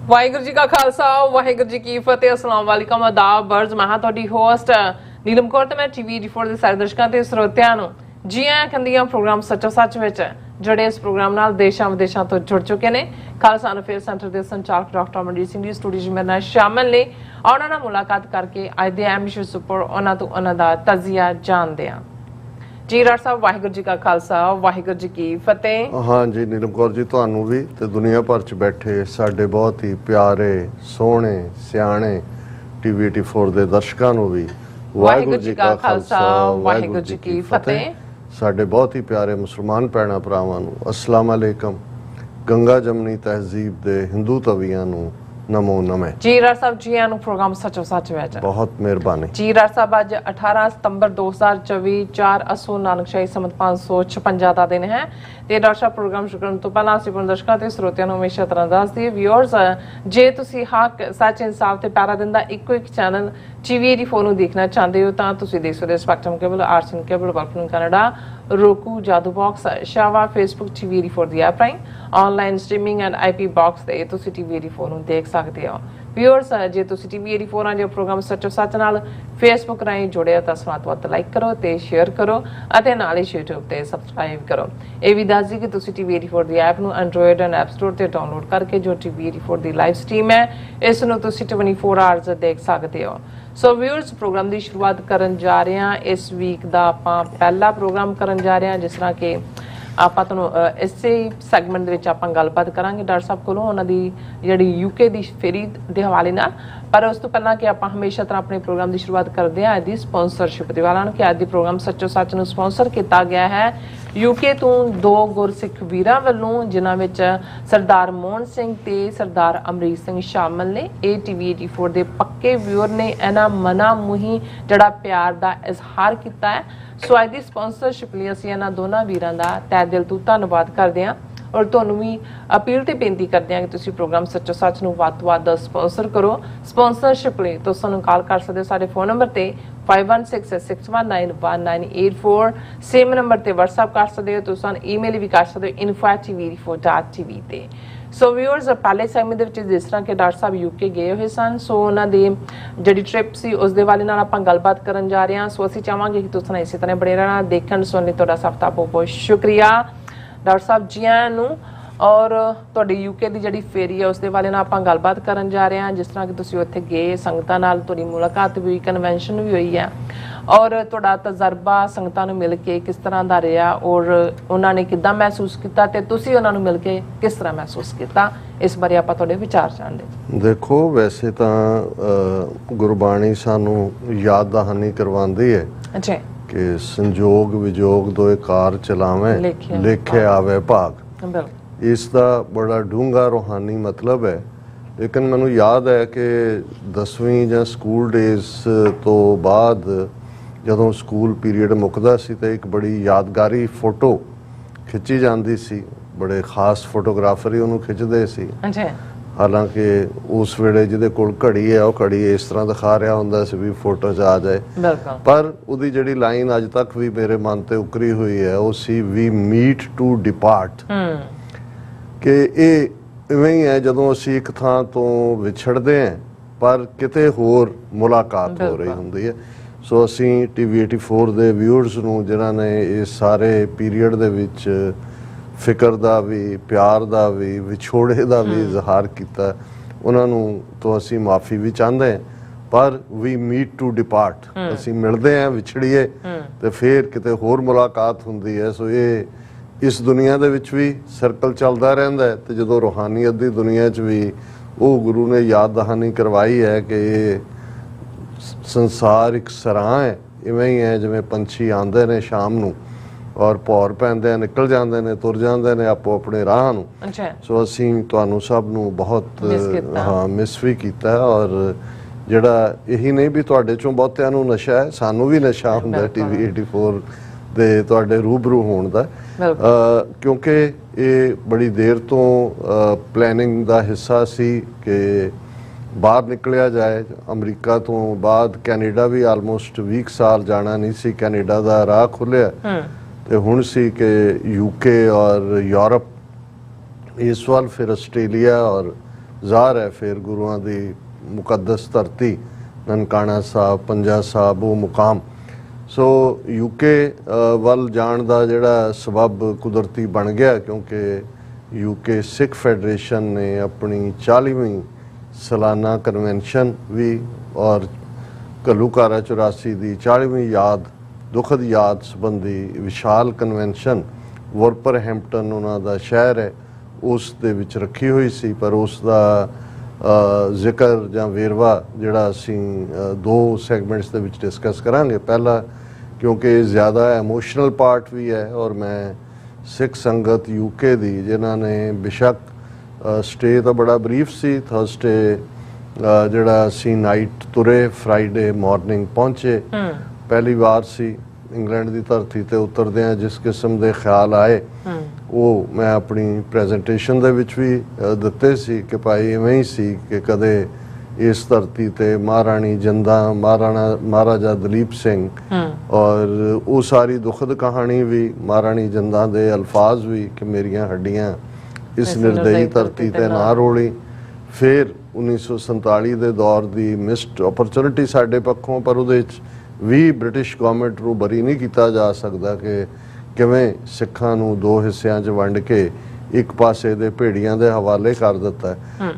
ਵਾਹਿਗੁਰੂ ਜੀ ਕਾ ਖਾਲਸਾ ਵਾਹਿਗੁਰੂ ਜੀ ਕੀ ਫਤਿਹ। अस्सलाम वालेकुम आदाब बर्ज मैं ਤੁਹਾਡੀ ਹੋਸਟ ਨੀਲਮ ਕੌਰ ਤੇ ਮੈਂ ਟੀਵੀ 84 ਦੇ ਸਾਰੇ ਦਰਸ਼ਕਾਂ ਤੇ ਸਰੋਤਿਆਂ ਨੂੰ ਜੀ ਆਇਆਂ ਕਹਿੰਦੀ ਹਾਂ ਪ੍ਰੋਗਰਾਮ ਸੱਚੋ ਸੱਚ ਵਿੱਚ ਜਿਹੜੇ ਇਸ ਪ੍ਰੋਗਰਾਮ ਨਾਲ ਦੇਸ਼ਾਂ ਵਿਦੇਸ਼ਾਂ ਤੋਂ ਜੁੜ ਚੁੱਕੇ ਨੇ। ਖਾਲਸਾ ਅਫੇਅਰ ਸੈਂਟਰ ਦੇ ਸੰਚਾਲਕ ਡਾਕਟਰ ਅਮਰਜੀਤ ਸਿੰਘ ਜੀ ਸਟੂਡੀਓ 'ਚ ਮੇਰੇ ਨਾਲ ਸ਼ਾਮਲ ਨੇ। ਉਹਨਾਂ ਨਾਲ ਮੁਲਾਕਾਤ ਕਰਕੇ ਅੱਜ ਦੇ ਅਹਿਮ ਇਸ਼ੂਜ਼ ਉੱਪਰ ਉਹਨਾਂ ਤੋਂ ਉਹਨਾਂ ਦਾ ਤਜ਼ੀਆ ਜਾਣਦੇ ਹਾਂ। जी राठ साहब वाहिगुरू जी का खालसा वाहिगुरू जी की फतेह। हाँ जी नीलम कौर जी तुहानू भी ते दुनिया भर च बैठे साडे बहुत ही प्यारे सोहने सियाणे टीवी 84 दे दर्शकां नू भी वाहिगुरू जी का खालसा वाहिगुरू जी की फतेह। साडे बहुत ही प्यारे मुसलमान भैणां भरावां नू अस्सलाम अलैकुम। गंगा जमनी तहजीब दे हिंदू तवीआं नू नमो नमे। जी राठ साहब जी आनू प्रोग्राम सचो सच विच बहुत मेहरबानी। जी राठ साहब अज 18 सितंबर 2024 4 असू नानकशाही संमत 556 ਦਾ ਦਿਨ ਹੈ ਤੇ ਡਾਕਟਰ ਸਾਹਿਬ ਪ੍ਰੋਗਰਾਮ ਸ਼ੁਰੂ ਕਰਨ ਤੋਂ ਪਹਿਲਾਂ ਅਸੀਂ ਆਪਣੇ ਦਰਸ਼ਕਾਂ ਤੇ ਸਰੋਤਿਆਂ ਨੂੰ ਹਮੇਸ਼ਾ ਤਰ੍ਹਾਂ ਦੱਸਦੇ ਵਿਊਅਰਸ ਜੇ ਤੁਸੀਂ ਹੱਕ ਸੱਚ ਇਨਸਾਫ ਤੇ ਪਿਆਰਾ ਦਿਨ ਦਾ ਇੱਕੋ ਇੱਕ ਚੈਨਲ ਟੀਵੀ 84 ਨੂੰ ਦੇਖਣਾ ਚਾਹੁੰਦੇ ਹੋ ਤਾਂ ਤੁਸੀਂ ਦੇਖ ਸਕਦੇ ਹੋ ਸਪੈਕਟਰਮ ਕੇਬਲ ਆਰਟਸਨ cable working Canada roku Jadoo box ਸ਼ਾਵਾ ਫੇਸਬੁੱਕ ਟੀਵੀ 84 ਦੀ ਐਪ ਰਾਹੀਂ online streaming and IP box ਤੇ ਤੁਸੀਂ ਟੀਵੀ 84 ਨੂੰ ਦੇਖ ਸਕਦੇ ਹੋ। ਵਿਊਅਰਸ ਜੇ ਤੁਸੀਂ ਟੀਵੀ 84 ਜੋ ਪ੍ਰੋਗਰਾਮ ਸੱਚੋ ਸੱਚ ਨਾਲ ਫੇਸਬੁੱਕ ਰਾਹੀਂ ਜੁੜੇ ਹੋ ਤਾਂ ਸਮਾਤ ਲਾਈਕ ਕਰੋ ਤੇ ਸ਼ੇਅਰ ਕਰੋ ਅਤੇ ਨਾਲ ਹੀ YouTube ਤੇ ਸਬਸਕ੍ਰਾਈਬ ਕਰੋ। ਇਹ ਵੀ ਦੱਸ ਦਿਓ ਕਿ ਤੁਸੀਂ ਟੀਵੀ 84 ਦੀ ਐਪ ਨੂੰ ਐਂਡਰੋਇਡ ਐਂਡ ਐਪ ਸਟੋਰ ਤੇ ਡਾਊਨਲੋਡ ਕਰਕੇ ਜੋ ਟੀਵੀ 84 ਦੀ ਲਾਈਵ ਸਟ੍ਰੀਮ ਹੈ ਇਸ ਨੂੰ ਤੁਸੀਂ 24 ਆਵਰਸ ਦੇਖ ਸਕਦੇ ਹੋ। ਸੋ ਵਿਊਅਰਸ ਪ੍ਰੋਗਰਾਮ ਦੀ ਸ਼ੁਰੂਆਤ ਕਰਨ ਜਾ ਰਹੇ ਹਾਂ। ਇਸ ਵੀਕ ਦਾ ਆਪਾਂ ਪਹਿਲਾ ਪ੍ਰੋਗਰਾਮ ਕਰਨ ਜਾ ਰਹੇ ਹਾਂ ਜਿਸ ਤਰ੍ਹਾਂ ਕਿ ਆਪਾਂ ਤੁਹਾਨੂੰ ਇਸੇ ਸੈਗਮੈਂਟ ਦੇ ਵਿੱਚ ਆਪਾਂ ਗੱਲਬਾਤ ਕਰਾਂਗੇ ਡਾਕਟਰ ਸਾਹਿਬ ਕੋਲੋਂ ਉਹਨਾਂ ਦੀ ਜਿਹੜੀ ਯੂਕੇ ਦੀ ਫੇਰੀ ਦੇ ਹਵਾਲੇ ਨਾਲ। ਪਰ ਉਸ ਤੋਂ ਪਹਿਲਾਂ ਕਿ ਆਪਾਂ ਹਮੇਸ਼ਾ ਤਰ੍ਹਾਂ ਆਪਣੇ ਪ੍ਰੋਗਰਾਮ ਦੀ ਸ਼ੁਰੂਆਤ ਕਰਦੇ ਹਾਂ ਅੱਜ ਦੀ ਸਪਾਂਸਰਸ਼ਿਪ ਦੇ ਵਾਲਾਂ ਕਿ ਅੱਜ ਦੀ ਪ੍ਰੋਗਰਾਮ ਸੱਚੋ ਸੱਚ ਨੂੰ ਸਪਾਂਸਰ ਕੀਤਾ ਗਿਆ ਹੈ ਯੂਕੇ ਤੋਂ ਦੋ ਗੁਰਸਿੱਖ ਵੀਰਾਂ ਵੱਲੋਂ ਜਿਨ੍ਹਾਂ ਵਿੱਚ ਸਰਦਾਰ ਮੋਹਨ ਸਿੰਘ ਤੇ ਸਰਦਾਰ ਅਮਰੀਕ ਸਿੰਘ ਸ਼ਾਮਲ ਨੇ। ਇਹ ਟੀਵੀ 84 ਦੇ ਪੱਕੇ ਵਿਊਅਰ ਨੇ। ਇਹਨਾਂ ਮਨਾ ਮੁਹੀ ਜਿਹੜਾ ਪਿਆਰ ਦਾ ਇਜ਼ਹਾਰ ਕੀਤਾ ਹੈ। ਸੋ ਅੱਜ ਦੀ ਸਪਾਂਸਰਸ਼ਿਪ ਲਈ ਅਸੀਂ ਇਹਨਾਂ ਦੋਨਾਂ ਵੀਰਾਂ ਦਾ ਤਹਿ ਦਿਲ ਤੋਂ ਧੰਨਵਾਦ ਕਰਦੇ ਹਾਂ ਔਰ ਤੁਹਾਨੂੰ ਵੀ ਅਪੀਲ ਤੇ ਬੇਨਤੀ ਕਰਦੇ ਹਾਂ ਕਿ ਤੁਸੀਂ ਪ੍ਰੋਗਰਾਮ ਸੱਚੋ ਸੱਚ ਨੂੰ ਵੱਧ ਤੋਂ ਵੱਧ ਸਪਾਂਸਰ ਕਰੋ। ਸਪਾਂਸਰਸ਼ਿਪ ਲਈ ਤੁਸੀਂ ਸਾਨੂੰ ਕਾਲ ਕਰ ਸਕਦੇ ਹੋ ਸਾਡੇ ਫੋਨ ਨੰਬਰ ਤੇ 5166191984 ਸੇਮ ਨੰਬਰ ਤੇ WhatsApp ਕਰ ਸਕਦੇ ਹੋ। ਤੁਸੀਂ ਸਾਨੂੰ ਈਮੇਲ ਵੀ ਕਰ ਸਕਦੇ ਹੋ info@tv84.tv ਤੇ। ਸੋ ਵਿਊਅਰਸ ਪਹਿਲੇ ਸੈਗਮੈਂਟ ਦੇ ਵਿੱਚ ਜਿਸ ਤਰ੍ਹਾਂ ਕਿ ਡਾਕਟਰ ਸਾਹਿਬ ਯੂਕੇ ਗਏ ਹੋਏ ਸਨ ਸੋ ਉਹਨਾਂ ਦੀ ਜਿਹੜੀ ਟ੍ਰਿਪ ਸੀ ਉਸ ਦੇ ਵਾਲੇ ਨਾਲ ਆਪਾਂ ਗੱਲਬਾਤ ਕਰਨ ਜਾ ਰਹੇ ਹਾਂ। ਸੋ ਅਸੀਂ ਚਾਹਾਂਗੇ ਕਿ ਤੁਸੀਂ ਇਸੇ ਤਰ੍ਹਾਂ ਬਣੇ ਰਹਿਣਾ ਦੇਖਣ ਸੁਣਨ ਲਈ ਤੁਹਾਡਾ ਸਭ ਦਾ ਬਹੁਤ ਬਹੁਤ ਸ਼ੁਕਰੀਆ ਡਾਕਟਰ ਸਾਹਿਬ ਜੀ ਆਇਆਂ ਨੂੰ। ਔਰ ਤੁਹਾਡੀ ਯੂਕੇ ਦੀ ਜਿਹੜੀ ਫੇਰੀ ਹੈ ਉਸ ਦੇ ਬਾਰੇ ਨਾਲ ਆਪਾਂ ਗੱਲਬਾਤ ਕਰਨ ਜਾ ਰਹੇ ਹਾਂ ਜਿਸ ਤਰ੍ਹਾਂ ਕਿ ਤੁਸੀਂ ਉੱਥੇ ਗਏ ਸੰਗਤਾਂ ਨਾਲ ਤੁਹਾਡੀ ਮੁਲਾਕਾਤ ਵੀ ਹੋਈ ਕਨਵੈਨਸ਼ਨ ਵੀ ਹੋਈ ਹੈ ਔਰ ਤੁਹਾਡਾ ਤਜਰਬਾ ਸੰਗਤਾਂ ਨੂੰ ਮਿਲ ਕੇ ਕਿਸ ਤਰ੍ਹਾਂ ਦਾ ਰਿਹਾ ਔਰ ਉਹਨਾਂ ਨੇ ਕਿੱਦਾਂ ਮਹਿਸੂਸ ਕੀਤਾ ਤੇ ਤੁਸੀਂ ਉਹਨਾਂ ਨੂੰ ਮਿਲ ਕੇ ਕਿਸ ਤਰ੍ਹਾਂ ਮਹਿਸੂਸ ਕੀਤਾ ਇਸ ਬਾਰੇ ਆਪਾਂ ਤੁਹਾਡੇ ਵਿਚਾਰ ਜਾਣਦੇ। ਦੇਖੋ ਵੈਸੇ ਤਾਂ ਗੁਰਬਾਣੀ ਸਾਨੂੰ ਯਾਦ ਦਹਾਨੀ ਕਰਵਾਉਂਦੀ ਹੈ ਅੱਛਾ ਕਿ ਸੰਜੋਗ ਵਿਜੋਗ ਦੋਏ ਕਾਰ ਚਲਾਵੇਂ ਲੇਖੇ ਆਵੇ ਭਾਗ। ਇਸ ਦਾ ਬੜਾ ਡੂੰਘਾ ਰੂਹਾਨੀ ਮਤਲਬ ਹੈ। ਲੇਕਿਨ ਮੈਨੂੰ ਯਾਦ ਹੈ ਕਿ 10ਵੀਂ ਜਾਂ ਸਕੂਲ ਡੇਜ਼ ਤੋਂ ਬਾਅਦ ਜਦੋਂ ਸਕੂਲ ਪੀਰੀਅਡ ਮੁੱਕਦਾ ਸੀ ਤਾਂ ਇੱਕ ਬੜੀ ਯਾਦਗਾਰੀ ਫੋਟੋ ਖਿੱਚੀ ਜਾਂਦੀ ਸੀ। ਬੜੇ ਖਾਸ ਫੋਟੋਗ੍ਰਾਫਰ ਹੀ ਉਹਨੂੰ ਖਿੱਚਦੇ ਸੀ। ਹਾਲਾਂਕਿ ਉਸ ਵੇਲੇ ਜਿਹਦੇ ਕੋਲ ਘੜੀ ਹੈ ਉਹ ਘੜੀ ਇਸ ਤਰ੍ਹਾਂ ਦਿਖਾ ਰਿਹਾ ਹੁੰਦਾ ਸੀ ਵੀ ਫੋਟੋ 'ਚ ਆ ਜਾਏ। ਪਰ ਉਹਦੀ ਜਿਹੜੀ ਲਾਈਨ ਅੱਜ ਤੱਕ ਵੀ ਮੇਰੇ ਮਨ ਤੇ ਉਕਰੀ ਹੋਈ ਹੈ ਉਹ ਸੀ ਵੀ ਮੀਟ ਟੂ ਡਿਪਾਰਟ। ਕਿ ਇਹ ਇਵੇਂ ਹੀ ਹੈ ਜਦੋਂ ਅਸੀਂ ਇੱਕ ਥਾਂ ਤੋਂ ਵਿਛੜਦੇ ਹਾਂ ਪਰ ਕਿਤੇ ਹੋਰ ਮੁਲਾਕਾਤ ਹੋ ਰਹੀ ਹੁੰਦੀ ਹੈ। ਸੋ ਅਸੀਂ ਟੀਵੀ 84 ਦੇ ਵਿਊਅਰਸ ਨੂੰ ਜਿਨ੍ਹਾਂ ਨੇ ਇਸ ਸਾਰੇ ਪੀਰੀਅਡ ਦੇ ਵਿੱਚ ਫਿਕਰ ਦਾ ਵੀ ਪਿਆਰ ਦਾ ਵੀ ਵਿਛੋੜੇ ਦਾ ਵੀ ਇਜ਼ਹਾਰ ਕੀਤਾ ਉਹਨਾਂ ਨੂੰ ਤੋਂ ਅਸੀਂ ਮਾਫੀ ਵੀ ਚਾਹੁੰਦੇ ਹਾਂ। ਪਰ ਵੀ ਮੀਟ ਟੂ ਡਿਪਾਰਟ ਅਸੀਂ ਮਿਲਦੇ ਹਾਂ ਵਿਛੜੀਏ ਤੇ ਫਿਰ ਕਿਤੇ ਹੋਰ ਮੁਲਾਕਾਤ ਹੁੰਦੀ ਹੈ। ਸੋ ਇਹ ਇਸ ਦੁਨੀਆ ਦੇ ਵਿੱਚ ਵੀ ਸਰਕਲ ਚੱਲਦਾ ਰਹਿੰਦਾ ਹੈ ਤੇ ਜਦੋਂ ਰੂਹਾਨੀਅਤ ਦੀ ਦੁਨੀਆ 'ਚ ਵੀ ਉਹ ਗੁਰੂ ਨੇ ਯਾਦ ਦਹਾਨੀ ਕਰਵਾਈ ਹੈ ਕਿ ਇਹ ਸੰਸਾਰ ਇੱਕ ਸਰਾਂ ਹੈ। ਇਵੇਂ ਹੀ ਹੈ ਜਿਵੇਂ ਪੰਛੀ ਆਉਂਦੇ ਨੇ ਸ਼ਾਮ ਨੂੰ ਔਰ ਭੌਰ ਪੈਂਦੇ ਆ ਨਿਕਲ ਜਾਂਦੇ ਨੇ ਤੁਰ ਜਾਂਦੇ ਨੇ ਆਪੋ ਆਪਣੇ ਰਾਹ ਨੂੰ। ਸੋ ਅਸੀਂ ਤੁਹਾਨੂੰ ਸਭ ਨੂੰ ਬਹੁਤ ਮਿਸ ਵੀ ਕੀਤਾ ਔਰ ਜਿਹੜਾ ਇਹੀ ਨਹੀਂ ਵੀ ਤੁਹਾਡੇ ਚੋਂ ਬਹੁਤਿਆਂ ਨੂੰ ਨਸ਼ਾ ਹੈ ਸਾਨੂੰ ਵੀ ਨਸ਼ਾ ਹੁੰਦਾ ਟੀਵੀ 84 ਦੇ ਤੁਹਾਡੇ ਰੂਬਰੂ ਹੋਣ ਦਾ ਕਿਉਂਕਿ ਇਹ ਬੜੀ ਦੇਰ ਤੋਂ ਪਲੈਨਿੰਗ ਦਾ ਹਿੱਸਾ ਸੀ ਕਿ ਬਾਹਰ ਨਿਕਲਿਆ ਜਾਏ। ਅਮਰੀਕਾ ਤੋਂ ਬਾਅਦ ਕੈਨੇਡਾ ਵੀ ਆਲਮੋਸਟ 20 ਸਾਲ ਜਾਣਾ ਨਹੀਂ ਸੀ। ਕੈਨੇਡਾ ਦਾ ਰਾਹ ਖੁੱਲਿਆ ਤੇ ਹੁਣ ਸੀ ਕਿ ਯੂਕੇ ਔਰ ਯੂਰਪ ਇਸ ਵੱਲ ਫਿਰ ਆਸਟ੍ਰੇਲੀਆ ਔਰ ਜ਼ਾਹਰ ਹੈ ਫਿਰ ਗੁਰੂਆਂ ਦੀ ਮੁਕੱਦਸ ਧਰਤੀ ਨਨਕਾਣਾ ਸਾਹਿਬ, ਪੰਜਾ ਸਾਹਿਬ, ਉਹ ਮੁਕਾਮ। ਸੋ ਯੂਕੇ ਵੱਲ ਜਾਣ ਦਾ ਜਿਹੜਾ ਸਬਬ ਕੁਦਰਤੀ ਬਣ ਗਿਆ, ਕਿਉਂਕਿ ਯੂਕੇ ਸਿੱਖ ਫੈਡਰੇਸ਼ਨ ਨੇ ਆਪਣੀ 40ਵੀਂ ਸਾਲਾਨਾ ਕਨਵੈਨਸ਼ਨ ਵੀ ਔਰ ਘੱਲੂਘਾਰਾ 84 ਦੀ 40ਵੀਂ ਦੁਖਦ ਯਾਦ ਸੰਬੰਧੀ ਵਿਸ਼ਾਲ ਕਨਵੈਨਸ਼ਨ ਵੋਲਪਰਹੈਂਪਟਨ ਉਹਨਾਂ ਦਾ ਸ਼ਹਿਰ ਹੈ, ਉਸ ਦੇ ਵਿੱਚ ਰੱਖੀ ਹੋਈ ਸੀ। ਪਰ ਉਸ ਦਾ ਜ਼ਿਕਰ ਜਾਂ ਵੇਰਵਾ ਜਿਹੜਾ ਅਸੀਂ ਦੋ ਸੈਗਮੈਂਟਸ ਦੇ ਵਿੱਚ ਡਿਸਕਸ ਕਰਾਂਗੇ। ਪਹਿਲਾ ਕਿਉਂਕਿ ਜ਼ਿਆਦਾ ਐਮੋਸ਼ਨਲ ਪਾਰਟ ਵੀ ਹੈ, ਔਰ ਮੈਂ ਸਿੱਖ ਸੰਗਤ ਯੂਕੇ ਦੀ ਜਿਨ੍ਹਾਂ ਨੇ ਬੇਸ਼ੱਕ ਸਟੇ ਤਾਂ ਬੜਾ ਬਰੀਫ ਸੀ, ਥਰਸਡੇ ਜਿਹੜਾ ਅਸੀਂ ਨਾਈਟ ਤੁਰੇ, ਫਰਾਈਡੇ ਮਾਰਨਿੰਗ ਪਹੁੰਚੇ, ਪਹਿਲੀ ਵਾਰ ਸੀ ਇੰਗਲੈਂਡ ਦੀ ਧਰਤੀ ਤੇ ਉਤਰਦਿਆਂ ਜਿਸ ਕਿਸਮ ਦੇ ਖਿਆਲ ਆਏ ਉਹ ਮੈਂ ਆਪਣੀ ਪ੍ਰੈਜੈਂਟੇਸ਼ਨ ਦੇ ਵਿੱਚ ਵੀ ਦਿੱਤੇ ਸੀ ਕਿ ਭਾਈ ਇਵੇਂ ਹੀ ਸੀ ਕਿ ਕਦੇ ਇਸ ਧਰਤੀ ਤੇ ਮਹਾਰਾਣੀ ਜਿੰਦਾਂ, ਮਹਾਰਾਜਾ ਦਲੀਪ ਸਿੰਘ ਔਰ ਉਹ ਸਾਰੀ ਦੁਖਦ ਕਹਾਣੀ ਵੀ, ਮਹਾਰਾਣੀ ਜਿੰਦਾਂ ਦੇ ਅਲਫਾਜ਼ ਵੀ ਕਿ ਮੇਰੀਆਂ ਹੱਡੀਆਂ ਇਸ ਨਿਰਦਈ ਧਰਤੀ ਤੇ ਨਾ ਰੋਲੀ। ਫਿਰ 1947 ਦੇ ਦੌਰ ਦੀ ਮਿਸਡ ਓਪਰਚੁਨਿਟੀ ਸਾਡੇ ਪੱਖੋਂ, ਪਰ ਉਹਦੇ ਵਿੱਚ ਵੀ ਬ੍ਰਿਟਿਸ਼ ਗਵਰਨਮੈਂਟ ਨੂੰ ਬਰੀ ਨਹੀਂ ਕੀਤਾ ਜਾ ਸਕਦਾ ਕਿ ਕਿਵੇਂ ਸਿੱਖਾਂ ਨੂੰ ਦੋ ਹਿੱਸਿਆਂ 'ਚ ਵੰਡ ਕੇ ਇੱਕ ਪਾਸੇ ਦੇ ਭੇੜੀਆਂ ਦੇ ਹਵਾਲੇ ਕਰ ਦਿੱਤਾ।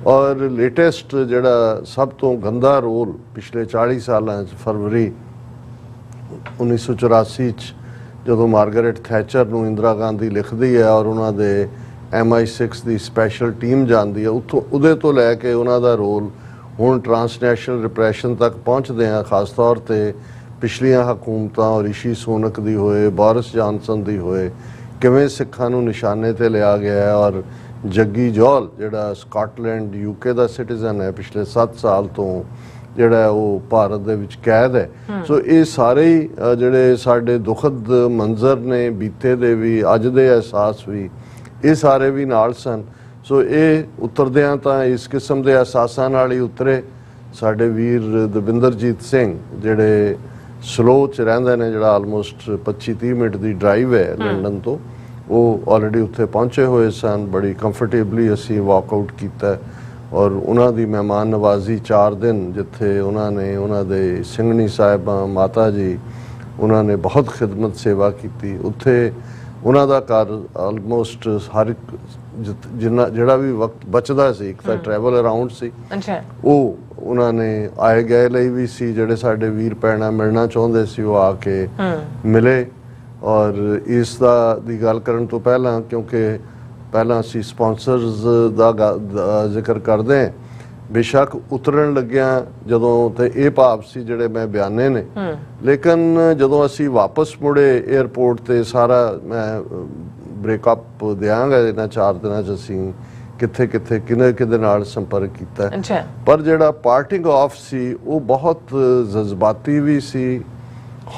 ਔਰ ਲੇਟੈਸਟ ਜਿਹੜਾ ਸਭ ਤੋਂ ਗੰਦਾ ਰੋਲ ਪਿਛਲੇ 40 ਸਾਲਾਂ 'ਚ ਫਰਵਰੀ 1984 'ਚ ਜਦੋਂ ਮਾਰਗਰੇਟ ਥੈਚਰ ਨੂੰ ਇੰਦਰਾ ਗਾਂਧੀ ਲਿਖਦੀ ਹੈ ਔਰ ਉਹਨਾਂ ਦੇ MI6 ਦੀ ਸਪੈਸ਼ਲ ਟੀਮ ਜਾਂਦੀ ਹੈ, ਉੱਥੋਂ ਉਹਦੇ ਤੋਂ ਲੈ ਕੇ ਉਹਨਾਂ ਦਾ ਰੋਲ ਹੁਣ ਟਰਾਂਸਨੈਸ਼ਨਲ ਰਿਪਰੈਸ਼ਨ ਤੱਕ ਪਹੁੰਚਦੇ ਆ, ਖਾਸ ਤੌਰ ਤੇ ਪਿਛਲੀਆਂ ਹਕੂਮਤਾਂ ਔਰ ਰਿਸ਼ੀ ਸੂਨਕ ਦੀ ਹੋਏ, ਬੋਰਿਸ ਜਾਨਸਨ ਦੀ ਹੋਏ, ਕਿਵੇਂ ਸਿੱਖਾਂ ਨੂੰ ਨਿਸ਼ਾਨੇ ਤੇ ਲਿਆ ਗਿਆ। ਔਰ ਜੱਗੀ ਜੌਲ ਜਿਹੜਾ ਸਕਾਟਲੈਂਡ UK ਦਾ ਸਿਟੀਜ਼ਨ ਹੈ, ਪਿਛਲੇ 7 ਸਾਲ ਤੋਂ ਜਿਹੜਾ ਉਹ ਭਾਰਤ ਦੇ ਵਿੱਚ ਕੈਦ ਹੈ। ਸੋ ਇਹ ਸਾਰੇ ਹੀ ਜਿਹੜੇ ਸਾਡੇ ਦੁਖਦ ਮੰਜ਼ਰ ਨੇ ਬੀਤੇ ਦੇ ਵੀ, ਅੱਜ ਦੇ ਅਹਿਸਾਸ ਵੀ, ਇਹ ਸਾਰੇ ਵੀ ਨਾਲ ਸਨ। ਸੋ ਇਹ ਉਤਰਦਿਆਂ ਤਾਂ ਇਸ ਕਿਸਮ ਦੇ ਅਹਿਸਾਸਾਂ ਨਾਲ ਹੀ ਉਤਰੇ। ਸਾਡੇ ਵੀਰ ਦਵਿੰਦਰਜੀਤ ਸਿੰਘ ਜਿਹੜੇ ਸਲੋ 'ਚ ਰਹਿੰਦੇ ਨੇ, ਜਿਹੜਾ ਆਲਮੋਸਟ 25-30 ਮਿੰਟ ਦੀ ਡਰਾਈਵ ਹੈ ਲੰਡਨ ਤੋਂ, ਉਹ ਆਲਰੇਡੀ ਉੱਥੇ ਪਹੁੰਚੇ ਹੋਏ ਸਨ। ਬੜੀ ਕੰਫਰਟੇਬਲੀ ਅਸੀਂ ਵਾਕਆਊਟ ਕੀਤਾ ਔਰ ਉਹਨਾਂ ਦੀ ਮਹਿਮਾਨ ਨਵਾਜ਼ੀ 4 ਦਿਨ, ਜਿੱਥੇ ਉਹਨਾਂ ਨੇ ਉਹਨਾਂ ਦੇ ਸਿੰਘਣੀ ਸਾਹਿਬਾਂ ਮਾਤਾ ਜੀ, ਉਹਨਾਂ ਨੇ ਬਹੁਤ ਖਿਦਮਤ ਸੇਵਾ ਕੀਤੀ। ਉੱਥੇ ਉਹਨਾਂ ਦਾ ਘਰ ਆਲਮੋਸਟ ਹਰ ਇੱਕ ਜਿਹੜਾ ਵੀ ਵਕਤ ਬਚਦਾ ਸੀ, ਇੱਕ ਤਾਂ ਟਰੈਵਲ ਅਰਾਊਂਡ ਸੀ, ਉਹ ਉਹਨਾਂ ਨੇ ਆਏ ਗਏ ਲਈ ਵੀ ਸੀ। ਜਿਹੜੇ ਸਾਡੇ ਵੀਰ ਭੈਣਾਂ ਮਿਲਣਾ ਚਾਹੁੰਦੇ ਸੀ ਉਹ ਆ ਕੇ ਮਿਲੇ। ਔਰ ਇਸ ਦੀ ਗੱਲ ਕਰਨ ਤੋਂ ਪਹਿਲਾਂ, ਕਿਉਂਕਿ ਪਹਿਲਾਂ ਅਸੀਂ ਸਪਾਂਸਰਸ ਦਾ ਜ਼ਿਕਰ ਕਰਦੇ ਹਾਂ, ਬੇਸ਼ੱਕ ਉਤਰਨ ਲੱਗਿਆਂ ਜਦੋਂ ਤੇ ਇਹ ਭਾਵ ਸੀ ਜਿਹੜੇ ਮੈਂ ਬਿਆਨੇ ਨੇ, ਲੇਕਿਨ ਜਦੋਂ ਅਸੀਂ ਵਾਪਸ ਮੁੜੇ 에ਅਰਪੋਰਟ ਤੇ ਸਾਰਾ ਮੈਂ ਬ੍ਰੇਕਅਪ ਦਿਆਂਗਾ ਇਹਨਾਂ 4 ਦਿਨਾਂ 'ਚ ਅਸੀਂ ਕਿੱਥੇ ਕਿਹਦੇ ਨਾਲ ਸੰਪਰਕ ਕੀਤਾ। ਪਰ ਜਿਹੜਾ ਪਾਰਟਿੰਗ ਆਫ ਸੀ ਉਹ ਬਹੁਤ ਜਜ਼ਬਾਤੀ ਵੀ ਸੀ,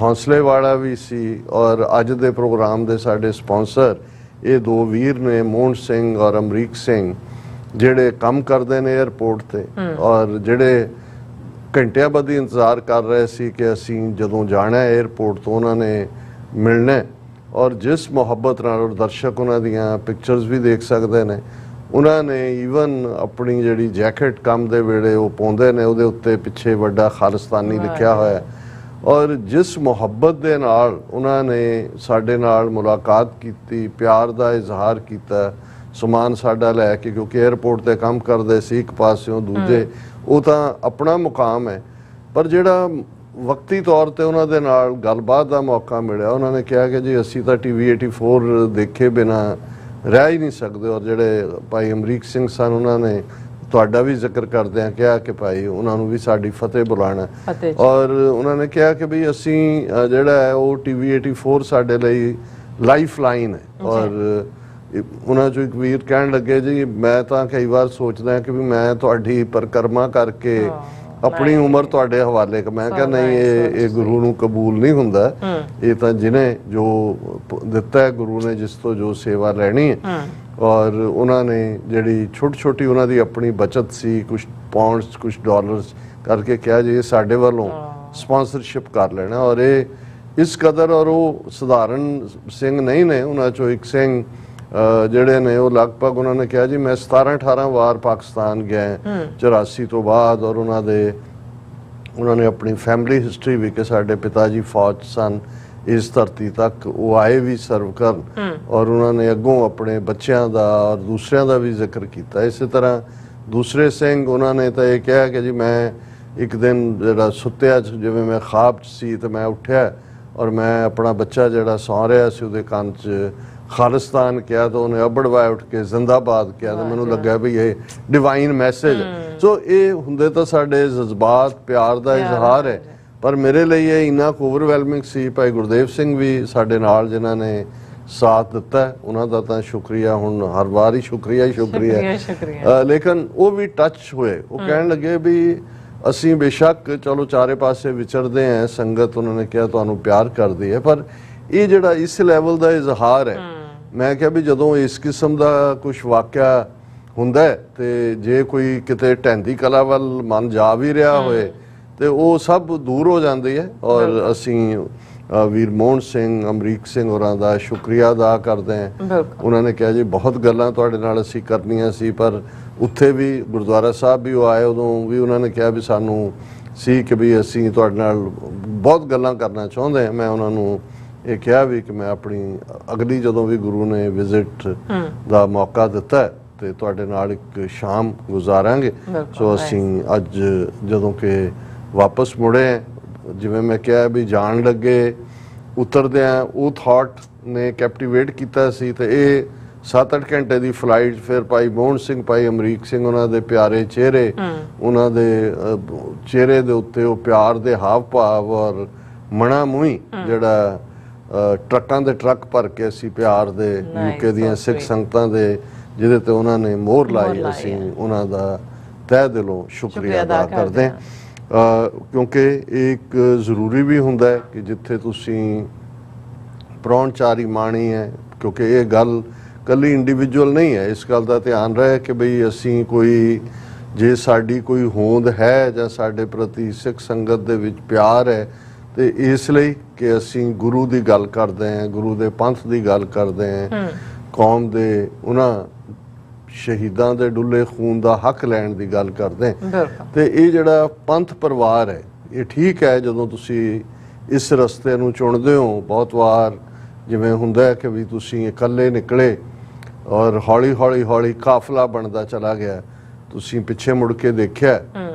ਹੌਸਲੇ ਵਾਲਾ ਵੀ ਸੀ। ਔਰ ਅੱਜ ਦੇ ਪ੍ਰੋਗਰਾਮ ਦੇ ਸਾਡੇ ਸਪਾਂਸਰ ਇਹ ਦੋ ਵੀਰ ਨੇ, ਮੋਹਨ ਸਿੰਘ ਔਰ ਅਮਰੀਕ ਸਿੰਘ, ਜਿਹੜੇ ਕੰਮ ਕਰਦੇ ਨੇ 에ਅਰਪੋਰਟ ਤੇ ਔਰ ਜਿਹੜੇ ਘੰਟਿਆਂ ਬਾਅਦ ਇੰਤਜ਼ਾਰ ਕਰ ਰਹੇ ਸੀ ਕਿ ਅਸੀਂ ਜਦੋਂ ਜਾਣਾ 에ਅਰਪੋਰਟ ਤੋਂ ਉਹਨਾਂ ਨੇ ਮਿਲਣਾ। ਔਰ ਜਿਸ ਮੁਹੱਬਤ ਨਾਲ, ਔਰ ਦਰਸ਼ਕ ਉਹਨਾਂ ਦੀਆਂ ਪਿਕਚਰਸ ਵੀ ਦੇਖ ਸਕਦੇ ਨੇ, ਉਹਨਾਂ ਨੇ ਈਵਨ ਆਪਣੀ ਜਿਹੜੀ ਜੈਕਟ ਕੰਮ ਦੇ ਵੇਲੇ ਉਹ ਪਾਉਂਦੇ ਨੇ, ਉਹਦੇ ਉੱਤੇ ਪਿੱਛੇ ਵੱਡਾ ਖਾਲਿਸਤਾਨੀ ਲਿਖਿਆ ਹੋਇਆ। ਔਰ ਜਿਸ ਮੁਹੱਬਤ ਦੇ ਨਾਲ ਉਹਨਾਂ ਨੇ ਸਾਡੇ ਨਾਲ ਮੁਲਾਕਾਤ ਕੀਤੀ, ਪਿਆਰ ਦਾ ਇਜ਼ਹਾਰ ਕੀਤਾ, ਸਮਾਨ ਸਾਡਾ ਲੈ ਕੇ, ਕਿਉਂਕਿ 에ਅਰਪੋਰਟ ਤੇ ਕੰਮ ਕਰਦੇ ਸੀ ਇੱਕ ਪਾਸਿਓਂ, ਦੂਜੇ ਉਹ ਤਾਂ ਆਪਣਾ ਮੁਕਾਮ ਹੈ। ਪਰ ਜਿਹੜਾ ਵਕਤੀ ਤੌਰ ਤੇ ਉਹਨਾਂ ਦੇ ਨਾਲ ਗੱਲਬਾਤ ਦਾ ਮੌਕਾ ਮਿਲਿਆ, ਉਹਨਾਂ ਨੇ ਕਿਹਾ ਕਿ ਜੀ ਅਸੀਂ ਤਾਂ TV 84 ਦੇਖੇ ਬਿਨਾਂ ਰਹਿ ਹੀ ਨਹੀਂ ਸਕਦੇ। ਔਰ ਜਿਹੜੇ ਭਾਈ ਅਮਰੀਕ ਸਿੰਘ ਸਨ, ਉਹਨਾਂ ਨੇ ਤੁਹਾਡਾ ਵੀ ਜ਼ਿਕਰ ਕਰਦਿਆਂ ਕਿਹਾ ਕਿ ਭਾਈ ਉਹਨਾਂ ਨੂੰ ਵੀ ਸਾਡੀ ਫਤਿਹ ਬੁਲਾਣਾ। ਔਰ ਉਹਨਾਂ ਨੇ ਕਿਹਾ ਕਿ ਵੀ ਅਸੀਂ ਜਿਹੜਾ ਹੈ ਉਹ TV 84 ਸਾਡੇ ਲਈ ਲਾਈਫ ਲਾਈਨ ਹੈ। ਔਰ ਉਹਨਾਂ 'ਚੋਂ ਇੱਕ ਵੀਰ ਕਹਿਣ ਲੱਗੇ ਜੀ ਮੈਂ ਤਾਂ ਕਈ ਵਾਰ ਸੋਚਦਾ ਕਿ ਵੀ ਮੈਂ ਤੁਹਾਡੀ ਪਰਿਕਰਮਾ ਕਰਕੇ ਆਪਣੀ ਉਮਰ ਤੁਹਾਡੇ ਹਵਾਲੇ। ਮੈਂ ਕਿਹਾ ਨਹੀਂ, ਇਹ ਗੁਰੂ ਨੂੰ ਕਬੂਲ ਨਹੀਂ ਹੁੰਦਾ। ਇਹ ਤਾਂ ਜਿਹਨੇ ਜੋ ਦਿੱਤਾ ਹੈ ਗੁਰੂ ਨੇ, ਜਿਸ ਤੋਂ ਜੋ ਸੇਵਾ ਲੈਣੀ ਹੈ। ਔਰ ਉਹਨਾਂ ਨੇ ਜਿਹੜੀ ਛੋਟੀ ਉਹਨਾਂ ਦੀ ਆਪਣੀ ਬਚਤ ਸੀ, ਕੁਝ ਪਾਉਂਡਸ ਕੁਝ ਡਾਲਰਸ ਕਰਕੇ ਕਿਹਾ ਜੀ ਇਹ ਸਾਡੇ ਵੱਲੋਂ ਸਪਾਂਸਰਸ਼ਿਪ ਕਰ ਲੈਣਾ। ਔਰ ਇਹ ਇਸ ਕਦਰ, ਔਰ ਉਹ ਸਧਾਰਨ ਸਿੰਘ ਨਹੀਂ ਨੇ, ਉਹਨਾਂ 'ਚੋਂ ਇੱਕ ਸਿੰਘ ਜਿਹੜੇ ਨੇ ਉਹ ਲਗਭਗ ਉਹਨਾਂ ਨੇ ਕਿਹਾ ਜੀ ਮੈਂ 17-18 ਵਾਰ ਪਾਕਿਸਤਾਨ ਗਿਆ 84 ਤੋਂ ਬਾਅਦ, ਔਰ ਉਹਨਾਂ ਨੇ ਆਪਣੀ ਫੈਮਿਲੀ ਹਿਸਟਰੀ ਵੀ ਕਿ ਸਾਡੇ ਪਿਤਾ ਜੀ ਫੌਜ ਸਨ ਇਸ ਧਰਤੀ ਤੱਕ, ਉਹ ਆਏ ਵੀ ਸਰਵ ਕਰਨ, ਔਰ ਉਹਨਾਂ ਨੇ ਅੱਗੋਂ ਆਪਣੇ ਬੱਚਿਆਂ ਦਾ ਔਰ ਦੂਸਰਿਆਂ ਦਾ ਵੀ ਜ਼ਿਕਰ ਕੀਤਾ। ਇਸੇ ਤਰ੍ਹਾਂ ਦੂਸਰੇ ਸਿੰਘ ਉਹਨਾਂ ਨੇ ਤਾਂ ਇਹ ਕਿਹਾ ਕਿ ਜੀ ਮੈਂ ਇੱਕ ਦਿਨ ਜਿਹੜਾ ਸੁੱਤਿਆ ਜਿਵੇਂ ਮੈਂ ਖਾਬ 'ਚ ਸੀ ਤੇ ਮੈਂ ਉੱਠਿਆ ਔਰ ਮੈਂ ਆਪਣਾ ਬੱਚਾ ਜਿਹੜਾ ਸੌਂ ਰਿਹਾ ਸੀ ਉਹਦੇ ਕੰਨ 'ਚ ਖਾਲਿਸਤਾਨ ਕਿਹਾ ਤਾਂ ਉਹਨੇ ਅਬੜਵਾਏ ਉੱਠ ਕੇ ਜ਼ਿੰਦਾਬਾਦ ਕਿਹਾ, ਤਾਂ ਮੈਨੂੰ ਲੱਗਾ ਵੀ ਇਹ ਡਿਵਾਈਨ ਮੈਸੇਜ। ਸੋ ਇਹ ਹੁੰਦੇ ਤਾਂ ਸਾਡੇ ਜਜ਼ਬਾਤ ਪਿਆਰ ਦਾ ਇਜ਼ਹਾਰ ਹੈ, ਪਰ ਮੇਰੇ ਲਈ ਇਹ ਇੰਨਾ ਕੁ ਓਵਰਵੈਲਮਿੰਗ ਸੀ। ਭਾਈ ਗੁਰਦੇਵ ਸਿੰਘ ਵੀ ਸਾਡੇ ਨਾਲ ਜਿਨ੍ਹਾਂ ਨੇ ਸਾਥ ਦਿੱਤਾ, ਉਹਨਾਂ ਦਾ ਤਾਂ ਸ਼ੁਕਰੀਆ, ਹੁਣ ਹਰ ਵਾਰ ਹੀ ਸ਼ੁਕਰੀਆ ਹੀ ਸ਼ੁਕਰੀਆ। ਲੇਕਿਨ ਉਹ ਵੀ ਟੱਚ ਹੋਏ, ਉਹ ਕਹਿਣ ਲੱਗੇ ਵੀ ਅਸੀਂ ਬੇਸ਼ੱਕ ਚਲੋ ਚਾਰੇ ਪਾਸੇ ਵਿਚਰਦੇ ਹਾਂ, ਸੰਗਤ ਉਹਨਾਂ ਨੇ ਕਿਹਾ ਤੁਹਾਨੂੰ ਪਿਆਰ ਕਰਦੀ ਹੈ, ਪਰ ਇਹ ਜਿਹੜਾ ਇਸ ਲੈਵਲ ਦਾ ਇਜ਼ਹਾਰ ਹੈ, ਮੈਂ ਕਿਹਾ ਵੀ ਜਦੋਂ ਇਸ ਕਿਸਮ ਦਾ ਕੁਝ ਵਾਕਿਆ ਹੁੰਦਾ ਹੈ ਤੇ ਜੇ ਕੋਈ ਕਿਤੇ ਢਹਿੰਦੀ ਕਲਾ ਵੱਲ ਮਨ ਜਾ ਵੀ ਰਿਹਾ ਹੋਏ ਤੇ ਉਹ ਸਭ ਦੂਰ ਹੋ ਜਾਂਦੀ ਹੈ। ਔਰ ਅਸੀਂ ਵੀਰ ਮੋਹਨ ਸਿੰਘ, ਅਮਰੀਕ ਸਿੰਘ ਹੋਰਾਂ ਦਾ ਸ਼ੁਕਰੀਆ ਅਦਾ ਕਰਦੇ ਹਾਂ। ਉਹਨਾਂ ਨੇ ਕਿਹਾ ਜੀ ਬਹੁਤ ਗੱਲਾਂ ਤੁਹਾਡੇ ਨਾਲ ਅਸੀਂ ਕਰਨੀਆਂ ਸੀ, ਪਰ ਉੱਥੇ ਵੀ ਗੁਰਦੁਆਰਾ ਸਾਹਿਬ ਵੀ ਉਹ ਆਏ, ਉਦੋਂ ਵੀ ਉਹਨਾਂ ਨੇ ਕਿਹਾ ਵੀ ਸਾਨੂੰ ਸੀ ਕਿ ਵੀ ਅਸੀਂ ਤੁਹਾਡੇ ਨਾਲ ਬਹੁਤ ਗੱਲਾਂ ਕਰਨਾ ਚਾਹੁੰਦੇ ਹਾਂ। ਮੈਂ ਉਹਨਾਂ ਨੂੰ ਇਹ ਕਿਹਾ ਵੀ ਕਿ ਮੈਂ ਆਪਣੀ ਅਗਲੀ ਜਦੋਂ ਵੀ ਗੁਰੂ ਨੇ ਵਿਜ਼ਿਟ ਦਾ ਮੌਕਾ ਦਿੱਤਾ ਤੇ ਤੁਹਾਡੇ ਨਾਲ ਇੱਕ ਸ਼ਾਮ ਗੁਜ਼ਾਰਾਂਗੇ। ਸੋ ਅਸੀਂ ਅੱਜ ਜਦੋਂ ਕਿ ਵਾਪਸ ਮੁੜੇ, ਜਿਵੇਂ ਮੈਂ ਕਿਹਾ ਵੀ ਜਾਣ ਲੱਗੇ ਉਤਰਦਿਆਂ ਉਹ ਥਾਟ ਨੇ ਕੈਪਟੀਵੇਟ ਕੀਤਾ ਸੀ, ਤੇ ਇਹ 7-8 ਘੰਟੇ ਦੀ ਫਲਾਈਟ, ਫਿਰ ਭਾਈ ਮੋਹਨ ਸਿੰਘ, ਭਾਈ ਅਮਰੀਕ ਸਿੰਘ, ਉਹਨਾਂ ਦੇ ਪਿਆਰੇ ਚਿਹਰੇ, ਉਹਨਾਂ ਦੇ ਚਿਹਰੇ ਦੇ ਉੱਤੇ ਉਹ ਪਿਆਰ ਦੇ ਹਾਵ ਭਾਵ ਔਰ ਮਣਾ ਮੂੰਹੀ ਜਿਹੜਾ ਟਰੱਕਾਂ ਦੇ ਟਰੱਕ ਭਰ ਕੇ ਅਸੀਂ ਪਿਆਰ ਦੇ ਯੂਕੇ ਦੀਆਂ ਸਿੱਖ ਸੰਗਤਾਂ ਦੇ ਜਿਹਦੇ ਤੇ ਉਹਨਾਂ ਨੇ ਮੋਹਰ ਲਾਈ, ਅਸੀਂ ਉਹਨਾਂ ਦਾ ਤਹਿ ਦਿਲੋਂ ਸ਼ੁਕਰੀਆ ਅਦਾ ਕਰਦੇ ਹਾਂ। ਕਿਉਂਕਿ ਇੱਕ ਜ਼ਰੂਰੀ ਵੀ ਹੁੰਦਾ ਹੈ ਕਿ ਜਿੱਥੇ ਤੁਸੀਂ ਪ੍ਰਾਹੁਣਚਾਰੀ ਮਾਣੀ ਹੈ, ਕਿਉਂਕਿ ਇਹ ਗੱਲ ਕੱਲੀ ਇੰਡੀਵਿਜੂਅਲ ਨਹੀਂ ਹੈ, ਇਸ ਗੱਲ ਦਾ ਧਿਆਨ ਰਹੇ ਕਿ ਬਈ ਅਸੀਂ ਕੋਈ ਜੇ ਸਾਡੀ ਕੋਈ ਹੋਂਦ ਹੈ ਜਾਂ ਸਾਡੇ ਪ੍ਰਤੀ ਸਿੱਖ ਸੰਗਤ ਦੇ ਵਿੱਚ ਪਿਆਰ ਹੈ ਤੇ ਇਸ ਲਈ ਕਿ ਅਸੀਂ ਗੁਰੂ ਦੀ ਗੱਲ ਕਰਦੇ ਹਾਂ, ਗੁਰੂ ਦੇ ਪੰਥ ਦੀ ਗੱਲ ਕਰਦੇ ਹਾਂ, ਕੌਮ ਦੇ ਉਹਨਾਂ ਸ਼ਹੀਦਾਂ ਦੇ ਡੁੱਲੇ ਖੂਨ ਦਾ ਹੱਕ ਲੈਣ ਦੀ ਗੱਲ ਕਰਦੇ ਤੇ ਇਹ ਜਿਹੜਾ ਪੰਥ ਪਰਿਵਾਰ ਹੈ, ਇਹ ਠੀਕ ਹੈ ਜਦੋਂ ਤੁਸੀਂ ਇਸ ਰਸਤੇ ਨੂੰ ਚੁਣਦੇ ਹੋ। ਬਹੁਤ ਵਾਰ ਜਿਵੇਂ ਹੁੰਦਾ ਹੈ ਕਿ ਵੀ ਤੁਸੀਂ ਇਕੱਲੇ ਨਿਕਲੇ ਔਰ ਹੌਲੀ ਕਾਫਲਾ ਬਣਦਾ ਚਲਾ ਗਿਆ, ਤੁਸੀਂ ਪਿੱਛੇ ਮੁੜ ਕੇ ਦੇਖਿਆ।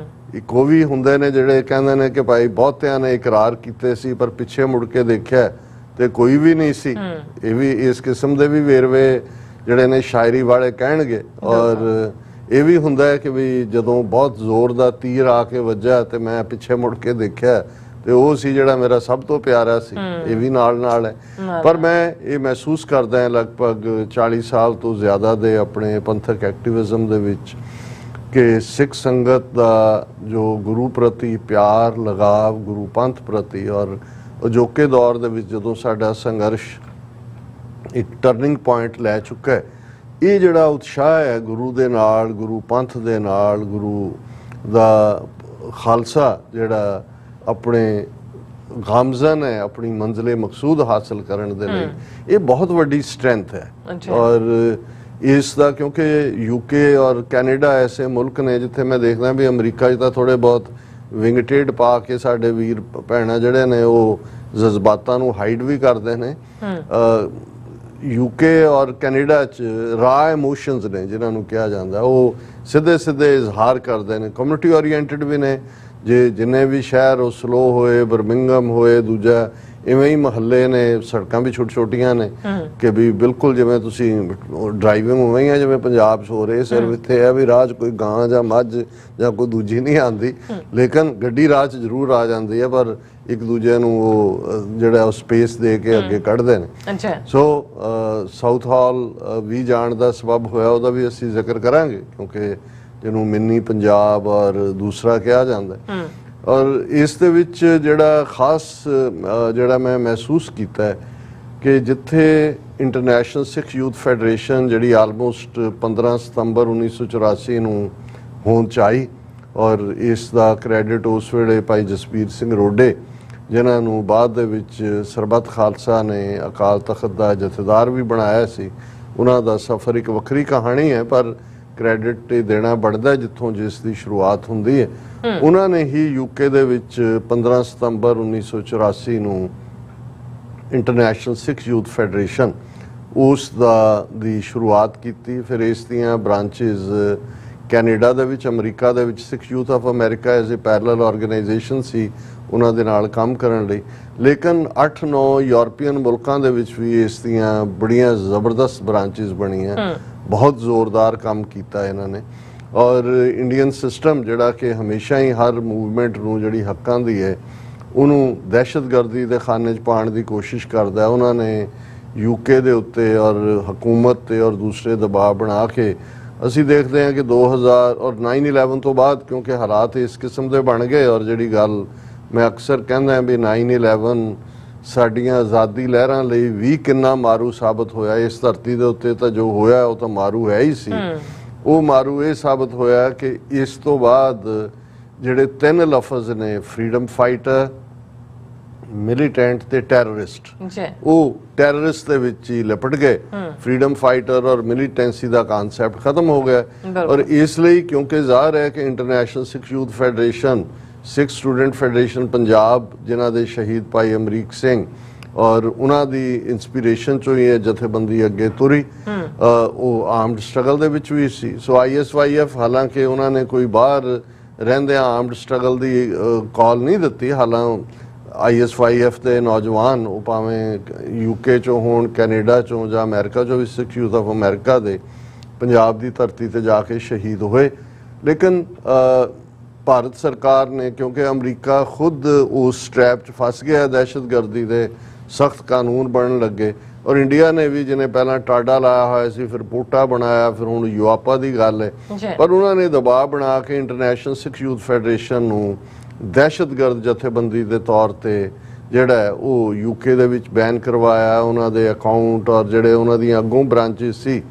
ਇੱਕ ਉਹ ਵੀ ਹੁੰਦੇ ਨੇ ਜਿਹੜੇ ਕਹਿੰਦੇ ਨੇ ਕਿ ਭਾਈ ਬਹੁਤਿਆਂ ਨੇ ਇਕਰਾਰ ਕੀਤੇ ਸੀ ਪਰ ਪਿੱਛੇ ਮੁੜ ਕੇ ਦੇਖਿਆ ਤੇ ਕੋਈ ਵੀ ਨਹੀਂ ਸੀ। ਇਹ ਵੀ ਇਸ ਕਿਸਮ ਦੇ ਵੀ ਵੇਰਵੇ ਜਿਹੜੇ ਨੇ ਸ਼ਾਇਰੀ ਵਾਲੇ ਕਹਿਣਗੇ। ਔਰ ਇਹ ਵੀ ਹੁੰਦਾ ਹੈ ਕਿ ਵੀ ਜਦੋਂ ਬਹੁਤ ਜ਼ੋਰ ਦਾ ਤੀਰ ਆ ਕੇ ਵੱਜਾ ਤੇ ਮੈਂ ਪਿੱਛੇ ਮੁੜ ਕੇ ਦੇਖਿਆ ਤੇ ਉਹ ਸੀ ਜਿਹੜਾ ਮੇਰਾ ਸਭ ਤੋਂ ਪਿਆਰਾ ਸੀ। ਇਹ ਵੀ ਨਾਲ ਹੈ, ਪਰ ਮੈਂ ਇਹ ਮਹਿਸੂਸ ਕਰਦਾ ਹਾਂ ਲਗਭਗ 40 ਸਾਲ ਤੋਂ ਜ਼ਿਆਦਾ ਦੇ ਆਪਣੇ ਪੰਥਕ ਐਕਟਿਵਿਜ਼ਮ ਦੇ ਵਿੱਚ ਕਿ ਸਿੱਖ ਸੰਗਤ ਦਾ ਜੋ ਗੁਰੂ ਪ੍ਰਤੀ ਪਿਆਰ ਲਗਾਵ, ਗੁਰੂ ਪੰਥ ਪ੍ਰਤੀ, ਔਰ ਅਜੋਕੇ ਦੌਰ ਦੇ ਵਿੱਚ ਜਦੋਂ ਸਾਡਾ ਸੰਘਰਸ਼ ਇੱਕ ਟਰਨਿੰਗ ਪੁਆਇੰਟ ਲੈ ਚੁੱਕਾ ਹੈ, ਇਹ ਜਿਹੜਾ ਉਤਸ਼ਾਹ ਹੈ ਗੁਰੂ ਦੇ ਨਾਲ, ਗੁਰੂ ਪੰਥ ਦੇ ਨਾਲ, ਗੁਰੂ ਦਾ ਖਾਲਸਾ ਜਿਹੜਾ ਆਪਣੇ ਗਾਮਜ਼ਨ ਹੈ ਆਪਣੀ ਮੰਜ਼ਿਲੇ ਮਕਸੂਦ ਹਾਸਲ ਕਰਨ ਦੇ ਲਈ, ਇਹ ਬਹੁਤ ਵੱਡੀ ਸਟਰੈਂਥ ਹੈ। ਔਰ ਇਸ ਦਾ ਕਿਉਂਕਿ ਯੂਕੇ ਔਰ ਕੈਨੇਡਾ ਐਸੇ ਮੁਲਕ ਨੇ ਜਿੱਥੇ ਮੈਂ ਦੇਖਦਾ ਵੀ ਅਮਰੀਕਾ 'ਚ ਤਾਂ ਥੋੜ੍ਹੇ ਬਹੁਤ ਵਿੰਗਟੇਡ ਪਾ ਕੇ ਸਾਡੇ ਵੀਰ ਭੈਣਾਂ ਜਿਹੜੇ ਨੇ ਉਹ ਜਜ਼ਬਾਤਾਂ ਨੂੰ ਹਾਈਡ ਵੀ ਕਰਦੇ ਨੇ। ਯੂਕੇ ਔਰ ਕੈਨੇਡਾ 'ਚ ਰਾ ਇਮੋਸ਼ਨਸ ਨੇ ਜਿਨ੍ਹਾਂ ਨੂੰ ਕਿਹਾ ਜਾਂਦਾ, ਉਹ ਸਿੱਧੇ ਇਜ਼ਹਾਰ ਕਰਦੇ ਨੇ, ਕਮਿਊਨਿਟੀ ਓਰੀਐਂਟਡ ਵੀ ਨੇ। ਜੇ ਜਿੰਨੇ ਵੀ ਸ਼ਹਿਰ ਉਹ ਸਲੋ ਹੋਏ, ਬਰਮਿੰਗਮ ਹੋਏ, ਦੂਜਾ ਇਵੇਂ ਹੀ ਮਹੱਲੇ ਨੇ, ਸੜਕਾਂ ਵੀ ਛੋਟੀਆਂ ਨੇ ਕਿ ਵੀ ਬਿਲਕੁਲ ਜਿਵੇਂ ਤੁਸੀਂ ਡਰਾਈਵਿੰਗ ਉਵੇਂ ਹੀ ਆ ਜਿਵੇਂ ਪੰਜਾਬ 'ਚ ਹੋ ਰਹੇ। ਸਿਰਫ ਇੱਥੇ ਹੈ ਵੀ ਰਾਹ 'ਚ ਕੋਈ ਗਾਂ ਜਾਂ ਮੱਝ ਜਾਂ ਕੋਈ ਦੂਜੀ ਨਹੀਂ ਆਉਂਦੀ, ਲੇਕਿਨ ਗੱਡੀ ਰਾਹ 'ਚ ਜ਼ਰੂਰ ਆ ਜਾਂਦੀ ਹੈ, ਪਰ ਇੱਕ ਦੂਜੇ ਨੂੰ ਉਹ ਜਿਹੜਾ ਉਹ ਸਪੇਸ ਦੇ ਕੇ ਅੱਗੇ ਕੱਢਦੇ ਨੇ। ਸੋ ਸਾਊਥ ਹਾਲ ਵੀ ਜਾਣ ਦਾ ਸਬਬ ਹੋਇਆ, ਉਹਦਾ ਵੀ ਅਸੀਂ ਜ਼ਿਕਰ ਕਰਾਂਗੇ ਕਿਉਂਕਿ ਜਿਹਨੂੰ ਮਿੰਨੀ ਪੰਜਾਬ ਔਰ ਦੂਸਰਾ ਕਿਹਾ ਜਾਂਦਾ। ਔਰ ਇਸ ਦੇ ਵਿੱਚ ਜਿਹੜਾ ਖਾਸ ਜਿਹੜਾ ਮੈਂ ਮਹਿਸੂਸ ਕੀਤਾ ਹੈ ਕਿ ਜਿੱਥੇ ਇੰਟਰਨੈਸ਼ਨਲ ਸਿੱਖ ਯੂਥ ਫੈਡਰੇਸ਼ਨ ਜਿਹੜੀ ਆਲਮੋਸਟ 15 ਸਤੰਬਰ 1984 ਨੂੰ ਹੋਂਦ 'ਚ ਆਈ, ਔਰ ਇਸ ਦਾ ਕ੍ਰੈਡਿਟ ਉਸ ਵੇਲੇ ਭਾਈ ਜਸਬੀਰ ਸਿੰਘ ਰੋਡੇ ਜਿਨ੍ਹਾਂ ਨੂੰ ਬਾਅਦ ਦੇ ਵਿੱਚ ਸਰਬੱਤ ਖਾਲਸਾ ਨੇ ਅਕਾਲ ਤਖਤ ਦਾ ਜਥੇਦਾਰ ਵੀ ਬਣਾਇਆ ਸੀ, ਉਹਨਾਂ ਦਾ ਸਫ਼ਰ ਇੱਕ ਵੱਖਰੀ ਕਹਾਣੀ ਹੈ, ਪਰ ਕ੍ਰੈਡਿਟ ਦੇਣਾ ਬਣਦਾ ਜਿੱਥੋਂ ਜਿਸ ਦੀ ਸ਼ੁਰੂਆਤ ਹੁੰਦੀ ਹੈ। ਉਹਨਾਂ ਨੇ ਹੀ ਯੂਕੇ ਦੇ ਵਿੱਚ 15 ਸਤੰਬਰ 1984 ਨੂੰ ਇੰਟਰਨੈਸ਼ਨਲ ਸਿੱਖ ਯੂਥ ਫੈਡਰੇਸ਼ਨ ਉਸ ਦੀ ਸ਼ੁਰੂਆਤ ਕੀਤੀ। ਫਿਰ ਇਸ ਦੀਆਂ ਬ੍ਰਾਂਚਿਸ ਕੈਨੇਡਾ ਦੇ ਵਿੱਚ, ਅਮਰੀਕਾ ਦੇ ਵਿੱਚ Sikh youth of America as a parallel organisation ਸੀ ਉਹਨਾਂ ਦੇ ਨਾਲ ਕੰਮ ਕਰਨ ਲਈ। ਲੇਕਿਨ 8-9 ਯੂਰਪੀਅਨ ਮੁਲਕਾਂ ਦੇ ਵਿੱਚ ਵੀ ਇਸ ਦੀਆਂ ਬੜੀਆਂ ਜ਼ਬਰਦਸਤ ਬ੍ਰਾਂਚਿਸ ਬਣੀਆਂ, ਬਹੁਤ ਜ਼ੋਰਦਾਰ ਕੰਮ ਕੀਤਾ ਇਹਨਾਂ ਨੇ। ਔਰ ਇੰਡੀਅਨ ਸਿਸਟਮ ਜਿਹੜਾ ਕਿ ਹਮੇਸ਼ਾ ਹੀ ਹਰ ਮੂਵਮੈਂਟ ਨੂੰ ਜਿਹੜੀ ਹੱਕਾਂ ਦੀ ਹੈ ਉਹਨੂੰ ਦਹਿਸ਼ਤਗਰਦੀ ਦੇ ਖਾਨੇ 'ਚ ਪਾਉਣ ਦੀ ਕੋਸ਼ਿਸ਼ ਕਰਦਾ, ਉਹਨਾਂ ਨੇ ਯੂਕੇ ਦੇ ਉੱਤੇ ਔਰ ਹਕੂਮਤ ਤੇ ਔਰ ਦੂਸਰੇ ਦਬਾਅ ਬਣਾ ਕੇ ਅਸੀਂ ਦੇਖਦੇ ਹਾਂ ਕਿ 2000 ਔਰ 9/11 ਤੋਂ ਬਾਅਦ ਕਿਉਂਕਿ ਹਾਲਾਤ ਇਸ ਕਿਸਮ ਦੇ ਬਣ ਗਏ। ਔਰ ਜਿਹੜੀ ਗੱਲ ਮੈਂ ਅਕਸਰ ਕਹਿੰਦਾ ਵੀ 9/11 ਸਾਡੀਆਂ ਆਜ਼ਾਦੀ ਲਹਿਰਾਂ ਲਈ ਵੀ ਕਿੰਨਾ ਮਾਰੂ ਸਾਬਤ ਹੋਇਆ। ਇਸ ਧਰਤੀ ਦੇ ਉੱਤੇ ਤਾਂ ਜੋ ਹੋਇਆ ਉਹ ਤਾਂ ਮਾਰੂ ਹੈ ਹੀ ਸੀ। ਉਹ ਮਾਰੂ ਇਹ ਸਾਬਤ ਹੋਇਆ ਕਿ ਇਸ ਤੋਂ ਬਾਅਦ ਜਿਹੜੇ 3 ਲਫ਼ਜ਼ ਨੇ, ਫਰੀडम ਫਾਈਟਰ, ਮਿਲੀਟੈਂਟ ਤੇ ਟੈਰਰਿਸਟ, ਉਹ ਟੈਰਰਿਸਟ ਦੇ ਵਿੱਚ ਹੀ ਲਿਪਟ ਗਏ। ਫਰੀडम ਫਾਈਟਰ ਔਰ ਮਿਲੀਟੈਂਸੀ ਦਾ ਕਨਸੈਪਟ ਖਤਮ ਹੋ ਗਿਆ। ਔਰ ਇਸ ਲਈ ਕਿਉਂਕਿ ਜ਼ਾਹਰ ਹੈ ਕਿ ਇੰਟਰਨੈਸ਼ਨਲ ਸਿੱਖ ਯੂਥ ਫੈਡਰੇਸ਼ਨ, ਸਿੱਖ ਸਟੂਡੈਂਟ ਫੈਡਰੇਸ਼ਨ ਪੰਜਾਬ, ਜਿਨ੍ਹਾਂ ਦੇ ਸ਼ਹੀਦ ਭਾਈ ਅਮਰੀਕ ਸਿੰਘ ਔਰ ਉਹਨਾਂ ਦੀ ਇਨਸਪੀਰੇਸ਼ਨ ਚੋਂ ਹੀ ਇਹ ਜਥੇਬੰਦੀ ਅੱਗੇ ਤੁਰੀ। ਉਹ ਆਰਮਡ ਸਟਰਗਲ ਦੇ ਵਿੱਚ ਵੀ ਸੀ। ਸੋ ISYF ਹਾਲਾਂਕਿ ਉਹਨਾਂ ਨੇ ਕੋਈ ਬਾਹਰ ਰਹਿੰਦੇ ਆਰਮਡ ਸਟਰਗਲ ਦੀ ਕਾਲ ਨਹੀਂ ਦਿੱਤੀ, ਹਾਲਾਂਕਿ ISYF ਦੇ ਨੌਜਵਾਨ ਉਹ ਭਾਵੇਂ UK ਚੋਂ ਹੋਣ, ਕੈਨੇਡਾ ਚੋਂ ਜਾਂ ਅਮਰੀਕਾ ਚੋਂ ਵੀ, ਸਿੱਖ ਯੂਥ ਆਫ ਅਮਰੀਕਾ ਦੇ ਪੰਜਾਬ ਦੀ ਧਰਤੀ ਤੇ ਜਾ ਕੇ ਸ਼ਹੀਦ ਹੋਏ। ਲੇਕਿਨ ਭਾਰਤ ਸਰਕਾਰ ਨੇ, ਕਿਉਂਕਿ ਅਮਰੀਕਾ ਖੁਦ ਉਸ ਟ੍ਰੈਪ 'ਚ ਫਸ ਗਿਆ, ਦਹਿਸ਼ਤਗਰਦੀ ਦੇ ਸਖਤ ਕਾਨੂੰਨ ਬਣਨ ਲੱਗੇ। ਔਰ ਇੰਡੀਆ ਨੇ ਵੀ, ਜਿਹਨੇ ਪਹਿਲਾਂ ਟਾਡਾ ਲਾਇਆ ਹੋਇਆ ਸੀ, ਫਿਰ ਪੋਟਾ ਬਣਾਇਆ, ਫਿਰ ਹੁਣ ਯੂਆਪਾ ਦੀ ਗੱਲ ਹੈ, ਪਰ ਉਹਨਾਂ ਨੇ ਦਬਾਅ ਬਣਾ ਕੇ ਇੰਟਰਨੈਸ਼ਨਲ ਸਿੱਖ ਯੂਥ ਫੈਡਰੇਸ਼ਨ ਨੂੰ ਦਹਿਸ਼ਤਗਰਦ ਜਥੇਬੰਦੀ ਦੇ ਤੌਰ ਤੇ ਜਿਹੜਾ ਹੈ ਉਹ UK ਦੇ ਵਿੱਚ ਬੈਨ ਕਰਵਾਇਆ। ਉਹਨਾਂ ਦੇ ਅਕਾਊਂਟ ਔਰ ਜਿਹੜੇ ਉਹਨਾਂ ਦੀਆਂ ਅੱਗੋਂ ਬ੍ਰਾਂਚਿਸ ਸੀ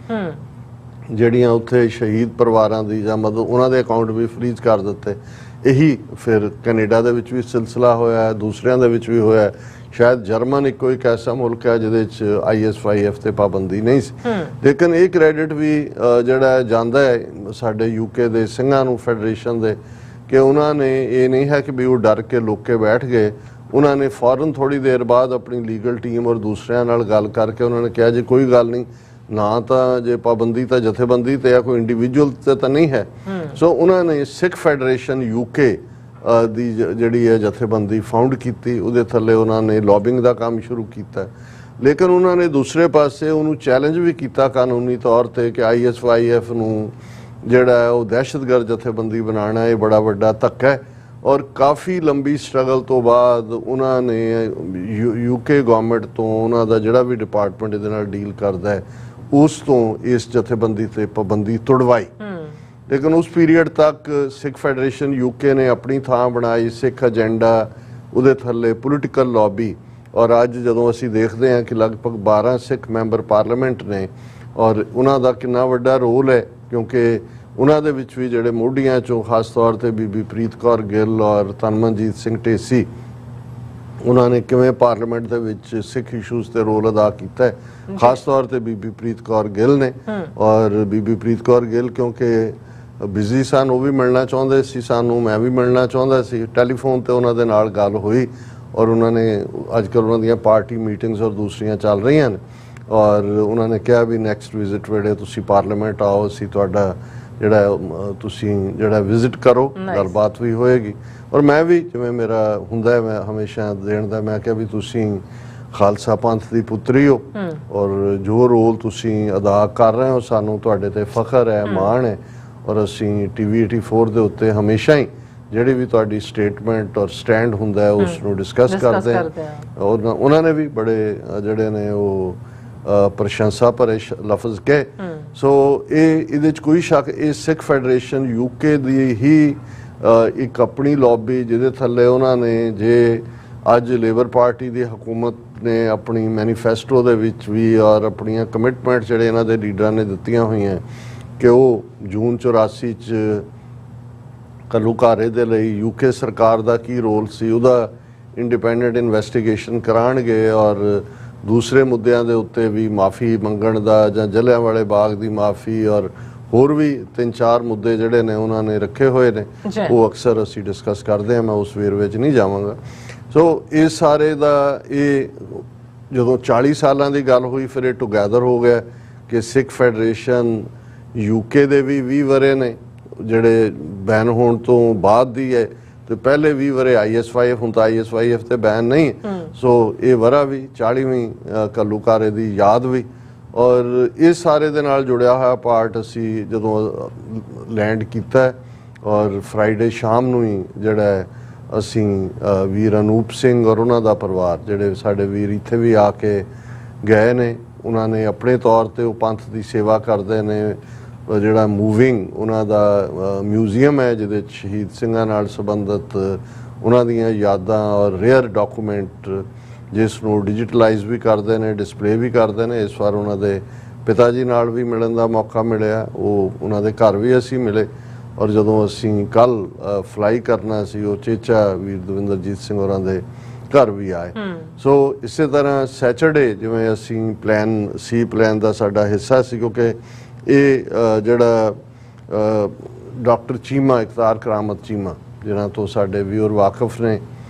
ਜਿਹੜੀਆਂ ਉੱਥੇ ਸ਼ਹੀਦ ਪਰਿਵਾਰਾਂ ਦੀ ਜਾਂ ਮਤਲਬ ਉਹਨਾਂ ਦੇ ਅਕਾਊਂਟ ਵੀ ਫਰੀਜ਼ ਕਰ ਦਿੱਤੇ। ਇਹੀ ਫਿਰ ਕੈਨੇਡਾ ਦੇ ਵਿੱਚ ਵੀ ਸਿਲਸਿਲਾ ਹੋਇਆ, ਦੂਸਰਿਆਂ ਦੇ ਵਿੱਚ ਵੀ ਹੋਇਆ। ਸ਼ਾਇਦ ਜਰਮਨ ਇੱਕੋ ਇੱਕ ਐਸਾ ਮੁਲਕ ਹੈ ਜਿਹਦੇ 'ਚ ISYF ਤੇ ਪਾਬੰਦੀ ਨਹੀਂ ਸੀ। ਲੇਕਿਨ ਇਹ ਕ੍ਰੈਡਿਟ ਵੀ ਜਿਹੜਾ ਜਾਂਦਾ ਹੈ ਸਾਡੇ UK ਦੇ ਸਿੰਘਾਂ ਨੂੰ, ਫੈਡਰੇਸ਼ਨ ਦੇ, ਕਿ ਉਹਨਾਂ ਨੇ ਇਹ ਨਹੀਂ ਹੈ ਕਿ ਵੀ ਉਹ ਡਰ ਕੇ ਲੁੱਕ ਕੇ ਬੈਠ ਗਏ। ਉਹਨਾਂ ਨੇ ਫੌਰਨ ਥੋੜੀ ਦੇਰ ਬਾਅਦ ਆਪਣੀ ਲੀਗਲ ਟੀਮ ਔਰ ਦੂਸਰਿਆਂ ਨਾਲ ਗੱਲ ਕਰਕੇ ਉਹਨਾਂ ਨੇ ਕਿਹਾ ਜੀ ਕੋਈ ਗੱਲ ਨਹੀਂ, ਨਾ ਤਾਂ ਜੇ ਪਾਬੰਦੀ ਤਾਂ ਜਥੇਬੰਦੀ ਤੇ ਆ, ਕੋਈ ਇੰਡੀਵਿਜੂਅਲ ਤੇ ਤਾਂ ਨਹੀਂ ਹੈ। ਸੋ ਉਹਨਾਂ ਨੇ ਸਿੱਖ ਫੈਡਰੇਸ਼ਨ UK ਦੀ ਜਿਹੜੀ ਹੈ ਜਥੇਬੰਦੀ ਫਾਊਂਡ ਕੀਤੀ। ਉਹਦੇ ਥੱਲੇ ਉਹਨਾਂ ਨੇ ਲੌਬਿੰਗ ਦਾ ਕੰਮ ਸ਼ੁਰੂ ਕੀਤਾ। ਲੇਕਿਨ ਉਹਨਾਂ ਨੇ ਦੂਸਰੇ ਪਾਸੇ ਉਹਨੂੰ ਚੈਲੰਜ ਵੀ ਕੀਤਾ ਕਾਨੂੰਨੀ ਤੌਰ ਤੇ ਕਿ ISYF ਨੂੰ ਜਿਹੜਾ ਹੈ ਉਹ ਦਹਿਸ਼ਤਗਰਦ ਜਥੇਬੰਦੀ ਬਣਾਉਣਾ ਇਹ ਬੜਾ ਵੱਡਾ ਧੱਕਾ ਹੈ। ਔਰ ਕਾਫੀ ਲੰਬੀ ਸਟਰਗਲ ਤੋਂ ਬਾਅਦ ਉਹਨਾਂ ਨੇ UK ਗਵਰਨਮੈਂਟ ਤੋਂ, ਉਹਨਾਂ ਦਾ ਜਿਹੜਾ ਵੀ ਡਿਪਾਰਟਮੈਂਟ ਇਹਦੇ ਨਾਲ ਡੀਲ ਕਰਦਾ ਹੈ, ਉਸ ਤੋਂ ਇਸ ਜਥੇਬੰਦੀ ਤੇ ਪਾਬੰਦੀ ਤੁੜਵਾਈ। ਲੇਕਿਨ ਉਸ ਪੀਰੀਅਡ ਤੱਕ ਸਿੱਖ ਫੈਡਰੇਸ਼ਨ UK ਨੇ ਆਪਣੀ ਥਾਂ ਬਣਾਈ, ਸਿੱਖ ਏਜੰਡਾ, ਉਹਦੇ ਥੱਲੇ ਪੋਲੀਟੀਕਲ ਲੌਬੀ। ਔਰ ਅੱਜ ਜਦੋਂ ਅਸੀਂ ਦੇਖਦੇ ਹਾਂ ਕਿ ਲਗਭਗ 12 ਸਿੱਖ ਮੈਂਬਰ ਪਾਰਲੀਮੈਂਟ ਨੇ ਔਰ ਉਹਨਾਂ ਦਾ ਕਿੰਨਾ ਵੱਡਾ ਰੋਲ ਹੈ, ਕਿਉਂਕਿ ਉਹਨਾਂ ਦੇ ਵਿੱਚ ਵੀ ਜਿਹੜੇ ਮੋਢੀਆਂ ਚੋਂ ਖਾਸ ਤੌਰ ਤੇ ਬੀਬੀ ਪ੍ਰੀਤ ਕੌਰ ਗਿੱਲ ਔਰ ਤਨਮਨਜੀਤ ਸਿੰਘ ਢੇਸੀ, ਉਹਨਾਂ ਨੇ ਕਿਵੇਂ ਪਾਰਲੀਮੈਂਟ ਦੇ ਵਿੱਚ ਸਿੱਖ ਇਸ਼ੂਜ਼ ਤੇ ਰੋਲ ਅਦਾ ਕੀਤਾ ਹੈ, ਖਾਸ ਤੌਰ ਤੇ ਬੀਬੀ ਪ੍ਰੀਤ ਕੌਰ ਗਿੱਲ ਨੇ। ਔਰ ਬੀਬੀ ਪ੍ਰੀਤ ਕੌਰ ਗਿੱਲ ਕਿਉਂਕਿ ਬਿਜ਼ੀ ਸਨ, ਉਹ ਵੀ ਮਿਲਣਾ ਚਾਹੁੰਦੇ ਸੀ ਸਾਨੂੰ, ਮੈਂ ਵੀ ਮਿਲਣਾ ਚਾਹੁੰਦਾ ਸੀ। ਟੈਲੀਫੋਨ ਤੇ ਉਹਨਾਂ ਦੇ ਨਾਲ ਗੱਲ ਹੋਈ ਔਰ ਉਹਨਾਂ ਨੇ ਅੱਜ ਕੱਲ੍ਹ ਉਹਨਾਂ ਦੀਆਂ ਪਾਰਟੀ ਮੀਟਿੰਗਸ ਔਰ ਦੂਸਰੀਆਂ ਚੱਲ ਰਹੀਆਂ ਨੇ ਔਰ ਉਹਨਾਂ ਨੇ ਕਿਹਾ ਵੀ ਨੈਕਸਟ ਵਿਜ਼ਿਟ ਵੇਲੇ ਤੁਸੀਂ ਪਾਰਲੀਮੈਂਟ ਆਓ, ਅਸੀਂ ਤੁਹਾਡਾ ਜਿਹੜਾ ਤੁਸੀਂ ਜਿਹੜਾ ਵਿਜ਼ਿਟ ਕਰੋ, ਗੱਲਬਾਤ ਵੀ ਹੋਏਗੀ। ਔਰ ਮੈਂ ਵੀ ਜਿਵੇਂ ਮੇਰਾ ਹੁੰਦਾ ਮੈਂ ਹਮੇਸ਼ਾ ਦੇਣ ਦਾ, ਮੈਂ ਕਿਹਾ ਵੀ ਤੁਸੀਂ ਖਾਲਸਾ ਪੰਥ ਦੀ ਪੁੱਤਰੀ ਹੋ ਔਰ ਜੋ ਰੋਲ ਤੁਸੀਂ ਅਦਾ ਕਰ ਰਹੇ ਹੋ ਸਾਨੂੰ ਤੁਹਾਡੇ ਤੇ ਫਖਰ ਹੈ, ਮਾਣ ਹੈ। ਔਰ ਅਸੀਂ TV 84 ਦੇ ਉੱਤੇ ਹਮੇਸ਼ਾ ਹੀ ਜਿਹੜੀ ਵੀ ਤੁਹਾਡੀ ਸਟੇਟਮੈਂਟ ਔਰ ਸਟੈਂਡ ਹੁੰਦਾ ਹੈ ਉਸ ਨੂੰ ਡਿਸਕਸ ਕਰਦੇ ਹਾਂ। ਔਰ ਉਹਨਾਂ ਨੇ ਵੀ ਬੜੇ ਜਿਹੜੇ ਨੇ ਉਹ ਪ੍ਰਸ਼ੰਸਾ ਭਰੇ ਲਫ਼ਜ਼ ਕਹੇ। ਸੋ ਇਹਦੇ 'ਚ ਕੋਈ ਸ਼ੱਕ, ਇਹ ਸਿੱਖ ਫੈਡਰੇਸ਼ਨ UK ਦੀ ਹੀ ਇੱਕ ਆਪਣੀ ਲੌਬੀ, ਜਿਹਦੇ ਥੱਲੇ ਉਹਨਾਂ ਨੇ, ਜੇ ਅੱਜ ਲੇਬਰ ਪਾਰਟੀ ਦੀ ਹਕੂਮਤ ਨੇ ਆਪਣੀ ਮੈਨੀਫੈਸਟੋ ਦੇ ਵਿੱਚ ਵੀ ਔਰ ਆਪਣੀਆਂ ਕਮਿਟਮੈਂਟ ਜਿਹੜੇ ਇਹਨਾਂ ਦੇ ਲੀਡਰਾਂ ਨੇ ਦਿੱਤੀਆਂ ਹੋਈਆਂ ਕਿ ਉਹ ਜੂਨ 84 'ਚ ਘੱਲੂਘਾਰੇ ਦੇ ਲਈ UK ਸਰਕਾਰ ਦਾ ਕੀ ਰੋਲ ਸੀ ਉਹਦਾ ਇੰਡੀਪੈਂਡੈਂਟ ਇਨਵੈਸਟੀਗੇਸ਼ਨ ਕਰਾਉਣਗੇ ਔਰ ਦੂਸਰੇ ਮੁੱਦਿਆਂ ਦੇ ਉੱਤੇ ਵੀ ਮਾਫੀ ਮੰਗਣ ਦਾ ਜਾਂ ਜਲਿਆਂਵਾਲੇ ਬਾਗ ਦੀ ਮਾਫੀ ਔਰ ਹੋਰ ਵੀ 3-4 ਮੁੱਦੇ ਜਿਹੜੇ ਨੇ ਉਹਨਾਂ ਨੇ ਰੱਖੇ ਹੋਏ ਨੇ, ਉਹ ਅਕਸਰ ਅਸੀਂ ਡਿਸਕਸ ਕਰਦੇ ਹਾਂ। ਮੈਂ ਉਸ ਵੇਰ ਵਿੱਚ ਨਹੀਂ ਜਾਵਾਂਗਾ। ਸੋ ਇਹ ਸਾਰੇ ਦਾ ਇਹ ਜਦੋਂ 40 ਸਾਲਾਂ ਦੀ ਗੱਲ ਹੋਈ, ਫਿਰ ਇਹ ਟੁਗੈਦਰ ਹੋ ਗਿਆ ਕਿ ਸਿੱਖ ਫੈਡਰੇਸ਼ਨ UK ਦੇ ਵੀ 20 ਵਰੇ ਨੇ ਜਿਹੜੇ ਬੈਨ ਹੋਣ ਤੋਂ ਬਾਅਦ ਦੀ ਹੈ, ਤੇ ਪਹਿਲੇ 20 ਵਰੇ ISYF, ਹੁਣ ਤਾਂ ISYF ਤੇ ਬੈਨ ਨਹੀਂ। ਸੋ ਇਹ ਵਰਾ ਵੀ 40ਵੀਂ ਘੱਲੂਘਾਰੇ ਦੀ ਯਾਦ ਵੀ, ਔਰ ਇਸ ਸਾਰੇ ਦੇ ਨਾਲ ਜੁੜਿਆ ਹੋਇਆ ਪਾਰਟ ਅਸੀਂ ਜਦੋਂ ਲੈਂਡ ਕੀਤਾ, ਔਰ ਫਰਾਈਡੇ ਸ਼ਾਮ ਨੂੰ ਹੀ ਜਿਹੜਾ ਅਸੀਂ ਵੀਰ ਅਨੂਪ ਸਿੰਘ ਔਰ ਉਹਨਾਂ ਦਾ ਪਰਿਵਾਰ, ਜਿਹੜੇ ਸਾਡੇ ਵੀਰ ਇੱਥੇ ਵੀ ਆ ਕੇ ਗਏ ਨੇ, ਉਹਨਾਂ ਨੇ ਆਪਣੇ ਤੌਰ ਤੇ ਉਹ ਪੰਥ ਦੀ ਸੇਵਾ ਕਰਦੇ ਨੇ। ਜਿਹੜਾ ਮੂਵਿੰਗ ਉਹਨਾਂ ਦਾ ਮਿਊਜ਼ੀਅਮ ਹੈ ਜਿਹਦੇ 'ਚ ਸ਼ਹੀਦ ਸਿੰਘਾਂ ਨਾਲ ਸੰਬੰਧਿਤ ਉਹਨਾਂ ਦੀਆਂ ਯਾਦਾਂ ਔਰ ਰੇਅਰ ਡਾਕੂਮੈਂਟ, ਜਿਸ ਨੂੰ ਡਿਜੀਟਲਾਈਜ਼ ਵੀ ਕਰਦੇ ਨੇ, ਡਿਸਪਲੇ ਵੀ ਕਰਦੇ ਨੇ। ਇਸ ਵਾਰ ਉਹਨਾਂ ਦੇ ਪਿਤਾ ਜੀ ਨਾਲ ਵੀ ਮਿਲਣ ਦਾ ਮੌਕਾ ਮਿਲਿਆ, ਉਹ ਉਹਨਾਂ ਦੇ ਘਰ ਵੀ ਅਸੀਂ ਮਿਲੇ। ਔਰ ਜਦੋਂ ਅਸੀਂ ਕੱਲ੍ਹ ਫਲਾਈ ਕਰਨਾ ਸੀ, ਉਹ ਚੇਚਾ ਵੀਰ ਦਵਿੰਦਰਜੀਤ ਸਿੰਘ ਹੋਰਾਂ ਦੇ ਘਰ ਵੀ ਆਏ। ਸੋ ਇਸੇ ਤਰ੍ਹਾਂ ਸੈਚਰਡੇ ਜਿਵੇਂ ਅਸੀਂ ਪਲਾਨ ਦਾ ਸਾਡਾ ਹਿੱਸਾ ਸੀ, ਕਿਉਂਕਿ ਇਹ ਜਿਹੜਾ ਡਾਕਟਰ ਚੀਮਾ, ਇਕਤਾਰ ਕਰਾਮਤ ਚੀਮਾ, ਜਿਨ੍ਹਾਂ ਤੋਂ ਸਾਡੇ ਵੀਰ ਵਾਕਿਫ ਨੇ,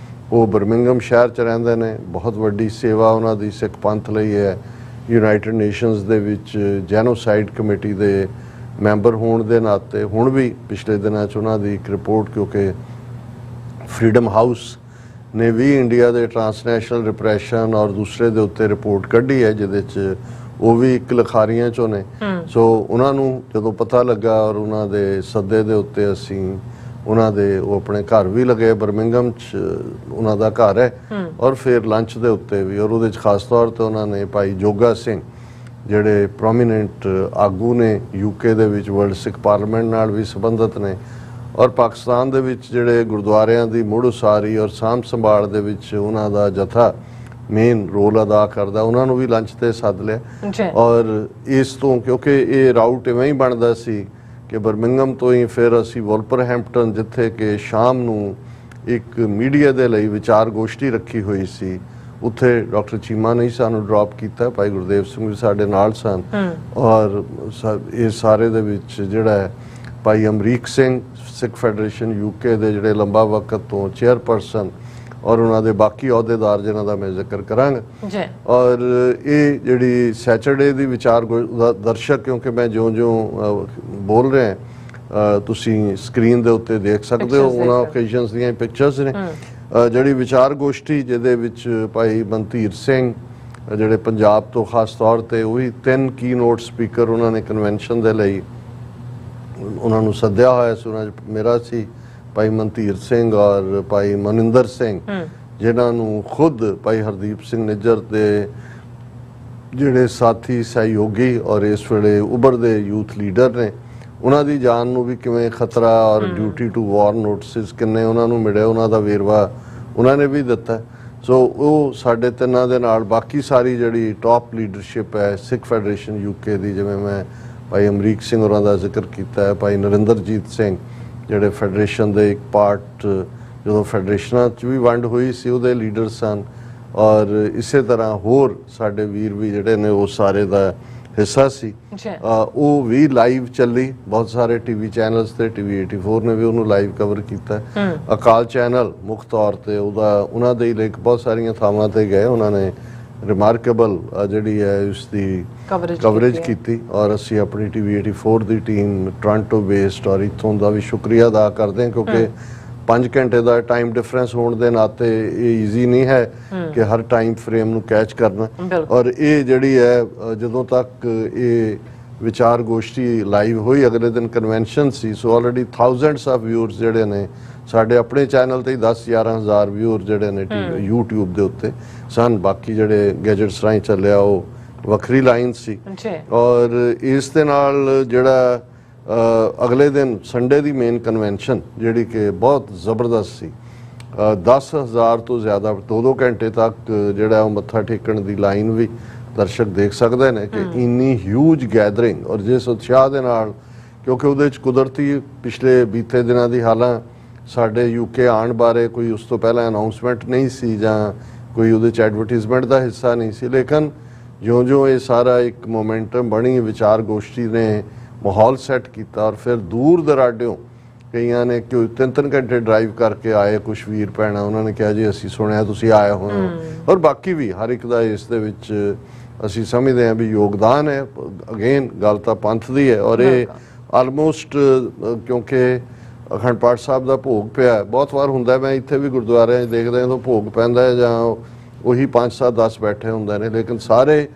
ਉਹ ਬਰਮਿੰਗਮ ਸ਼ਹਿਰ 'ਚ ਰਹਿੰਦੇ ਨੇ। ਬਹੁਤ ਵੱਡੀ ਸੇਵਾ ਉਹਨਾਂ ਦੀ ਸਿੱਖ ਪੰਥ ਲਈ ਹੈ। ਯੂਨਾਈਟਿਡ ਨੇਸ਼ਨਸ ਦੇ ਵਿੱਚ ਜੈਨੋਸਾਈਡ ਕਮੇਟੀ ਦੇ ਮੈਂਬਰ ਹੋਣ ਦੇ ਨਾਤੇ ਹੁਣ ਵੀ ਪਿਛਲੇ ਦਿਨਾਂ 'ਚ ਉਹਨਾਂ ਦੀ ਇੱਕ ਰਿਪੋਰਟ, ਕਿਉਂਕਿ ਫਰੀडम ਹਾਊਸ ਨੇ ਵੀ ਇੰਡੀਆ ਦੇ ਟਰਾਂਸਨੈਸ਼ਨਲ ਰਿਪਰੈਸ਼ਨ ਔਰ ਦੂਸਰੇ ਦੇ ਉੱਤੇ ਰਿਪੋਰਟ ਕੱਢੀ ਹੈ, ਜਿਹਦੇ 'ਚ ਉਹ ਵੀ ਇੱਕ ਲਿਖਾਰੀਆਂ 'ਚੋਂ ਨੇ। ਸੋ ਉਹਨਾਂ ਨੂੰ ਜਦੋਂ ਪਤਾ ਲੱਗਾ, ਔਰ ਉਹਨਾਂ ਦੇ ਸੱਦੇ ਦੇ ਉੱਤੇ ਅਸੀਂ ਉਹਨਾਂ ਦੇ ਉਹ ਆਪਣੇ ਘਰ ਵੀ ਲਗੇ, ਬਰਮਿੰਗਮ 'ਚ ਉਹਨਾਂ ਦਾ ਘਰ ਹੈ, ਔਰ ਫਿਰ ਲੰਚ ਦੇ ਉੱਤੇ ਵੀ। ਔਰ ਉਹਦੇ 'ਚ ਖਾਸ ਤੌਰ 'ਤੇ ਉਹਨਾਂ ਨੇ ਭਾਈ ਜੋਗਾ ਸਿੰਘ, ਜਿਹੜੇ ਪ੍ਰੋਮੀਨੈਂਟ ਆਗੂ ਨੇ UK ਦੇ ਵਿੱਚ, ਵਰਲਡ ਸਿੱਖ ਪਾਰਲੀਮੈਂਟ ਨਾਲ ਵੀ ਸੰਬੰਧਿਤ ਨੇ, ਔਰ ਪਾਕਿਸਤਾਨ ਦੇ ਵਿੱਚ ਜਿਹੜੇ ਗੁਰਦੁਆਰਿਆਂ ਦੀ ਮੁੜ ਉਸਾਰੀ ਔਰ ਸਾਂਭ ਸੰਭਾਲ ਦੇ ਵਿੱਚ ਉਹਨਾਂ ਦਾ ਜਥਾ ਮੇਨ ਰੋਲ ਅਦਾ ਕਰਦਾ, ਉਹਨਾਂ ਨੂੰ ਵੀ ਲੰਚ ਤੇ ਸੱਦ ਲਿਆ। ਔਰ ਇਸ ਤੋਂ ਕਿਉਂਕਿ ਇਹ ਰਾਊਟ ਇਵੇਂ ਹੀ ਬਣਦਾ ਸੀ ਕਿ ਬਰਮਿੰਗਮ ਤੋਂ ਹੀ ਫਿਰ ਅਸੀਂ ਵੋਲਪਰਹੈਂਪਟਨ, ਜਿੱਥੇ ਕਿ ਸ਼ਾਮ ਨੂੰ ਇੱਕ ਮੀਡੀਆ ਦੇ ਲਈ ਵਿਚਾਰ ਗੋਸ਼ਟੀ ਰੱਖੀ ਹੋਈ ਸੀ, ਉੱਥੇ ਡਾਕਟਰ ਚੀਮਾ ਨੇ ਸਾਨੂੰ ਡ੍ਰੌਪ ਕੀਤਾ। ਭਾਈ ਗੁਰਦੇਵ ਸਿੰਘ ਵੀ ਸਾਡੇ ਨਾਲ ਸਨ, ਔਰ ਇਹ ਸਾਰੇ ਦੇ ਵਿੱਚ ਜਿਹੜਾ ਭਾਈ ਅਮਰੀਕ ਸਿੰਘ, ਸਿੱਖ ਫੈਡਰੇਸ਼ਨ UK ਦੇ ਜਿਹੜੇ ਲੰਬਾ ਵਕਤ ਤੋਂ ਚੇਅਰਪਰਸਨ, ਔਰ ਉਹਨਾਂ ਦੇ ਬਾਕੀ ਅਹੁਦੇਦਾਰ ਜਿਨ੍ਹਾਂ ਦਾ ਮੈਂ ਜ਼ਿਕਰ ਕਰਾਂਗਾ। ਔਰ ਇਹ ਜਿਹੜੀ ਸੈਚਰਡੇ ਦੀ ਵਿਚਾਰ ਦਰਸ਼ਕ, ਕਿਉਂਕਿ ਮੈਂ ਜਿਉਂ-ਜਿਉਂ ਬੋਲ ਰਿਹਾ ਤੁਸੀਂ ਸਕਰੀਨ ਦੇ ਉੱਤੇ ਦੇਖ ਸਕਦੇ ਹੋ, ਉਹਨਾਂ ਓਕੇਜ਼ਨਸ ਦੀਆਂ ਪਿਕਚਰਸ ਨੇ। ਜਿਹੜੀ ਵਿਚਾਰ ਗੋਸ਼ਟੀ ਜਿਹਦੇ ਵਿੱਚ ਭਾਈ ਮਨਧੀਰ ਸਿੰਘ, ਜਿਹੜੇ ਪੰਜਾਬ ਤੋਂ ਖਾਸ ਤੌਰ ਤੇ, ਉਹੀ 3 ਕੀ ਨੋਟ ਸਪੀਕਰ ਉਹਨਾਂ ਨੇ ਕਨਵੈਨਸ਼ਨ ਦੇ ਲਈ ਉਹਨਾਂ ਨੂੰ ਸੱਦਿਆ ਹੋਇਆ ਸੀ। ਉਹਨਾਂ 'ਚ ਮੇਰਾ ਸੀ, ਭਾਈ ਮਨਧੀਰ ਸਿੰਘ ਔਰ ਭਾਈ ਮਨਿੰਦਰ ਸਿੰਘ, ਜਿਨ੍ਹਾਂ ਨੂੰ ਖੁਦ ਭਾਈ ਹਰਦੀਪ ਸਿੰਘ ਨਿੱਜਰ ਦੇ ਜਿਹੜੇ ਸਾਥੀ ਸਹਿਯੋਗੀ ਔਰ ਇਸ ਵੇਲੇ ਉਭਰਦੇ ਯੂਥ ਲੀਡਰ ਨੇ, ਉਹਨਾਂ ਦੀ ਜਾਨ ਨੂੰ ਵੀ ਕਿਵੇਂ ਖਤਰਾ ਔਰ ਡਿਊਟੀ ਟੂ ਵਾਰ ਨੋਟਿਸ ਕਿੰਨੇ ਉਹਨਾਂ ਨੂੰ ਮਿਲਿਆ, ਉਹਨਾਂ ਦਾ ਵੇਰਵਾ ਉਹਨਾਂ ਨੇ ਵੀ ਦਿੱਤਾ। ਸੋ ਉਹ ਸਾਡੇ ਤਿੰਨਾਂ ਦੇ ਨਾਲ ਬਾਕੀ ਸਾਰੀ ਜਿਹੜੀ ਟੌਪ ਲੀਡਰਸ਼ਿਪ ਹੈ ਸਿੱਖ ਫੈਡਰੇਸ਼ਨ UK ਦੀ, ਜਿਵੇਂ ਮੈਂ ਭਾਈ ਅਮਰੀਕ ਸਿੰਘ ਹੋਰਾਂ ਦਾ ਜ਼ਿਕਰ ਕੀਤਾ ਹੈ, ਭਾਈ ਨਰਿੰਦਰਜੀਤ ਸਿੰਘ ਜਿਹੜੇ ਫੈਡਰੇਸ਼ਨ ਦੇ ਇੱਕ ਪਾਰਟ, ਜਦੋਂ ਫੈਡਰੇਸ਼ਨਾਂ 'ਚ ਵੀ ਵੰਡ ਹੋਈ ਸੀ, ਉਹਦੇ ਲੀਡਰ ਸਨ। ਔਰ ਇਸੇ ਤਰ੍ਹਾਂ ਹੋਰ ਸਾਡੇ ਵੀਰ ਵੀ ਜਿਹੜੇ ਨੇ ਉਹ ਸਾਰੇ ਦਾ ਹਿੱਸਾ ਸੀ। ਉਹ ਵੀ ਲਾਈਵ ਚੱਲੀ ਬਹੁਤ ਸਾਰੇ TV ਚੈਨਲਸ ਤੇ, TV 84 ਨੇ ਵੀ ਉਹਨੂੰ ਲਾਈਵ ਕਵਰ ਕੀਤਾ। ਅਕਾਲ ਚੈਨਲ ਮੁੱਖ ਤੌਰ ਤੇ ਉਹਨਾਂ ਦੇ ਲਈ ਬਹੁਤ ਸਾਰੀਆਂ ਥਾਵਾਂ ਤੇ ਗਏ, ਉਹਨਾਂ ਨੇ ਰਿਮਾਰਕੇਬਲ ਜਿਹੜੀ ਹੈ ਉਸ ਦੀ ਕਵਰੇਜ ਕੀਤੀ। ਔਰ ਅਸੀਂ ਆਪਣੀ TV 84 ਦੀ ਟੀਮ ਟੋਰਾਂਟੋ ਬੇਸਡ ਔਰ ਇੱਥੋਂ ਦਾ ਵੀ ਸ਼ੁਕਰੀਆ ਅਦਾ ਕਰਦੇ ਹਾਂ, ਕਿਉਂਕਿ 5 ਘੰਟੇ ਦਾ ਟਾਈਮ ਡਿਫਰੈਂਸ ਹੋਣ ਦੇ ਨਾਤੇ ਇਹ ਈਜ਼ੀ ਨਹੀਂ ਹੈ ਕਿ ਹਰ ਟਾਈਮ ਫਰੇਮ ਨੂੰ ਕੈਚ ਕਰਨਾ। ਔਰ ਇਹ ਜਿਹੜੀ ਹੈ ਜਦੋਂ ਤੱਕ ਇਹ ਵਿਚਾਰ ਗੋਸ਼ਟੀ ਲਾਈਵ ਹੋਈ, ਅਗਲੇ ਦਿਨ convention C, so already thousands of viewers ਜਿਹੜੇ ਨੇ ਸਾਡੇ ਆਪਣੇ ਚੈਨਲ ਤੇ 10-11 ਹਜ਼ਾਰ ਵਿਊਅਰ ਜਿਹੜੇ ਨੇ YouTube ਦੇ ਉੱਤੇ ਸਨ। ਬਾਕੀ ਜਿਹੜੇ ਗੈਜਟਸ ਰਾਹੀਂ ਚੱਲਿਆ ਉਹ ਵੱਖਰੀ ਲਾਈਨ ਸੀ। ਔਰ ਇਸ ਦੇ ਨਾਲ ਜਿਹੜਾ ਅਗਲੇ ਦਿਨ ਸੰਡੇ ਦੀ ਮੇਨ ਕਨਵੈਨਸ਼ਨ ਜਿਹੜੀ ਕਿ ਬਹੁਤ ਜ਼ਬਰਦਸਤ ਸੀ, 10,000 ਤੋਂ ਜ਼ਿਆਦਾ 2-2 ਘੰਟੇ ਤੱਕ ਜਿਹੜਾ ਉਹ ਮੱਥਾ ਟੇਕਣ ਦੀ ਲਾਈਨ ਵੀ ਦਰਸ਼ਕ ਦੇਖ ਸਕਦੇ ਨੇ ਕਿ ਇੰਨੀ ਹਿਊਜ ਗੈਦਰਿੰਗ ਔਰ ਜਿਸ ਉਤਸ਼ਾਹ ਦੇ ਨਾਲ, ਕਿਉਂਕਿ ਉਹਦੇ 'ਚ ਕੁਦਰਤੀ ਪਿਛਲੇ ਬੀਤੇ ਦਿਨਾਂ ਦੀ ਹਾਲਾਂ ਸਾਡੇ UK ਆਉਣ ਬਾਰੇ ਕੋਈ ਉਸ ਤੋਂ ਪਹਿਲਾਂ ਅਨਾਉਂਸਮੈਂਟ ਨਹੀਂ ਸੀ ਜਾਂ ਕੋਈ ਉਹਦੇ 'ਚ ਐਡਵਰਟੀਜ਼ਮੈਂਟ ਦਾ ਹਿੱਸਾ ਨਹੀਂ ਸੀ। ਲੇਕਿਨ ਜਿਉਂ-ਜਿਉਂ ਇਹ ਸਾਰਾ ਇੱਕ ਮੋਮੈਂਟਮ ਬਣੀ, ਵਿਚਾਰ ਗੋਸ਼ਟੀ ਨੇ ਮਾਹੌਲ ਸੈੱਟ ਕੀਤਾ ਔਰ ਫਿਰ ਦੂਰ ਦਰਾਡਿਓਂ ਕਈਆਂ ਨੇ ਕਿ 3-3 ਘੰਟੇ ਡਰਾਈਵ ਕਰਕੇ ਆਏ ਕੁਛ ਵੀਰ ਭੈਣਾਂ, ਉਹਨਾਂ ਨੇ ਕਿਹਾ ਜੀ ਅਸੀਂ ਸੁਣਿਆ ਤੁਸੀਂ ਆਏ ਹੋਏ ਹੋ, ਔਰ ਬਾਕੀ ਵੀ ਹਰ ਇੱਕ ਦਾ ਇਸ ਦੇ ਵਿੱਚ ਅਸੀਂ ਸਮਝਦੇ ਹਾਂ ਵੀ ਯੋਗਦਾਨ ਹੈ। ਅਗੇਨ ਗੱਲ ਤਾਂ ਪੰਥ ਦੀ ਹੈ ਔਰ ਇਹ ਆਲਮੋਸਟ ਕਿਉਂਕਿ ਅਖੰਡ ਪਾਠ ਸਾਹਿਬ ਦਾ ਭੋਗ ਪਿਆ, ਬਹੁਤ ਵਾਰ ਹੁੰਦਾ ਮੈਂ ਇੱਥੇ ਵੀ ਗੁਰਦੁਆਰਿਆਂ 'ਚ ਦੇਖਦਾ ਜਦੋਂ ਭੋਗ ਪੈਂਦਾ ਹੈ ਜਾਂ ਉਹੀ 5-7-10 ਬੈਠੇ ਹੁੰਦੇ ਨੇ, ਲੇਕਿਨ ਸਾਰੇ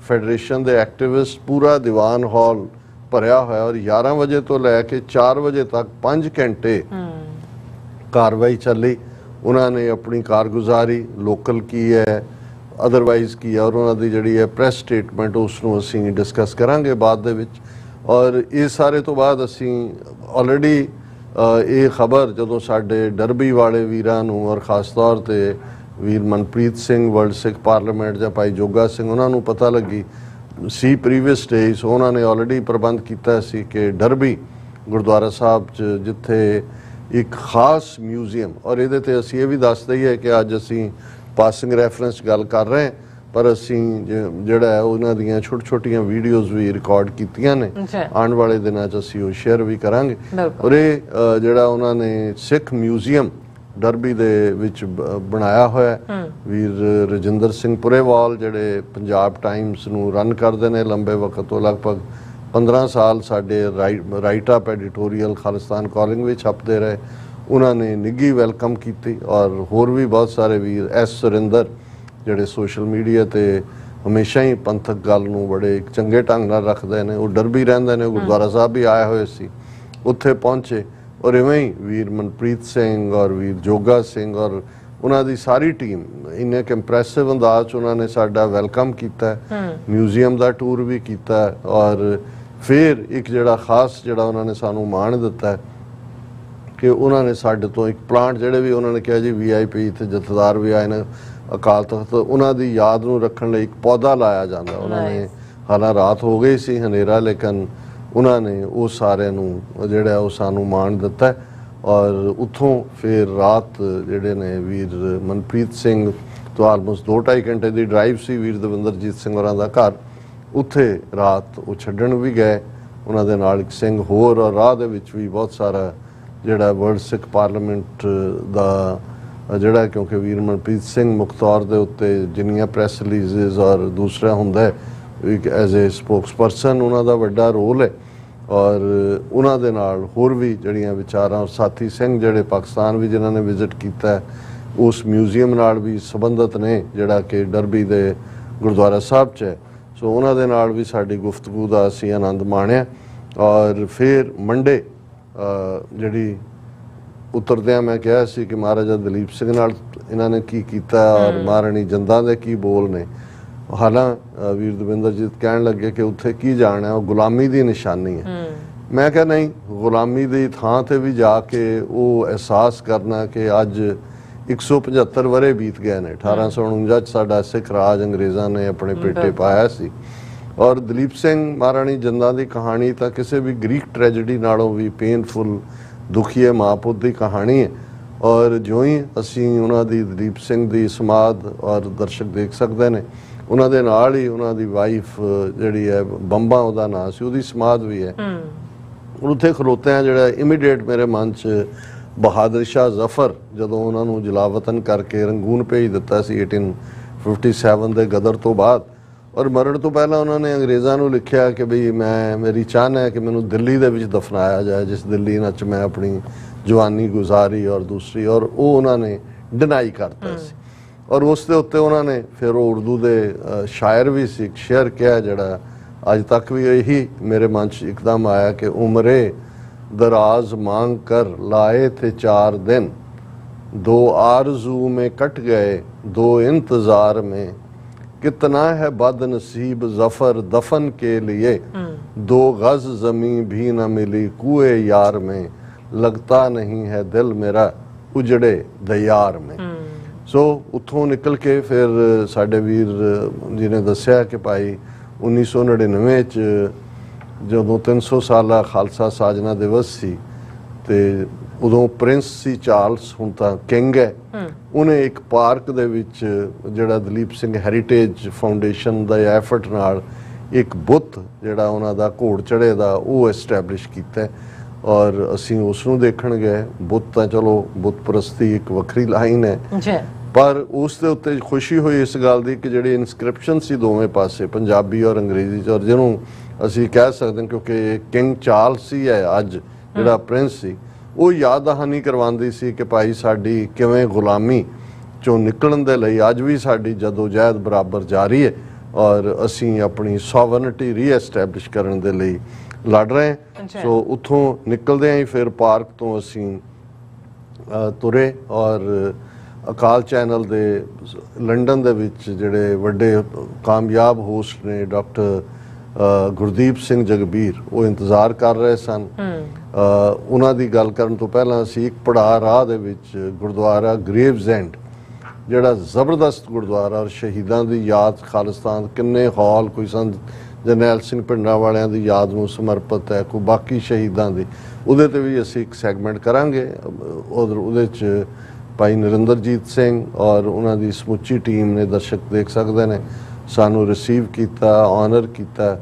ਫੈਡਰੇਸ਼ਨ ਦੇ ਐਕਟਿਵਿਸਟ, ਪੂਰਾ ਦੀਵਾਨ ਹਾਲ ਭਰਿਆ ਹੋਇਆ ਔਰ 11 ਵਜੇ ਤੋਂ ਲੈ ਕੇ 4 ਵਜੇ ਤੱਕ 5 ਘੰਟੇ ਕਾਰਵਾਈ ਚੱਲੀ। ਉਹਨਾਂ ਨੇ ਆਪਣੀ ਕਾਰਗੁਜ਼ਾਰੀ, ਲੋਕਲ ਕੀ ਹੈ, ਅਦਰਵਾਈਜ਼ ਕੀ ਹੈ, ਔਰ ਉਹਨਾਂ ਦੀ ਜਿਹੜੀ ਹੈ ਪ੍ਰੈਸ ਸਟੇਟਮੈਂਟ ਉਸ ਨੂੰ ਅਸੀਂ ਡਿਸਕਸ ਕਰਾਂਗੇ ਬਾਅਦ ਦੇ ਵਿੱਚ। ਔਰ ਇਹ ਸਾਰੇ ਤੋਂ ਬਾਅਦ ਅਸੀਂ ਆਲਰੇਡੀ ਇਹ ਖਬਰ ਜਦੋਂ ਸਾਡੇ ਡਰਬੀ ਵਾਲੇ ਵੀਰਾਂ ਨੂੰ ਔਰ ਖ਼ਾਸ ਤੌਰ 'ਤੇ ਵੀਰ ਮਨਪ੍ਰੀਤ ਸਿੰਘ ਵਰਲਡ ਸਿੱਖ ਪਾਰਲੀਮੈਂਟ ਜਾਂ ਭਾਈ ਜੋਗਾ ਸਿੰਘ, ਉਹਨਾਂ ਨੂੰ ਪਤਾ ਲੱਗੀ ਸੀ ਪ੍ਰੀਵੀਅਸ ਡੇਜ਼, ਉਹਨਾਂ ਨੇ ਆਲਰੇਡੀ ਪ੍ਰਬੰਧ ਕੀਤਾ ਸੀ ਕਿ ਡਰਬੀ ਗੁਰਦੁਆਰਾ ਸਾਹਿਬ 'ਚ ਜਿੱਥੇ ਇੱਕ ਖਾਸ ਮਿਊਜ਼ੀਅਮ, ਔਰ ਇਹਦੇ 'ਤੇ ਅਸੀਂ ਇਹ ਵੀ ਦੱਸ ਦਈਏ ਕਿ ਅੱਜ ਅਸੀਂ ਪਾਸਿੰਗ ਰੈਫਰੈਂਸ ਗੱਲ ਕਰ ਰਹੇ ਹਾਂ ਪਰ ਅਸੀਂ ਜਿਹੜਾ ਹੈ ਉਹਨਾਂ ਦੀਆਂ ਛੋਟੀਆਂ ਵੀਡੀਓਜ਼ ਵੀ ਰਿਕਾਰਡ ਕੀਤੀਆਂ ਨੇ, ਆਉਣ ਵਾਲੇ ਦਿਨਾਂ 'ਚ ਅਸੀਂ ਉਹ ਸ਼ੇਅਰ ਵੀ ਕਰਾਂਗੇ। ਔਰ ਇਹ ਜਿਹੜਾ ਉਹਨਾਂ ਨੇ ਸਿੱਖ ਮਿਊਜ਼ੀਅਮ ਡਰਬੀ ਦੇ ਵਿੱਚ ਬਣਾਇਆ ਹੋਇਆ, ਵੀਰ ਰਜਿੰਦਰ ਸਿੰਘ ਪੁਰੇਵਾਲ ਜਿਹੜੇ ਪੰਜਾਬ ਟਾਈਮਸ ਨੂੰ ਰਨ ਕਰਦੇ ਨੇ ਲੰਬੇ ਵਕਤ ਤੋਂ, ਲਗਭਗ 15 ਸਾਲ ਸਾਡੇ right up editorial Khalistan calling ਵਿੱਚ ਛਪਦੇ ਰਹੇ, ਉਹਨਾਂ ਨੇ ਨਿੱਘੀ ਵੈਲਕਮ ਕੀਤੀ। ਔਰ ਹੋਰ ਵੀ ਬਹੁਤ ਸਾਰੇ ਵੀਰ, ਐਸ ਸੁਰਿੰਦਰ ਜਿਹੜੇ ਸੋਸ਼ਲ ਮੀਡੀਆ 'ਤੇ ਹਮੇਸ਼ਾ ਹੀ ਪੰਥਕ ਗੱਲ ਨੂੰ ਬੜੇ ਇੱਕ ਚੰਗੇ ਢੰਗ ਨਾਲ ਰੱਖਦੇ ਨੇ, ਉਹ ਡਰਬੀ ਰਹਿੰਦੇ ਨੇ, ਗੁਰਦੁਆਰਾ ਸਾਹਿਬ ਵੀ ਆਏ ਹੋਏ ਸੀ, ਉੱਥੇ ਪਹੁੰਚੇ। ਔਰ ਇਵੇਂ ਹੀ ਵੀਰ ਮਨਪ੍ਰੀਤ ਸਿੰਘ ਔਰ ਵੀਰ ਜੋਗਾ ਸਿੰਘ ਔਰ ਉਹਨਾਂ ਦੀ ਸਾਰੀ ਟੀਮ ਇੰਨੇ ਕੁ ਇੰਪ੍ਰੈਸਿਵ ਅੰਦਾਜ਼ 'ਚ ਉਹਨਾਂ ਨੇ ਸਾਡਾ ਵੈਲਕਮ ਕੀਤਾ, ਮਿਊਜ਼ੀਅਮ ਦਾ ਟੂਰ ਵੀ ਕੀਤਾ। ਔਰ ਫਿਰ ਇੱਕ ਜਿਹੜਾ ਖਾਸ ਜਿਹੜਾ ਉਹਨਾਂ ਨੇ ਸਾਨੂੰ ਮਾਣ ਦਿੱਤਾ ਕਿ ਉਹਨਾਂ ਨੇ ਸਾਡੇ ਤੋਂ ਇੱਕ ਪਲਾਂਟ, ਜਿਹੜੇ ਵੀ ਉਹਨਾਂ ਨੇ ਕਿਹਾ ਜੀ VIP ਇੱਥੇ ਜਥੇਦਾਰ ਵੀ ਆਏ ਨੇ ਅਕਾਲ ਤਖਤ, ਉਹਨਾਂ ਦੀ ਯਾਦ ਨੂੰ ਰੱਖਣ ਲਈ ਇੱਕ ਪੌਦਾ ਲਾਇਆ ਜਾਂਦਾ। ਉਹਨਾਂ ਨੇ ਹਾਲਾਂ ਰਾਤ ਹੋ ਗਈ ਸੀ, ਹਨੇਰਾ, ਲੇਕਿਨ ਉਹਨਾਂ ਨੇ ਉਹ ਸਾਰਿਆਂ ਨੂੰ ਜਿਹੜਾ ਉਹ ਸਾਨੂੰ ਮਾਣ ਦਿੱਤਾ। ਔਰ ਉੱਥੋਂ ਫਿਰ ਰਾਤ ਜਿਹੜੇ ਨੇ ਵੀਰ ਮਨਪ੍ਰੀਤ ਸਿੰਘ ਤੋਂ ਆਲਮੋਸਟ 2-2.5 ਘੰਟੇ ਦੀ ਡਰਾਈਵ ਸੀ ਵੀਰ ਦਵਿੰਦਰਜੀਤ ਸਿੰਘ ਹੋਰਾਂ ਦਾ ਘਰ, ਉੱਥੇ ਰਾਤ ਉਹ ਛੱਡਣ ਵੀ ਗਏ, ਉਹਨਾਂ ਦੇ ਨਾਲ ਇੱਕ ਸਿੰਘ ਹੋਰ। ਔਰ ਰਾਹ ਦੇ ਵਿੱਚ ਵੀ ਬਹੁਤ ਸਾਰਾ ਜਿਹੜਾ ਵਰਲਡ ਸਿੱਖ ਪਾਰਲੀਮੈਂਟ ਦਾ ਜਿਹੜਾ, ਕਿਉਂਕਿ ਵੀਰ ਮਨਪ੍ਰੀਤ ਸਿੰਘ ਮੁੱਖ ਤੌਰ ਦੇ ਉੱਤੇ ਜਿੰਨੀਆਂ ਪ੍ਰੈਸ ਰਿਲੀਜ਼ਸ ਔਰ ਦੂਸਰਾ ਹੁੰਦਾ ਇੱਕ ਐਜ਼ ਏ ਸਪੋਕਸਪਰਸਨ ਉਹਨਾਂ ਦਾ ਵੱਡਾ ਰੋਲ ਹੈ। ਔਰ ਉਹਨਾਂ ਦੇ ਨਾਲ ਹੋਰ ਵੀ ਜਿਹੜੀਆਂ ਵਿਚਾਰਾਂ, ਔਰ ਸਾਥੀ ਸਿੰਘ ਜਿਹੜੇ ਪਾਕਿਸਤਾਨ ਵੀ ਜਿਨ੍ਹਾਂ ਨੇ ਵਿਜ਼ਿਟ ਕੀਤਾ ਉਸ ਮਿਊਜ਼ੀਅਮ ਨਾਲ ਵੀ ਸੰਬੰਧਿਤ ਨੇ, ਜਿਹੜਾ ਕਿ ਡਰਬੀ ਦੇ ਗੁਰਦੁਆਰਾ ਸਾਹਿਬ 'ਚ ਹੈ। ਸੋ ਉਹਨਾਂ ਦੇ ਨਾਲ ਵੀ ਸਾਡੀ ਗੁਫ਼ਤਗੂ ਦਾ ਅਸੀਂ ਆਨੰਦ ਮਾਣਿਆ। ਔਰ ਫਿਰ ਮੰਡੇ ਜਿਹੜੀ ਉਤਰਦਿਆਂ ਮੈਂ ਕਿਹਾ ਸੀ ਕਿ ਮਹਾਰਾਜਾ ਦਲੀਪ ਸਿੰਘ ਨਾਲ ਇਹਨਾਂ ਨੇ ਕੀ ਕੀਤਾ ਔਰ ਮਹਾਰਾਣੀ ਜਿੰਦਾਂ ਦੇ ਕੀ ਬੋਲ ਨੇ। ਹਾਲਾਂ ਵੀਰ ਦਵਿੰਦਰਜੀਤ ਕਹਿਣ ਲੱਗੇ ਕਿ ਉੱਥੇ ਕੀ ਜਾਣਾ, ਉਹ ਗੁਲਾਮੀ ਦੀ ਨਿਸ਼ਾਨੀ ਹੈ। ਮੈਂ ਕਿਹਾ ਨਹੀਂ, ਗੁਲਾਮੀ ਦੀ ਥਾਂ 'ਤੇ ਵੀ ਜਾ ਕੇ ਉਹ ਅਹਿਸਾਸ ਕਰਨਾ ਕਿ ਅੱਜ 175 ਵਰ੍ਹੇ ਬੀਤ ਗਏ ਨੇ। 1849 'ਚ ਸਾਡਾ ਸਿੱਖ ਰਾਜ ਅੰਗਰੇਜ਼ਾਂ ਨੇ ਆਪਣੇ ਪੇਟੇ ਪਾਇਆ ਸੀ। ਔਰ ਦਲੀਪ ਸਿੰਘ ਮਹਾਰਾਣੀ ਜਿੰਦਾਂ ਦੀ ਕਹਾਣੀ ਤਾਂ ਕਿਸੇ ਵੀ ਗ੍ਰੀਕ ਟ੍ਰੈਜਡੀ ਨਾਲੋਂ ਵੀ ਪੇਨਫੁਲ, ਦੁਖੀ ਹੈ, ਮਾਂ ਪੁੱਤ ਦੀ ਕਹਾਣੀ ਹੈ। ਔਰ ਜਿਉਂ ਹੀ ਅਸੀਂ ਉਹਨਾਂ ਦੀ ਦਲੀਪ ਸਿੰਘ ਦੀ ਸਮਾਧ, ਔਰ ਦਰਸ਼ਕ ਦੇਖ ਸਕਦੇ ਨੇ, ਉਹਨਾਂ ਦੇ ਨਾਲ ਹੀ ਉਹਨਾਂ ਦੀ ਵਾਈਫ ਜਿਹੜੀ ਹੈ ਬੰਬਾ ਉਹਦਾ ਨਾਂ ਸੀ, ਉਹਦੀ ਸਮਾਧ ਵੀ ਹੈ। ਉੱਥੇ ਖਲੋਤੇ ਆ, ਜਿਹੜਾ ਇਮੀਡੀਏਟ ਮੇਰੇ ਮਨ 'ਚ ਬਹਾਦਰ ਸ਼ਾਹ ਜ਼ਫਰ, ਜਦੋਂ ਉਹਨਾਂ ਨੂੰ ਜਲਾਵਤਨ ਕਰਕੇ ਰੰਗੂਨ ਭੇਜ ਦਿੱਤਾ ਸੀ 1857 ਦੇ ਗਦਰ ਤੋਂ ਬਾਅਦ, ਔਰ ਮਰਨ ਤੋਂ ਪਹਿਲਾਂ ਉਹਨਾਂ ਨੇ ਅੰਗਰੇਜ਼ਾਂ ਨੂੰ ਲਿਖਿਆ ਕਿ ਬਈ ਮੇਰੀ ਚਾਹਨਾ ਹੈ ਕਿ ਮੈਨੂੰ ਦਿੱਲੀ ਦੇ ਵਿੱਚ ਦਫਨਾਇਆ ਜਾਏ, ਜਿਸ ਦਿੱਲੀ ਨਾਲ 'ਚ ਮੈਂ ਆਪਣੀ ਜਵਾਨੀ ਗੁਜ਼ਾਰੀ ਔਰ ਦੂਸਰੀ, ਔਰ ਉਹ ਉਹਨਾਂ ਨੇ ਡਿਨਾਈ ਕਰਤਾ ਸੀ। ਔਰ ਉਸ ਦੇ ਉੱਤੇ ਉਹਨਾਂ ਨੇ ਫਿਰ ਉਹ ਉਰਦੂ ਦੇ ਸ਼ਾਇਰ ਵੀ ਸੀ, ਇੱਕ ਸ਼ੇਅਰ ਕਿਹਾ ਜਿਹੜਾ ਅੱਜ ਤੱਕ ਵੀ ਇਹੀ ਮੇਰੇ ਮਨ 'ਚ ਇੱਕਦਮ ਆਇਆ ਕਿ ਉਮਰੇ दराज मांग कर लाए थे 4 दिन, 2 आरज़ू में कट गए 2 इंतज़ार में, कितना है बदनसीब ज़फ़र दफन के लिए, 2 गज़ ज़मीं भी न मिली कुए यार में, लगता नहीं है दिल मेरा उजड़े दयार में। सो उत्थों निकल के फिर साडे वीर जी ने दस्या कि भाई 1999 ਜਦੋਂ 300 ਸਾਲਾ ਖਾਲਸਾ ਸਾਜਨਾ ਦਿਵਸ ਸੀ, ਤੇ ਉਦੋਂ ਪ੍ਰਿੰਸ ਸੀ ਚਾਰਲਸ, ਹੁਣ ਤਾਂ ਕਿੰਗ ਹੈ। ਉਹਨੇ ਇੱਕ ਪਾਰਕ ਦੇ ਵਿੱਚ ਜਿਹੜਾ ਦਲੀਪ ਸਿੰਘ ਹੈਰੀਟੇਜ ਫਾਊਂਡੇਸ਼ਨ ਦਾ ਐਫਰਟ ਨਾਲ ਇੱਕ ਬੁੱਤ ਜਿਹੜਾ ਉਹਨਾਂ ਦਾ ਘੋੜ ਚੜ੍ਹੇ ਦਾ ਉਹ ਐਸਟੈਬਲਿਸ਼ ਕੀਤਾ ਔਰ ਅਸੀਂ ਉਸ ਨੂੰ ਦੇਖਣ ਗਏ। ਬੁੱਤ ਤਾਂ ਚਲੋ ਬੁੱਤ ਪ੍ਰਸਤੀ ਇੱਕ ਵੱਖਰੀ ਲਾਈਨ ਹੈ ਜੀ, ਪਰ ਉਸ ਦੇ ਉੱਤੇ ਖੁਸ਼ੀ ਹੋਈ ਇਸ ਗੱਲ ਦੀ ਕਿ ਜਿਹੜੀ ਇਨਸਕ੍ਰਿਪਸ਼ਨ ਸੀ ਦੋਵੇਂ ਪਾਸੇ ਪੰਜਾਬੀ ਔਰ ਅੰਗਰੇਜ਼ੀ 'ਚ, ਔਰ ਜਿਹਨੂੰ ਅਸੀਂ ਕਹਿ ਸਕਦੇ ਹਾਂ ਕਿਉਂਕਿ ਕਿੰਗ ਚਾਰਲਸ ਹੀ ਹੈ ਅੱਜ ਜਿਹੜਾ ਪ੍ਰਿੰਸ ਸੀ, ਉਹ ਯਾਦ ਦਹਾਨੀ ਕਰਵਾਉਂਦੀ ਸੀ ਕਿ ਭਾਈ ਸਾਡੀ ਕਿਵੇਂ ਗੁਲਾਮੀ ਚੋਂ ਨਿਕਲਣ ਦੇ ਲਈ ਅੱਜ ਵੀ ਸਾਡੀ ਜਦੋਜਹਿਦ ਬਰਾਬਰ ਜਾਰੀ ਹੈ ਔਰ ਅਸੀਂ ਆਪਣੀ ਸੋਵਰਨਿਟੀ ਰੀਐਸਟੈਬਲਿਸ਼ ਕਰਨ ਦੇ ਲਈ ਲੜ ਰਹੇ ਹਾਂ। ਸੋ ਉੱਥੋਂ ਨਿਕਲਦੇ ਹੀ ਫਿਰ ਪਾਰਕ ਤੋਂ ਅਸੀਂ ਤੁਰੇ ਔਰ ਅਕਾਲ ਚੈਨਲ ਦੇ ਲੰਡਨ ਦੇ ਵਿੱਚ ਜਿਹੜੇ ਵੱਡੇ ਕਾਮਯਾਬ ਹੋਸਟ ਨੇ ਡਾਕਟਰ ਗੁਰਦੀਪ ਸਿੰਘ ਜਗਬੀਰ, ਉਹ ਇੰਤਜ਼ਾਰ ਕਰ ਰਹੇ ਸਨ। ਉਹਨਾਂ ਦੀ ਗੱਲ ਕਰਨ ਤੋਂ ਪਹਿਲਾਂ ਅਸੀਂ ਇੱਕ ਪੜਾਅ ਰਾਹ ਦੇ ਵਿੱਚ ਗੁਰਦੁਆਰਾ ਗ੍ਰੇਵਜ਼ ਐਂਡ, ਜਿਹੜਾ ਜ਼ਬਰਦਸਤ ਗੁਰਦੁਆਰਾ ਔਰ ਸ਼ਹੀਦਾਂ ਦੀ ਯਾਦ ਖਾਲਿਸਤਾਨ ਕਿੰਨੇ ਹਾਲ, ਕੋਈ ਸੰਤ ਜਰਨੈਲ ਸਿੰਘ ਪਿੰਡਾਂ ਵਾਲਿਆਂ ਦੀ ਯਾਦ ਨੂੰ ਸਮਰਪਿਤ ਹੈ, ਕੋਈ ਬਾਕੀ ਸ਼ਹੀਦਾਂ ਦੀ, ਉਹਦੇ ਤੇ ਵੀ ਅਸੀਂ ਇੱਕ ਸੈਗਮੈਂਟ ਕਰਾਂਗੇ। ਉਹਦੇ 'ਚ ਭਾਈ ਨਰਿੰਦਰਜੀਤ ਸਿੰਘ ਔਰ ਉਹਨਾਂ ਦੀ ਸਮੁੱਚੀ ਟੀਮ ਨੇ, ਦਰਸ਼ਕ ਦੇਖ ਸਕਦੇ ਨੇ, ਸਾਨੂੰ ਰਿਸੀਵ ਕੀਤਾ, ਆਨਰ ਕੀਤਾ।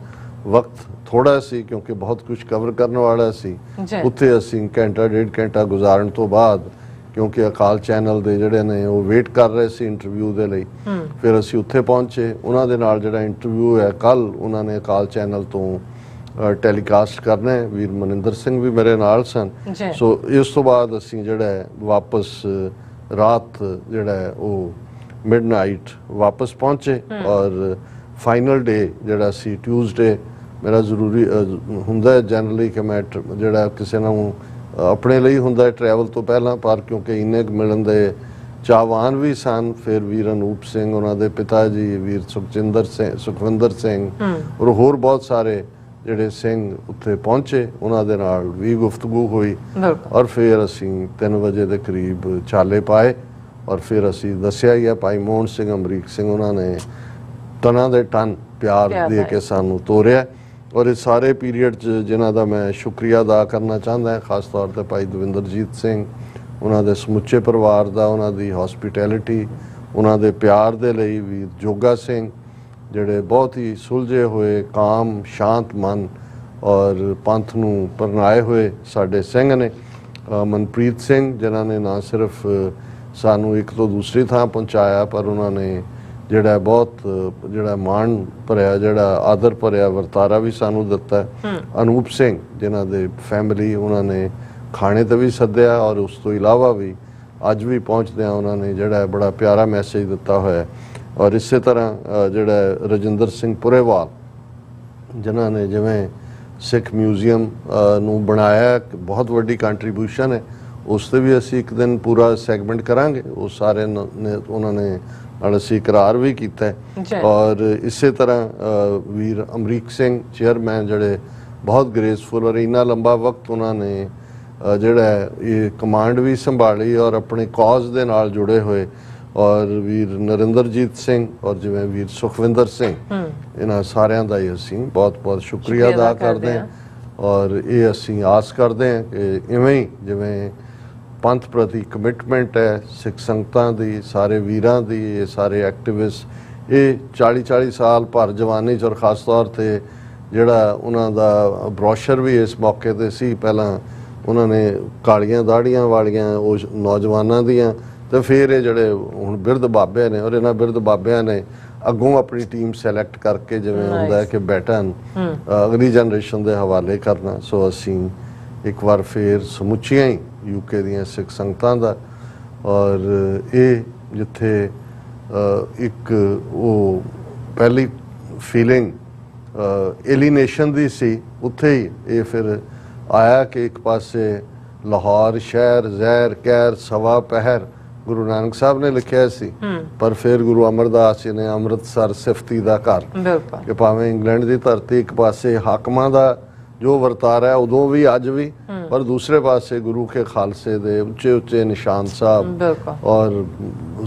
ਵਕਤ ਥੋੜਾ ਸੀ ਕਿਉਂਕਿ ਬਹੁਤ ਕੁਝ ਕਵਰ ਕਰਨ ਵਾਲਾ ਸੀ। ਉੱਥੇ ਅਸੀਂ ਘੰਟਾ ਡੇਢ ਘੰਟਾ ਗੁਜ਼ਾਰਨ ਤੋਂ ਬਾਅਦ, ਕਿਉਂਕਿ ਅਕਾਲ ਚੈਨਲ ਦੇ ਜਿਹੜੇ ਨੇ ਉਹ ਵੇਟ ਕਰ ਰਹੇ ਸੀ ਇੰਟਰਵਿਊ ਦੇ ਲਈ, ਫਿਰ ਅਸੀਂ ਉੱਥੇ ਪਹੁੰਚੇ। ਉਹਨਾਂ ਦੇ ਨਾਲ ਜਿਹੜਾ ਇੰਟਰਵਿਊ ਹੈ ਕੱਲ ਉਹਨਾਂ ਨੇ ਅਕਾਲ ਚੈਨਲ ਤੋਂ ਟੈਲੀਕਾਸਟ ਕਰਨਾ ਹੈ। ਵੀਰ ਮਨਿੰਦਰ ਸਿੰਘ ਵੀ ਮੇਰੇ ਨਾਲ ਸਨ। ਸੋ ਇਸ ਤੋਂ ਬਾਅਦ ਅਸੀਂ ਜਿਹੜਾ ਵਾਪਸ ਰਾਤ ਜਿਹੜਾ ਉਹ ਮਿਡਨਾਈਟ ਵਾਪਸ ਪਹੁੰਚੇ ਔਰ ਫਾਈਨਲ ਡੇ ਜਿਹੜਾ ਸੀ ਟਿਊਜ਼ਡੇ। ਮੇਰਾ ਜ਼ਰੂਰੀ ਹੁੰਦਾ ਹੈ ਜਨਰਲੀ ਕਿ ਮੈਂ ਜਿਹੜਾ ਕਿਸੇ ਨੂੰ ਆਪਣੇ ਲਈ ਹੁੰਦਾ ਟਰੈਵਲ ਤੋਂ ਪਹਿਲਾਂ, ਪਰ ਕਿਉਂਕਿ ਇੰਨੇ ਮਿਲਣ ਦੇ ਚਾਹਵਾਨ ਵੀ ਸਨ। ਫਿਰ ਵੀਰ ਅਨੂਪ ਸਿੰਘ, ਉਹਨਾਂ ਦੇ ਪਿਤਾ ਜੀ ਵੀਰ ਸੁਖਵਿੰਦਰ ਸਿੰਘ ਔਰ ਹੋਰ ਬਹੁਤ ਸਾਰੇ ਜਿਹੜੇ ਸਿੰਘ ਉੱਥੇ ਪਹੁੰਚੇ, ਉਹਨਾਂ ਦੇ ਨਾਲ ਵੀ ਗੁਫ਼ਤਗੂ ਹੋਈ ਔਰ ਫਿਰ ਅਸੀਂ 3 ਵਜੇ ਦੇ ਕਰੀਬ ਚਾਲੇ ਪਾਏ ਔਰ ਫਿਰ ਅਸੀਂ ਦੱਸਿਆ ਹੀ ਹੈ ਭਾਈ ਮੋਹਨ ਸਿੰਘ, ਅਮਰੀਕ ਸਿੰਘ, ਉਹਨਾਂ ਨੇ ਟਨਾਂ ਦੇ ਟਨ ਪਿਆਰ ਦੇ ਕੇ ਸਾਨੂੰ ਤੋਰਿਆ। ਔਰ ਇਸ ਸਾਰੇ ਪੀਰੀਅਡ 'ਚ ਜਿਨ੍ਹਾਂ ਦਾ ਮੈਂ ਸ਼ੁਕਰੀਆ ਅਦਾ ਕਰਨਾ ਚਾਹੁੰਦਾ ਹਾਂ, ਖਾਸ ਤੌਰ 'ਤੇ ਭਾਈ ਦਵਿੰਦਰਜੀਤ ਸਿੰਘ, ਉਹਨਾਂ ਦੇ ਸਮੁੱਚੇ ਪਰਿਵਾਰ ਦਾ, ਉਹਨਾਂ ਦੀ ਹੌਸਪਿਟੈਲਿਟੀ, ਉਹਨਾਂ ਦੇ ਪਿਆਰ ਦੇ ਲਈ। ਵੀਰ ਜੋਗਾ ਸਿੰਘ ਜਿਹੜੇ ਬਹੁਤ ਹੀ ਸੁਲਝੇ ਹੋਏ, ਕਾਮ, ਸ਼ਾਂਤ ਮਨ ਔਰ ਪੰਥ ਨੂੰ ਪਰਨਾਏ ਹੋਏ ਸਾਡੇ ਸਿੰਘ ਨੇ। ਮਨਪ੍ਰੀਤ ਸਿੰਘ ਜਿਨ੍ਹਾਂ ਨੇ ਨਾ ਸਿਰਫ ਸਾਨੂੰ ਇੱਕ ਤੋਂ ਦੂਸਰੀ ਥਾਂ ਪਹੁੰਚਾਇਆ, ਪਰ ਉਹਨਾਂ ਨੇ ਜਿਹੜਾ ਬਹੁਤ ਜਿਹੜਾ ਮਾਣ ਭਰਿਆ, ਜਿਹੜਾ ਆਦਰ ਭਰਿਆ ਵਰਤਾਰਾ ਵੀ ਸਾਨੂੰ ਦਿੱਤਾ। ਅਨੂਪ ਸਿੰਘ ਜਿਨ੍ਹਾਂ ਦੇ ਫੈਮਿਲੀ, ਉਹਨਾਂ ਨੇ ਖਾਣੇ ਤੇ ਵੀ ਸੱਦਿਆ ਔਰ ਉਸ ਤੋਂ ਇਲਾਵਾ ਵੀ ਅੱਜ ਵੀ ਪਹੁੰਚਦਿਆਂ ਉਹਨਾਂ ਨੇ ਜਿਹੜਾ ਬੜਾ ਪਿਆਰਾ ਮੈਸੇਜ ਦਿੱਤਾ ਹੋਇਆ। ਔਰ ਇਸੇ ਤਰ੍ਹਾਂ ਜਿਹੜਾ ਰਜਿੰਦਰ ਸਿੰਘ ਪੁਰੇਵਾਲ ਜਿਨ੍ਹਾਂ ਨੇ ਜਿਵੇਂ ਸਿੱਖ ਮਿਊਜ਼ੀਅਮ ਨੂੰ ਬਣਾਇਆ, ਬਹੁਤ ਵੱਡੀ ਕੰਟਰੀਬਿਊਸ਼ਨ ਹੈ, ਉਸ 'ਤੇ ਵੀ ਅਸੀਂ ਇੱਕ ਦਿਨ ਪੂਰਾ ਸੈਗਮੈਂਟ ਕਰਾਂਗੇ। ਉਹ ਸਾਰੇ ਨੇ ਉਹਨਾਂ ਨੇ ਨਾਲ ਅਸੀਂ ਇਕਰਾਰ ਵੀ ਕੀਤਾ। ਔਰ ਇਸੇ ਤਰ੍ਹਾਂ ਵੀਰ ਅਮਰੀਕ ਸਿੰਘ ਚੇਅਰਮੈਨ ਜਿਹੜੇ ਬਹੁਤ ਗ੍ਰੇਸਫੁਲ ਔਰ ਇੰਨਾ ਲੰਬਾ ਵਕਤ ਉਹਨਾਂ ਨੇ ਜਿਹੜਾ ਇਹ ਕਮਾਂਡ ਵੀ ਸੰਭਾਲੀ ਔਰ ਆਪਣੇ ਕਾਜ਼ ਦੇ ਨਾਲ ਜੁੜੇ ਹੋਏ। ਔਰ ਵੀਰ ਨਰਿੰਦਰਜੀਤ ਸਿੰਘ ਔਰ ਜਿਵੇਂ ਵੀਰ ਸੁਖਵਿੰਦਰ ਸਿੰਘ, ਇਹਨਾਂ ਸਾਰਿਆਂ ਦਾ ਹੀ ਅਸੀਂ ਬਹੁਤ ਬਹੁਤ ਸ਼ੁਕਰੀਆ ਅਦਾ ਕਰਦੇ ਹਾਂ। ਔਰ ਇਹ ਅਸੀਂ ਆਸ ਕਰਦੇ ਹਾਂ ਕਿ ਇਵੇਂ ਹੀ ਜਿਵੇਂ ਪੰਥ ਪ੍ਰਤੀ ਕਮਿਟਮੈਂਟ ਹੈ ਸਿੱਖ ਸੰਗਤਾਂ ਦੀ, ਸਾਰੇ ਵੀਰਾਂ ਦੀ, ਇਹ ਸਾਰੇ ਐਕਟਿਵਿਸਟ, ਇਹ 40-40 ਸਾਲ ਭਰ ਜਵਾਨੀ 'ਚ ਔਰ ਖਾਸ ਤੌਰ 'ਤੇ ਜਿਹੜਾ ਉਹਨਾਂ ਦਾ ਬਰੋਸ਼ਰ ਵੀ ਇਸ ਮੌਕੇ 'ਤੇ ਸੀ। ਪਹਿਲਾਂ ਉਹਨਾਂ ਨੇ ਕਾਲੀਆਂ ਦਾੜੀਆਂ ਵਾਲੀਆਂ ਉਹ ਨੌਜਵਾਨਾਂ ਦੀਆਂ, ਤੇ ਫਿਰ ਇਹ ਜਿਹੜੇ ਹੁਣ ਬਿਰਧ ਬਾਬੇ ਨੇ, ਔਰ ਇਹਨਾਂ ਬਿਰਧ ਬਾਬਿਆਂ ਨੇ ਅੱਗੋਂ ਆਪਣੀ ਟੀਮ ਸੈਲੈਕਟ ਕਰਕੇ ਜਿਵੇਂ ਹੁੰਦਾ ਹੈ ਕਿ ਬੈਟਨ ਅਗਲੀ ਜਨਰੇਸ਼ਨ ਦੇ ਹਵਾਲੇ ਕਰਨਾ। ਸੋ ਅਸੀਂ ਇੱਕ ਵਾਰ ਫਿਰ ਸਮੁੱਚੀਆਂ ਹੀ ਯੂਕੇ ਦੀਆਂ ਸਿੱਖ ਸੰਗਤਾਂ ਦਾ, ਔਰ ਇਹ ਜਿੱਥੇ ਇੱਕ ਉਹ ਪਹਿਲੀ ਫੀਲਿੰਗ ਏਲੀਨੇਸ਼ਨ ਦੀ ਸੀ, ਉੱਥੇ ਹੀ ਇਹ ਫਿਰ ਆਇਆ ਕਿ ਇੱਕ ਪਾਸੇ ਲਾਹੌਰ ਸ਼ਹਿਰ ਜ਼ਹਿਰ ਕਹਿਰ ਸਵਾ ਪਹਿਰ ਗੁਰੂ ਨਾਨਕ ਸਾਹਿਬ ਨੇ ਲਿਖਿਆ ਸੀ, ਪਰ ਫਿਰ ਗੁਰੂ ਅਮਰਦਾਸ ਜੀ ਨੇ ਅੰਮ੍ਰਿਤਸਰ ਸਿਫਤੀ ਦਾ ਘਰ, ਕਿ ਭਾਵੇਂ ਇੰਗਲੈਂਡ ਦੀ ਧਰਤੀ ਇੱਕ ਪਾਸੇ ਹਾਕਮਾਂ ਦਾ ਜੋ ਵਰਤਾਰਾ ਹੈ ਉਦੋਂ ਵੀ ਅੱਜ ਵੀ, ਪਰ ਦੂਸਰੇ ਪਾਸੇ ਗੁਰੂ ਕੇ ਖਾਲਸੇ ਦੇ ਉੱਚੇ ਉੱਚੇ ਨਿਸ਼ਾਨ ਸਾਹਿਬ ਔਰ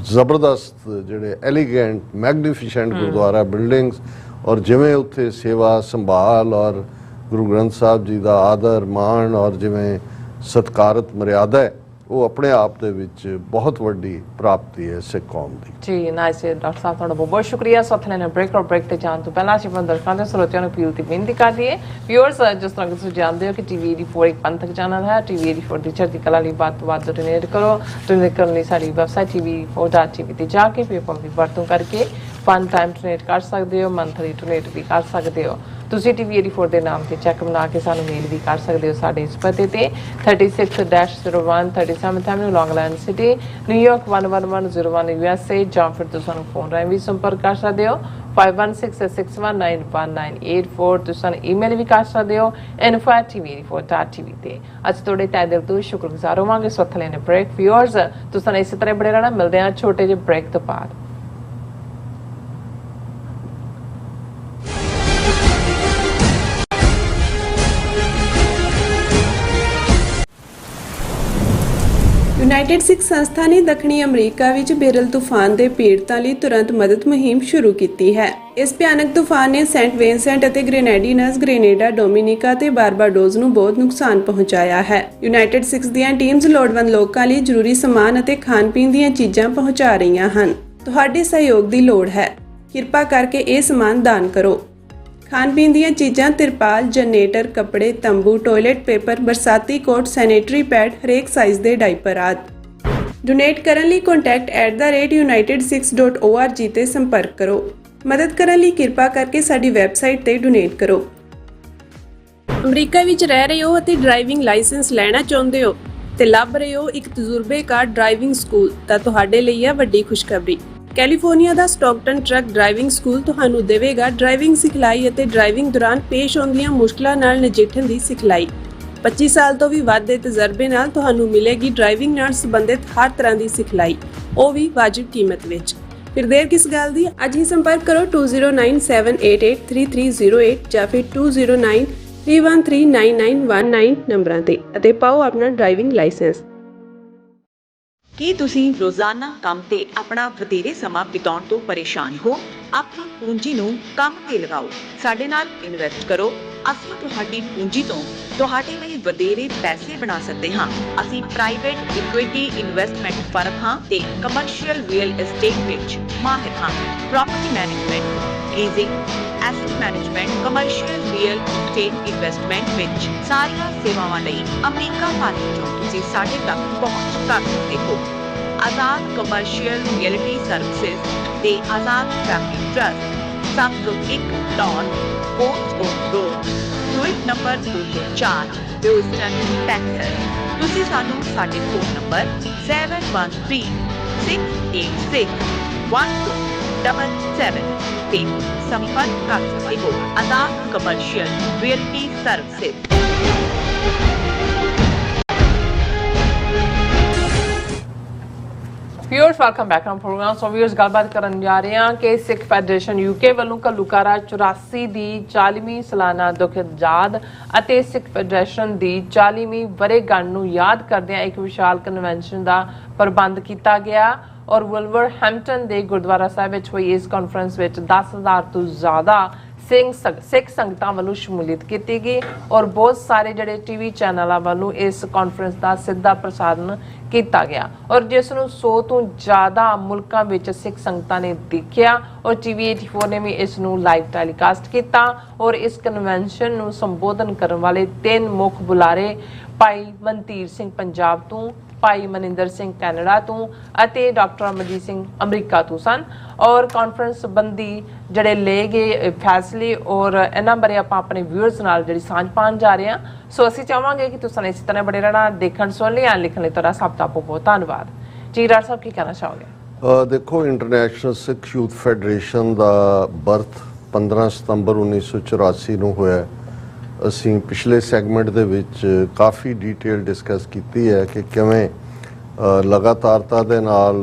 ਜ਼ਬਰਦਸਤ ਜਿਹੜੇ ਐਲੀਗੈਂਟ ਮੈਗਨੀਫੀਸ਼ੈਂਟ ਗੁਰਦੁਆਰਾ ਬਿਲਡਿੰਗਸ, ਔਰ ਜਿਵੇਂ ਉੱਥੇ ਸੇਵਾ ਸੰਭਾਲ ਔਰ ਗੁਰੂ ਗ੍ਰੰਥ ਸਾਹਿਬ ਜੀ ਦਾ ਆਦਰ ਮਾਣ, ਔਰ ਜਿਵੇਂ ਸਤਿਕਾਰਤ ਮਰਿਆਦਾ ਹੈ, ਉਹ ਆਪਣੇ ਆਪ ਦੇ ਵਿੱਚ ਬਹੁਤ ਵੱਡੀ ਪ੍ਰਾਪਤੀ ਹੈ ਸਿੱਖ ਕੌਮ ਦੀ। ਜੀ ਨਾਇਸ ਡਾਕਟਰ ਸਾਹਿਬ, ਤੁਹਾਡਾ ਬਹੁਤ ਬਹੁਤ ਸ਼ੁਕਰੀਆ। ਸੋ ਥਲੇ ਨੇ ਬ੍ਰੇਕ ਤੇ ਜਾਣ ਤੋਂ ਪਹਿਲਾਂ ਅਸੀਂ ਆਪਣੇ ਦਰਸ਼ਕਾਂ ਤੇ ਸਰੋਤਿਆਂ ਨੂੰ ਅਪੀਲ ਤੇ ਬੇਨਤੀ ਕਰ ਦਈਏ, ਵਿਊਅਰਸ, ਜਿਸ ਤਰ੍ਹਾਂ ਕਿ ਤੁਸੀਂ ਜਾਣਦੇ ਹੋ ਕਿ TV 84 ਇੱਕ ਪੰਥਕ ਚੈਨਲ ਹੈ। TV 84 ਦੀ ਚੜ੍ਹਦੀ ਕਲਾ ਲਈ ਵੱਧ ਤੋਂ ਵੱਧ ਡੋਨੇਟ ਕਰੋ। ਡੋਨੇਟ ਕਰਨ ਲਈ ਸਾਡੀ ਵੈਬਸਾਈਟ tv4.tv ਤੇ ਜਾ ਕੇ ਪੇਪਾਲ ਦੀ ਵਰਤੋਂ ਕਰਕੇ ਵਨ ਟਾਈਮ ਡੋਨੇਟ ਕਰ ਸਕਦੇ ਹੋ, ਮੰਥਲੀ ਡੋਨੇਟ ਵੀ ਕਰ ਸਕਦੇ ਹੋ। ਤੁਸੀਂ TV 84 ਦੇ ਨਾਮ ਤੇ ਚੈੱਕ ਬਣਾ ਕੇ ਸਾਨੂੰ ਮੇਲ ਵੀ ਕਰ ਸਕਦੇ ਹੋ ਸਾਡੇ ਇਸ ਪਤੇ ਤੇ 36-01 37th Avenue, Long Island City, New York 11101 USA, ਜਾਂ ਫਿਰ ਤੁਸੀਂ ਸਾਨੂੰ ਫੋਨ ਰਾਹੀਂ ਵੀ ਸੰਪਰਕ ਕਰ ਸਕਦੇ ਹੋ 5166191984। ਤੁਸੀਂ ਸਾਨੂੰ ਈਮੇਲ ਵੀ ਕਰ ਸਕਦੇ ਹੋ info@tv84.tv ਤੇ। ਅੱਜ ਤੁਹਾਡੇ ਤਹਿ ਦਿਲ ਤੋਂ ਸ਼ੁਕਰਗੁਜ਼ਾਰ ਹੋਵਾਂਗੇ। ਸਵੱਥ ਲੈਣੇ ਬ੍ਰੇਕ। ਵਿਊਅਰਸ, ਤੁਸੀਂ ਇਸੇ ਤਰ੍ਹਾਂ ਬੜੇ ਰਹਿਣਾ। ਮਿਲਦੇ ਹਾਂ ਛੋਟੇ ਜਿਹੇ ਬ੍ਰੇਕ ਤੋਂ ਬਾਅਦ। ਯੂਨਾਈਟਿਡ ਸਿੱਖ ਸੰਸਥਾ ਨੇ ਦੱਖਣੀ ਅਮਰੀਕਾ ਵਿੱਚ ਬੇਰਲ ਤੂਫਾਨ ਦੇ ਪੀੜਤਾਂ ਲਈ ਤੁਰੰਤ ਮਦਦ ਮੁਹਿੰਮ ਸ਼ੁਰੂ ਕੀਤੀ ਹੈ। ਇਸ ਭਿਆਨਕ ਤੂਫਾਨ ਨੇ ਸੈਂਟ ਵਿੰਸੈਂਟ ਅਤੇ ਗ੍ਰੇਨੇਡੀਨਸ, ਗ੍ਰੇਨੇਡਾ, ਡੋਮਿਨਿਕਾ ਤੇ ਬਾਰਬਾਡੋਸ ਨੂੰ ਬਹੁਤ ਨੁਕਸਾਨ ਪਹੁੰਚਾਇਆ ਹੈ। ਯੂਨਾਈਟਿਡ ਸਿੱਖ ਦੀਆਂ ਟੀਮਜ਼ ਲੋੜਵੰਦ ਲੋਕਾਂ ਲਈ ਜ਼ਰੂਰੀ ਸਮਾਨ ਅਤੇ ਖਾਣ-ਪੀਣ ਦੀਆਂ ਚੀਜ਼ਾਂ ਪਹੁੰਚਾ ਰਹੀਆਂ ਹਨ। ਤੁਹਾਡੇ ਸਹਿਯੋਗ ਦੀ ਲੋੜ ਹੈ। ਕਿਰਪਾ ਕਰਕੇ ਇਹ ਸਮਾਨ ਦਾਨ ਕਰੋ। ਖਾਣ-ਪੀਣ ਦੀਆਂ ਚੀਜ਼ਾਂ, ਤਿਰਪਾਲ, ਜਨਰੇਟਰ, ਕੱਪੜੇ, ਤੰਬੂ, ਟਾਇਲਟ ਪੇਪਰ, ਬਰਸਾਤੀ ਕੋਟ, ਸੈਨੇਟਰੀ ਪੈਡ, ਹਰੇਕ ਸਾਈਜ਼ ਦੇ ਡਾਈਪਰ ਆਦਿ। ਡੋਨੇਟ ਕਰਨ ਲਈ contact@unitedsikhs.org ਤੇ ਸੰਪਰਕ ਕਰੋ। ਮਦਦ ਕਰਨ ਲਈ ਕਿਰਪਾ ਕਰਕੇ ਸਾਡੀ ਵੈਬਸਾਈਟ ਤੇ ਡੋਨੇਟ ਕਰੋ। ਅਮਰੀਕਾ ਵਿੱਚ ਰਹਿ ਰਹੇ ਹੋ ਅਤੇ ਡਰਾਈਵਿੰਗ ਲਾਇਸੈਂਸ ਲੈਣਾ ਚਾਹੁੰਦੇ ਹੋ ਤੇ ਲੱਭ ਰਹੇ ਹੋ ਇੱਕ ਤਜਰਬੇਕਾਰ ਡਰਾਈਵਿੰਗ ਸਕੂਲ, ਤਾਂ ਤੁਹਾਡੇ ਲਈ ਹੈ ਵੱਡੀ ਖੁਸ਼ਖਬਰੀ। ਕੈਲੀਫੋਰਨੀਆ ਦਾ ਸਟਾਕਟਨ ਟਰੱਕ ਡਰਾਈਵਿੰਗ ਸਕੂਲ ਤੁਹਾਨੂੰ ਦੇਵੇਗਾ ਡਰਾਈਵਿੰਗ ਸਿਖਲਾਈ ਅਤੇ ਡਰਾਈਵਿੰਗ ਦੌਰਾਨ ਪੇਸ਼ ਆਉਂਦੀਆਂ ਮੁਸ਼ਕਲਾਂ ਨਾਲ ਨਜਿੱਠਣ ਦੀ ਸਿਖਲਾਈ। 25 ਸਾਲ ਤੋਂ ਵੀ ਵੱਧ ਦੇ ਤਜਰਬੇ ਨਾਲ ਤੁਹਾਨੂੰ ਮਿਲੇਗੀ ਡਰਾਈਵਿੰਗ ਨਾਲ ਸੰਬੰਧਿਤ ਹਰ ਤਰ੍ਹਾਂ ਦੀ ਸਿਖਲਾਈ, ਉਹ ਵੀ ਵਾਜਿਬ ਕੀਮਤ ਵਿੱਚ। ਫਿਰ ਦੇਰ ਕਿਸ ਗੱਲ ਦੀ? ਅੱਜ ਹੀ ਸੰਪਰਕ ਕਰੋ 209788330308 ਜਾਂ ਫਿਰ 2093139919 ਨੰਬਰਾਂ ਤੇ ਅਤੇ ਪਾਓ ਆਪਣਾ ਡਰਾਈਵਿੰਗ ਲਾਇਸੈਂਸ। ਕੀ ਤੁਸੀਂ ਰੋਜ਼ਾਨਾ ਕੰਮ ਤੇ ਆਪਣਾ ਵਧੇਰੇ ਸਮਾਂ ਬਿਤਾਉਣ ਤੋਂ ਪਰੇਸ਼ਾਨ ਹੋ? ਆਪਣੀ ਪੂੰਜੀ ਨੂੰ ਕੰਮ ਤੇ ਲਗਾਓ, ਸਾਡੇ ਨਾਲ ਇਨਵੈਸਟ ਕਰੋ। ਅਸੀਂ ਤੁਹਾਡੀ ਪੂੰਜੀ ਤੋਂ ਤੁਹਾਡੇ ਲਈ ਵਧੇਰੇ ਪੈਸੇ ਬਣਾ ਸਕਦੇ ਹਾਂ। ਅਸੀਂ ਪ੍ਰਾਈਵੇਟ ਇਕੁਇਟੀ ਇਨਵੈਸਟਮੈਂਟ ਫਰਮ ਹਾਂ ਤੇ ਕਮਰਸ਼ੀਅਲ ਰੀਅਲ ਅਸਟੇਟ ਵਿੱਚ ਮਾਹਿਰ ਹਾਂ। Property management, leasing, asset management, commercial real estate investment ਵਿੱਚ ਸਾਰੀਆਂ ਸੇਵਾਵਾਂ ਲਈ ਅਮਰੀਕਾ ਭਰ ਵਿੱਚੋਂ ਤੁਸੀਂ ਸਾਡੇ ਤੱਕ ਪਹੁੰਚ ਕਰ ਸਕਦੇ ਹੋ। ਆਜ਼ਾਦ ਕਮਰਸ਼ੀਅਲ ਰੀਅਲਟੀ ਸਰਵਿਸਿਜ਼ ਦੇ Azad family trust 701 Don Post road, suite number 204, Houston, Texas. ਤੁਸੀਂ ਸਾਨੂੰ ਸਾਡੇ ਫੋਨ ਨੰਬਰ 7136861277 ਤੇ ਸੰਪਰਕ ਕਰ ਸਕਦੇ ਹੋ। Azad commercial realty services. Viewers, welcome back on program. So viewers, ਗੱਲਬਾਤ ਕਰਨ ਜਾ ਰਹੇ ਹਾਂ ਕਿ ਸਿੱਖ ਫੈਡਰੇਸ਼ਨ UK ਵੱਲੋਂ ਘੱਲੂਘਾਰਾ 84 ਦੀ 40ਵੀਂ ਸਾਲਾਨਾ ਦੁੱਖ ਯਾਦ ਅਤੇ ਸਿੱਖ ਫੈਡਰੇਸ਼ਨ ਦੀ 40ਵੀਂ ਵਰ੍ਹੇਗੰਢ ਨੂੰ ਯਾਦ ਕਰਦਿਆਂ ਇੱਕ ਵਿਸ਼ਾਲ ਕਨਵੈਨਸ਼ਨ ਦਾ ਪ੍ਰਬੰਧ ਕੀਤਾ ਗਿਆ ਔਰ ਵੁਲਵਰਹੈਂਪਟਨ ਦੇ ਗੁਰਦੁਆਰਾ ਸਾਹਿਬ ਵਿੱਚ ਹੋਈ ਇਸ ਕਾਨਫਰੰਸ ਵਿੱਚ 10,000 ਤੋਂ ਜ਼ਿਆਦਾ ਸਿੱਖ ਸੰਗਤਾਂ ਵੱਲੋਂ ਸ਼ਮੂਲੀਅਤ ਕੀਤੀ ਗਈ ਔਰ ਬਹੁਤ ਸਾਰੇ ਜਿਹੜੇ TV ਚੈਨਲਾਂ ਵੱਲੋਂ ਇਸ ਕਾਨਫਰੰਸ ਦਾ ਸਿੱਧਾ ਪ੍ਰਸਾਰਣ ਕੀਤਾ ਗਿਆ ਔਰ ਜਿਸ ਨੂੰ 100 ਤੋਂ ਜ਼ਿਆਦਾ ਮੁਲਕਾਂ ਵਿੱਚ ਸਿੱਖ ਸੰਗਤਾਂ ਨੇ ਦੇਖਿਆ ਔਰ TV 84 ਨੇ ਵੀ ਇਸ ਨੂੰ ਲਾਈਵ ਟੈਲੀਕਾਸਟ ਕੀਤਾ ਔਰ ਇਸ ਕਨਵੈਨਸ਼ਨ ਨੂੰ ਸੰਬੋਧਨ ਕਰਨ ਵਾਲੇ 3 ਮੁੱਖ ਬੁਲਾਰੇ ਭਾਈ ਮਨਤੀਰ ਸਿੰਘ ਪੰਜਾਬ ਤੋਂ, ਭਾਈ ਮਨਿੰਦਰ ਸਿੰਘ ਕੈਨੇਡਾ ਤੋਂ ਅਤੇ ਡਾਕਟਰ ਅਮਰਜੀਤ ਸਿੰਘ ਅਮਰੀਕਾ ਤੋਂ ਸਨ ਔਰ ਕਾਨਫਰੰਸ ਸੰਬੰਧੀ ਜਿਹੜੇ ਲਏ ਗਏ ਫੈਸਲੇ ਔਰ ਇਹਨਾਂ ਬਾਰੇ ਆਪਾਂ ਆਪਣੇ ਵਿਊਅਰਸ ਨਾਲ ਜਿਹੜੀ ਸਾਂਝ ਪਾਉਣ ਜਾ ਰਹੇ ਹਾਂ। ਸੋ ਅਸੀਂ ਚਾਹਾਂਗੇ ਕਿ ਤੁਸੀਂ ਇਸੇ ਤਰ੍ਹਾਂ ਬੜੇ ਰਹਿਣਾ। ਦੇਖਣ, ਸੁਣ ਲਿਆ, ਲਿਖਣ ਲਈ ਤੁਹਾਡਾ ਸਭ ਦਾ ਬਹੁਤ ਧੰਨਵਾਦ ਜੀ। ਡਾਕਟਰ ਸਾਹਿਬ, ਕੀ ਕਹਿਣਾ ਚਾਹੋਗੇ? ਦੇਖੋ, ਇੰਟਰਨੈਸ਼ਨਲ ਸਿੱਖ ਯੂਥ ਫੈਡਰੇਸ਼ਨ ਦਾ ਬਰਥ 15 ਸਤੰਬਰ 1984 ਨੂੰ ਹੋਇਆ। ਅਸੀਂ ਪਿਛਲੇ ਸੈਗਮੈਂਟ ਦੇ ਵਿੱਚ ਕਾਫੀ ਡਿਟੇਲ ਡਿਸਕਸ ਕੀਤੀ ਹੈ ਕਿ ਕਿਵੇਂ ਲਗਾਤਾਰਤਾ ਦੇ ਨਾਲ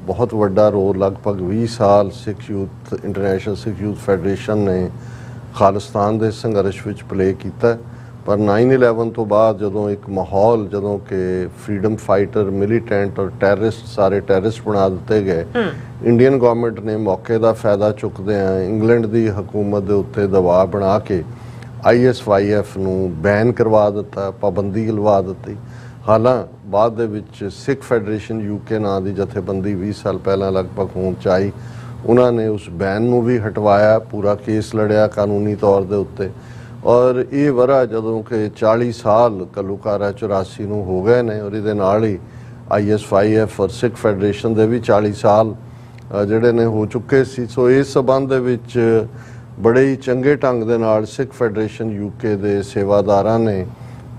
ਬਹੁਤ ਵੱਡਾ ਰੋਲ ਲਗਭਗ 20 ਸਾਲ ਇੰਟਰਨੈਸ਼ਨਲ ਸਿੱਖ ਯੂਥ ਫੈਡਰੇਸ਼ਨ ਨੇ ਖਾਲਿਸਤਾਨ ਦੇ ਸੰਘਰਸ਼ ਵਿੱਚ ਪਲੇ ਕੀਤਾ। ਪਰ 9/11 ਤੋਂ ਬਾਅਦ ਜਦੋਂ ਇੱਕ ਮਾਹੌਲ, ਜਦੋਂ ਕਿ ਫਰੀडम ਫਾਈਟਰ, ਮਿਲੀਟੈਂਟ ਔਰ ਟੈਰਰਿਸਟ ਸਾਰੇ ਟੈਰਰਿਸਟ ਬਣਾ ਦਿੱਤੇ ਗਏ, ਇੰਡੀਅਨ ਗਵਰਨਮੈਂਟ ਨੇ ਮੌਕੇ ਦਾ ਫਾਇਦਾ ਚੁੱਕਦਿਆਂ ਇੰਗਲੈਂਡ ਦੀ ਹਕੂਮਤ ਦੇ ਉੱਤੇ ਦਬਾਅ ਬਣਾ ਕੇ ISYF ਨੂੰ ਬੈਨ ਕਰਵਾ ਦਿੱਤਾ, ਪਾਬੰਦੀ ਲਵਾ ਦਿੱਤੀ। ਹਾਲਾਂ ਬਾਅਦ ਦੇ ਵਿੱਚ ਸਿੱਖ ਫੈਡਰੇਸ਼ਨ ਯੂਕੇ ਨਾਂ ਦੀ ਜਥੇਬੰਦੀ 20 ਸਾਲ ਪਹਿਲਾਂ ਲਗਭਗ ਹੋਂਦ 'ਚ ਆਈ, ਉਹਨਾਂ ਨੇ ਉਸ ਬੈਨ ਨੂੰ ਵੀ ਹਟਵਾਇਆ, ਪੂਰਾ ਕੇਸ ਲੜਿਆ ਕਾਨੂੰਨੀ ਤੌਰ ਦੇ ਉੱਤੇ। ਔਰ ਇਹ ਵਰ੍ਹਾ ਜਦੋਂ ਕਿ 40 ਸਾਲ ਘੱਲੂਘਾਰਾ 84 ਨੂੰ ਹੋ ਗਏ ਨੇ, ਔਰ ਇਹਦੇ ਨਾਲ ਹੀ ISFIF ਔਰ ਸਿੱਖ ਫੈਡਰੇਸ਼ਨ ਦੇ ਵੀ 40 ਸਾਲ ਜਿਹੜੇ ਨੇ ਹੋ ਚੁੱਕੇ ਸੀ। ਸੋ ਇਸ ਸਬੰਧ ਦੇ ਵਿੱਚ ਬੜੇ ਹੀ ਚੰਗੇ ਢੰਗ ਦੇ ਨਾਲ ਸਿੱਖ ਫੈਡਰੇਸ਼ਨ ਯੂਕੇ ਦੇ ਸੇਵਾਦਾਰਾਂ ਨੇ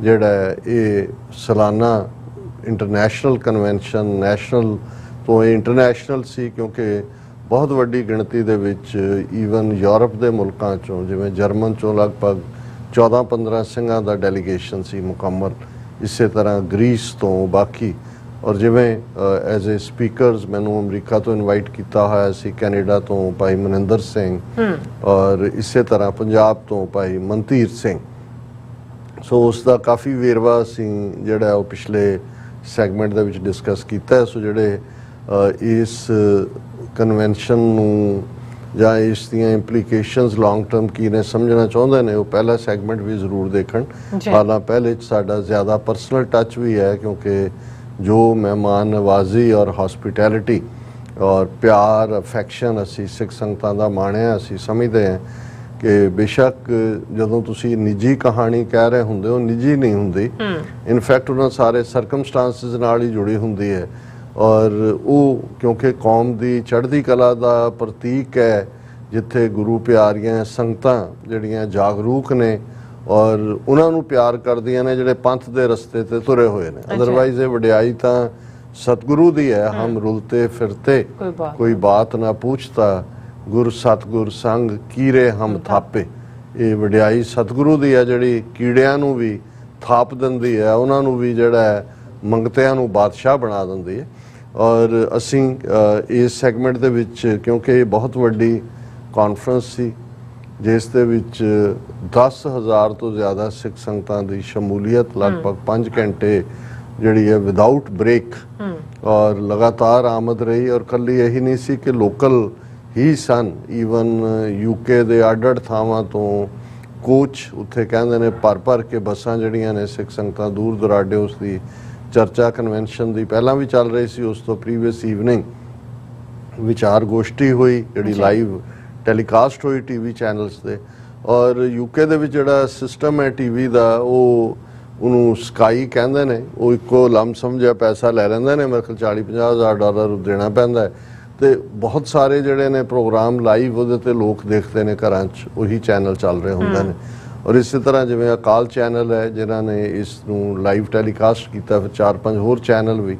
ਜਿਹੜਾ ਇਹ ਸਾਲਾਨਾ ਇੰਟਰਨੈਸ਼ਨਲ ਕਨਵੈਨਸ਼ਨ, ਨੈਸ਼ਨਲ ਤੋਂ ਇਹ ਇੰਟਰਨੈਸ਼ਨਲ ਸੀ ਕਿਉਂਕਿ ਬਹੁਤ ਵੱਡੀ ਗਿਣਤੀ ਦੇ ਵਿੱਚ ਈਵਨ ਯੂਰਪ ਦੇ ਮੁਲਕਾਂ ਚੋਂ, ਜਿਵੇਂ ਜਰਮਨ ਚੋਂ ਲਗਭਗ 14-15 ਸਿੰਘਾਂ ਦਾ ਡੈਲੀਗੇਸ਼ਨ ਸੀ ਮੁਕੰਮਲ, ਇਸੇ ਤਰ੍ਹਾਂ ਗ੍ਰੀਸ ਤੋਂ ਬਾਕੀ। ਔਰ ਜਿਵੇਂ ਐਜ਼ ਏ ਸਪੀਕਰਸ ਮੈਨੂੰ ਅਮਰੀਕਾ ਤੋਂ ਇਨਵਾਈਟ ਕੀਤਾ ਹੋਇਆ ਸੀ, ਕੈਨੇਡਾ ਤੋਂ ਭਾਈ ਮਨਿੰਦਰ ਸਿੰਘ ਔਰ ਇਸੇ ਤਰ੍ਹਾਂ ਪੰਜਾਬ ਤੋਂ ਭਾਈ ਮਨਤੀਰ ਸਿੰਘ। ਸੋ ਉਸ ਦਾ ਕਾਫੀ ਵੇਰਵਾ ਅਸੀਂ ਜਿਹੜਾ ਉਹ ਪਿਛਲੇ ਸੈਗਮੈਂਟ ਦੇ ਵਿੱਚ ਡਿਸਕਸ ਕੀਤਾ। ਸੋ ਜਿਹੜੇ ਇਸ ਕਨਵੈਨਸ਼ਨ ਨੂੰ ਜਾਂ ਇਸ ਦੀਆਂ ਇੰਪਲੀਕੇਸ਼ਨਸ ਲੌਂਗ ਟਰਮ ਕੀ ਨੇ ਸਮਝਣਾ ਚਾਹੁੰਦੇ ਨੇ, ਉਹ ਪਹਿਲਾ ਸੈਗਮੈਂਟ ਵੀ ਜ਼ਰੂਰ ਦੇਖਣ। ਹਾਲਾਂ ਪਹਿਲੇ 'ਚ ਸਾਡਾ ਜ਼ਿਆਦਾ ਪਰਸਨਲ ਟੱਚ ਵੀ ਹੈ ਕਿਉਂਕਿ ਜੋ ਮਹਿਮਾਨ ਨਵਾਜ਼ੀ ਔਰ ਹੌਸਪਿਟੈਲਿਟੀ ਔਰ ਪਿਆਰ ਅਫੈਕਸ਼ਨ ਅਸੀਂ ਸਿੱਖ ਸੰਗਤਾਂ ਦਾ ਮਾਣਿਆ, ਅਸੀਂ ਸਮਝਦੇ ਹਾਂ ਕਿ ਬੇਸ਼ੱਕ ਜਦੋਂ ਤੁਸੀਂ ਨਿੱਜੀ ਕਹਾਣੀ ਕਹਿ ਰਹੇ ਹੁੰਦੇ ਹੋ, ਨਿੱਜੀ ਨਹੀਂ ਹੁੰਦੀ, ਇਨਫੈਕਟ ਉਹਨਾਂ ਸਾਰੇ ਸਰਕਮਸਟਾਂਸਿਸ ਨਾਲ ਹੀ ਜੁੜੀ ਹੁੰਦੀ ਹੈ। ਔਰ ਉਹ ਕਿਉਂਕਿ ਕੌਮ ਦੀ ਚੜ੍ਹਦੀ ਕਲਾ ਦਾ ਪ੍ਰਤੀਕ ਹੈ, ਜਿੱਥੇ ਗੁਰੂ ਪਿਆਰੀਆਂ ਸੰਗਤਾਂ ਜਿਹੜੀਆਂ ਜਾਗਰੂਕ ਨੇ ਔਰ ਉਹਨਾਂ ਨੂੰ ਪਿਆਰ ਕਰਦੀਆਂ ਨੇ ਜਿਹੜੇ ਪੰਥ ਦੇ ਰਸਤੇ ਤੇ ਤੁਰੇ ਹੋਏ ਨੇ। ਅਦਰਵਾਈਜ਼ ਇਹ ਵਡਿਆਈ ਤਾਂ ਸਤਿਗੁਰੂ ਦੀ ਹੈ। ਹਮ ਰੁਲਤੇ ਫਿਰਤੇ ਕੋਈ ਬਾਤ ਨਾ ਪੁੱਛਤਾ, ਗੁਰ ਸਤਿਗੁਰ ਸੰਗ ਕੀਰੇ ਹਮ ਥਾਪੇ। ਇਹ ਵਡਿਆਈ ਸਤਿਗੁਰੂ ਦੀ ਹੈ ਜਿਹੜੀ ਕੀੜਿਆਂ ਨੂੰ ਵੀ ਥਾਪ ਦਿੰਦੀ ਹੈ, ਉਹਨਾਂ ਨੂੰ ਵੀ ਜਿਹੜਾ ਹੈ ਮੰਗਤਿਆਂ ਨੂੰ ਬਾਦਸ਼ਾਹ ਬਣਾ ਦਿੰਦੀ ਹੈ। ਔਰ ਅਸੀਂ ਇਸ ਸੈਗਮੈਂਟ ਦੇ ਵਿੱਚ ਕਿਉਂਕਿ ਇਹ ਬਹੁਤ ਵੱਡੀ ਕਾਨਫਰੰਸ ਸੀ ਜਿਸ ਦੇ ਵਿੱਚ 10,000 ਤੋਂ ਜ਼ਿਆਦਾ ਸਿੱਖ ਸੰਗਤਾਂ ਦੀ ਸ਼ਮੂਲੀਅਤ, ਲਗਭਗ 5 ਘੰਟੇ ਜਿਹੜੀ ਹੈ ਵਿਦਆਊਟ ਬ੍ਰੇਕ ਔਰ ਲਗਾਤਾਰ ਆਮਦ ਰਹੀ। ਔਰ ਕੱਲੀ ਇਹੀ ਨਹੀਂ ਸੀ ਕਿ ਲੋਕਲ ਹੀ ਸਨ, ਈਵਨ ਯੂਕੇ ਦੇ ਅੱਡ-ਅੱਡ ਥਾਵਾਂ ਤੋਂ ਕੋਚ ਉੱਥੇ ਕਹਿੰਦੇ ਨੇ ਭਰ ਕੇ ਬੱਸਾਂ ਜਿਹੜੀਆਂ ਨੇ ਸਿੱਖ ਸੰਗਤਾਂ ਦੂਰ ਦੁਰਾਡੇ ਉਸ ਦੀ ਚਰਚਾ ਕਨਵੈਨਸ਼ਨ ਦੀ ਪਹਿਲਾਂ ਵੀ ਚੱਲ ਰਹੀ ਸੀ। ਉਸ ਤੋਂ ਪ੍ਰੀਵੀਅਸ ਈਵਨਿੰਗ ਵਿਚਾਰ ਗੋਸ਼ਟੀ ਹੋਈ ਜਿਹੜੀ ਲਾਈਵ ਟੈਲੀਕਾਸਟ ਹੋਈ ਟੀਵੀ ਚੈਨਲਸ ਤੇ। ਔਰ ਯੂਕੇ ਦੇ ਵਿੱਚ ਜਿਹੜਾ ਸਿਸਟਮ ਹੈ ਟੀਵੀ ਦਾ, ਉਹਨੂੰ ਸਕਾਈ ਕਹਿੰਦੇ ਨੇ, ਉਹ ਇੱਕੋ ਲਮਸਮ ਜਿਹਾ ਪੈਸਾ ਲੈ ਲੈਂਦੇ ਨੇ, ਮੇਰੇ ਖਿਆਲ 40-50 ਹਜ਼ਾਰ ਡਾਲਰ ਦੇਣਾ ਪੈਂਦਾ ਹੈ ਤੇ ਬਹੁਤ ਸਾਰੇ ਜਿਹੜੇ ਨੇ ਪ੍ਰੋਗਰਾਮ ਲਾਈਵ ਉਹਦੇ ਤੇ ਲੋਕ ਦੇਖਦੇ ਨੇ ਘਰਾਂ 'ਚ, ਉਹੀ ਚੈਨਲ ਚੱਲ ਰਹੇ ਹੁੰਦੇ ਨੇ। ਔਰ ਇਸੇ ਤਰ੍ਹਾਂ ਜਿਵੇਂ ਅਕਾਲ ਚੈਨਲ ਹੈ ਜਿਨ੍ਹਾਂ ਨੇ ਇਸ ਨੂੰ ਲਾਈਵ ਟੈਲੀਕਾਸਟ ਕੀਤਾ, ਫਿਰ 4-5 ਹੋਰ ਚੈਨਲ ਵੀ,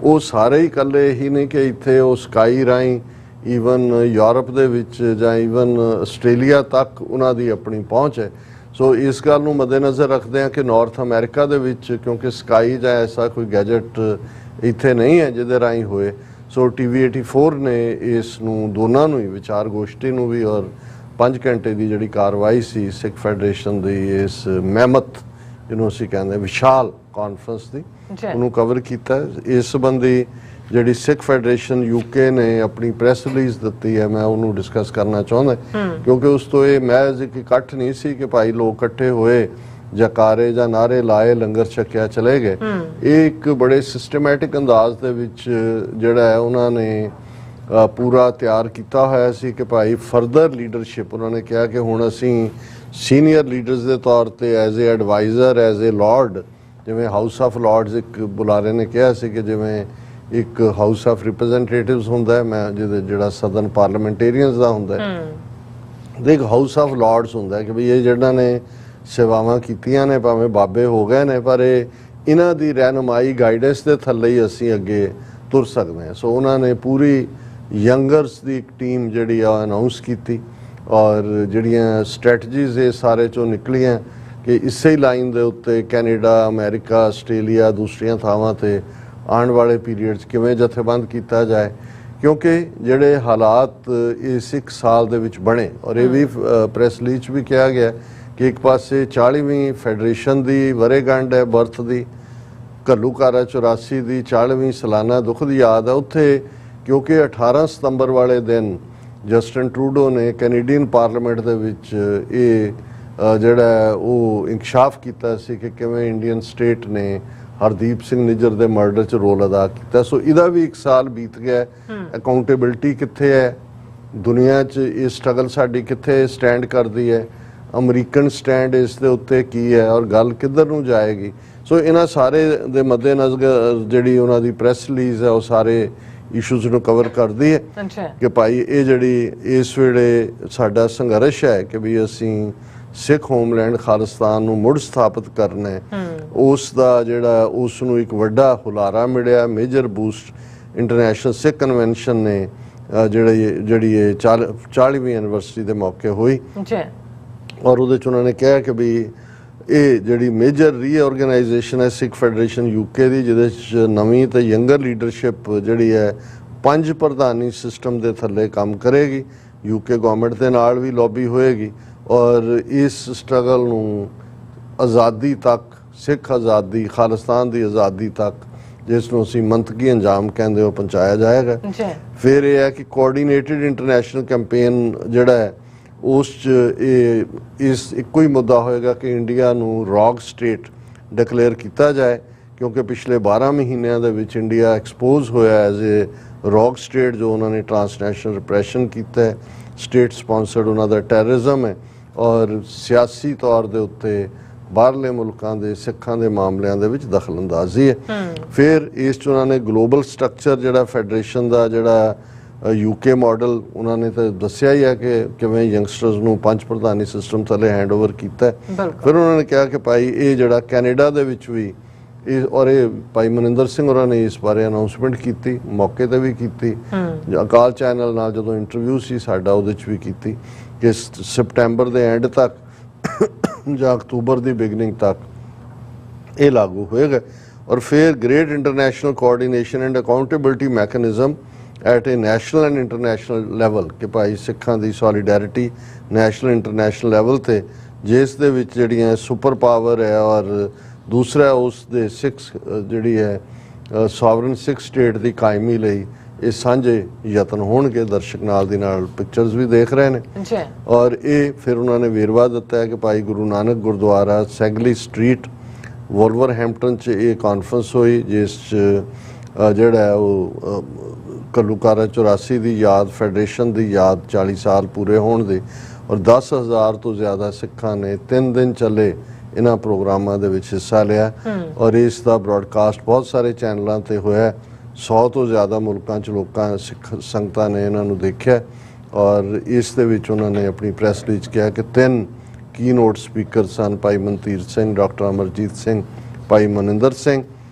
ਉਹ ਸਾਰੇ ਹੀ ਇਕੱਲੇ ਹੀ ਨਹੀਂ ਕਿ ਇੱਥੇ ਉਹ ਸਕਾਈ ਰਾਹੀਂ ਈਵਨ ਯੂਰਪ ਦੇ ਵਿੱਚ ਜਾਂ ਈਵਨ ਆਸਟ੍ਰੇਲੀਆ ਤੱਕ ਉਹਨਾਂ ਦੀ ਆਪਣੀ ਪਹੁੰਚ ਹੈ। ਸੋ ਇਸ ਗੱਲ ਨੂੰ ਮੱਦੇਨਜ਼ਰ ਰੱਖਦੇ ਹਾਂ ਕਿ ਨਾਰਥ ਅਮਰੀਕਾ ਦੇ ਵਿੱਚ ਕਿਉਂਕਿ ਸਕਾਈ ਜਾਂ ਐਸਾ ਕੋਈ ਗੈਜਟ ਇੱਥੇ ਨਹੀਂ ਹੈ ਜਿਹਦੇ ਰਾਹੀਂ ਹੋਏ, ਸੋ TV 84 ਨੇ ਇਸ ਨੂੰ ਦੋਨਾਂ ਨੂੰ ਹੀ, ਵਿਚਾਰ ਗੋਸ਼ਟੀ ਨੂੰ ਵੀ ਔਰ 5 ਘੰਟੇ ਦੀ ਜਿਹੜੀ ਕਾਰਵਾਈ ਸੀ ਸਿੱਖ ਫੈਡਰੇਸ਼ਨ ਦੀ ਇਸ ਮਹਿਮਤ ਜਿਹਨੂੰ ਅਸੀਂ ਕਹਿੰਦੇ ਵਿਸ਼ਾਲ ਕਾਨਫਰੰਸ ਦੀ, ਉਹਨੂੰ ਕਵਰ ਕੀਤਾ। ਇਸ ਸੰਬੰਧੀ ਜਿਹੜੀ ਸਿੱਖ ਫੈਡਰੇਸ਼ਨ ਯੂਕੇ ਨੇ ਆਪਣੀ ਪ੍ਰੈਸ ਰਿਲੀਜ਼ ਦਿੱਤੀ ਹੈ, ਮੈਂ ਉਹਨੂੰ ਡਿਸਕਸ ਕਰਨਾ ਚਾਹੁੰਦਾ ਕਿਉਂਕਿ ਉਸ ਤੋਂ ਇਹ ਮਹਿਜ਼ ਇੱਕ ਇਕੱਠ ਨਹੀਂ ਸੀ ਕਿ ਭਾਈ ਲੋਕ ਇਕੱਠੇ ਹੋਏ, ਜਕਾਰੇ ਜਾਂ ਨਾਰੇ ਲਾਏ, ਲੰਗਰ ਛਕਿਆ ਚਲੇ ਗਏ। ਇਹ ਇੱਕ ਬੜੇ ਸਿਸਟਮੈਟਿਕ ਅੰਦਾਜ਼ ਦੇ ਵਿੱਚ ਜਿਹੜਾ ਹੈ ਉਹਨਾਂ ਨੇ ਪੂਰਾ ਤਿਆਰ ਕੀਤਾ ਹੋਇਆ ਸੀ ਕਿ ਭਾਈ ਫਰਦਰ ਲੀਡਰਸ਼ਿਪ, ਉਹਨਾਂ ਨੇ ਕਿਹਾ ਕਿ ਹੁਣ ਅਸੀਂ ਸੀਨੀਅਰ ਲੀਡਰਸ ਦੇ ਤੌਰ ਤੇ as a adviser, as a lord, ਜਿਵੇਂ ਹਾਊਸ ਆਫ ਲਾਰਡਸ ਇੱਕ ਬੁਲਾਰੇ ਨੇ ਕਿਹਾ ਸੀ ਕਿ ਜਿਵੇਂ ਇੱਕ ਹਾਊਸ ਆਫ ਰਿਪਰੈਜ਼ੈਂਟੇਟਿਵਸ ਹੁੰਦਾ ਹੈ, ਮੈਂ ਜਿਹੜਾ ਸਦਨ ਪਾਰਲੀਮੈਂਟੇਰੀਅਨਸ ਦਾ ਹੁੰਦਾ ਹੈ, ਤੇ ਇੱਕ ਹਾਊਸ ਆਫ ਲਾਰਡਸ ਹੁੰਦਾ ਹੈ ਕਿ ਵੀ ਇਹ ਜਿਹਨਾਂ ਨੇ ਸੇਵਾਵਾਂ ਕੀਤੀਆਂ ਨੇ, ਭਾਵੇਂ ਬਾਬੇ ਹੋ ਗਏ ਨੇ, ਪਰ ਇਹਨਾਂ ਦੀ ਰਹਿਨੁਮਾਈ ਗਾਈਡੈਂਸ ਦੇ ਥੱਲੇ ਹੀ ਅਸੀਂ ਅੱਗੇ ਤੁਰ ਸਕਦੇ ਹਾਂ। ਸੋ ਉਹਨਾਂ ਨੇ ਪੂਰੀ ਯੰਗਰਸ ਦੀ ਇੱਕ ਟੀਮ ਜਿਹੜੀ ਆ ਅਨਾਊਂਸ ਕੀਤੀ ਔਰ ਜਿਹੜੀਆਂ ਸਟ੍ਰੈਟਜੀਜ਼ ਇਹ ਸਾਰੇ ਚੋਂ ਨਿਕਲੀਆਂ ਕਿ ਇਸੇ ਹੀ ਲਾਈਨ ਦੇ ਉੱਤੇ ਕੈਨੇਡਾ, ਅਮਰੀਕਾ, ਆਸਟ੍ਰੇਲੀਆ, ਦੂਸਰੀਆਂ ਥਾਵਾਂ ਤੇ ਆਉਣ ਵਾਲੇ ਪੀਰੀਅਡ 'ਚ ਕਿਵੇਂ ਜਥੇਬੰਦ ਕੀਤਾ ਜਾਏ ਕਿਉਂਕਿ ਜਿਹੜੇ ਹਾਲਾਤ ਇਸ ਇੱਕ ਸਾਲ ਦੇ ਵਿੱਚ ਬਣੇ। ਔਰ ਇਹ ਵੀ ਪ੍ਰੈਸ ਰਿਲੀਜ਼ ਵੀ ਕਿਹਾ ਗਿਆ ਕਿ ਇੱਕ ਪਾਸੇ 40ਵੀਂ ਫੈਡਰੇਸ਼ਨ ਦੀ ਵਰ੍ਹੇਗੰਢ ਹੈ ਬਰਥ ਦੀ, ਘੱਲੂਘਾਰਾ 84 ਦੀ 40ਵੀਂ ਸਾਲਾਨਾ ਦੁੱਖ ਦੀ ਯਾਦ ਹੈ ਉੱਥੇ, ਕਿਉਂਕਿ 18 ਸਤੰਬਰ ਵਾਲੇ ਦਿਨ ਜਸਟਿਨ ਟਰੂਡੋ ਨੇ ਕੈਨੇਡੀਅਨ ਪਾਰਲੀਮੈਂਟ ਦੇ ਵਿੱਚ ਇਹ ਜਿਹੜਾ ਉਹ ਇੰਕਸ਼ਾਫ ਕੀਤਾ ਸੀ ਕਿ ਕਿਵੇਂ ਇੰਡੀਅਨ ਸਟੇਟ ਨੇ ਹਰਦੀਪ ਸਿੰਘ ਨਿੱਜਰ ਦੇ ਮਰਡਰ 'ਚ ਰੋਲ ਅਦਾ ਕੀਤਾ। ਸੋ ਇਹਦਾ ਵੀ 1 ਸਾਲ ਬੀਤ ਗਿਆ। ਅਕਾਊਂਟੇਬਿਲਟੀ ਕਿੱਥੇ ਹੈ ਦੁਨੀਆ 'ਚ, ਇਹ ਸਟਰਗਲ ਸਾਡੀ ਕਿੱਥੇ ਸਟੈਂਡ ਕਰਦੀ ਹੈ, ਅਮਰੀਕਨ ਸਟੈਂਡ ਇਸ ਦੇ ਉੱਤੇ ਕੀ ਹੈ ਔਰ ਗੱਲ ਕਿੱਧਰ ਨੂੰ ਜਾਏਗੀ। ਸੋ ਇਹਨਾਂ ਸਾਰੇ ਦੇ ਮੱਦੇਨਜ਼ਰ ਜਿਹੜੀ ਉਹਨਾਂ ਦੀ ਪ੍ਰੈਸ ਰਿਲੀਜ਼ ਹੈ ਉਹ ਸਾਰੇ ਇਸ਼ੂਜ਼ ਨੂੰ ਕਵਰ ਕਰਦੀ ਹੈ ਕਿ ਭਾਈ ਇਹ ਜਿਹੜੀ ਇਸ ਵੇਲੇ ਸਾਡਾ ਸੰਘਰਸ਼ ਹੈ ਕਿ ਵੀ ਅਸੀਂ ਸਿੱਖ ਹੋਮਲੈਂਡ ਖਾਲਿਸਤਾਨ ਨੂੰ ਮੁੜ ਸਥਾਪਿਤ ਕਰਨਾ ਹੈ, ਉਸ ਦਾ ਜਿਹੜਾ ਉਸ ਨੂੰ ਇੱਕ ਵੱਡਾ ਹੁਲਾਰਾ ਮਿਲਿਆ। ਮੇਜਰ ਬੂਸਟ ਇੰਟਰਨੈਸ਼ਨਲ ਸਿੱਖ ਕਨਵੈਨਸ਼ਨ ਨੇ ਜਿਹੜੀ ਇਹ 40ਵੀਂ ਐਨੀਵਰਸਰੀ ਦੇ ਮੌਕੇ ਹੋਈ ਔਰ ਉਹਦੇ 'ਚ ਉਹਨਾਂ ਨੇ ਕਿਹਾ ਕਿ ਵੀ ਇਹ ਜਿਹੜੀ ਮੇਜਰ ਰੀਆਰਗੇਨਾਈਜੇਸ਼ਨ ਹੈ ਸਿੱਖ ਫੈਡਰੇਸ਼ਨ ਯੂਕੇ ਦੀ, ਜਿਹਦੇ 'ਚ ਨਵੀਂ ਤੇ ਯੰਗਰ ਲੀਡਰਸ਼ਿਪ ਜਿਹੜੀ ਹੈ 5 ਪ੍ਰਧਾਨੀ ਸਿਸਟਮ ਦੇ ਥੱਲੇ ਕੰਮ ਕਰੇਗੀ। ਯੂਕੇ ਗਵਰਨਮੈਂਟ ਦੇ ਨਾਲ ਵੀ ਲੌਬੀ ਹੋਏਗੀ ਔਰ ਇਸ ਸਟਰਗਲ ਨੂੰ ਆਜ਼ਾਦੀ ਤੱਕ, ਸਿੱਖ ਆਜ਼ਾਦੀ, ਖਾਲਿਸਤਾਨ ਦੀ ਆਜ਼ਾਦੀ ਤੱਕ, ਜਿਸ ਨੂੰ ਅਸੀਂ ਮੰਤਕੀ ਅੰਜਾਮ ਕਹਿੰਦੇ ਹੋ, ਪਹੁੰਚਾਇਆ ਜਾਏਗਾ। ਫਿਰ ਇਹ ਹੈ ਕਿ ਕੋਆਰਡੀਨੇਟਿਡ ਇੰਟਰਨੈਸ਼ਨਲ ਕੈਂਪੇਨ ਜਿਹੜਾ ਹੈ ਉਸ 'ਚ ਇਸ ਇੱਕੋ ਹੀ ਮੁੱਦਾ ਹੋਏਗਾ ਕਿ ਇੰਡੀਆ ਨੂੰ ਰੌਕ ਸਟੇਟ ਡਿਕਲੇਅਰ ਕੀਤਾ ਜਾਏ, ਕਿਉਂਕਿ ਪਿਛਲੇ 12 ਮਹੀਨਿਆਂ ਦੇ ਵਿੱਚ ਇੰਡੀਆ ਐਕਸਪੋਜ਼ ਹੋਇਆ ਐਜ਼ ਏ ਰੌਕ ਸਟੇਟ, ਜੋ ਉਹਨਾਂ ਨੇ ਟਰਾਂਸਨੈਸ਼ਨਲ ਰਿਪਰੈਸ਼ਨ ਕੀਤਾ ਹੈ, ਸਟੇਟ ਸਪਾਂਸਰਡ ਉਹਨਾਂ ਦਾ ਟੈਰਰਿਜ਼ਮ ਹੈ ਔਰ ਸਿਆਸੀ ਤੌਰ ਦੇ ਉੱਤੇ ਬਾਹਰਲੇ ਮੁਲਕਾਂ ਦੇ ਸਿੱਖਾਂ ਦੇ ਮਾਮਲਿਆਂ ਦੇ ਵਿੱਚ ਦਖਲਅੰਦਾਜ਼ੀ ਹੈ। ਫਿਰ ਇਸ 'ਚ ਉਹਨਾਂ ਨੇ ਗਲੋਬਲ ਸਟਰਕਚਰ ਜਿਹੜਾ ਫੈਡਰੇਸ਼ਨ ਦਾ ਜਿਹੜਾ ਯੂਕੇ ਮਾਡਲ ਉਹਨਾਂ ਨੇ ਤਾਂ ਦੱਸਿਆ ਹੀ ਹੈ ਕਿ ਕਿਵੇਂ ਯੰਗਸਟਰਸ ਨੂੰ 5 ਪ੍ਰਧਾਨੀ ਸਿਸਟਮ ਥੱਲੇ ਹੈਂਡਓਵਰ ਕੀਤਾ। ਫਿਰ ਉਹਨਾਂ ਨੇ ਕਿਹਾ ਕਿ ਭਾਈ ਇਹ ਜਿਹੜਾ ਕੈਨੇਡਾ ਦੇ ਵਿੱਚ ਵੀ ਇਹ ਔਰ ਇਹ ਭਾਈ ਮਨਿੰਦਰ ਸਿੰਘ ਹੋਰਾਂ ਨੇ ਇਸ ਬਾਰੇ ਅਨਾਉਂਸਮੈਂਟ ਕੀਤੀ, ਮੌਕੇ ਤੇ ਵੀ ਕੀਤੀ, ਅਕਾਲ ਚੈਨਲ ਨਾਲ ਜਦੋਂ ਇੰਟਰਵਿਊ ਸੀ ਸਾਡਾ ਉਹਦੇ 'ਚ ਵੀ ਕੀਤੀ ਕਿ ਸਪਟੈਂਬਰ ਦੇ ਐਂਡ ਤੱਕ ਜਾਂ ਅਕਤੂਬਰ ਦੀ ਬਿਗਨਿੰਗ ਤੱਕ ਇਹ ਲਾਗੂ ਹੋਏਗਾ। ਔਰ ਫਿਰ great international coordination and accountability mechanism at a national and international level ਕਿ ਭਾਈ ਸਿੱਖਾਂ ਦੀ ਸੋਲੀਡੈਰਿਟੀ ਨੈਸ਼ਨਲ ਇੰਟਰਨੈਸ਼ਨਲ ਲੈਵਲ ਤੇ, ਜਿਸ ਦੇ ਵਿੱਚ ਜਿਹੜੀਆਂ ਸੁਪਰ ਪਾਵਰ ਹੈ ਔਰ ਦੂਸਰਾ ਉਸ ਦੇ ਜਿਹੜੀ ਹੈ ਸੋਵਰਨ ਸਿੱਖ ਸਟੇਟ ਦੀ ਕਾਇਮੀ ਲਈ ਇਹ ਸਾਂਝੇ ਯਤਨ ਹੋਣਗੇ। ਦਰਸ਼ਕ ਨਾਲ ਦੀ ਨਾਲ ਪਿਕਚਰਸ ਵੀ ਦੇਖ ਰਹੇ ਨੇ ਔਰ ਇਹ ਫਿਰ ਉਹਨਾਂ ਨੇ ਵੇਰਵਾ ਦਿੱਤਾ ਹੈ ਕਿ ਭਾਈ ਗੁਰੂ ਨਾਨਕ ਗੁਰਦੁਆਰਾ ਸੈਗਲੀ ਸਟਰੀਟ ਵੋਲਵਰਹੈਂਪਟਨ 'ਚ ਇਹ ਕਾਨਫਰੰਸ ਹੋਈ, ਜਿਸ 'ਚ ਜਿਹੜਾ ਉਹ ਘੱਲੂਘਾਰਾ 84 ਦੀ ਯਾਦ, ਫੈਡਰੇਸ਼ਨ ਦੀ ਯਾਦ 40 ਸਾਲ ਪੂਰੇ ਹੋਣ ਦੇ ਔਰ 10,000 ਤੋਂ ਜ਼ਿਆਦਾ ਸਿੱਖਾਂ ਨੇ 3 ਦਿਨ ਚੱਲੇ ਇਹਨਾਂ ਪ੍ਰੋਗਰਾਮਾਂ ਦੇ ਵਿੱਚ ਹਿੱਸਾ ਲਿਆ ਔਰ ਇਸ ਦਾ ਬ੍ਰੌਡਕਾਸਟ ਬਹੁਤ ਸਾਰੇ ਚੈਨਲਾਂ ਤੇ ਹੋਇਆ। 100 ਤੋਂ ਜ਼ਿਆਦਾ ਮੁਲਕਾਂ 'ਚ ਲੋਕਾਂ ਸਿੱਖ ਸੰਗਤਾਂ ਨੇ ਇਹਨਾਂ ਨੂੰ ਦੇਖਿਆ ਔਰ ਇਸ ਦੇ ਵਿੱਚ ਉਹਨਾਂ ਨੇ ਆਪਣੀ ਪ੍ਰੈਸ ਰਿਲੀਜ਼ ਕਿਹਾ ਕਿ 3 ਕੀ ਨੋਟ ਸਪੀਕਰ ਸਨ, ਭਾਈ ਮਨਤੀਰ ਸਿੰਘ, ਡਾਕਟਰ ਅਮਰਜੀਤ ਸਿੰਘ, ਭਾਈ ਮਨਿੰਦਰ ਸਿੰਘ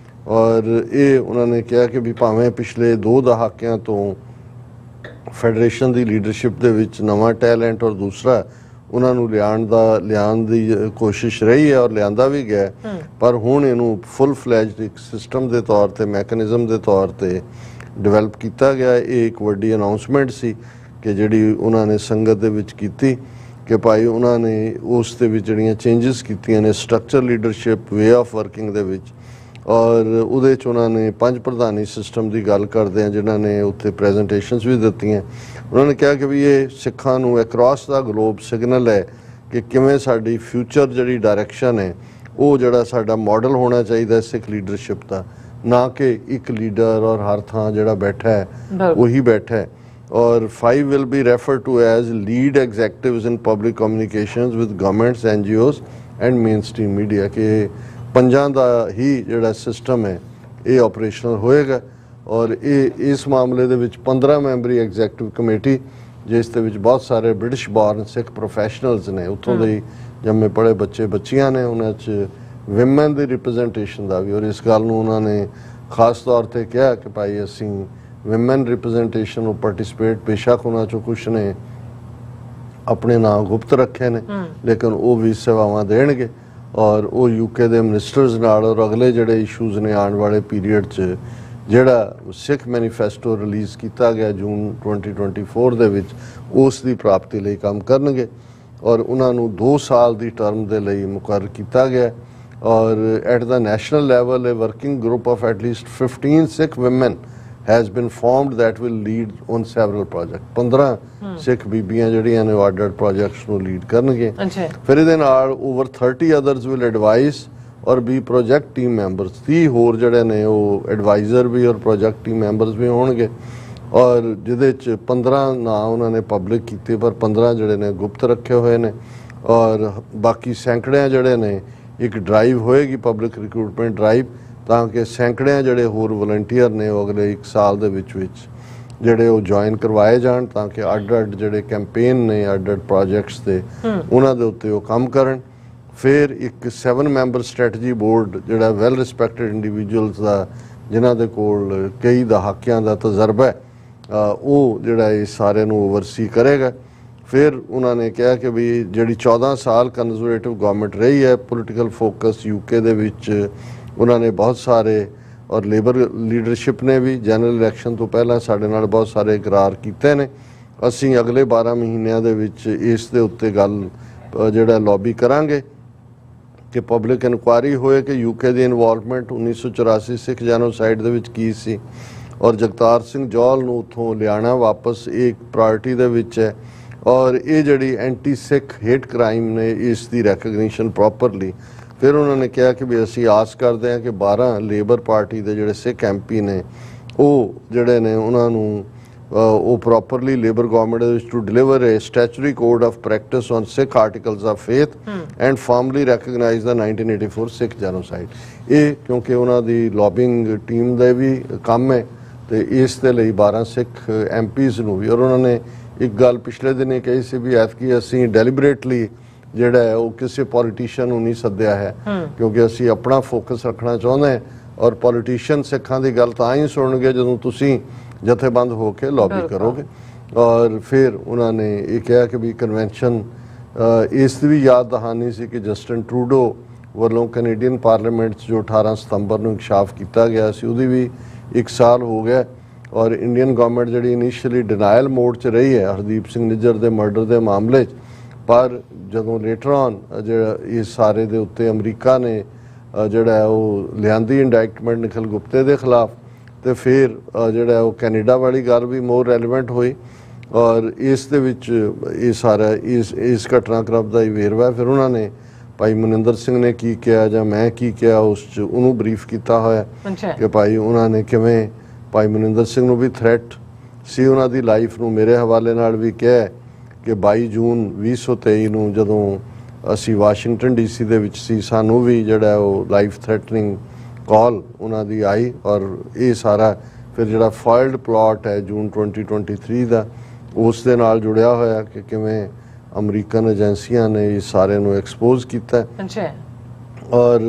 ਔਰ ਇਹ ਉਹਨਾਂ ਨੇ ਕਿਹਾ ਕਿ ਵੀ ਭਾਵੇਂ ਪਿਛਲੇ 2 ਦਹਾਕਿਆਂ ਤੋਂ ਫੈਡਰੇਸ਼ਨ ਦੀ ਲੀਡਰਸ਼ਿਪ ਦੇ ਵਿੱਚ ਨਵਾਂ ਟੈਲੈਂਟ ਔਰ ਦੂਸਰਾ ਉਹਨਾਂ ਨੂੰ ਲਿਆਉਣ ਦੀ ਕੋਸ਼ਿਸ਼ ਰਹੀ ਹੈ ਔਰ ਲਿਆਂਦਾ ਵੀ ਗਿਆ, ਪਰ ਹੁਣ ਇਹਨੂੰ ਫੁੱਲ ਫਲੈਜਡ ਇੱਕ ਸਿਸਟਮ ਦੇ ਤੌਰ ਤੇ, ਮੈਕੈਨਿਜ਼ਮ ਦੇ ਤੌਰ ਤੇ ਡਿਵੈਲਪ ਕੀਤਾ ਗਿਆ। ਇਹ ਇੱਕ ਵੱਡੀ ਅਨਾਉਂਸਮੈਂਟ ਸੀ ਕਿ ਜਿਹੜੀ ਉਹਨਾਂ ਨੇ ਸੰਗਤ ਦੇ ਵਿੱਚ ਕੀਤੀ ਕਿ ਭਾਈ ਉਹਨਾਂ ਨੇ ਉਸ ਦੇ ਵਿੱਚ ਜਿਹੜੀਆਂ ਚੇਂਜਸ ਕੀਤੀਆਂ ਨੇ structure, leadership, way of working ਦੇ ਵਿੱਚ ਔਰ ਉਹਦੇ 'ਚ ਉਹਨਾਂ ਨੇ 5 ਪ੍ਰਧਾਨੀ ਸਿਸਟਮ ਦੀ ਗੱਲ ਕਰਦੇ ਆ ਜਿਨ੍ਹਾਂ ਨੇ ਉੱਥੇ ਪ੍ਰੈਜੈਂਟੇਸ਼ਨਸ ਵੀ ਦਿੱਤੀਆਂ। ਉਹਨਾਂ ਨੇ ਕਿਹਾ ਕਿ ਵੀ ਇਹ ਸਿੱਖਾਂ ਨੂੰ ਅਕ੍ਰੋਸ ਦਾ ਗਲੋਬ ਸਿਗਨਲ ਹੈ ਕਿ ਕਿਵੇਂ ਸਾਡੀ ਫਿਊਚਰ ਜਿਹੜੀ ਡਾਇਰੈਕਸ਼ਨ ਹੈ ਉਹ ਜਿਹੜਾ ਸਾਡਾ ਮਾਡਲ ਹੋਣਾ ਚਾਹੀਦਾ ਸਿੱਖ ਲੀਡਰਸ਼ਿਪ ਦਾ, ਨਾ ਕਿ ਇੱਕ ਲੀਡਰ ਔਰ ਹਰ ਥਾਂ ਜਿਹੜਾ ਬੈਠਾ ਹੈ ਉਹੀ ਬੈਠਾ ਹੈ। ਔਰ 5 will be referred to as lead executives in public communications with governments, NGOs and mainstream media ਕਿ 5 ਦਾ ਹੀ ਜਿਹੜਾ ਸਿਸਟਮ ਹੈ ਇਹ ਆਪਰੇਸ਼ਨਲ ਹੋਏਗਾ ਔਰ ਇਹ ਇਸ ਮਾਮਲੇ ਦੇ ਵਿੱਚ 15 ਮੈਂਬਰੀ ਐਗਜ਼ੈਕਟਿਵ ਕਮੇਟੀ, ਜਿਸ ਦੇ ਵਿੱਚ ਬਹੁਤ ਸਾਰੇ ਬ੍ਰਿਟਿਸ਼ ਬਾਰਨ ਸਿੱਖ ਪ੍ਰੋਫੈਸ਼ਨਲਸ ਨੇ, ਉੱਥੋਂ ਦੇ ਜੰਮੇ ਪੜ੍ਹੇ ਬੱਚੇ ਬੱਚੀਆਂ ਨੇ, ਉਹਨਾਂ 'ਚ ਵਿਮਨ ਦੀ ਰਿਪਰੈਜ਼ੈਂਟੇਸ਼ਨ ਦਾ ਵੀ ਔਰ ਇਸ ਗੱਲ ਨੂੰ ਉਹਨਾਂ ਨੇ ਖਾਸ ਤੌਰ ਤੇ ਕਿਹਾ ਕਿ ਭਾਈ ਅਸੀਂ ਵਿਮਨ ਰਿਪਰੈਜ਼ੈਂਟੇਸ਼ਨ ਨੂੰ ਪਾਰਟਿਸਿਪੇਟ, ਬੇਸ਼ੱਕ ਉਹਨਾਂ 'ਚੋਂ ਕੁਛ ਨੇ ਆਪਣੇ ਨਾਂ ਗੁਪਤ ਰੱਖੇ ਨੇ ਲੇਕਿਨ ਉਹ ਵੀ ਸੇਵਾਵਾਂ ਦੇਣਗੇ ਔਰ ਉਹ ਯੂਕੇ ਦੇ ਮਿਨਿਸਟਰਸ ਨਾਲ ਔਰ ਅਗਲੇ ਜਿਹੜੇ ਇਸ਼ੂਜ਼ ਨੇ ਆਉਣ ਵਾਲੇ ਪੀਰੀਅਡ 'ਚ ਜਿਹੜਾ ਸਿੱਖ ਮੈਨੀਫੈਸਟੋ ਰਿਲੀਜ਼ ਕੀਤਾ ਗਿਆ ਜੂਨ 2024 ਦੇ ਵਿੱਚ ਉਸ ਦੀ ਪ੍ਰਾਪਤੀ ਲਈ ਕੰਮ ਕਰਨਗੇ ਔਰ ਉਹਨਾਂ ਨੂੰ 2 ਸਾਲ ਦੀ ਟਰਮ ਦੇ ਲਈ ਮੁਕਰਰ ਕੀਤਾ ਗਿਆ ਔਰ at the national level a working group of at least 15 Sikh women has been formed that will lead on several projects. 15 ਸਿੱਖ ਬੀਬੀਆਂ ਜਿਹੜੀਆਂ ਨੇ ਆਰਡਰਡ ਪ੍ਰੋਜੈਕਟਸ ਨੂੰ ਲੀਡ ਕਰਨਗੇ। ਫਿਰ ਇਹਦੇ ਨਾਲ over 30 others will advise ਔਰ 20 ਪ੍ਰੋਜੈਕਟ ਟੀਮ ਮੈਂਬਰਸ, 30 ਹੋਰ ਜਿਹੜੇ ਨੇ ਉਹ ਐਡਵਾਈਜ਼ਰ ਵੀ ਔਰ ਪ੍ਰੋਜੈਕਟ ਟੀਮ ਮੈਂਬਰਸ ਵੀ ਹੋਣਗੇ। ਔਰ ਜਿਹਦੇ 'ਚ 15 ਨਾਂ ਉਹਨਾਂ ਨੇ ਪਬਲਿਕ ਕੀਤੇ, ਪਰ 15 ਜਿਹੜੇ ਨੇ ਗੁਪਤ ਰੱਖੇ ਹੋਏ ਨੇ। ਔਰ ਬਾਕੀ ਸੈਂਕੜਿਆਂ ਜਿਹੜੇ ਨੇ ਇੱਕ ਡਰਾਈਵ ਹੋਏਗੀ, ਪਬਲਿਕ ਰਿਕਰੂਟਮੈਂਟ ਡਰਾਈਵ, ਤਾਂ ਕਿ ਸੈਂਕੜਿਆਂ ਜਿਹੜੇ ਹੋਰ ਵਲੰਟੀਅਰ ਨੇ ਉਹ ਅਗਲੇ 1 ਸਾਲ ਦੇ ਵਿੱਚ ਜਿਹੜੇ ਉਹ ਜੁਆਇਨ ਕਰਵਾਏ ਜਾਣ, ਤਾਂ ਕਿ ਅੱਡ-ਅੱਡ ਜਿਹੜੇ ਕੈਂਪੇਨ ਨੇ ਅੱਡ-ਅੱਡ ਪ੍ਰੋਜੈਕਟਸ ਦੇ ਉਹਨਾਂ ਦੇ ਉੱਤੇ ਉਹ ਕੰਮ ਕਰਨ। ਫਿਰ ਇੱਕ 7 ਮੈਂਬਰ ਸਟ੍ਰੈਟਜੀ ਬੋਰਡ ਜਿਹੜਾ ਵੈਲ ਰਿਸਪੈਕਟਡ ਇੰਡੀਵਿਜੂਅਲਸ ਦਾ, ਜਿਨ੍ਹਾਂ ਦੇ ਕੋਲ ਕਈ ਦਹਾਕਿਆਂ ਦਾ ਤਜਰਬਾ ਹੈ, ਉਹ ਜਿਹੜਾ ਇਹ ਸਾਰੇ ਨੂੰ ਓਵਰਸੀ ਕਰੇਗਾ। ਫਿਰ ਉਹਨਾਂ ਨੇ ਕਿਹਾ ਕਿ ਵੀ ਜਿਹੜੀ 14 ਸਾਲ ਕੰਜ਼ਰਵੇਟਿਵ ਗਵਰਨਮੈਂਟ ਰਹੀ ਹੈ, ਪੋਲੀਟੀਕਲ ਫੋਕਸ UK ਦੇ ਵਿੱਚ ਉਹਨਾਂ ਨੇ ਬਹੁਤ ਸਾਰੇ, ਔਰ ਲੇਬਰ ਲੀਡਰਸ਼ਿਪ ਨੇ ਵੀ ਜਨਰਲ ਇਲੈਕਸ਼ਨ ਤੋਂ ਪਹਿਲਾਂ ਸਾਡੇ ਨਾਲ ਬਹੁਤ ਸਾਰੇ ਇਕਰਾਰ ਕੀਤੇ ਨੇ। ਅਸੀਂ ਅਗਲੇ 12 ਮਹੀਨਿਆਂ ਦੇ ਵਿੱਚ ਇਸ ਦੇ ਉੱਤੇ ਗੱਲ ਜਿਹੜਾ ਲੌਬੀ ਕਰਾਂਗੇ ਕਿ ਪਬਲਿਕ ਇਨਕੁਆਇਰੀ ਹੋਏ ਕਿ UK ਦੀ ਇਨਵੋਲਵਮੈਂਟ 1984 ਸਿੱਖ ਜੈਨੋਸਾਈਡ ਦੇ ਵਿੱਚ ਕੀ ਸੀ, ਔਰ ਜਗਤਾਰ ਸਿੰਘ ਜੌਲ ਨੂੰ ਉੱਥੋਂ ਲਿਆਉਣਾ ਵਾਪਸ ਇੱਕ ਪ੍ਰਾਇੋਰਟੀ ਦੇ ਵਿੱਚ ਹੈ। ਔਰ ਇਹ ਜਿਹੜੀ ਐਂਟੀ ਸਿੱਖ ਹੇਟ ਕ੍ਰਾਈਮ ਨੇ, ਇਸ ਦੀ ਰੈਕਗਨੀਸ਼ਨ ਪ੍ਰੋਪਰਲੀ। ਫਿਰ ਉਹਨਾਂ ਨੇ ਕਿਹਾ ਕਿ ਵੀ ਅਸੀਂ ਆਸ ਕਰਦੇ ਹਾਂ ਕਿ 12 ਲੇਬਰ ਪਾਰਟੀ ਦੇ ਜਿਹੜੇ ਸਿੱਖ MP ਨੇ ਉਹ ਜਿਹੜੇ ਨੇ ਉਹਨਾਂ ਨੂੰ ਉਹ ਪ੍ਰੋਪਰਲੀ ਲੇਬਰ ਗਵਰਨਮੈਂਟ ਦੇ ਵਿੱਚ to deliver a statutory code of practice on Sikh articles of faith and formally recognise the 1984 Sikh genocide. ਇਹ ਕਿਉਂਕਿ ਉਹਨਾਂ ਦੀ ਲੌਬਿੰਗ ਟੀਮ ਦਾ ਵੀ ਕੰਮ ਹੈ, ਤੇ ਇਸ ਦੇ ਲਈ 12 ਸਿੱਖ MPs ਨੂੰ ਵੀ। ਔਰ ਉਹਨਾਂ ਨੇ ਇੱਕ ਗੱਲ ਪਿਛਲੇ ਦਿਨ ਕਹੀ ਸੀ ਵੀ ਐਤਕੀ ਅਸੀਂ ਡੈਲੀਬਰੇਟਲੀ ਜਿਹੜਾ ਹੈ ਉਹ ਕਿਸੇ ਪੋਲੀਟੀਸ਼ੀਅਨ ਨੂੰ ਨਹੀਂ ਸੱਦਿਆ ਹੈ, ਕਿਉਂਕਿ ਅਸੀਂ ਆਪਣਾ ਫੋਕਸ ਰੱਖਣਾ ਚਾਹੁੰਦੇ ਹਾਂ। ਔਰ ਪੋਲੀਟੀਸ਼ੀਅਨ ਸਿੱਖਾਂ ਦੀ ਗੱਲ ਤਾਂ ਹੀ ਸੁਣਨਗੇ ਜਦੋਂ ਤੁਸੀਂ ਜਥੇਬੰਦ ਹੋ ਕੇ ਲੌਬੀ ਕਰੋਗੇ। ਔਰ ਫਿਰ ਉਹਨਾਂ ਨੇ ਇਹ ਕਿਹਾ ਕਿ ਵੀ ਕਨਵੈਨਸ਼ਨ, ਇਸ ਦੀ ਵੀ ਯਾਦ ਦਹਾਨੀ ਸੀ ਕਿ ਜਸਟਿਨ ਟਰੂਡੋ ਵੱਲੋਂ ਕੈਨੇਡੀਅਨ ਪਾਰਲੀਮੈਂਟ 'ਚ ਜੋ 18 ਸਤੰਬਰ ਨੂੰ ਇਨਕਸ਼ਾਫ ਕੀਤਾ ਗਿਆ ਸੀ, ਉਹਦੀ ਵੀ 1 ਸਾਲ ਹੋ ਗਿਆ। ਔਰ ਇੰਡੀਅਨ ਗਵਰਨਮੈਂਟ ਜਿਹੜੀ ਇਨੀਸ਼ੀਅਲੀ ਡਿਨਾਇਲ ਮੋਡ 'ਚ ਰਹੀ ਹੈ ਹਰਦੀਪ ਸਿੰਘ ਨਿੱਜਰ ਦੇ ਮਰਡਰ ਦੇ ਮਾਮਲੇ 'ਚ, ਪਰ ਜਦੋਂ ਲੇਟਰ ਔਨ ਜਿਹੜਾ ਇਸ ਸਾਰੇ ਦੇ ਉੱਤੇ ਅਮਰੀਕਾ ਨੇ ਜਿਹੜਾ ਉਹ ਲਿਆਂਦੀ ਇੰਡਾਇਕਟਮੈਂਟ ਨਿਖਿਲ ਗੁਪਤੇ ਦੇ ਖਿਲਾਫ, ਤੇ ਫਿਰ ਜਿਹੜਾ ਉਹ ਕੈਨੇਡਾ ਵਾਲੀ ਗੱਲ ਵੀ ਮੋਰ ਰੈਲੇਵੈਂਟ ਹੋਈ। ਔਰ ਇਸ ਦੇ ਵਿੱਚ ਇਹ ਸਾਰਾ ਇਸ ਘਟਨਾਕ੍ਰਮ ਦਾ ਹੀ ਵੇਰਵਾ। ਫਿਰ ਉਹਨਾਂ ਨੇ ਭਾਈ ਮਨਿੰਦਰ ਸਿੰਘ ਨੇ ਕੀ ਕਿਹਾ ਜਾਂ ਮੈਂ ਕੀ ਕਿਹਾ, ਉਸ 'ਚ ਉਹਨੂੰ ਬਰੀਫ ਕੀਤਾ ਹੋਇਆ ਕਿ ਭਾਈ ਉਹਨਾਂ ਨੇ ਕਿਵੇਂ ਭਾਈ ਮਨਿੰਦਰ ਸਿੰਘ ਨੂੰ ਵੀ ਥ੍ਰੈਟ ਸੀ ਉਹਨਾਂ ਦੀ ਲਾਈਫ ਨੂੰ। ਮੇਰੇ ਹਵਾਲੇ ਨਾਲ ਵੀ ਕਿਹਾ ਕਿ 22 ਜੂਨ 2023 ਨੂੰ ਜਦੋਂ ਅਸੀਂ ਵਾਸ਼ਿੰਗਟਨ DC ਦੇ ਵਿੱਚ ਸੀ, ਸਾਨੂੰ ਵੀ ਜਿਹੜਾ ਉਹ ਲਾਈਫ ਥ੍ਰੈਟਨਿੰਗ ਕਾਲ ਉਹਨਾਂ ਦੀ ਆਈ। ਔਰ ਇਹ ਸਾਰਾ ਫਿਰ ਜਿਹੜਾ ਫਾਈਲਡ ਪਲਾਟ ਹੈ ਜੂਨ 2023 ਦਾ, ਉਸ ਦੇ ਨਾਲ ਜੁੜਿਆ ਹੋਇਆ ਕਿ ਕਿਵੇਂ ਅਮਰੀਕਨ ਏਜੰਸੀਆਂ ਨੇ ਇਸ ਸਾਰੇ ਨੂੰ ਐਕਸਪੋਜ਼ ਕੀਤਾ। ਔਰ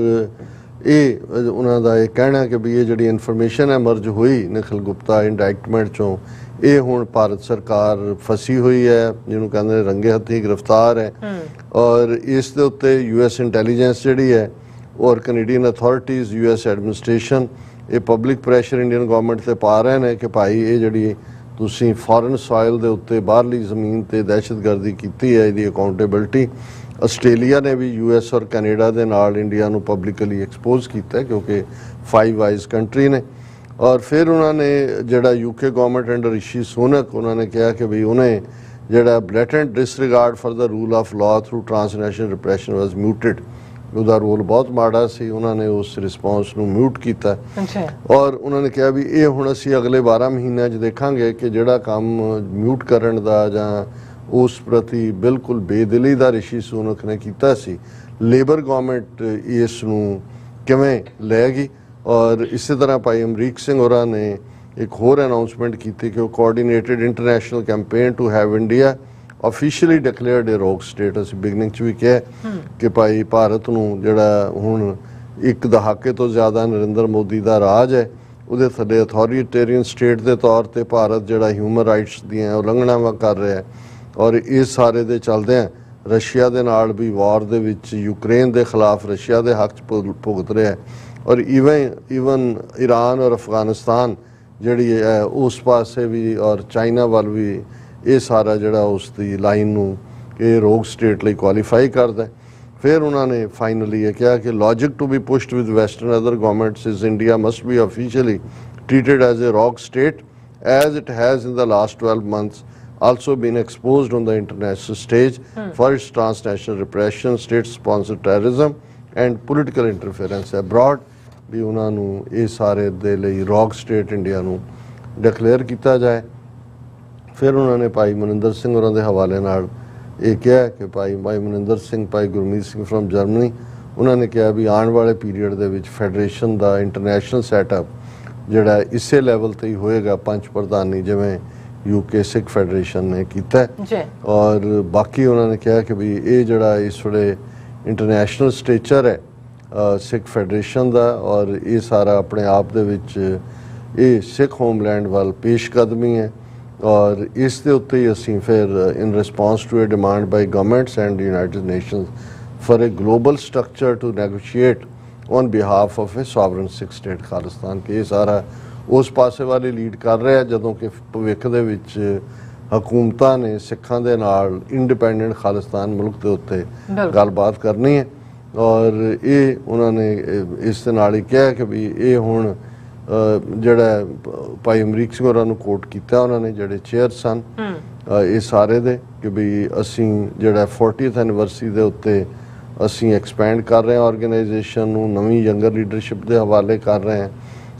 ਇਹ ਉਹਨਾਂ ਦਾ ਇਹ ਕਹਿਣਾ ਕਿ ਵੀ ਇਹ ਜਿਹੜੀ ਇਨਫੋਰਮੇਸ਼ਨ ਐਮਰਜ ਹੋਈ ਨਿਖਿਲ ਗੁਪਤਾ ਇੰਡਾਇਕਟਮੈਂਟ 'ਚੋਂ, ਇਹ ਹੁਣ ਭਾਰਤ ਸਰਕਾਰ ਫਸੀ ਹੋਈ ਹੈ, ਜਿਹਨੂੰ ਕਹਿੰਦੇ ਨੇ ਰੰਗੇ ਹੱਥੀਂ ਗ੍ਰਿਫਤਾਰ ਹੈ। ਔਰ ਇਸ ਦੇ ਉੱਤੇ US ਇੰਟੈਲੀਜੈਂਸ ਜਿਹੜੀ ਹੈ ਔਰ ਕੈਨੇਡੀਅਨ ਅਥਾਰਟੀਜ਼, US ਐਡਮਿਨਿਸਟ੍ਰੇਸ਼ਨ, ਇਹ ਪਬਲਿਕ ਪ੍ਰੈਸ਼ਰ ਇੰਡੀਅਨ ਗਵਰਨਮੈਂਟ ਤੇ ਪਾ ਰਹੇ ਨੇ ਕਿ ਭਾਈ ਇਹ ਜਿਹੜੀ ਤੁਸੀਂ ਫੋਰਨ ਸੋਇਲ ਦੇ ਉੱਤੇ ਬਾਹਰਲੀ ਜ਼ਮੀਨ ਤੇ ਦਹਿਸ਼ਤਗਰਦੀ ਕੀਤੀ ਹੈ, ਇਹਦੀ ਅਕਾਊਂਟੇਬਿਲਟੀ। ਆਸਟ੍ਰੇਲੀਆ ਨੇ ਵੀ US ਔਰ ਕੈਨੇਡਾ ਦੇ ਨਾਲ ਇੰਡੀਆ ਨੂੰ ਪਬਲਿਕਲੀ ਐਕਸਪੋਜ਼ ਕੀਤਾ ਕਿਉਂਕਿ 5 ਆਈਜ਼ ਕੰਟਰੀ ਨੇ। ਔਰ ਫਿਰ ਉਹਨਾਂ ਨੇ ਜਿਹੜਾ UK government under Rishi Sunak, ਉਹਨਾਂ ਨੇ ਕਿਹਾ ਕਿ ਵੀ ਉਹਨੇ ਜਿਹੜਾ blatant disregard for the rule of law through transnational repression was muted, ਉਹਦਾ ਰੋਲ ਬਹੁਤ ਮਾੜਾ ਸੀ, ਉਹਨਾਂ ਨੇ ਉਸ ਰਿਸਪੌਂਸ ਨੂੰ ਮਿਊਟ ਕੀਤਾ। ਔਰ ਉਹਨਾਂ ਨੇ ਕਿਹਾ ਵੀ ਇਹ ਹੁਣ ਅਸੀਂ ਅਗਲੇ 12 ਮਹੀਨਿਆਂ 'ਚ ਦੇਖਾਂਗੇ ਕਿ ਜਿਹੜਾ ਕੰਮ ਮਿਊਟ ਕਰਨ ਦਾ ਜਾਂ ਉਸ ਪ੍ਰਤੀ ਬਿਲਕੁਲ ਬੇਦਿਲੀ ਦਾ ਰਿਸ਼ੀ ਸੁਨਕ ਨੇ ਕੀਤਾ ਸੀ, ਲੇਬਰ ਗਵਰਨਮੈਂਟ ਇਸ ਨੂੰ ਕਿਵੇਂ ਲਏਗੀ। ਔਰ ਇਸੇ ਤਰ੍ਹਾਂ ਭਾਈ ਅਮਰੀਕ ਸਿੰਘ ਹੋਰਾਂ ਨੇ ਇੱਕ ਹੋਰ ਅਨਾਉਂਸਮੈਂਟ ਕੀਤੀ ਕਿ ਉਹ coordinated international campaign to have India officially declared a rogue state. ਅਸੀਂ ਬਿਗਨਿੰਗ 'ਚ ਵੀ ਕਿਹਾ ਕਿ ਭਾਈ ਭਾਰਤ ਨੂੰ ਜਿਹੜਾ ਹੁਣ ਇੱਕ ਦਹਾਕੇ ਤੋਂ ਜ਼ਿਆਦਾ ਨਰਿੰਦਰ ਮੋਦੀ ਦਾ ਰਾਜ ਹੈ, ਉਹਦੇ ਥੱਲੇ ਅਥੋਰੀਟੇਰੀਅਨ ਸਟੇਟ ਦੇ ਤੌਰ ਤੇ ਭਾਰਤ ਜਿਹੜਾ ਹਿਊਮਨ ਰਾਈਟਸ ਦੀਆਂ ਉਲੰਘਣਾਵਾਂ ਕਰ ਰਿਹਾ ਹੈ। ਔਰ ਇਸ ਸਾਰੇ ਦੇ ਚੱਲਦਿਆਂ ਰਸ਼ੀਆ ਦੇ ਨਾਲ ਵੀ ਵਾਰ ਦੇ ਵਿੱਚ ਯੂਕਰੇਨ ਦੇ ਖਿਲਾਫ ਰਸ਼ੀਆ ਦੇ ਹੱਕ 'ਚ ਭੁਗਤ ਰਿਹਾ ਹੈ। ਔਰ ਈਵਨ ਈਰਾਨ ਔਰ ਅਫਗਾਨਿਸਤਾਨ ਜਿਹੜੀ ਹੈ ਉਸ ਪਾਸੇ ਵੀ ਔਰ ਚਾਈਨਾ ਵੱਲ ਵੀ ਇਹ ਸਾਰਾ ਜਿਹੜਾ ਉਸ ਦੀ ਲਾਈਨ ਨੂੰ ਇਹ ਰੋਗ ਸਟੇਟ ਲਈ ਕੁਆਲੀਫਾਈ ਕਰਦਾ। ਫਿਰ ਉਹਨਾਂ ਨੇ ਫਾਈਨਲੀ ਇਹ ਕਿਹਾ ਕਿ logic to be pushed with western other governments is India must be officially treated as a rogue state as it has in the last 12 months also been exposed on the international stage for its transnational repression, state-sponsored terrorism and political interference ਹੈ broad ਵੀ ਉਹਨਾਂ ਨੂੰ ਇਹ ਸਾਰੇ ਦੇ ਲਈ rock state India ਨੂੰ declare ਕੀਤਾ ਜਾਏ। ਫਿਰ ਉਹਨਾਂ ਨੇ ਭਾਈ ਮਨਿੰਦਰ ਸਿੰਘ ਹੋਰਾਂ ਦੇ ਹਵਾਲੇ ਨਾਲ ਇਹ ਕਿਹਾ ਕਿ ਭਾਈ ਮਨਿੰਦਰ ਸਿੰਘ, ਭਾਈ ਗੁਰਮੀਤ ਸਿੰਘ ਫਰੋਮ ਜਰਮਨੀ, ਉਹਨਾਂ ਨੇ ਕਿਹਾ ਵੀ ਆਉਣ ਵਾਲੇ ਪੀਰੀਅਡ ਦੇ ਵਿੱਚ ਫੈਡਰੇਸ਼ਨ ਦਾ ਇੰਟਰਨੈਸ਼ਨਲ ਸੈਟਅਪ ਜਿਹੜਾ ਇਸੇ ਲੈਵਲ ਤੇ ਹੀ ਹੋਏਗਾ, ਪੰਜ ਪ੍ਰਧਾਨੀ ਜਿਵੇਂ UK ਸਿੱਖ ਫੈਡਰੇਸ਼ਨ ਨੇ ਕੀਤਾ ਔਰ ਬਾਕੀ ਉਹਨਾਂ ਨੇ ਕਿਹਾ ਕਿ ਵੀ ਇਹ ਜਿਹੜਾ ਇਸ ਵੇਲੇ ਇੰਟਰਨੈਸ਼ਨਲ ਸਟੇਚਰ ਹੈ ਸਿੱਖ ਫੈਡਰੇਸ਼ਨ ਦਾ ਔਰ ਇਹ ਸਾਰਾ ਆਪਣੇ ਆਪ ਦੇ ਵਿੱਚ ਇਹ ਸਿੱਖ ਹੋਮਲੈਂਡ ਵੱਲ ਪੇਸ਼ਕਦਮੀ ਹੈ ਔਰ ਇਸ ਦੇ ਉੱਤੇ ਹੀ ਅਸੀਂ ਫਿਰ in response to a demand by governments and United Nations for a global structure to negotiate on behalf of a sovereign Sikh state Khalistan कि ये सारा उस पासे वाले लीड कर रहे हैं जदों कि भविख दे विच हुकूमतां ने सिखां दे नाल इंडिपेंडेंट खालिस्तान मुल्क दे उत्ते गलबात करनी है और ये उन्होंने इस दे नाल ही कहा कि भी ये हुण ਜਿਹੜਾ ਭਾਈ ਅਮਰੀਕ ਸਿੰਘ ਹੋਰਾਂ ਨੂੰ ਕੋਟ ਕੀਤਾ ਉਹਨਾਂ ਨੇ ਜਿਹੜੇ ਚੇਅਰ ਸਨ ਇਹ ਸਾਰੇ ਦੇ ਕਿ ਵੀ ਅਸੀਂ ਜਿਹੜਾ 40th ਐਨੀਵਰਸਰੀ ਦੇ ਉੱਤੇ ਅਸੀਂ ਐਕਸਪੈਂਡ ਕਰ ਰਹੇ ਹਾਂ ਆਰਗੇਨਾਈਜੇਸ਼ਨ ਨੂੰ, ਨਵੀਂ ਯੰਗਰ ਲੀਡਰਸ਼ਿਪ ਦੇ ਹਵਾਲੇ ਕਰ ਰਹੇ ਹਾਂ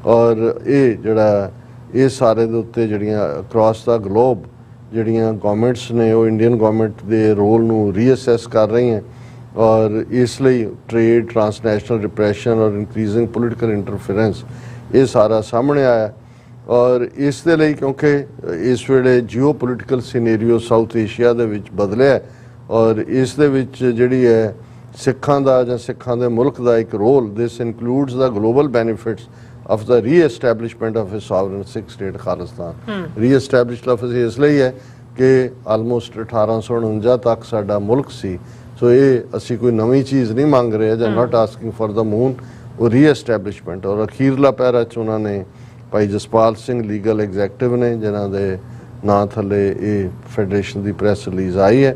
ਔਰ ਇਹ ਜਿਹੜਾ ਇਹ ਸਾਰੇ ਦੇ ਉੱਤੇ ਜਿਹੜੀਆਂ ਅਕ੍ਰੋਸ ਦਾ ਗਲੋਬ ਜਿਹੜੀਆਂ ਗਵਰਨਮੈਂਟਸ ਨੇ ਉਹ ਇੰਡੀਅਨ ਗਵਰਨਮੈਂਟ ਦੇ ਰੋਲ ਨੂੰ ਰੀਅਸੈਸ ਕਰ ਰਹੀਆਂ ਔਰ ਇਸ ਲਈ ਟ੍ਰੇਡ, ਟਰਾਂਸਨੈਸ਼ਨਲ ਰਿਪਰੈਸ਼ਨ ਔਰ ਇਨਕਰੀਜ਼ਿੰਗ ਪੋਲੀਟੀਕਲ ਇੰਟਰਫੇਰੈਂਸ ਇਹ ਸਾਰਾ ਸਾਹਮਣੇ ਆਇਆ ਔਰ ਇਸ ਦੇ ਲਈ ਕਿਉਂਕਿ ਇਸ ਵੇਲੇ ਜੀਓ ਪੋਲੀਟੀਕਲ ਸੀਨੇਰੀਓ ਸਾਊਥ ਏਸ਼ੀਆ ਦੇ ਵਿੱਚ ਬਦਲਿਆ ਔਰ ਇਸ ਦੇ ਵਿੱਚ ਜਿਹੜੀ ਹੈ ਸਿੱਖਾਂ ਦਾ ਜਾਂ ਸਿੱਖਾਂ ਦੇ ਮੁਲਕ ਦਾ ਇੱਕ role this includes the global benefits of the re-establishment of a sovereign Sikh state Khalistan. Re-establish ਲਫ਼ਜ਼ ਇਸ ਲਈ ਹੈ ਕਿ ਆਲਮੋਸਟ 1849 ਤੱਕ ਸਾਡਾ ਮੁਲਕ ਸੀ ਸੋ ਇਹ ਅਸੀਂ ਕੋਈ ਨਵੀਂ ਚੀਜ਼ ਨਹੀਂ ਮੰਗ ਰਹੇ ਜਾਂ ਨਾਟ ਆਸਕਿੰਗ ਫॉर द ਮੂਨ ਉਹ ਰੀ-ਐਸਟੈਬਲਿਸ਼ਮੈਂਟ ਔਰ ਅਖੀਰਲਾ ਪੈਰਾ 'ਚ ਉਹਨਾਂ ਨੇ ਭਾਈ ਜਸਪਾਲ ਸਿੰਘ ਲੀਗਲ ਐਗਜ਼ੈਕਟਿਵ ਨੇ ਜਿਨ੍ਹਾਂ ਦੇ ਨਾਂ ਥੱਲੇ ਇਹ ਫੈਡਰੇਸ਼ਨ ਦੀ ਪ੍ਰੈਸ ਰਿਲੀਜ਼ ਆਈ ਹੈ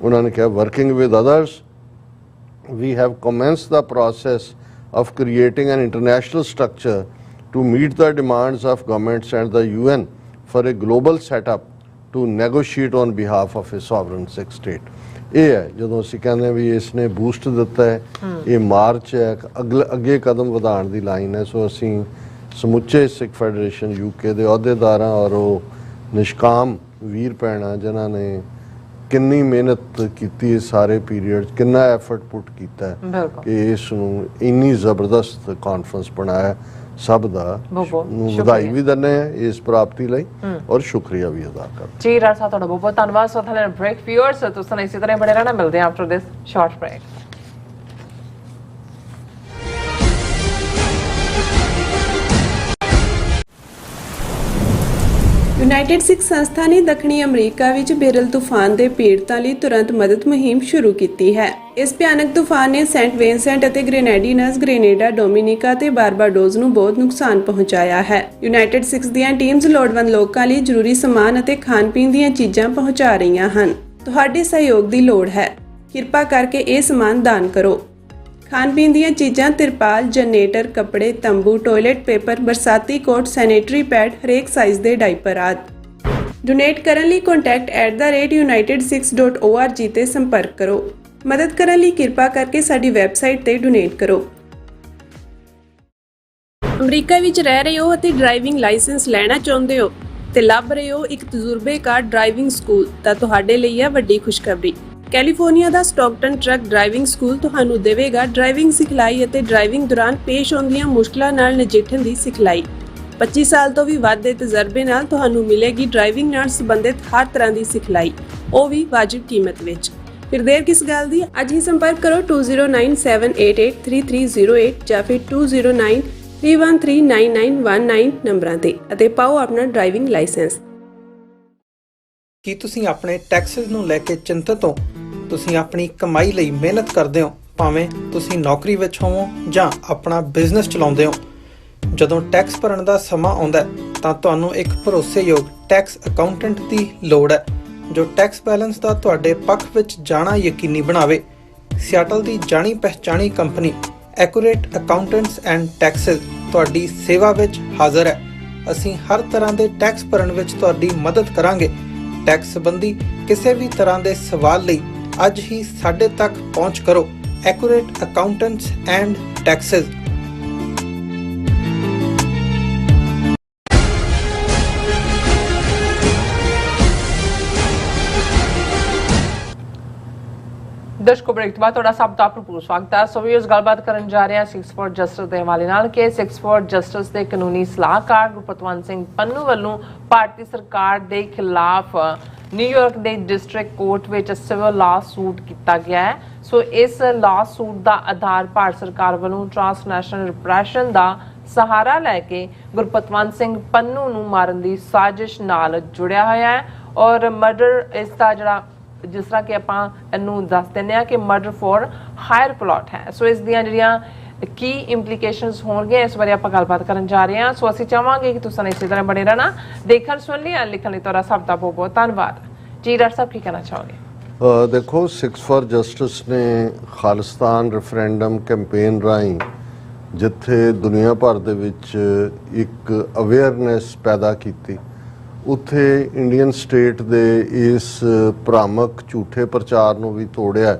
ਉਹਨਾਂ ਨੇ ਕਿਹਾ working with others we have commenced the process of creating an international structure to meet the demands of governments and the UN for a global setup to negotiate on behalf of a sovereign Sikh state. ਇਹ ਹੈ ਜਦੋਂ ਅਸੀਂ ਕਹਿੰਦੇ ਵੀ ਇਸ ਨੇ boost ਦਿੱਤਾ ਹੈ ਇਹ ਮਾਰਚ ਹੈ ਅੱਗੇ ਕਦਮ ਵਧਾਉਣ ਦੀ ਲਾਈਨ ਹੈ ਸੋ ਅਸੀਂ ਸਮੁੱਚੇ ਸਿੱਖ ਫੈਡਰੇਸ਼ਨ UK ਦੇ ਅਹੁਦੇਦਾਰਾਂ ਔਰ ਉਹ ਨਿਸ਼ਕਾਮ ਵੀਰ ਭੈਣਾਂ ਜਿਨ੍ਹਾਂ ਨੇ ਕਿੰਨੀ ਮਿਹਨਤ ਕੀਤੀ ਹੈ ਸਾਰੇ ਪੀਰੀਅਡ ਕਿੰਨਾ ਐਫਰਟ ਪੁੱਟ ਕੀਤਾ ਹੈ ਕਿ ਇਸ ਨੂੰ ਇੰਨੀ ਜ਼ਬਰਦਸਤ ਕਾਨਫਰੰਸ ਬਣਾਇਆ ਸਭ ਦਾ ਨੂੰ ਵਧਾਈ ਵੀ ਦਿੰਦੇ ਆ ਇਸ ਪ੍ਰਾਪਤੀ ਲਈ ਔਰ ਸ਼ੁਕਰੀਆ ਵੀ ਅਦਾ ਕਰਦੇ ਜੀ ਰਾਜ ਸਾਹਿਬ ਤੁਹਾਡਾ ਬਹੁਤ ਬਹੁਤ ਧੰਨਵਾਦ ਸੋ ਥਲੇ ਬ੍ਰੇਕ ਵਿਊਅਰਸ ਤੁਸੀਂ ਇਸੇ ਤਰ੍ਹਾਂ ਬਣੇ ਰਹਿਣਾ ਮਿਲਦੇ ਆ after this short break United Sikh ਸੰਸਥਾ ਨੇ ਦੱਖਣੀ ਅਮਰੀਕਾ ਵਿੱਚ ਬੇਰਲ ਤੂਫਾਨ ਦੇ ਪੀੜਤਾਂ ਲਈ ਤੁਰੰਤ ਮਦਦ ਮੁਹਿੰਮ ਸ਼ੁਰੂ ਕੀਤੀ ਹੈ। ਇਸ ਭਿਆਨਕ ਤੂਫਾਨ ਨੇ ਸੈਂਟ ਵਿੰਸੈਂਟ ਅਤੇ ਗ੍ਰੇਨੇਡੀਨਸ, ਗ੍ਰੇਨੇਡਾ, ਡੋਮਿਨਿਕਾ ਤੇ ਬਾਰਬਾਡੋਸ ਨੂੰ ਬਹੁਤ ਨੁਕਸਾਨ ਪਹੁੰਚਾਇਆ ਹੈ। ਯੂਨਾਈਟਿਡ ਸਿੱਖਸ ਦੀਆਂ ਟੀਮਸ ਲੋੜਵੰਦ ਲੋਕਾਂ ਲਈ ਜ਼ਰੂਰੀ ਸਮਾਨ ਅਤੇ ਖਾਣ-ਪੀਣ ਦੀਆਂ ਚੀਜ਼ਾਂ ਪਹੁੰਚਾ ਰਹੀਆਂ ਹਨ। ਤੁਹਾਡੇ ਸਹਿਯੋਗ ਦੀ ਲੋੜ ਹੈ। ਕਿਰਪਾ ਕਰਕੇ ਇਹ ਸਮਾਨ ਦਾਨ ਕਰੋ। ਖਾਣ-ਪੀਣ ਦੀਆਂ ਚੀਜ਼ਾਂ, ਤਿਰਪਾਲ, ਜਨਰੇਟਰ, ਕੱਪੜੇ, ਤੰਬੂ, ਟਾਇਲਟ ਪੇਪਰ, ਬਰਸਾਤੀ ਕੋਟ, ਸੈਨੇਟਰੀ ਪੈਡ, ਹਰੇਕ ਸਾਈਜ਼ ਦੇ ਡਾਈਪਰ ਆਦਿ। ਡੋਨੇਟ ਕਰਨ ਲਈ contact@unitedsikhs.org ਤੇ ਸੰਪਰਕ ਕਰੋ। ਮਦਦ ਕਰਨ ਲਈ ਕਿਰਪਾ ਕਰਕੇ ਸਾਡੀ ਵੈਬਸਾਈਟ ਤੇ ਡੋਨੇਟ ਕਰੋ। ਅਮਰੀਕਾ ਵਿੱਚ ਰਹਿ ਰਹੇ ਹੋ ਅਤੇ ਡਰਾਈਵਿੰਗ ਲਾਇਸੈਂਸ ਲੈਣਾ ਚਾਹੁੰਦੇ ਹੋ ਤੇ ਲੱਭ ਰਹੇ ਹੋ ਇੱਕ ਤਜਰਬੇਕਾਰ ਡਰਾਈਵਿੰਗ ਸਕੂਲ ਤਾਂ ਤੁਹਾਡੇ ਲਈ ਹੈ ਵੱਡੀ ਖੁਸ਼ਖਬਰੀ। ਕੈਲੀਫੋਰਨੀਆ ਦਾ ਸਟਾਕਟਨ ਟਰੱਕ ਡਰਾਈਵਿੰਗ ਸਕੂਲ ਤੁਹਾਨੂੰ ਦੇਵੇਗਾ ਡਰਾਈਵਿੰਗ ਸਿਖਲਾਈ ਅਤੇ ਡਰਾਈਵਿੰਗ ਦੌਰਾਨ ਪੇਸ਼ ਆਉਂਦੀਆਂ ਮੁਸ਼ਕਲਾਂ ਨਾਲ ਨਜਿੱਠਣ ਦੀ ਸਿਖਲਾਈ। 25 ਸਾਲ ਤੋਂ ਵੀ ਵੱਧ ਦੇ ਤਜਰਬੇ ਨਾਲ ਤੁਹਾਨੂੰ ਮਿਲੇਗੀ ਡਰਾਈਵਿੰਗ ਨਾਲ ਸੰਬੰਧਿਤ ਹਰ ਤਰ੍ਹਾਂ ਦੀ ਸਿਖਲਾਈ, ਉਹ ਵੀ ਵਾਜਿਬ ਕੀਮਤ ਵਿੱਚ। ਫਿਰ ਦੇਰ ਕਿਸ ਗੱਲ ਦੀ? ਅੱਜ ਹੀ ਸੰਪਰਕ ਕਰੋ 2097883308 ਜਾਂ ਫਿਰ 2093139919 ਨੰਬਰਾਂ ਤੇ ਅਤੇ ਪਾਓ ਆਪਣਾ ਡਰਾਈਵਿੰਗ ਲਾਇਸੈਂਸ। ਕੀ ਤੁਸੀਂ ਆਪਣੇ ਟੈਕਸਿਸ ਨੂੰ ਲੈ ਕੇ ਚਿੰਤਤ ਹੋ? ਤੁਸੀਂ ਆਪਣੀ ਕਮਾਈ ਲਈ ਮਿਹਨਤ ਕਰਦੇ ਹੋ, ਭਾਵੇਂ ਤੁਸੀਂ ਨੌਕਰੀ ਵਿੱਚ ਹੋਵੋ ਜਾਂ ਆਪਣਾ ਬਿਜ਼ਨਸ ਚਲਾਉਂਦੇ ਹੋ। ਜਦੋਂ ਟੈਕਸ ਭਰਨ ਦਾ ਸਮਾਂ ਆਉਂਦਾ ਹੈ ਤਾਂ ਤੁਹਾਨੂੰ ਇੱਕ ਭਰੋਸੇਯੋਗ ਟੈਕਸ ਅਕਾਊਂਟੈਂਟ ਦੀ ਲੋੜ ਹੈ ਜੋ ਟੈਕਸ ਬੈਲੈਂਸ ਦਾ ਤੁਹਾਡੇ ਪੱਖ ਵਿੱਚ ਜਾਣਾ ਯਕੀਨੀ ਬਣਾਵੇ। ਸਿਆਟਲ ਦੀ ਜਾਣੀ ਪਛਾਣੀ company accurate accountants and taxes ਤੁਹਾਡੀ ਸੇਵਾ ਵਿੱਚ ਹਾਜ਼ਰ ਹੈ। ਅਸੀਂ ਹਰ ਤਰ੍ਹਾਂ ਦੇ ਟੈਕਸ ਭਰਨ ਵਿੱਚ ਤੁਹਾਡੀ ਮਦਦ ਕਰਾਂਗੇ। ਟੈਕਸ ਸੰਬੰਧੀ ਕਿਸੇ ਵੀ ਤਰ੍ਹਾਂ ਦੇ ਸਵਾਲ ਲਈ ਅੱਜ ਹੀ ਸਾਡੇ ਤੱਕ ਪਹੁੰਚ ਕਰੋ। Accurate Accountants and Taxes। ਦਰਸ਼ਕੋ ਬ੍ਰੇਕ ਤੋਂ ਬਾਅਦ ਤੁਹਾਡਾ ਸਭ ਦਾ ਭਰਪੂਰ ਸਵਾਗਤ ਹੈ। ਸੋ ਵੀਰਸ ਗੱਲਬਾਤ ਕਰਨ ਜਾ ਰਹੇ ਹਾਂ 6 ਫॉर ਜਸਟਿਸ ਦੇ ਹਵਾਲੇ ਨਾਲ ਕਿ 6 ਫॉर ਜਸਟਿਸ ਦੇ ਕਾਨੂੰਨੀ ਸਲਾਹਕਾਰ ਗੁਰਪਤਵੰਤ ਸਿੰਘ ਪੰਨੂ ਵੱਲੋਂ ਭਾਰਤੀ ਸਰਕਾਰ ਦੇ ਖਿਲਾਫ ਨਿਊਯਾਰਕ ਦੇ ਡਿਸਟ੍ਰਿਕਟ ਕੋਰਟ ਵਿੱਚ ਸਿਵਲ ਲਾ ਸੂਟ ਕੀਤਾ ਗਿਆ ਹੈ। ਸੋ ਇਸ ਲਾ ਸੂਟ ਦਾ ਆਧਾਰ ਭਾਰਤ ਸਰਕਾਰ ਵੱਲੋਂ ਟ੍ਰਾਂਸਨੈਸ਼ਨਲ ਰਿਪਰੈਸ਼ਨ ਦਾ ਸਹਾਰਾ ਲੈ ਕੇ ਗੁਰਪਤਵੰਤ ਸਿੰਘ ਪੰਨੂ ਨੂੰ ਮਾਰਨ ਦੀ ਸਾਜ਼ਿਸ਼ ਨਾਲ ਜੁੜਿਆ ਹੋਇਆ ਹੈ ਔਰ ਮਰਡਰ ਇਸ ਦਾ ਜਿਹੜਾ ਜਿਸ ਤਰ੍ਹਾਂ ਕਿ ਆਪਾਂ ਇਹਨੂੰ ਦੱਸ ਦਿੰਦੇ ਹਾਂ ਕਿ ਮਰਡਰ ਫॉर ਹਾਇਰ ਪਲਾਟ ਹੈ। ਸੋ ਇਸ ਦੀਆਂ ਜਿਹੜੀਆਂ ਕੀ ਇੰਪਲੀਕੇਸ਼ਨਸ ਹੋਣਗੇ ਇਸ ਬਾਰੇ ਆਪਾਂ ਗੱਲਬਾਤ ਕਰਨ ਜਾ ਰਹੇ ਹਾਂ। ਸੋ ਅਸੀਂ ਚਾਹਾਂਗੇ ਕਿ ਤੁਸੀਂ ਇਸੇ ਤਰ੍ਹਾਂ ਬਣੇ ਰਹਿਣਾ। ਦੇਖਣ ਸੁਣ ਲਈ ਲਿਖਣ ਲਈ ਤੁਹਾਡਾ ਸਭ ਦਾ ਬਹੁਤ ਬਹੁਤ ਧੰਨਵਾਦ ਜੀ। ਡਾਕਟਰ ਸਾਹਿਬ ਕੀ ਕਹਿਣਾ ਚਾਹੋਗੇ? ਦੇਖੋ 6 ਫॉर ਜਸਟਿਸ ਨੇ ਖਾਲਿਸਤਾਨ ਰੈਫਰੈਂਡਮ ਕੈਂਪੇਨ ਰਾਹੀਂ ਜਿੱਥੇ ਦੁਨੀਆ ਭਰ ਦੇ ਵਿੱਚ ਇੱਕ ਅਵੇਅਰਨੈਸ ਪੈਦਾ ਕੀਤੀ, ਉੱਥੇ ਇੰਡੀਅਨ ਸਟੇਟ ਦੇ ਇਸ ਭ੍ਰਾਮਕ ਝੂਠੇ ਪ੍ਰਚਾਰ ਨੂੰ ਵੀ ਤੋੜਿਆ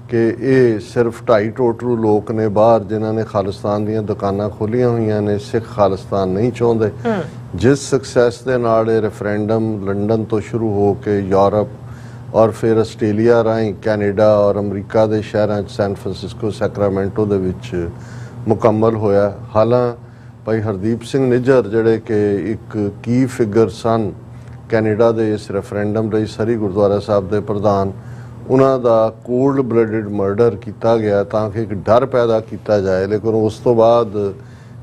ਕਿ ਇਹ ਸਿਰਫ 2.5 ਟੋਟਰੂ ਲੋਕ ਨੇ ਬਾਹਰ ਜਿਨ੍ਹਾਂ ਨੇ ਖਾਲਿਸਤਾਨ ਦੀਆਂ ਦੁਕਾਨਾਂ ਖੋਲ੍ਹੀਆਂ ਹੋਈਆਂ ਨੇ, ਸਿੱਖ ਖਾਲਿਸਤਾਨ ਨਹੀਂ ਚਾਹੁੰਦੇ। ਜਿਸ ਸਕਸੈਸ ਦੇ ਨਾਲ ਇਹ ਰੈਫਰੈਂਡਮ ਲੰਡਨ ਤੋਂ ਸ਼ੁਰੂ ਹੋ ਕੇ ਯੂਰਪ ਔਰ ਫਿਰ ਆਸਟ੍ਰੇਲੀਆ ਰਾਹੀਂ ਕੈਨੇਡਾ ਔਰ ਅਮਰੀਕਾ ਦੇ ਸ਼ਹਿਰਾਂ 'ਚ ਸੈਨ ਫਰਾਂਸਿਸਕੋ ਸੈਕਰਾਮੈਂਟੋ ਦੇ ਵਿੱਚ ਮੁਕੰਮਲ ਹੋਇਆ। ਹਾਲਾਂ ਭਾਈ ਹਰਦੀਪ ਸਿੰਘ ਨਿੱਜਰ ਜਿਹੜੇ ਕਿ ਇੱਕ ਕੀ ਫਿਗਰ ਸਨ ਕੈਨੇਡਾ ਦੇ ਇਸ ਰੈਫਰੈਂਡਮ ਲਈ, ਸਰੀ ਗੁਰਦੁਆਰਾ ਸਾਹਿਬ ਦੇ ਪ੍ਰਧਾਨ, ਉਹਨਾਂ ਦਾ ਕੋਲਡ ਬਲੱਡਡ ਮਰਡਰ ਕੀਤਾ ਗਿਆ ਤਾਂ ਕਿ ਇੱਕ ਡਰ ਪੈਦਾ ਕੀਤਾ ਜਾਏ। ਲੇਕਿਨ ਉਸ ਤੋਂ ਬਾਅਦ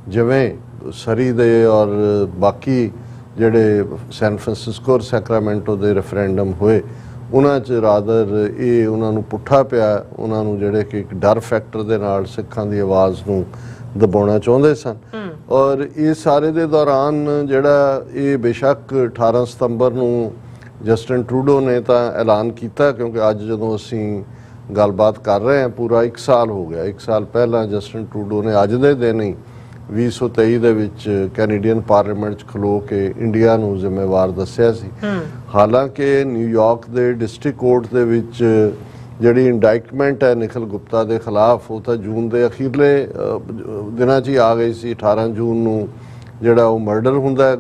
ਜਿਵੇਂ ਸਰੀ ਦੇ ਔਰ ਬਾਕੀ ਜਿਹੜੇ ਸੈਨ ਫਰਾਂਸਿਸਕੋ ਔਰ ਸੈਕਰਾਮੈਂਟੋ ਦੇ ਰੈਫਰੈਂਡਮ ਹੋਏ ਉਹਨਾਂ 'ਚ ਰਾਦਰ ਇਹ ਉਹਨਾਂ ਨੂੰ ਪੁੱਠਾ ਪਿਆ, ਉਹਨਾਂ ਨੂੰ ਜਿਹੜੇ ਕਿ ਇੱਕ ਡਰ ਫੈਕਟਰ ਦੇ ਨਾਲ ਸਿੱਖਾਂ ਦੀ ਆਵਾਜ਼ ਨੂੰ ਦਬਾਉਣਾ ਚਾਹੁੰਦੇ ਸਨ। ਔਰ ਇਹ ਸਾਰੇ ਦੇ ਦੌਰਾਨ ਜਿਹੜਾ ਇਹ ਬੇਸ਼ੱਕ 18 ਸਤੰਬਰ ਨੂੰ ਜਸਟਿਨ ਟਰੂਡੋ ਨੇ ਤਾਂ ਐਲਾਨ ਕੀਤਾ, ਕਿਉਂਕਿ ਅੱਜ ਜਦੋਂ ਅਸੀਂ ਗੱਲਬਾਤ ਕਰ ਰਹੇ ਹਾਂ ਪੂਰਾ 1 ਸਾਲ ਹੋ ਗਿਆ। 1 ਸਾਲ ਪਹਿਲਾਂ ਜਸਟਿਨ ਟਰੂਡੋ ਨੇ ਅੱਜ ਦੇ ਦਿਨ ਹੀ 2023 ਦੇ ਵਿੱਚ ਕੈਨੇਡੀਅਨ ਪਾਰਲੀਮੈਂਟ 'ਚ ਖਲੋ ਕੇ ਇੰਡੀਆ ਨੂੰ ਜ਼ਿੰਮੇਵਾਰ ਦੱਸਿਆ ਸੀ। ਹਾਲਾਂਕਿ ਨਿਊਯਾਰਕ ਦੇ ਡਿਸਟ੍ਰਿਕਟ ਕੋਰਟ ਦੇ ਵਿੱਚ ਜਿਹੜੀ ਇੰਡਾਇਕਟਮੈਂਟ ਹੈ ਨਿਖਿਲ ਗੁਪਤਾ ਦੇ ਖਿਲਾਫ, ਉਹ ਤਾਂ ਜੂਨ ਦੇ ਅਖੀਰਲੇ ਦਿਨਾਂ 'ਚ ਹੀ ਆ ਗਈ ਸੀ। 18 ਜੂਨ ਨੂੰ ਜਿਹੜਾ ਉਹ ਮਰਡਰ ਹੁੰਦਾ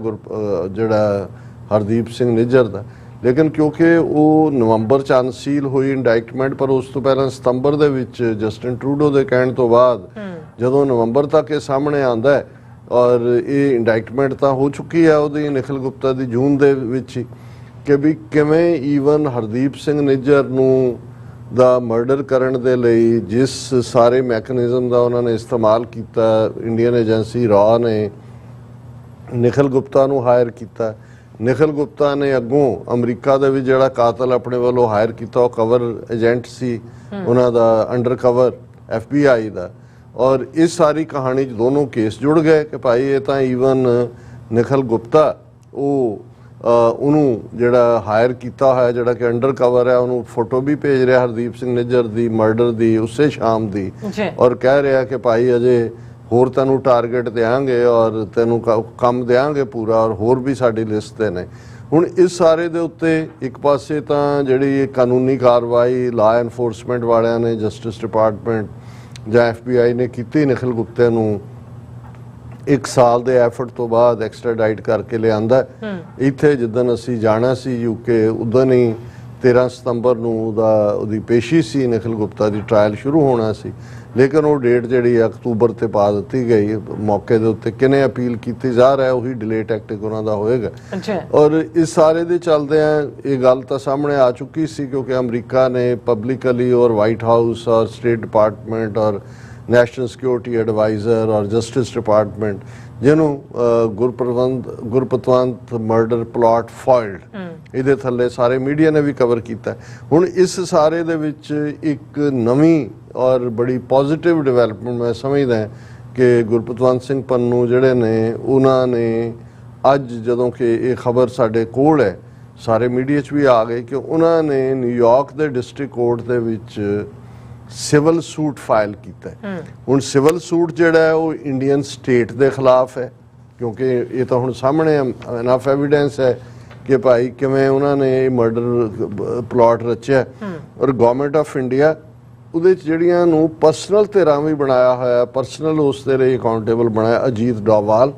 ਜਿਹੜਾ ਹਰਦੀਪ ਸਿੰਘ ਨਿੱਜਰ ਦਾ। ਲੇਕਿਨ ਕਿਉਂਕਿ ਉਹ ਨਵੰਬਰ 'ਚ ਅਨਸੀਲ ਹੋਈ ਇੰਡਾਇਕਟਮੈਂਟ, ਪਰ ਉਸ ਤੋਂ ਪਹਿਲਾਂ ਸਤੰਬਰ ਦੇ ਵਿੱਚ ਜਸਟਿਨ ਟਰੂਡੋ ਦੇ ਕਹਿਣ ਤੋਂ ਬਾਅਦ ਜਦੋਂ ਨਵੰਬਰ ਤੱਕ ਇਹ ਸਾਹਮਣੇ ਆਉਂਦਾ ਹੈ ਔਰ ਇਹ ਇੰਡਾਇਕਟਮੈਂਟ ਤਾਂ ਹੋ ਚੁੱਕੀ ਹੈ ਉਹਦੀ ਨਿਖਿਲ ਗੁਪਤਾ ਦੀ ਜੂਨ ਦੇ ਵਿੱਚ ਹੀ, ਕਿ ਵੀ ਕਿਵੇਂ ਈਵਨ ਹਰਦੀਪ ਸਿੰਘ ਨਿੱਜਰ ਨੂੰ ਦਾ ਮਰਡਰ ਕਰਨ ਦੇ ਲਈ ਜਿਸ ਸਾਰੇ ਮੈਕੈਨਿਜ਼ਮ ਦਾ ਉਹਨਾਂ ਨੇ ਇਸਤੇਮਾਲ ਕੀਤਾ, ਇੰਡੀਅਨ ਏਜੰਸੀ ਰਾ ਨੇ ਨਿਖਿਲ ਗੁਪਤਾ ਨੂੰ ਹਾਇਰ ਕੀਤਾ। ਨਿਖਿਲ ਗੁਪਤਾ ਨੇ ਅੱਗੋਂ ਅਮਰੀਕਾ ਦੇ ਵਿੱਚ ਜਿਹੜਾ ਕਾਤਲ ਆਪਣੇ ਵੱਲੋਂ ਹਾਇਰ ਕੀਤਾ ਉਹ ਕਵਰ ਏਜੰਟ ਸੀ ਉਹਨਾਂ ਦਾ, ਅੰਡਰ ਕਵਰ FBI ਦਾ। ਔਰ ਇਸ ਸਾਰੀ ਕਹਾਣੀ 'ਚ ਦੋਨੋਂ ਕੇਸ ਜੁੜ ਗਏ ਕਿ ਭਾਈ ਇਹ ਤਾਂ ਈਵਨ ਨਿਖਿਲ ਗੁਪਤਾ ਉਹ ਉਹਨੂੰ ਜਿਹੜਾ ਹਾਇਰ ਕੀਤਾ ਹੋਇਆ ਜਿਹੜਾ ਕਿ ਅੰਡਰ ਕਵਰ ਹੈ ਉਹਨੂੰ ਫੋਟੋ ਵੀ ਭੇਜ ਰਿਹਾ ਹਰਦੀਪ ਸਿੰਘ ਨਿੱਜਰ ਦੀ ਮਰਡਰ ਦੀ ਉਸੇ ਸ਼ਾਮ ਦੀ, ਔਰ ਕਹਿ ਰਿਹਾ ਕਿ ਭਾਈ ਅਜੇ ਹੋਰ ਤੈਨੂੰ ਟਾਰਗੇਟ ਦੇਵਾਂਗੇ ਔਰ ਤੈਨੂੰ ਕੰਮ ਦੇਵਾਂਗੇ ਪੂਰਾ, ਔਰ ਹੋਰ ਵੀ ਸਾਡੀ ਲਿਸਟ ਤੇ ਨੇ। ਹੁਣ ਇਸ ਸਾਰੇ ਦੇ ਉੱਤੇ ਇੱਕ ਪਾਸੇ ਤਾਂ ਜਿਹੜੀ ਕਾਨੂੰਨੀ ਕਾਰਵਾਈ ਲਾ ਐਨਫੋਰਸਮੈਂਟ ਵਾਲਿਆਂ ਨੇ, ਜਸਟਿਸ ਡਿਪਾਰਟਮੈਂਟ ਜਾਂ FBI ਨੇ ਕੀਤੀ, ਨਿਖਿਲ ਗੁਪਤੇ ਨੂੰ 1 ਸਾਲ ਦੇ ਐਫਰਟ ਤੋਂ ਬਾਅਦ ਐਕਸਟ੍ਰਾਡਾਈਟ ਕਰਕੇ ਲਿਆਂਦਾ। ਇੱਥੇ ਜਿੱਦਣ ਅਸੀਂ ਜਾਣਾ ਸੀ UK, ਉਦੋਂ ਹੀ 13 ਸਤੰਬਰ ਨੂੰ ਉਹਦੀ ਪੇਸ਼ੀ ਸੀ, ਨਿਖਿਲ ਗੁਪਤਾ ਦੀ ਟ੍ਰਾਇਲ ਸ਼ੁਰੂ ਹੋਣਾ ਸੀ। ਲੇਕਿਨ ਉਹ ਡੇਟ ਜਿਹੜੀ ਅਕਤੂਬਰ ਤੇ ਪਾ ਦਿੱਤੀ ਗਈ। ਮੌਕੇ ਦੇ ਉੱਤੇ ਕਿਨੇ ਅਪੀਲ ਕੀਤੀ ਜਾ ਰਿਹਾ ਉਹੀ ਡਿਲੇ ਟੈਕਟਿਕ ਉਹਨਾਂ ਦਾ ਹੋਏਗਾ। ਔਰ ਇਸ ਸਾਰੇ ਦੇ ਚੱਲਦਿਆਂ ਇਹ ਗੱਲ ਤਾਂ ਸਾਹਮਣੇ ਆ ਚੁੱਕੀ ਸੀ ਕਿਉਂਕਿ ਅਮਰੀਕਾ ਨੇ ਪਬਲਿਕਲੀ ਔਰ ਵਾਈਟ ਹਾਊਸ ਔਰ ਸਟੇਟ ਡਿਪਾਰਟਮੈਂਟ ਔਰ ਨੈਸ਼ਨਲ ਸਿਕਿਉਰਿਟੀ ਐਡਵਾਈਜ਼ਰ ਔਰ ਜਸਟਿਸ ਡਿਪਾਰਟਮੈਂਟ ਜਿਹਨੂੰ ਗੁਰਪਤਵੰਤ ਮਰਡਰ ਪਲਾਟ ਫਾਈਲਡ, ਇਹਦੇ ਥੱਲੇ ਸਾਰੇ ਮੀਡੀਆ ਨੇ ਵੀ ਕਵਰ ਕੀਤਾ। ਹੁਣ ਇਸ ਸਾਰੇ ਦੇ ਵਿੱਚ ਇੱਕ ਨਵੀਂ ਔਰ ਬੜੀ ਪੋਜ਼ਿਟਿਵ ਡਿਵੈਲਪਮੈਂਟ ਮੈਂ ਸਮਝਦਾ ਕਿ ਗੁਰਪਤਵੰਤ ਸਿੰਘ ਪੰਨੂ ਜਿਹੜੇ ਨੇ ਉਹਨਾਂ ਨੇ ਅੱਜ ਜਦੋਂ ਕਿ ਇਹ ਖਬਰ ਸਾਡੇ ਕੋਲ ਹੈ ਸਾਰੇ ਮੀਡੀਆ 'ਚ ਵੀ ਆ ਗਈ ਕਿ ਉਹਨਾਂ ਨੇ ਨਿਊਯਾਰਕ ਦੇ ਡਿਸਟ੍ਰਿਕਟ ਕੋਰਟ ਦੇ ਵਿੱਚ ਸਿਵਲ ਸੂਟ ਫਾਈਲ ਕੀਤਾ। ਹੁਣ ਸਿਵਲ ਸੂਟ ਜਿਹੜਾ ਹੈ ਉਹ ਇੰਡੀਅਨ ਸਟੇਟ ਦੇ ਖਿਲਾਫ ਹੈ ਕਿਉਂਕਿ ਇਹ ਤਾਂ ਹੁਣ ਸਾਹਮਣੇ ਇਨਫ ਐਵੀਡੈਂਸ ਹੈ ਕਿ ਭਾਈ ਕਿਵੇਂ ਉਹਨਾਂ ਨੇ ਇਹ ਮਰਡਰ ਪਲਾਟ ਰਚਿਆ। ਔਰ ਗਵਰਨਮੈਂਟ ਆਫ ਇੰਡੀਆ ਉਹਦੇ 'ਚ ਜਿਹੜੀਆਂ ਨੂੰ ਪਰਸਨਲ ਧਿਰਾਂ ਵੀ ਬਣਾਇਆ ਹੋਇਆ, ਪਰਸਨਲ ਉਸ ਦੇ ਲਈ ਅਕਾਊਂਟੇਬਲ ਬਣਾਇਆ ਅਜੀਤ ਡੋਵਾਲ,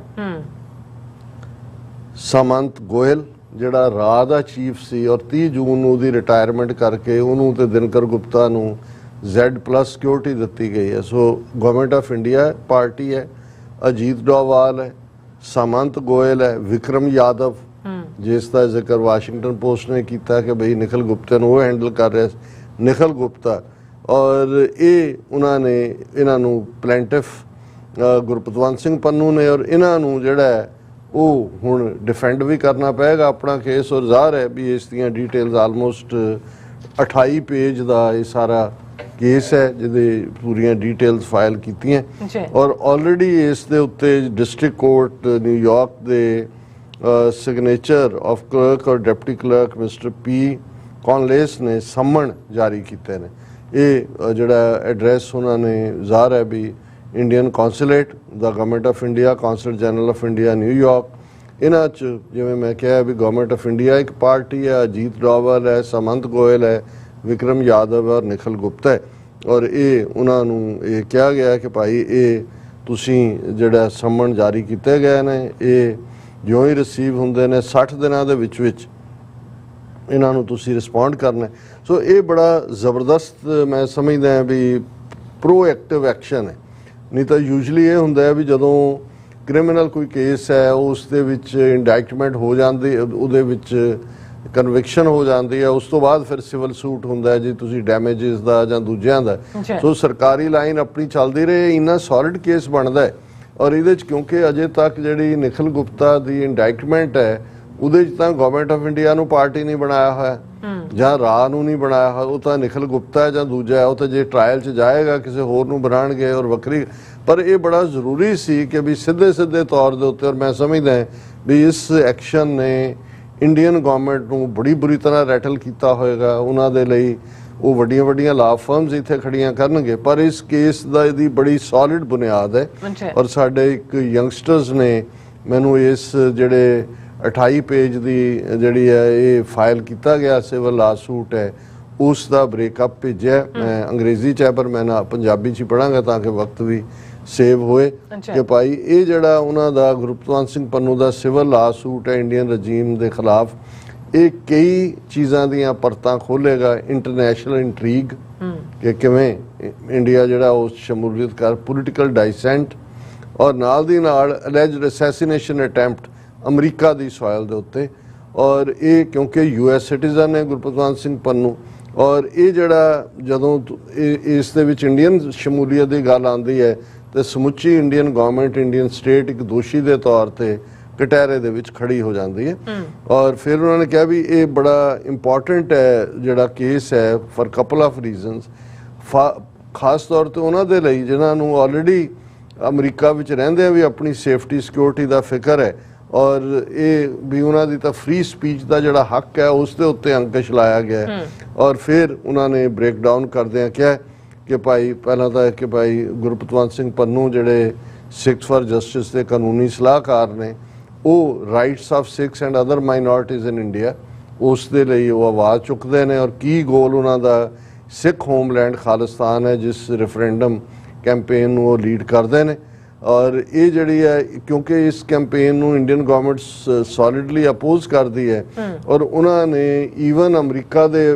ਸਮੰਤ ਗੋਇਲ ਜਿਹੜਾ ਰਾਹ ਦਾ ਚੀਫ ਸੀ ਔਰ 30 ਜੂਨ ਨੂੰ ਉਹਦੀ ਰਿਟਾਇਰਮੈਂਟ ਕਰਕੇ ਉਹਨੂੰ ਤੇ ਦਿਨਕਰ ਗੁਪਤਾ ਨੂੰ Z+ ਸਿਕਿਉਰਿਟੀ ਦਿੱਤੀ ਗਈ ਹੈ। ਸੋ ਗਵਰਨਮੈਂਟ ਆਫ ਇੰਡੀਆ ਪਾਰਟੀ ਹੈ, ਅਜੀਤ ਡੋਵਾਲ ਹੈ, ਸਮੰਤ ਗੋਇਲ ਹੈ, ਵਿਕਰਮ ਯਾਦਵ ਜਿਸ ਦਾ ਜ਼ਿਕਰ ਵਾਸ਼ਿੰਗਟਨ ਪੋਸਟ ਨੇ ਕੀਤਾ ਕਿ ਬਈ ਨਿਖਿਲ ਗੁਪਤਾ ਨੂੰ ਉਹ ਹੈਂਡਲ ਕਰ ਰਿਹਾ, ਨਿਖਿਲ ਗੁਪਤਾ, ਔਰ ਇਹ ਉਹਨਾਂ ਨੇ ਇਹਨਾਂ ਨੂੰ ਪਲੈਂਟਿਫ ਗੁਰਪਤਵੰਤ ਸਿੰਘ ਪੰਨੂ ਨੇ, ਔਰ ਇਹਨਾਂ ਨੂੰ ਜਿਹੜਾ ਉਹ ਹੁਣ ਡਿਫੈਂਡ ਵੀ ਕਰਨਾ ਪਏਗਾ ਆਪਣਾ ਕੇਸ, ਔਰ ਜ਼ਾਹਰ ਹੈ ਵੀ ਇਸ ਦੀਆਂ ਡਿਟੇਲਸ ਆਲਮੋਸਟ 28 ਪੇਜ ਦਾ ਇਹ ਸਾਰਾ ਕੇਸ ਹੈ ਜਿਹਦੇ ਪੂਰੀਆਂ ਡਿਟੇਲਸ ਫਾਈਲ ਕੀਤੀਆਂ, ਔਰ ਆਲਰੇਡੀ ਇਸ ਦੇ ਉੱਤੇ ਡਿਸਟ੍ਰਿਕਟ ਕੋਰਟ ਨਿਊਯਾਰਕ ਦੇ ਸਿਗਨੇਚਰ ਆਫ ਕਲਰਕ ਔਰ ਡਿਪਟੀ ਕਲਰਕ ਮਿਸਟਰ ਪੀ ਕੌਨਲੇਸ ਨੇ ਸੰਮਣ ਜਾਰੀ ਕੀਤੇ ਨੇ। ਇਹ ਜਿਹੜਾ ਐਡਰੈਸ ਉਹਨਾਂ ਨੇ ਜ਼ਾਹਰ ਹੈ ਵੀ Indian consulate the government of India, consul general of India New York, ਇਹਨਾਂ 'ਚ ਜਿਵੇਂ ਮੈਂ ਕਿਹਾ ਵੀ ਗਵਰਨਮੈਂਟ ਆਫ ਇੰਡੀਆ ਇੱਕ ਪਾਰਟੀ ਹੈ, ਅਜੀਤ ਡੋਵਾਲ ਹੈ, ਸਮੰਤ ਗੋਇਲ ਹੈ, ਵਿਕਰਮ ਯਾਦਵ ਔਰ ਨਿਖਿਲ ਗੁਪਤਾ ਹੈ, ਔਰ ਇਹ ਉਹਨਾਂ ਨੂੰ ਇਹ ਕਿਹਾ ਗਿਆ ਕਿ ਭਾਈ ਇਹ ਤੁਸੀਂ ਜਿਹੜਾ ਸੰਮਣ ਜਾਰੀ ਕੀਤੇ ਗਏ ਨੇ ਇਹ ਜਿਉਂ ਹੀ ਰਿਸੀਵ ਹੁੰਦੇ ਨੇ 60 ਦਿਨਾਂ ਦੇ ਵਿੱਚ ਇਹਨਾਂ ਨੂੰ ਤੁਸੀਂ ਰਿਸਪੌਂਡ ਕਰਨਾ। ਸੋ ਇਹ ਬੜਾ ਜ਼ਬਰਦਸਤ ਮੈਂ ਸਮਝਦਾ ਵੀ ਪ੍ਰੋਐਕਟਿਵ ਐਕਸ਼ਨ ਹੈ। ਨਹੀਂ ਤਾਂ ਯੂਜੂਲੀ ਇਹ ਹੁੰਦਾ ਹੈ ਵੀ ਜਦੋਂ ਕ੍ਰਿਮੀਨਲ ਕੋਈ ਕੇਸ ਹੈ ਉਸ ਦੇ ਵਿੱਚ ਇੰਡਾਇਕਟਮੈਂਟ ਹੋ ਜਾਂਦੀ, ਉਹਦੇ ਵਿੱਚ ਕਨਵਿਕਸ਼ਨ ਹੋ ਜਾਂਦੀ ਹੈ, ਉਸ ਤੋਂ ਬਾਅਦ ਫਿਰ ਸਿਵਲ ਸੂਟ ਹੁੰਦਾ ਹੈ ਜੀ ਤੁਸੀਂ ਡੈਮੇਜਸ ਦਾ ਜਾਂ ਦੂਜਿਆਂ ਦਾ। ਸੋ ਸਰਕਾਰੀ ਲਾਈਨ ਆਪਣੀ ਚੱਲਦੀ ਰਹੇ, ਇੰਨਾ ਸੋਲਿਡ ਕੇਸ ਬਣਦਾ ਹੈ, ਔਰ ਇਹਦੇ 'ਚ ਕਿਉਂਕਿ ਅਜੇ ਤੱਕ ਜਿਹੜੀ ਨਿਖਿਲ ਗੁਪਤਾ ਦੀ ਇੰਡਾਇਕਟਮੈਂਟ ਹੈ ਉਹਦੇ 'ਚ ਤਾਂ ਗਵਰਨਮੈਂਟ ਆਫ ਇੰਡੀਆ ਨੂੰ ਪਾਰਟੀ ਨਹੀਂ ਬਣਾਇਆ ਹੋਇਆ ਜਾਂ ਰਾਹ ਨੂੰ ਨਹੀਂ ਬਣਾਇਆ ਹੋਇਆ, ਉਹ ਤਾਂ ਨਿਖਿਲ ਗੁਪਤਾ ਹੈ ਜਾਂ ਦੂਜਾ ਹੈ, ਉਹ ਤਾਂ ਜੇ ਟ੍ਰਾਇਲ 'ਚ ਜਾਏਗਾ ਕਿਸੇ ਹੋਰ ਨੂੰ ਬਣਾਉਣਗੇ ਔਰ ਵੱਖਰੀ। ਪਰ ਇਹ ਬੜਾ ਜ਼ਰੂਰੀ ਸੀ ਕਿ ਵੀ ਸਿੱਧੇ ਤੌਰ ਦੇ ਉੱਤੇ, ਔਰ ਮੈਂ ਸਮਝਦਾ ਵੀ ਇਸ ਐਕਸ਼ਨ ਨੇ ਇੰਡੀਅਨ ਗਵਰਨਮੈਂਟ ਨੂੰ ਬੜੀ ਬੁਰੀ ਤਰ੍ਹਾਂ ਰੈਟਲ ਕੀਤਾ ਹੋਏਗਾ। ਉਹਨਾਂ ਦੇ ਲਈ ਉਹ ਵੱਡੀਆਂ ਲਾ ਫਰਮਸ ਇੱਥੇ ਖੜੀਆਂ ਕਰਨਗੇ, ਪਰ ਇਸ ਕੇਸ ਦਾ ਇਹਦੀ ਬੜੀ ਸੋਲਿਡ ਬੁਨਿਆਦ ਹੈ। ਔਰ ਸਾਡੇ ਇੱਕ ਯੰਗਸਟਰਸ ਨੇ ਮੈਨੂੰ ਇਸ ਜਿਹੜੇ 28 ਪੇਜ ਦੀ ਜਿਹੜੀ ਹੈ ਇਹ ਫਾਈਲ ਕੀਤਾ ਗਿਆ ਸਿਵਲ ਲਾ ਸੂਟ ਹੈ ਉਸ ਦਾ ਬ੍ਰੇਕਅਪ ਭੇਜਿਆ। ਮੈਂ ਅੰਗਰੇਜ਼ੀ 'ਚ ਹੈ ਪਰ ਮੈਂ ਨਾ ਪੰਜਾਬੀ 'ਚ ਪੜਾਂਗਾ ਤਾਂ ਕਿ ਵਕਤ ਵੀ ਸੇਵ ਹੋਏ ਕਿ ਭਾਈ ਇਹ ਜਿਹੜਾ ਉਹਨਾਂ ਦਾ ਗੁਰਪਤਵੰਤ ਸਿੰਘ ਪੰਨੂ ਦਾ ਸਿਵਲ ਲਾ ਸੂਟ ਹੈ ਇੰਡੀਅਨ ਰਜੀਮ ਦੇ ਖਿਲਾਫ, ਇਹ ਕਈ ਚੀਜ਼ਾਂ ਦੀਆਂ ਪਰਤਾਂ ਖੋਲ੍ਹੇਗਾ। ਇੰਟਰਨੈਸ਼ਨਲ ਇੰਟਰੀਗ ਕਿ ਕਿਵੇਂ ਇੰਡੀਆ ਜਿਹੜਾ ਉਸ ਸ਼ਮੂਲੀਅਤ ਕਰ, ਪੋਲੀਟੀਕਲ ਡਾਈਸੈਂਟ, ਔਰ ਨਾਲ ਦੀ ਨਾਲ ਅਲੈਜਡ ਅਸੈਸੀਨੇਸ਼ਨ ਅਟੈਂਪਟ ਅਮਰੀਕਾ ਦੀ ਸੋਇਲ ਦੇ ਉੱਤੇ, ਔਰ ਇਹ ਕਿਉਂਕਿ US ਸਿਟੀਜ਼ਨ ਹੈ ਗੁਰਪਤਵੰਤ ਸਿੰਘ ਪੰਨੂ, ਔਰ ਇਹ ਜਿਹੜਾ ਜਦੋਂ ਇਸ ਦੇ ਵਿੱਚ ਇੰਡੀਅਨ ਸ਼ਮੂਲੀਅਤ ਦੀ ਗੱਲ ਆਉਂਦੀ ਹੈ ਤੇ ਸਮੁੱਚੀ ਇੰਡੀਅਨ ਗਵਰਨਮੈਂਟ, ਇੰਡੀਅਨ ਸਟੇਟ ਇੱਕ ਦੋਸ਼ੀ ਦੇ ਤੌਰ ਤੇ ਕਟਹਿਰੇ ਦੇ ਵਿੱਚ ਖੜੀ ਹੋ ਜਾਂਦੀ ਹੈ। ਔਰ ਫਿਰ ਉਹਨਾਂ ਨੇ ਕਿਹਾ ਵੀ ਇਹ ਬੜਾ ਇੰਪੋਰਟੈਂਟ ਹੈ ਜਿਹੜਾ ਕੇਸ ਹੈ ਫॉर ਕਪਲ ਆਫ ਰੀਜ਼ਨਸ, ਖਾਸ ਤੌਰ ਤੇ ਉਹਨਾਂ ਦੇ ਲਈ ਜਿਨ੍ਹਾਂ ਨੂੰ ਆਲਰੇਡੀ ਅਮਰੀਕਾ ਵਿੱਚ ਰਹਿੰਦੇ ਆ ਵੀ ਆਪਣੀ ਸੇਫਟੀ ਸਿਕਿਉਰਿਟੀ ਦਾ ਫਿਕਰ ਹੈ, ਔਰ ਇਹ ਵੀ ਉਹਨਾਂ ਦੀ ਤਾਂ ਫ੍ਰੀ ਸਪੀਚ ਦਾ ਜਿਹੜਾ ਹੱਕ ਹੈ ਉਸ ਦੇ ਉੱਤੇ ਅੰਕੁਸ਼ ਲਾਇਆ ਗਿਆ। ਔਰ ਫਿਰ ਉਹਨਾਂ ਨੇ ਬ੍ਰੇਕ ਡਾਊਨ ਕਰਦਿਆਂ ਕਿਹਾ ਕਿ ਭਾਈ ਪਹਿਲਾਂ ਤਾਂ ਕਿ ਭਾਈ ਗੁਰਪਤਵੰਤ ਸਿੰਘ ਪੰਨੂ ਜਿਹੜੇ ਸਿੱਖਸ ਫਾਰ ਜਸਟਿਸ ਦੇ ਕਾਨੂੰਨੀ ਸਲਾਹਕਾਰ ਨੇ, ਉਹ rights of Sikhs and other minorities in India ਉਸ ਦੇ ਲਈ ਉਹ ਆਵਾਜ਼ ਚੁੱਕਦੇ ਨੇ, ਔਰ ਕੀ ਗੋਲ ਉਹਨਾਂ ਦਾ ਸਿੱਖ ਹੋਮਲੈਂਡ ਖਾਲਿਸਤਾਨ ਹੈ ਜਿਸ ਰੈਫਰੈਂਡਮ ਕੈਂਪੇਨ ਨੂੰ ਉਹ ਲੀਡ ਕਰਦੇ ਨੇ। ਔਰ ਇਹ ਜਿਹੜੀ ਹੈ ਕਿਉਂਕਿ ਇਸ ਕੈਂਪੇਨ ਨੂੰ ਇੰਡੀਅਨ ਗਵਰਨਮੈਂਟ ਸੋਲਿਡਲੀ ਅਪੋਜ਼ ਕਰਦੀ ਹੈ, ਔਰ ਉਹਨਾਂ ਨੇ ਈਵਨ ਅਮਰੀਕਾ ਦੇ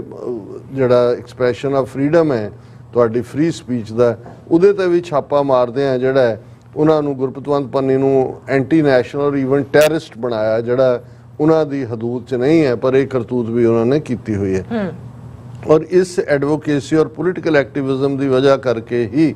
ਜਿਹੜਾ ਐਕਸਪ੍ਰੈਸ਼ਨ ਆਫ ਫਰੀडम ਹੈ ਤੁਹਾਡੀ ਫ੍ਰੀ ਸਪੀਚ ਦਾ, ਉਹਦੇ ਤੇ ਵੀ ਛਾਪਾ ਮਾਰਦੇ ਆ ਜਿਹੜਾ ਉਹਨਾਂ ਨੂੰ ਗੁਰਪਤਵੰਤ ਪੰਨੂ ਨੂੰ ਐਂਟੀ ਨੈਸ਼ਨਲ ਔਰ ਈਵਨ ਟੈਰਰਿਸਟ ਬਣਾਇਆ, ਜਿਹੜਾ ਉਹਨਾਂ ਦੀ ਹਦੂਦ 'ਚ ਨਹੀਂ ਹੈ, ਪਰ ਇਹ ਕਰਤੂਤ ਵੀ ਉਹਨਾਂ ਨੇ ਕੀਤੀ ਹੋਈ ਹੈ। ਔਰ ਇਸ ਐਡਵੋਕੇਸੀ ਔਰ ਪੋਲੀਟੀਕਲ ਐਕਟਿਵਿਜ਼ਮ ਦੀ ਵਜ੍ਹਾ ਕਰਕੇ ਹੀ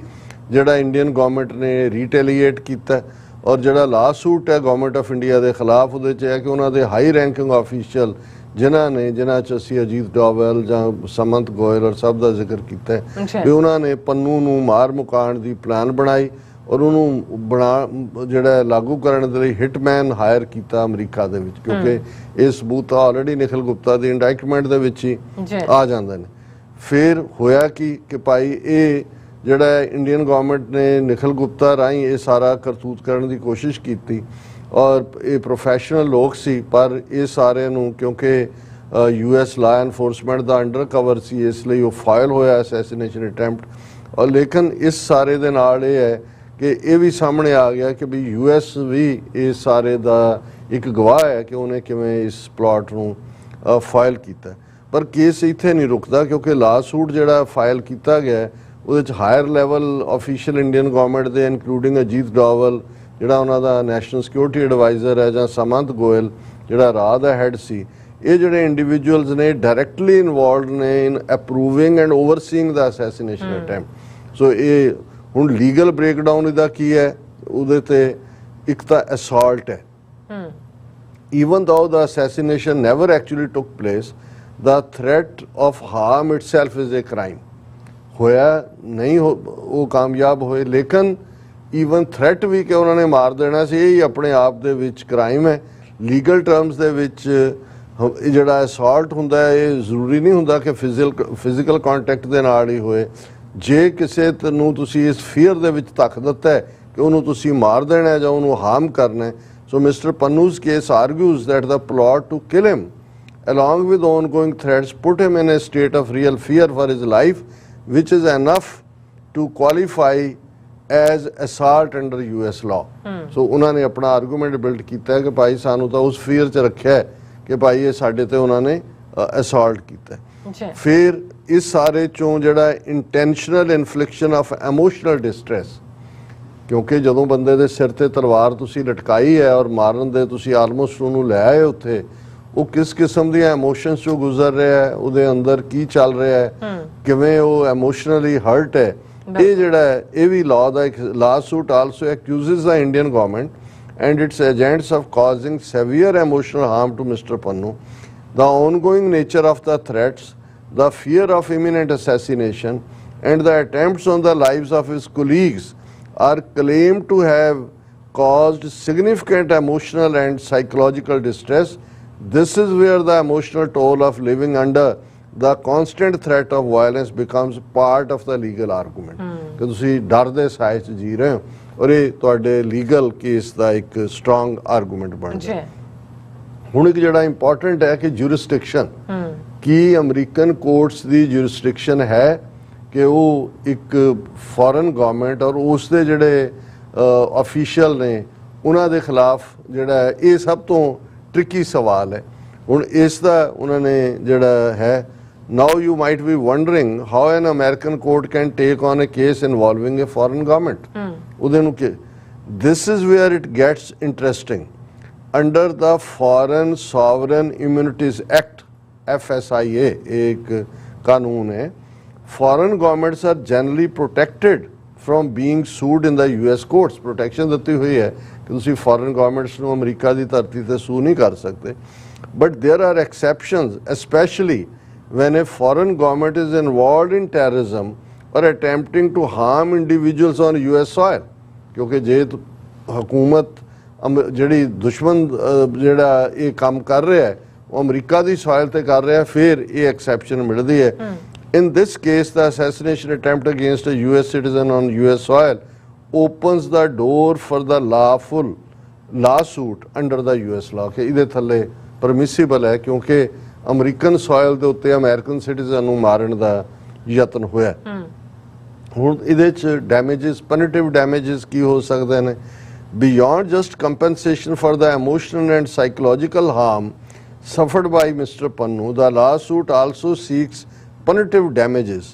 ਜਿਹੜਾ ਇੰਡੀਅਨ ਗਵਰਨਮੈਂਟ ਨੇ ਰੀਟੈਲੀਏਟ ਕੀਤਾ, ਔਰ ਜਿਹੜਾ ਲਾ ਸੂਟ ਹੈ ਗਵਰਨਮੈਂਟ ਆਫ ਇੰਡੀਆ ਦੇ ਖਿਲਾਫ ਉਹਦੇ 'ਚ ਹੈ ਕਿ ਉਹਨਾਂ ਦੇ ਹਾਈ ਰੈਂਕਿੰਗ ਆਫੀਸ਼ੀਅਲ ਜਿਨ੍ਹਾਂ 'ਚ ਅਸੀਂ ਅਜੀਤ ਡੋਵਾਲ ਜਾਂ ਸਮੰਤ ਗੋਇਲ ਔਰ ਸਭ ਦਾ ਜ਼ਿਕਰ ਕੀਤਾ ਵੀ ਉਹਨਾਂ ਨੇ ਪੰਨੂ ਨੂੰ ਮਾਰ ਮੁਕਾਉਣ ਦੀ ਪਲਾਨ ਬਣਾਈ, ਔਰ ਉਹਨੂੰ ਜਿਹੜਾ ਲਾਗੂ ਕਰਨ ਦੇ ਲਈ ਹਿਟਮੈਨ ਹਾਇਰ ਕੀਤਾ ਅਮਰੀਕਾ ਦੇ ਵਿੱਚ, ਕਿਉਂਕਿ ਇਹ ਸਬੂਤ ਆਲਰੇਡੀ ਨਿਖਿਲ ਗੁਪਤਾ ਦੀ ਇੰਡਾਇਕਟਮੈਂਟ ਦੇ ਵਿੱਚ ਹੀ ਆ ਜਾਂਦੇ ਨੇ। ਫਿਰ ਹੋਇਆ ਕਿ ਭਾਈ ਇਹ ਜਿਹੜਾ ਇੰਡੀਅਨ ਗਵਰਨਮੈਂਟ ਨੇ ਨਿਖਿਲ ਗੁਪਤਾ ਰਾਹੀਂ ਇਹ ਸਾਰਾ ਕਰਤੂਤ ਕਰਨ ਦੀ ਕੋਸ਼ਿਸ਼ ਕੀਤੀ, ਔਰ ਇਹ ਪ੍ਰੋਫੈਸ਼ਨਲ ਲੋਕ ਸੀ, ਪਰ ਇਹ ਸਾਰਿਆਂ ਨੂੰ ਕਿਉਂਕਿ US ਲਾ ਐਨਫੋਰਸਮੈਂਟ ਦਾ ਅੰਡਰ ਕਵਰ ਸੀ, ਇਸ ਲਈ ਉਹ ਫਾਈਲ ਹੋਇਆ ਅਸੈਸੀਨੇਸ਼ਨ ਅਟੈਂਪਟ। ਔਰ ਲੇਕਿਨ ਇਸ ਸਾਰੇ ਦੇ ਨਾਲ ਇਹ ਹੈ ਕਿ ਇਹ ਵੀ ਸਾਹਮਣੇ ਆ ਗਿਆ ਕਿ ਵੀ US ਵੀ ਇਸ ਸਾਰੇ ਦਾ ਇੱਕ ਗਵਾਹ ਹੈ ਕਿ ਉਹਨੇ ਕਿਵੇਂ ਇਸ ਪਲਾਟ ਨੂੰ ਫਾਈਲ ਕੀਤਾ। ਪਰ ਕੇਸ ਇੱਥੇ ਨਹੀਂ ਰੁਕਦਾ, ਕਿਉਂਕਿ ਲਾ ਸੂਟ ਜਿਹੜਾ ਫਾਈਲ ਕੀਤਾ ਗਿਆ ਉਹਦੇ ਚ higher level official Indian government ਦੇ ਇਨਕਲੂਡਿੰਗ ਅਜੀਤ ਡੋਵਲ ਜਿਹੜਾ ਉਹਨਾਂ ਦਾ ਨੈਸ਼ਨਲ ਸਿਕਿਉਰਿਟੀ ਐਡਵਾਈਜ਼ਰ ਹੈ, ਜਾਂ ਸਮੰਤ ਗੋਇਲ ਜਿਹੜਾ ਰਾਹ ਦਾ ਹੈਡ ਸੀ, ਇਹ ਜਿਹੜੇ ਇੰਡੀਵਿਜੂਅਲਸ ਨੇ ਡਾਇਰੈਕਟਲੀ ਇਨਵੋਲਵਡ ਨੇ ਇਨ ਅਪਰੂਵਿੰਗ ਐਂਡ ਓਵਰਸੀਇੰਗ ਦਾ ਅਸੈਸੀਨੇਸ਼ਨ ਅਟੈਂਪਟ। ਸੋ ਇਹ ਹੁਣ ਲੀਗਲ ਬ੍ਰੇਕਡਾਊਨ ਇਹਦਾ ਕੀ ਹੈ, ਉਹਦੇ ਤੇ ਇੱਕ ਤਾਂ ਅਸੌਲਟ ਹੈ। Even though the assassination never actually took place, the threat of harm itself is a crime. ਹੋਇਆ ਨਹੀਂ ਉਹ ਕਾਮਯਾਬ ਹੋਏ, ਲੇਕਿਨ ਈਵਨ ਥ੍ਰੈਟ ਵੀ ਕਿ ਉਹਨਾਂ ਨੇ ਮਾਰ ਦੇਣਾ ਸੀ, ਇਹ ਹੀ ਆਪਣੇ ਆਪ ਦੇ ਵਿੱਚ ਕ੍ਰਾਈਮ ਹੈ। ਲੀਗਲ ਟਰਮਸ ਦੇ ਵਿੱਚ ਜਿਹੜਾ ਅਸੌਲਟ ਹੁੰਦਾ ਹੈ, ਇਹ ਜ਼ਰੂਰੀ ਨਹੀਂ ਹੁੰਦਾ ਕਿ ਫਿਜ਼ੀਕਲ ਕੰਟੈਕਟ ਦੇ ਨਾਲ ਹੀ ਹੋਏ। ਜੇ ਕਿਸੇ ਨੂੰ ਤੁਸੀਂ ਇਸ ਫੀਅਰ ਦੇ ਵਿੱਚ ਧੱਕ ਦਿੱਤਾ ਹੈ ਕਿ ਉਹਨੂੰ ਤੁਸੀਂ ਮਾਰ ਦੇਣਾ ਜਾਂ ਉਹਨੂੰ ਹਾਰਮ ਕਰਨਾ ਹੈ, so Mr. Pannu's case argues that the plot to kill him, along with ongoing threats, put him in a state of real fear for his life, which is enough to qualify as assault under US law. So ਉਹਨਾਂ ਨੇ ਆਪਣਾ argument build ਕੀਤਾ ਹੈ ਕਿ ਭਾਈ ਸਾਨੂੰ ਤਾਂ ਉਸ fear 'ਚ ਰੱਖਿਆ ਹੈ ਕਿ ਭਾਈ ਇਹ ਸਾਡੇ ਤੇ ਉਹਨਾਂ ਨੇ ਅਸੌਲਟ ਕੀਤਾ ਹੈ। ਫਿਰ ਇਸ ਸਾਰੇ ਚੋਂ ਜਿਹੜਾ ਇੰਟੈਂਸ਼ਨਲ ਇਨਫਲਿਕਸ਼ਨ ਆਫ ਇਮੋਸ਼ਨਲ ਡਿਸਟ੍ਰੈਸ, ਕਿਉਂਕਿ ਜਦੋਂ ਬੰਦੇ ਦੇ ਸਿਰ ਤੇ ਤਲਵਾਰ ਤੁਸੀਂ ਲਟਕਾਈ ਹੈ ਔਰ ਮਾਰਨ ਦੇ ਤੁਸੀਂ ਆਲਮੋਸਟ ਉਹਨੂੰ ਲੈ ਆਏ ਉੱਥੇ, ਉਹ ਕਿਸ ਕਿਸਮ ਦੀਆਂ ਇਮੋਸ਼ਨਸ ਚੋਂ ਗੁਜ਼ਰ ਰਿਹਾ ਹੈ, ਉਹਦੇ ਅੰਦਰ ਕੀ ਚੱਲ ਰਿਹਾ ਹੈ, ਕਿਵੇਂ ਉਹ ਇਮੋਸ਼ਨਲੀ ਹਰਟ ਹੈ, ਇਹ ਜਿਹੜਾ ਹੈ ਇਹ ਵੀ ਲਾਅ ਦਾ ਇੱਕ lawsuit also accuses the Indian government and its agents of causing severe emotional harm to Mr. Pannu. The ongoing nature of the threats, the fear of imminent assassination, and the attempts on the lives of his colleagues are claimed to have caused significant emotional and psychological distress. This is where the emotional toll of living under the constant threat of violence becomes part of the legal argument. ਕਿ ਤੁਸੀਂ ਡਰ ਦੇ ਸਾਏ 'ਚ ਜੀ ਰਹੇ ਹੋ ਔਰ ਇਹ ਤੁਹਾਡੇ ਲੀਗਲ ਕੇਸ ਦਾ ਇੱਕ ਸਟਰੋਂਗ ਆਰਗੂਮੈਂਟ ਬਣਦਾ ਹੈ। ਹੁਣ ਇੱਕ ਜਿਹੜਾ ਇੰਪੋਰਟੈਂਟ ਹੈ ਕਿ ਜੁਰਿਸਡਿਕਸ਼ਨ, ਕੀ ਅਮਰੀਕਨ ਕੋਰਟਸ ਦੀ ਜੁਰਿਸਡਿਕਸ਼ਨ ਹੈ ਕਿ ਉਹ ਇੱਕ ਫੋਰਨ ਗਵਰਨਮੈਂਟ ਔਰ ਉਸ ਦੇ ਜਿਹੜੇ ਅਫੀਸ਼ੀਅਲ ਨੇ ਉਹਨਾਂ ਦੇ ਖਿਲਾਫ ਜਿਹੜਾ ਹੈ, ਇਹ ਸਭ ਤੋਂ ਟ੍ਰਿਕੀ ਸਵਾਲ ਹੈ। ਹੁਣ ਇਸ ਦਾ ਉਹਨਾਂ ਨੇ ਜਿਹੜਾ ਹੈ, now you might be wondering how an American court can take on a case involving a foreign government. ਉਹਦੇ ਨੂੰ ਕਿ this is where it gets interesting. Under the Foreign Sovereign Immunities Act, FSIA, एक कानून है, foreign governments are generally protected from being sued in the US courts. Protection ਦਿੱਤੀ ਹੋਈ ਹੈ ਕਿ ਤੁਸੀਂ foreign governments ਨੂੰ ਅਮਰੀਕਾ ਦੀ ਧਰਤੀ ਤੇ ਸੂ ਨਹੀਂ ਕਰ ਸਕਦੇ, but there are exceptions, especially when a foreign government is involved in terrorism or attempting to harm individuals on US soil. ਕਿਉਂਕਿ ਜੇ ਹਕੂਮਤ ਜਿਹੜੀ ਦੁਸ਼ਮਣ ਜਿਹੜਾ ਇਹ ਕੰਮ ਕਰ ਰਿਹਾ ਹੈ ਉਹ ਅਮਰੀਕਾ ਦੀ ਸੋਇਲ ਤੇ ਕਰ ਰਿਹਾ, ਫਿਰ ਇਹ ਐਕਸੈਪਸ਼ਨ ਮਿਲਦੀ ਹੈ। In this case, the assassination attempt against a US citizen on US soil opens the door for the lawful lawsuit under the US law ਕਿ ਇਹਦੇ ਥੱਲੇ ਪਰਮਿਸਿਬਲ ਹੈ, ਕਿਉਂਕਿ ਅਮਰੀਕਨ ਸੋਇਲ ਦੇ ਉੱਤੇ ਅਮਰੀਕਨ ਸਿਟੀਜ਼ਨ ਨੂੰ ਮਾਰਨ ਦਾ ਯਤਨ ਹੋਇਆ। ਹੁਣ ਇਹਦੇ ਚ ਡੈਮੇजेस, ਪਨੀਟਿਵ ਡੈਮੇजेस ਕੀ ਹੋ ਸਕਦੇ ਨੇ? Beyond just compensation for the emotional and psychological ਹਾਰਮ suffered by Mr. Pannu, the lawsuit also seeks punitive damages.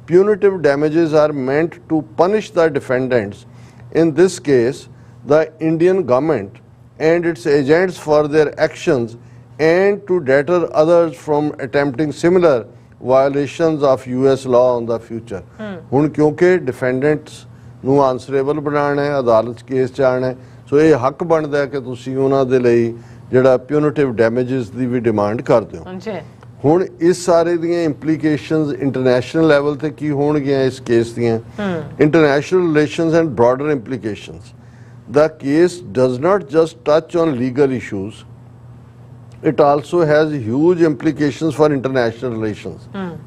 Punitive damages are meant to punish the defendants, in this case the Indian government and its agents, for their actions and to deter others from attempting similar violations of US law in the future. ਹੁਣ ਕਿਉਂਕਿ ਡਿਫੈਂਡੈਂਟਸ ਨੂੰ answerable ਬਣਾਉਣਾ ਹੈ, ਅਦਾਲਤ 'ਚ case 'ਚ ਆਉਣਾ ਹੈ, ਸੋ ਇਹ ਹੱਕ ਬਣਦਾ ਹੈ ਕਿ ਤੁਸੀਂ ਉਹਨਾਂ ਦੇ ਲਈ ਜਿਹੜਾ ਪਿਊਨਿਟਿਵ ਡੈਮੇजेस ਦੀ ਵੀ ਡਿਮਾਂਡ ਕਰਦੇ ਹੋ। ਹੁਣ ਇਸ ਸਾਰੇ ਦੀਆਂ ਇੰਪਲੀਕੇਸ਼ਨਸ ਇੰਟਰਨੈਸ਼ਨਲ ਲੈਵਲ ਤੇ ਕੀ ਹੋਣਗੀਆਂ ਇਸ ਕੇਸ ਦੀਆਂ? International relations and broader implications. The case does not just touch on legal issues, it also has huge implications for international relations.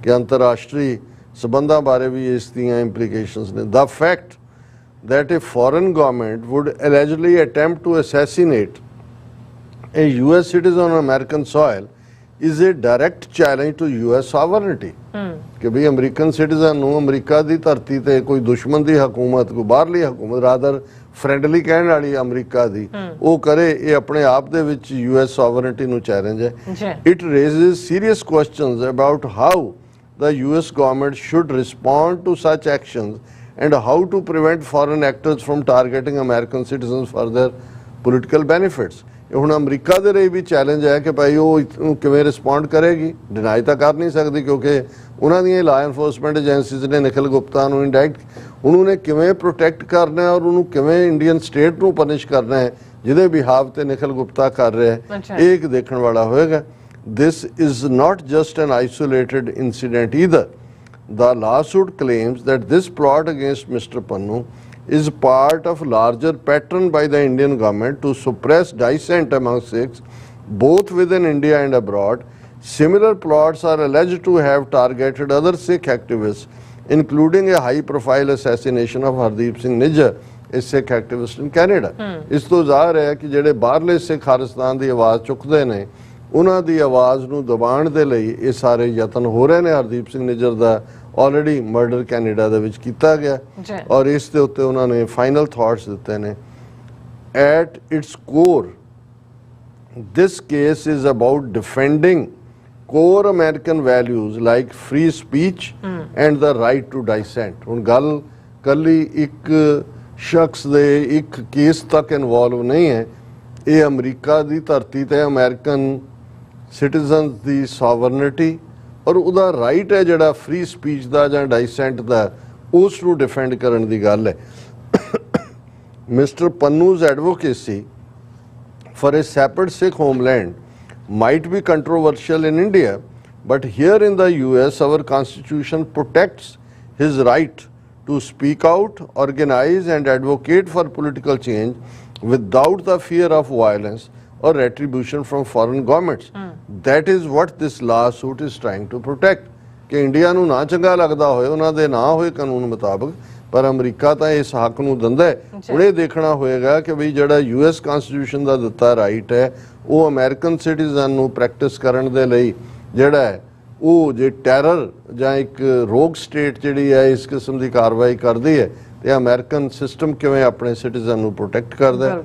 ਕਿ ਅੰਤਰਰਾਸ਼ਟਰੀ ਸਬੰਧਾਂ ਬਾਰੇ ਵੀ ਇਸ ਦੀਆਂ implications ਨੇ। The fact that a foreign government would allegedly attempt to assassinate a US citizen on American soil is a direct challenge to US sovereignty ਕਿ ਵੀ American citizen ਨੂੰ America ਦੀ ਧਰਤੀ ਤੇ ਕੋਈ ਦੁਸ਼ਮਣ ਦੀ ਹਕੂਮਤ, ਕੋਈ ਬਾਹਰਲੀ ਹਕੂਮਤ, ਰਾਦਰ ਫਰੈਂਡਲੀ ਕਹਿਣ ਵਾਲੀ ਅਮਰੀਕਾ ਦੀ ਉਹ ਕਰੇ, ਇਹ ਆਪਣੇ ਆਪ ਦੇ ਵਿੱਚ US sovereignty ਨੂੰ ਚੈਲੰਜ ਹੈ। It raises serious questions about how the US government should respond to such actions and how to prevent foreign actors from targeting American citizens for their political benefits। ਇਹ ਹੁਣ America ਦੇ ਲਈ ਵੀ challenge ਹੈ ਕਿ ਭਾਈ ਉਹ ਇਹਨੂੰ ਕਿਵੇਂ ਰਿਸਪੌਂਡ ਕਰੇਗੀ। ਡਿਨਾਈ ਤਾਂ ਕਰ ਨਹੀਂ ਸਕਦੀ ਕਿਉਂਕਿ ਉਹਨਾਂ ਦੀਆਂ ਲਾਅ ਐਨਫੋਰਸਮੈਂਟ ਏਜੰਸੀਜ਼ ਨੇ ਨਿਖਿਲ ਗੁਪਤਾ ਨੂੰ ਇੰਡਾਇਰੈਕਟ, ਉਹਨੂੰ ਕਿਵੇਂ ਪ੍ਰੋਟੈਕਟ ਕਰਨਾ ਔਰ ਉਹਨੂੰ ਕਿਵੇਂ ਇੰਡੀਅਨ ਸਟੇਟ ਨੂੰ ਪਨਿਸ਼ ਕਰਨਾ ਹੈ ਜਿਹਦੇ ਬਿਹਾਵ ਤੇ ਨਿਖਿਲ ਗੁਪਤਾ ਕਰ ਰਿਹਾ ਹੈ, ਇਹ ਇੱਕ ਦੇਖਣ ਵਾਲਾ ਹੋਏਗਾ। This is not just an isolated incident either. The lawsuit claims that this plot against Mr. Pannu is part of larger pattern by the Indian government to suppress dissent among Sikhs, both within India and abroad. Similar plots are alleged to have targeted other Sikh activists, including a high-profile assassination of Hardeep Singh Nijjar, a Sikh activist in Canada. ਇਸ ਤੋਂ ਜ਼ਾਹਰ ਹੈ ਕਿ ਜਿਹੜੇ ਬਾਹਰਲੇ ਸਿੱਖ ਖਾਲਿਸਤਾਨ ਦੀ ਆਵਾਜ਼ ਚੁੱਕਦੇ ਨੇ, ਉਹਨਾਂ ਦੀ ਆਵਾਜ਼ ਨੂੰ ਦਬਾਉਣ ਦੇ ਲਈ ਇਹ ਸਾਰੇ ਯਤਨ ਹੋ ਰਹੇ ਨੇ। ਹਰਦੀਪ ਸਿੰਘ ਨਿੱਜਰ ਦਾ ਆਲਰੇਡੀ ਮਰਡਰ ਕੈਨੇਡਾ ਦੇ ਵਿੱਚ ਕੀਤਾ ਗਿਆ ਔਰ ਇਸ ਦੇ ਉੱਤੇ ਉਹਨਾਂ ਨੇ ਫਾਈਨਲ ਥਾਟਸ ਦਿੱਤੇ ਨੇ। At its core this case is about defending core American values like free speech and the right to dissent. ਹੁਣ ਗੱਲ ਕੱਲੀ ਇੱਕ ਸ਼ਖਸ ਦੇ ਇੱਕ ਕੇਸ ਤੱਕ ਇਨਵੋਲਵ ਨਹੀਂ ਹੈ, ਇਹ ਅਮਰੀਕਾ ਦੀ ਧਰਤੀ ਤੇ ਅਮਰੀਕਨ ਸਿਟੀਜ਼ਨਸ ਦੀ ਸੋਵਰਨਿਟੀ ਔਰ ਉਹਦਾ ਰਾਈਟ ਹੈ ਜਿਹੜਾ ਫ੍ਰੀ ਸਪੀਚ ਦਾ ਜਾਂ ਡਾਈਸੈਂਟ ਦਾ, ਉਸ ਨੂੰ ਡਿਫੈਂਡ ਕਰਨ ਦੀ ਗੱਲ ਹੈ। Mister Pannun's advocacy for a separate Sikh homeland might be controversial in India, but here in the US our constitution protects his right to speak out, organize and advocate for political change without the fear of violence or retribution from foreign governments. That is what this lawsuit is trying to protect. ਕਿ India ਨੂੰ ਨਾ ਚੰਗਾ ਲੱਗਦਾ ਹੋਏ, ਉਹਨਾਂ ਦੇ ਨਾ ਹੋਏ ਕਾਨੂੰਨ ਮੁਤਾਬਕ, ਪਰ ਅਮਰੀਕਾ ਤਾਂ ਇਸ ਹੱਕ ਨੂੰ ਦਿੰਦਾ ਹੈ। ਹੁਣ ਇਹ ਦੇਖਣਾ ਹੋਏਗਾ ਕਿ ਵੀ ਜਿਹੜਾ US ਕਨਸਟੀਟਿਊਸ਼ਨ ਦਾ ਦਿੱਤਾ ਰਾਈਟ ਹੈ ਉਹ ਅਮਰੀਕਨ ਸਿਟੀਜ਼ਨ ਨੂੰ ਪ੍ਰੈਕਟਿਸ ਕਰਨ ਦੇ ਲਈ ਜਿਹੜਾ ਹੈ ਉਹ ਜੇ ਟੈਰਰ ਜਾਂ ਇੱਕ ਰੋਗ ਸਟੇਟ ਜਿਹੜੀ ਹੈ ਇਸ ਕਿਸਮ ਦੀ ਕਾਰਵਾਈ ਕਰਦੀ ਹੈ ਤੇ ਅਮਰੀਕਨ ਸਿਸਟਮ ਕਿਵੇਂ ਆਪਣੇ ਸਿਟੀਜ਼ਨ ਨੂੰ ਪ੍ਰੋਟੈਕਟ ਕਰਦਾ ਹੈ।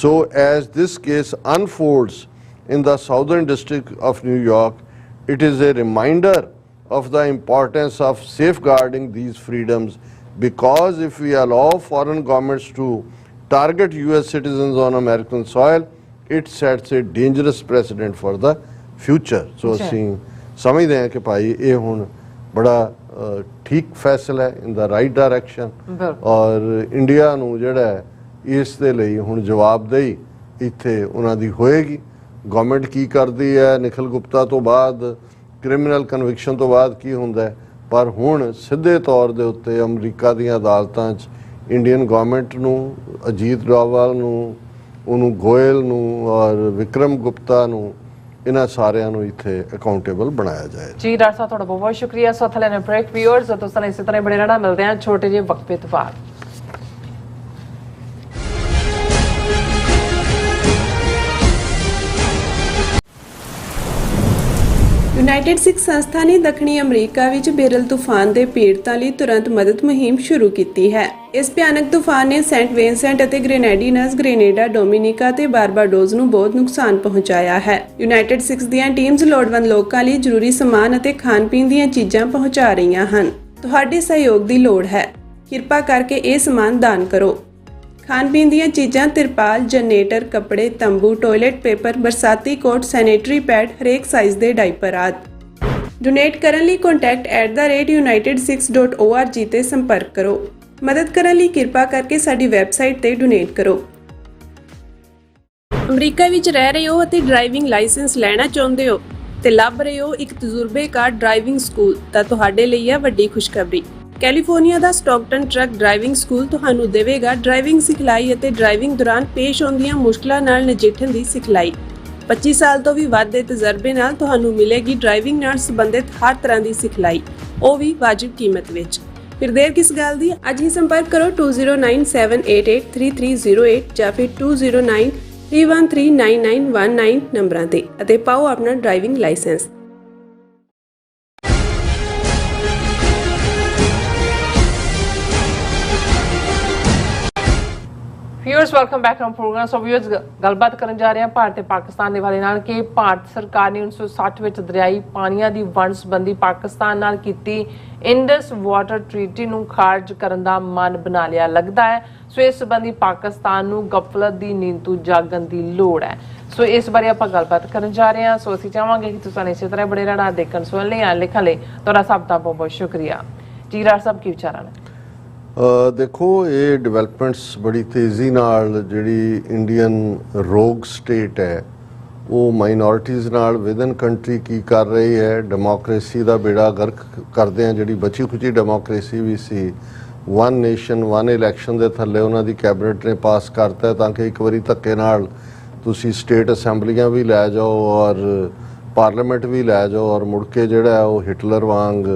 So as this case unfolds in the Southern District of New York, it is a reminder of the importance of safeguarding these freedoms, because if we allow foreign governments to target US citizens on American soil, it sets a dangerous precedent for the future. So ਅਸੀਂ ਸਮਝਦੇ ਹਾਂ ਕਿ ਭਾਈ ਇਹ ਹੁਣ ਬੜਾ ਠੀਕ ਫੈਸਲਾ ਹੈ, in the right direction, ਔਰ ਇੰਡੀਆ ਨੂੰ ਜਿਹੜਾ ਹੈ ਇਸ ਦੇ ਲਈ ਹੁਣ ਜਵਾਬਦੇਹੀ ਇੱਥੇ ਉਹਨਾਂ ਦੀ ਹੋਏਗੀ। ਗਵਰਨਮੈਂਟ ਕੀ ਕਰਦੀ ਹੈ ਨਿਖਿਲ ਗੁਪਤਾ ਤੋਂ ਬਾਅਦ, ਕ੍ਰਿਮੀਨਲ ਕਨਵਿਕਸ਼ਨ ਤੋਂ ਬਾਅਦ ਕੀ ਹੁੰਦਾ ਹੈ, ਪਰ ਹੁਣ ਸਿੱਧੇ ਤੌਰ ਦੇ ਉੱਤੇ ਅਮਰੀਕਾ ਦੀਆਂ ਅਦਾਲਤਾਂ 'ਚ ਇੰਡੀਅਨ ਗਵਰਨਮੈਂਟ ਨੂੰ, ਅਜੀਤ ਡੋਵਾਲ ਨੂੰ, ਉਹਨੂੰ ਗੋਇਲ ਨੂੰ ਔਰ ਵਿਕਰਮ ਗੁਪਤਾ ਨੂੰ, ਇਹਨਾਂ ਸਾਰਿਆਂ ਨੂੰ ਇੱਥੇ ਅਕਾਊਂਟੇਬਲ ਬਣਾਇਆ ਜਾਏ। ਜੀ ਡਾਕਟਰ ਸਾਹਿਬ ਤੁਹਾਡਾ ਬਹੁਤ ਬਹੁਤ ਸ਼ੁਕਰੀਆ। ਸੋ ਥਲੇ ਨੇ ਬ੍ਰੇਕ ਵਿਊਅਰਸ, ਤੁਸੀਂ ਇਸੇ ਤਰ੍ਹਾਂ ਬਣੇ ਰਹਿਣਾ। ਮਿਲਦੇ ਹਾਂ ਛੋਟੇ ਜਿਹੇ ਵਕਫੇ ਤੋਂ ਬਾਅਦ। ਯੂਨਾਈਟਿਡ ਸਿੱਖ ਸੰਸਥਾ ਨੇ ਦੱਖਣੀ ਅਮਰੀਕਾ ਵਿੱਚ ਬੇਰਲ ਤੂਫਾਨ ਦੇ ਪੀੜਤਾਂ ਲਈ ਤੁਰੰਤ ਮਦਦ ਮੁਹਿੰਮ ਸ਼ੁਰੂ ਕੀਤੀ ਹੈ। ਇਸ ਭਿਆਨਕ ਤੂਫਾਨ ਨੇ ਸੈਂਟ ਵਿੰਸੈਂਟ ਅਤੇ ਗ੍ਰੇਨੇਡੀਨਸ, ਗ੍ਰੇਨੇਡਾ, ਡੋਮਿਨਿਕਾ ਤੇ ਬਾਰਬਾਡੋਸ ਨੂੰ ਬਹੁਤ ਨੁਕਸਾਨ ਪਹੁੰਚਾਇਆ ਹੈ। ਯੂਨਾਈਟਿਡ ਸਿੱਖਸ ਦੀਆਂ ਟੀਮਸ ਲੋੜਵੰਦ ਲੋਕਾਂ ਲਈ ਜ਼ਰੂਰੀ ਸਮਾਨ ਅਤੇ ਖਾਣ ਪੀਣ ਦੀਆਂ ਚੀਜ਼ਾਂ ਪਹੁੰਚਾ ਰਹੀਆਂ ਹਨ। ਤੁਹਾਡੇ ਸਹਿਯੋਗ ਦੀ ਲੋੜ ਹੈ। ਕਿਰਪਾ ਕਰਕੇ ਇਹ ਸਮਾਨ ਦਾਨ ਕਰੋ। ਖਾਣ ਪੀਣ ਦੀਆਂ ਚੀਜ਼ਾਂ, ਤਿਰਪਾਲ, ਜਨਰੇਟਰ, ਕੱਪੜੇ, ਤੰਬੂ, ਟਾਇਲਟ ਪੇਪਰ, ਬਰਸਾਤੀ ਕੋਟ, ਸੈਨੇਟਰੀ ਪੈਡ, ਹਰੇਕ ਸਾਈਜ਼ ਦੇ ਡਾਈਪਰ ਆਦਿ। ਡੋਨੇਟ ਕਰਨ ਲਈ contact@unitedsikhs.org ਤੇ ਸੰਪਰਕ ਕਰੋ। ਮਦਦ ਕਰਨ ਲਈ ਕਿਰਪਾ ਕਰਕੇ ਸਾਡੀ ਵੈਬਸਾਈਟ ਤੇ ਡੋਨੇਟ ਕਰੋ। ਅਮਰੀਕਾ ਵਿੱਚ ਰਹਿ ਰਹੇ ਹੋ ਅਤੇ ਡਰਾਈਵਿੰਗ ਲਾਇਸੈਂਸ ਲੈਣਾ ਚਾਹੁੰਦੇ ਹੋ ਤੇ ਲੱਭ ਰਹੇ ਹੋ ਇੱਕ ਤਜਰਬੇਕਾਰ ਡਰਾਈਵਿੰਗ ਸਕੂਲ, ਤਾਂ ਤੁਹਾਡੇ ਲਈ ਹੈ ਵੱਡੀ ਖੁਸ਼ਖਬਰੀ। ਕੈਲੀਫੋਰਨੀਆ ਦਾ ਸਟਾਕਟਨ ਟਰੱਕ ਡਰਾਈਵਿੰਗ ਸਕੂਲ ਤੁਹਾਨੂੰ ਦੇਵੇਗਾ ਡਰਾਈਵਿੰਗ ਸਿਖਲਾਈ ਅਤੇ ਡਰਾਈਵਿੰਗ ਦੌਰਾਨ ਪੇਸ਼ ਆਉਂਦੀਆਂ ਮੁਸ਼ਕਲਾਂ ਨਾਲ ਨਜਿੱਠਣ ਦੀ ਸਿਖਲਾਈ। 25 ਸਾਲ ਤੋਂ ਵੀ ਵੱਧ ਦੇ ਤਜਰਬੇ ਨਾਲ ਤੁਹਾਨੂੰ ਮਿਲੇਗੀ ਡਰਾਈਵਿੰਗ ਨਾਲ ਸੰਬੰਧਿਤ ਹਰ ਤਰ੍ਹਾਂ ਦੀ ਸਿਖਲਾਈ, ਉਹ ਵੀ ਵਾਜਿਬ ਕੀਮਤ ਵਿੱਚ। ਫਿਰ ਦੇਰ ਕਿਸ ਗੱਲ ਦੀ? ਅੱਜ ਹੀ ਸੰਪਰਕ ਕਰੋ 2097883308 ਜਾਂ ਫਿਰ 31399919 ਨੰਬਰਾਂ ਤੇ ਅਤੇ ਪਾਓ ਆਪਣਾ driving licence. Viewers welcome back to programme. So viewers ਗੱਲਬਾਤ ਕਰਨ ਜਾ ਰਹੇ ਹਾਂ ਭਾਰਤ ਤੇ ਪਾਕਿਸਤਾਨ ਦੇ ਬਾਰੇ ਨਾਲ ਕਿ ਭਾਰਤ ਸਰਕਾਰ ਨੇ 1960 ਵਿੱਚ ਦਰਿਆਈ ਪਾਣੀਆਂ ਦੀ ਵੰਡ ਸੰਬੰਧੀ ਪਾਕਿਸਤਾਨ ਨਾਲ ਕੀਤੀ ਇੰਡਸ ਵਾਟਰ ਟ੍ਰੀਟੀ ਨੂੰ ਖਾਰਜ ਕਰਨ ਦਾ ਮਨ ਬਣਾ ਲਿਆ ਲੱਗਦਾ ਹੈ। ਸੋ ਇਸ ਸੰਬੰਧੀ ਪਾਕਿਸਤਾਨ ਨੂੰ ਗਫਲਤ ਦੀ ਨੀਂਦ ਤੋਂ ਜਾਗਣ ਦੀ ਲੋੜ ਹੈ। ਸੋ ਇਸ ਬਾਰੇ ਆਪਾਂ ਗੱਲਬਾਤ ਕਰਨ ਜਾ ਰਹੇ ਹਾਂ। ਸੋ ਅਸੀਂ ਚਾਹਾਂਗੇ ਕਿ ਤੁਸੀਂ ਇਸੇ ਤਰ੍ਹਾਂ ਬੜੇ ਰਹਿਣਾ, ਦੇਖਣ ਸੁਣਨ ਲਈ ਆ ਲਿਖਣ ਲਈ ਤੁਹਾਡਾ ਸਭ ਦਾ ਬਹੁਤ ਬਹੁਤ ਸ਼ੁਕਰੀਆ ਜੀ। ਰਾਜ ਸਾਹਿਬ ਕੀ ਵਿਚਾਰਾਂ ਨੇ? ਦੇਖੋ, ਇਹ ਡਿਵੈਲਪਮੈਂਟਸ ਬੜੀ ਤੇਜ਼ੀ ਨਾਲ ਜਿਹੜੀ ਇੰਡੀਅਨ ਰੋਗ ਸਟੇਟ ਹੈ ਉਹ ਮਾਈਨੋਰਿਟੀਜ਼ ਨਾਲ ਵਿਦਨ ਕੰਟਰੀ ਕੀ ਕਰ ਰਹੀ ਹੈ, ਡੈਮੋਕ੍ਰੇਸੀ ਦਾ ਬੇੜਾ ਗਰਕ ਕਰਦੇ ਆ। ਜਿਹੜੀ ਬਚੀ ਖੁਚੀ ਡੈਮੋਕ੍ਰੇਸੀ ਵੀ ਸੀ, ਵਨ ਨੇਸ਼ਨ ਵਨ ਇਲੈਕਸ਼ਨ ਦੇ ਥੱਲੇ ਉਹਨਾਂ ਦੀ ਕੈਬਨਿਟ ਨੇ ਪਾਸ ਕਰਤਾ ਤਾਂ ਕਿ ਇੱਕ ਵਾਰੀ ਧੱਕੇ ਨਾਲ ਤੁਸੀਂ ਸਟੇਟ ਅਸੈਂਬਲੀਆਂ ਵੀ ਲੈ ਜਾਓ ਔਰ ਪਾਰਲੀਮੈਂਟ ਵੀ ਲੈ ਜਾਓ ਔਰ ਮੁੜ ਕੇ ਜਿਹੜਾ ਉਹ ਹਿਟਲਰ ਵਾਂਗ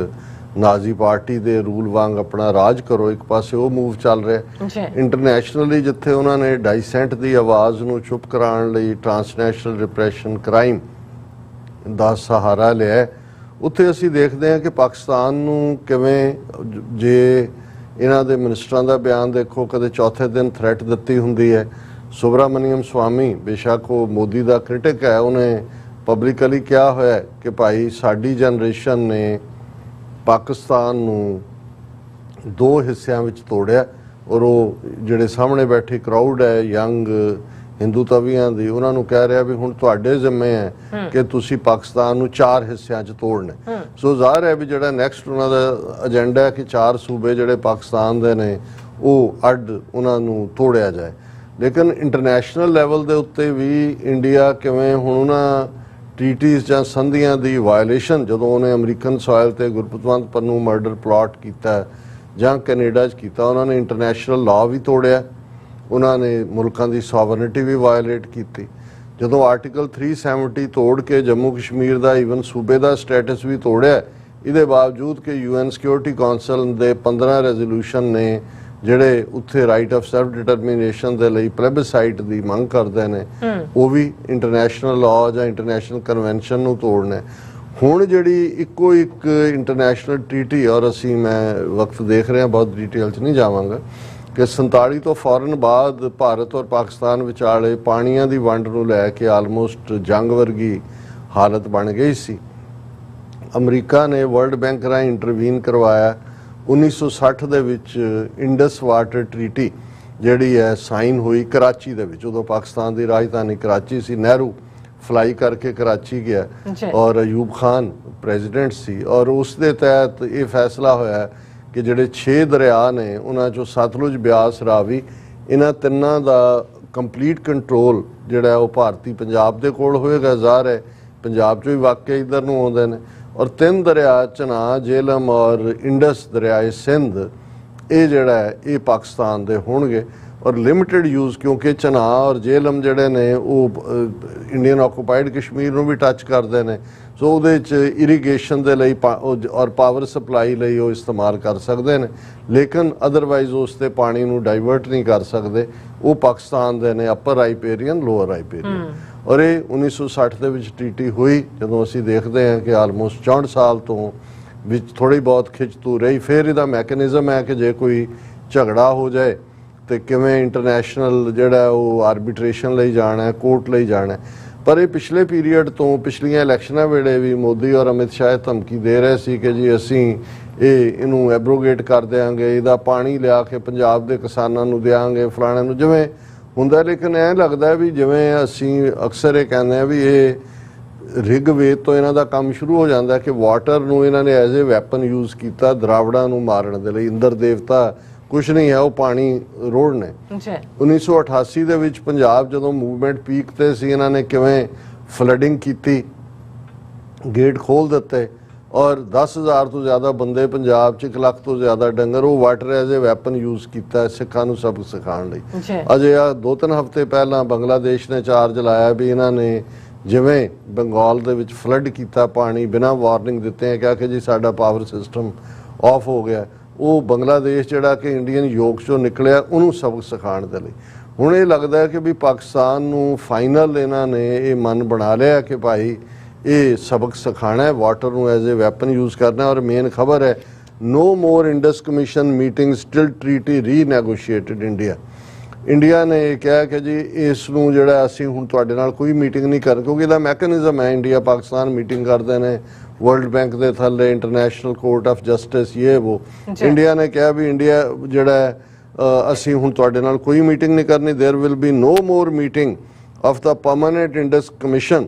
ਨਾਜ਼ੀ ਪਾਰਟੀ ਦੇ ਰੂਲ ਵਾਂਗ ਆਪਣਾ ਰਾਜ ਕਰੋ। ਇੱਕ ਪਾਸੇ ਉਹ ਮੂਵ ਚੱਲ ਰਿਹਾ। ਇੰਟਰਨੈਸ਼ਨਲੀ ਜਿੱਥੇ ਉਹਨਾਂ ਨੇ ਡਾਈਸੈਂਟ ਦੀ ਆਵਾਜ਼ ਨੂੰ ਚੁੱਪ ਕਰਾਉਣ ਲਈ ਟਰਾਂਸਨੈਸ਼ਨਲ ਰਿਪਰੈਸ਼ਨ ਕ੍ਰਾਈਮ ਦਾ ਸਹਾਰਾ ਲਿਆ, ਉੱਥੇ ਅਸੀਂ ਦੇਖਦੇ ਹਾਂ ਕਿ ਪਾਕਿਸਤਾਨ ਨੂੰ ਕਿਵੇਂ, ਜੇ ਇਹਨਾਂ ਦੇ ਮਿਨਿਸਟਰਾਂ ਦਾ ਬਿਆਨ ਦੇਖੋ, ਕਦੇ ਚੌਥੇ ਦਿਨ ਥ੍ਰੈਟ ਦਿੱਤੀ ਹੁੰਦੀ ਹੈ। ਸੁਬਰਾਮਨੀਅਮ ਸਵਾਮੀ ਬੇਸ਼ੱਕ ਉਹ ਮੋਦੀ ਦਾ ਕ੍ਰਿਟਿਕ ਹੈ, ਉਹਨੇ ਪਬਲਿਕਲੀ ਕਿਹਾ ਹੋਇਆ ਕਿ ਭਾਈ ਸਾਡੀ ਜਨਰੇਸ਼ਨ ਨੇ ਪਾਕਿਸਤਾਨ ਨੂੰ ਦੋ ਹਿੱਸਿਆਂ ਵਿੱਚ ਤੋੜਿਆ ਔਰ ਉਹ ਜਿਹੜੇ ਸਾਹਮਣੇ ਬੈਠੇ ਕਰਾਊਡ ਹੈ ਯੰਗ ਹਿੰਦੂ ਤਵੀਆਂ ਦੀ, ਉਹਨਾਂ ਨੂੰ ਕਹਿ ਰਿਹਾ ਵੀ ਹੁਣ ਤੁਹਾਡੇ ਜ਼ਿੰਮੇ ਹੈ ਕਿ ਤੁਸੀਂ ਪਾਕਿਸਤਾਨ ਨੂੰ 4 ਹਿੱਸਿਆਂ 'ਚ ਤੋੜਨਾ। ਸੋ ਜ਼ਾਹਰ ਹੈ ਵੀ ਜਿਹੜਾ ਨੈਕਸਟ ਉਹਨਾਂ ਦਾ ਏਜੰਡਾ ਹੈ ਕਿ 4 ਸੂਬੇ ਜਿਹੜੇ ਪਾਕਿਸਤਾਨ ਦੇ ਨੇ ਉਹ ਅੱਡ ਉਹਨਾਂ ਨੂੰ ਤੋੜਿਆ ਜਾਏ। ਲੇਕਿਨ ਇੰਟਰਨੈਸ਼ਨਲ ਲੈਵਲ ਦੇ ਉੱਤੇ ਵੀ ਇੰਡੀਆ ਕਿਵੇਂ ਹੁਣ ਉਹਨਾਂ ਟ੍ਰੀਟੀਜ਼ ਜਾਂ ਸੰਧੀਆਂ ਦੀ ਵਾਇਲੇਸ਼ਨ, ਜਦੋਂ ਉਹਨੇ ਅਮਰੀਕਨ ਸੋਇਲ ਤੇ ਗੁਰਪਤਵੰਤ ਪੰਨੂ ਮਰਡਰ ਪਲਾਟ ਕੀਤਾ ਜਾਂ ਕੈਨੇਡਾ 'ਚ ਕੀਤਾ, ਉਹਨਾਂ ਨੇ ਇੰਟਰਨੈਸ਼ਨਲ ਲਾਅ ਵੀ ਤੋੜਿਆ, ਉਹਨਾਂ ਨੇ ਮੁਲਕਾਂ ਦੀ ਸੋਵਰਨਿਟੀ ਵੀ ਵਾਇਲੇਟ ਕੀਤੀ। ਜਦੋਂ ਆਰਟੀਕਲ 370 ਤੋੜ ਕੇ ਜੰਮੂ ਕਸ਼ਮੀਰ ਦਾ ਈਵਨ ਸੂਬੇ ਦਾ ਸਟੇਟਸ ਵੀ ਤੋੜਿਆ, ਇਹਦੇ ਬਾਵਜੂਦ ਕਿ UN ਸਿਕਿਉਰਿਟੀ ਕੌਂਸਲ ਦੇ 15 ਰੈਜ਼ੋਲੂਸ਼ਨ ਨੇ ਜਿਹੜੇ ਉੱਥੇ ਰਾਈਟ ਆਫ ਸੈਲਫ ਡਿਟਰਮੀਨੇਸ਼ਨ ਦੇ ਲਈ ਪਲੇਬਸਾਈਟ ਦੀ ਮੰਗ ਕਰਦੇ ਨੇ, ਉਹ ਵੀ ਇੰਟਰਨੈਸ਼ਨਲ ਲਾਅ ਜਾਂ ਇੰਟਰਨੈਸ਼ਨਲ ਕਨਵੈਨਸ਼ਨ ਨੂੰ ਤੋੜਨਾ। ਹੁਣ ਜਿਹੜੀ ਇੱਕੋ ਇੱਕ ਇੰਟਰਨੈਸ਼ਨਲ ਟ੍ਰੀਟੀ, ਔਰ ਅਸੀਂ ਮੈਂ ਵਕਤ ਦੇਖ ਰਹੇ ਹਾਂ, ਬਹੁਤ ਡਿਟੇਲ 'ਚ ਨਹੀਂ ਜਾਵਾਂਗਾ, ਕਿ 47 ਤੋਂ ਫੌਰਨ ਬਾਅਦ ਭਾਰਤ ਔਰ ਪਾਕਿਸਤਾਨ ਵਿਚਾਲੇ ਪਾਣੀਆਂ ਦੀ ਵੰਡ ਨੂੰ ਲੈ ਕੇ ਆਲਮੋਸਟ ਜੰਗ ਵਰਗੀ ਹਾਲਤ ਬਣ ਗਈ ਸੀ। ਅਮਰੀਕਾ ਨੇ ਵਰਲਡ ਬੈਂਕ ਰਾਹੀਂ ਇੰਟਰਵੀਨ ਕਰਵਾਇਆ। 1960 ਦੇ ਵਿੱਚ ਇੰਡਸ ਵਾਟਰ ਟ੍ਰੀਟੀ ਜਿਹੜੀ ਹੈ ਸਾਈਨ ਹੋਈ ਕਰਾਚੀ ਦੇ ਵਿੱਚ। ਉਦੋਂ ਪਾਕਿਸਤਾਨ ਦੀ ਰਾਜਧਾਨੀ ਕਰਾਚੀ ਸੀ। ਨਹਿਰੂ ਫਲਾਈ ਕਰਕੇ ਕਰਾਚੀ ਗਿਆ ਔਰ ਅਯੂਬ ਖਾਨ ਪ੍ਰੈਜ਼ੀਡੈਂਟ ਸੀ ਔਰ ਉਸ ਦੇ ਤਹਿਤ ਇਹ ਫੈਸਲਾ ਹੋਇਆ ਕਿ ਜਿਹੜੇ 6 ਦਰਿਆ ਨੇ ਉਹਨਾਂ 'ਚੋਂ ਸਤਲੁਜ, ਬਿਆਸ, ਰਾਵੀ, ਇਹਨਾਂ ਤਿੰਨਾਂ ਦਾ ਕੰਪਲੀਟ ਕੰਟਰੋਲ ਜਿਹੜਾ ਉਹ ਭਾਰਤੀ ਪੰਜਾਬ ਦੇ ਕੋਲ ਹੋਏਗਾ। ਜ਼ਾਹਰ ਹੈ ਪੰਜਾਬ 'ਚੋਂ ਹੀ ਵਾਕਿਆ ਇੱਧਰ ਨੂੰ ਆਉਂਦੇ ਨੇ ਔਰ 3 ਦਰਿਆ ਚਨਾਬ, ਜੇਹਲਮ ਔਰ ਇੰਡਸ ਦਰਿਆਏ ਸਿੰਧ, ਇਹ ਜਿਹੜਾ ਹੈ ਇਹ ਪਾਕਿਸਤਾਨ ਦੇ ਹੋਣਗੇ ਔਰ ਲਿਮਿਟਡ ਯੂਜ਼, ਕਿਉਂਕਿ ਚਨਾਬ ਔਰ ਜੇਹਲਮ ਜਿਹੜੇ ਨੇ ਉਹ ਇੰਡੀਅਨ ਆਕੂਪਾਈਡ ਕਸ਼ਮੀਰ ਨੂੰ ਵੀ ਟੱਚ ਕਰਦੇ ਨੇ। ਸੋ ਉਹਦੇ 'ਚ ਇਰੀਗੇਸ਼ਨ ਦੇ ਲਈ ਔਰ ਪਾਵਰ ਸਪਲਾਈ ਲਈ ਉਹ ਇਸਤੇਮਾਲ ਕਰ ਸਕਦੇ ਨੇ, ਲੇਕਿਨ ਅਦਰਵਾਈਜ਼ ਉਸ 'ਤੇ ਪਾਣੀ ਨੂੰ ਡਾਈਵਰਟ ਨਹੀਂ ਕਰ ਸਕਦੇ। ਉਹ ਪਾਕਿਸਤਾਨ ਦੇ ਨੇ, ਅਪਰ ਰਾਈਪੇਰੀਅਨ, ਲੋਅਰ ਰਾਈਪੇਰੀਅਨ। ਔਰ ਇਹ 1960 ਦੇ ਵਿੱਚ ਟ੍ਰੀਟੀ ਹੋਈ। ਜਦੋਂ ਅਸੀਂ ਦੇਖਦੇ ਹਾਂ ਕਿ ਆਲਮੋਸਟ 64 ਸਾਲ ਤੋਂ ਵਿੱਚ ਥੋੜ੍ਹੀ ਬਹੁਤ ਖਿੱਚ-ਤੂ ਰਹੀ। ਫਿਰ ਇਹਦਾ ਮੈਕੈਨਿਜ਼ਮ ਹੈ ਕਿ ਜੇ ਕੋਈ ਝਗੜਾ ਹੋ ਜਾਏ ਤੇ ਕਿਵੇਂ ਇੰਟਰਨੈਸ਼ਨਲ ਜਿਹੜਾ ਉਹ ਆਰਬਿਟ੍ਰੇਸ਼ਨ ਲਈ ਜਾਣਾ, ਕੋਰਟ ਲਈ ਜਾਣਾ। ਪਰ ਇਹ ਪਿਛਲੇ ਪੀਰੀਅਡ ਤੋਂ, ਪਿਛਲੀਆਂ ਇਲੈਕਸ਼ਨਾਂ ਵੇਲੇ ਵੀ ਮੋਦੀ ਔਰ ਅਮਿਤ ਸ਼ਾਹ ਧਮਕੀ ਦੇ ਰਹੇ ਸੀ ਕਿ ਜੀ ਅਸੀਂ ਇਹਨੂੰ ਐਬਰੋਗੇਟ ਕਰ ਦਿਆਂਗੇ, ਇਹਦਾ ਪਾਣੀ ਲਿਆ ਕੇ ਪੰਜਾਬ ਦੇ ਕਿਸਾਨਾਂ ਨੂੰ ਦਿਆਂਗੇ, ਫਲਾਣੇ ਨੂੰ, ਜਿਵੇਂ ਹੁੰਦਾ। ਲੇਕਿਨ ਐਂ ਲੱਗਦਾ ਵੀ ਜਿਵੇਂ ਅਸੀਂ ਅਕਸਰ ਇਹ ਕਹਿੰਦੇ ਹਾਂ ਵੀ ਇਹ ਰਿਗਵੇਦ ਤੋਂ ਇਹਨਾਂ ਦਾ ਕੰਮ ਸ਼ੁਰੂ ਹੋ ਜਾਂਦਾ ਕਿ ਵਾਟਰ ਨੂੰ ਇਹਨਾਂ ਨੇ ਐਜ਼ ਏ ਵੈਪਨ ਯੂਜ਼ ਕੀਤਾ ਦਰਾਵੜਾਂ ਨੂੰ ਮਾਰਨ ਦੇ ਲਈ। ਇੰਦਰ ਦੇਵਤਾ ਕੁਛ ਨਹੀਂ ਹੈ, ਉਹ ਪਾਣੀ ਰੋੜ ਨੇ। 1988 ਦੇ ਵਿੱਚ ਪੰਜਾਬ ਜਦੋਂ ਮੂਵਮੈਂਟ ਪੀਕ ਤੇ ਸੀ, ਇਹਨਾਂ ਨੇ ਕਿਵੇਂ ਫਲੱਡਿੰਗ ਕੀਤੀ, ਗੇਟ ਖੋਲ ਦਿੱਤੇ ਔਰ 10,000 ਤੋਂ ਜ਼ਿਆਦਾ ਬੰਦੇ ਪੰਜਾਬ 'ਚ, 1 ਲੱਖ ਤੋਂ ਜ਼ਿਆਦਾ ਡੰਗਰ, ਉਹ water as a weapon use ਕੀਤਾ ਸਿੱਖਾਂ ਨੂੰ ਸਬਕ ਸਿਖਾਉਣ ਲਈ। ਅਜੇ ਆ 2-3 ਹਫ਼ਤੇ ਪਹਿਲਾਂ ਬੰਗਲਾਦੇਸ਼ ਨੇ ਚਾਰਜ ਲਾਇਆ ਵੀ ਇਹਨਾਂ ਨੇ ਜਿਵੇਂ ਬੰਗਾਲ ਦੇ ਵਿੱਚ ਫਲੱਡ ਕੀਤਾ, ਪਾਣੀ ਬਿਨਾਂ ਵਾਰਨਿੰਗ ਦਿੱਤੇ ਹੈ, ਕਿਹਾ ਕਿ ਜੀ ਸਾਡਾ ਪਾਵਰ ਸਿਸਟਮ ਆਫ ਹੋ ਗਿਆ। ਉਹ ਬੰਗਲਾਦੇਸ਼ ਜਿਹੜਾ ਕਿ ਇੰਡੀਅਨ ਯੋਗ 'ਚੋਂ ਨਿਕਲਿਆ, ਉਹਨੂੰ ਸਬਕ ਸਿਖਾਉਣ ਦੇ ਲਈ। ਹੁਣ ਇਹ ਲੱਗਦਾ ਹੈ ਕਿ ਵੀ ਪਾਕਿਸਤਾਨ ਨੂੰ ਫਾਈਨਲ ਇਹਨਾਂ ਨੇ ਇਹ ਮਨ ਬਣਾ ਲਿਆ ਕਿ ਭਾਈ ਇਹ ਸਬਕ ਸਿਖਾਣਾ ਹੈ, ਵਾਟਰ ਨੂੰ ਐਜ਼ ਅ ਵੈਪਨ ਯੂਜ਼ ਕਰਨਾ। ਔਰ ਮੇਨ ਖਬਰ ਹੈ no more Indus Commission meetings till treaty renegotiated India ਨੇ ਇਹ ਕਿਹਾ ਕਿ ਜੀ ਇਸ ਨੂੰ ਜਿਹੜਾ ਅਸੀਂ ਹੁਣ ਤੁਹਾਡੇ ਨਾਲ ਕੋਈ ਮੀਟਿੰਗ ਨਹੀਂ ਕਰ, ਕਿਉਂਕਿ ਇਹਦਾ ਮੈਕੈਨਿਜ਼ਮ ਹੈ ਇੰਡੀਆ ਪਾਕਿਸਤਾਨ ਮੀਟਿੰਗ ਕਰਦੇ ਨੇ ਵਰਲਡ ਬੈਂਕ ਦੇ ਥੱਲੇ, ਇੰਟਰਨੈਸ਼ਨਲ ਕੋਰਟ ਆਫ ਜਸਟਿਸ, ਇਹ ਉਹ। ਇੰਡੀਆ ਨੇ ਕਿਹਾ ਵੀ ਇੰਡੀਆ ਜਿਹੜਾ ਅਸੀਂ ਹੁਣ ਤੁਹਾਡੇ ਨਾਲ ਕੋਈ ਮੀਟਿੰਗ ਨਹੀਂ ਕਰਨੀ, there will be no more meeting of the permanent Indus Commission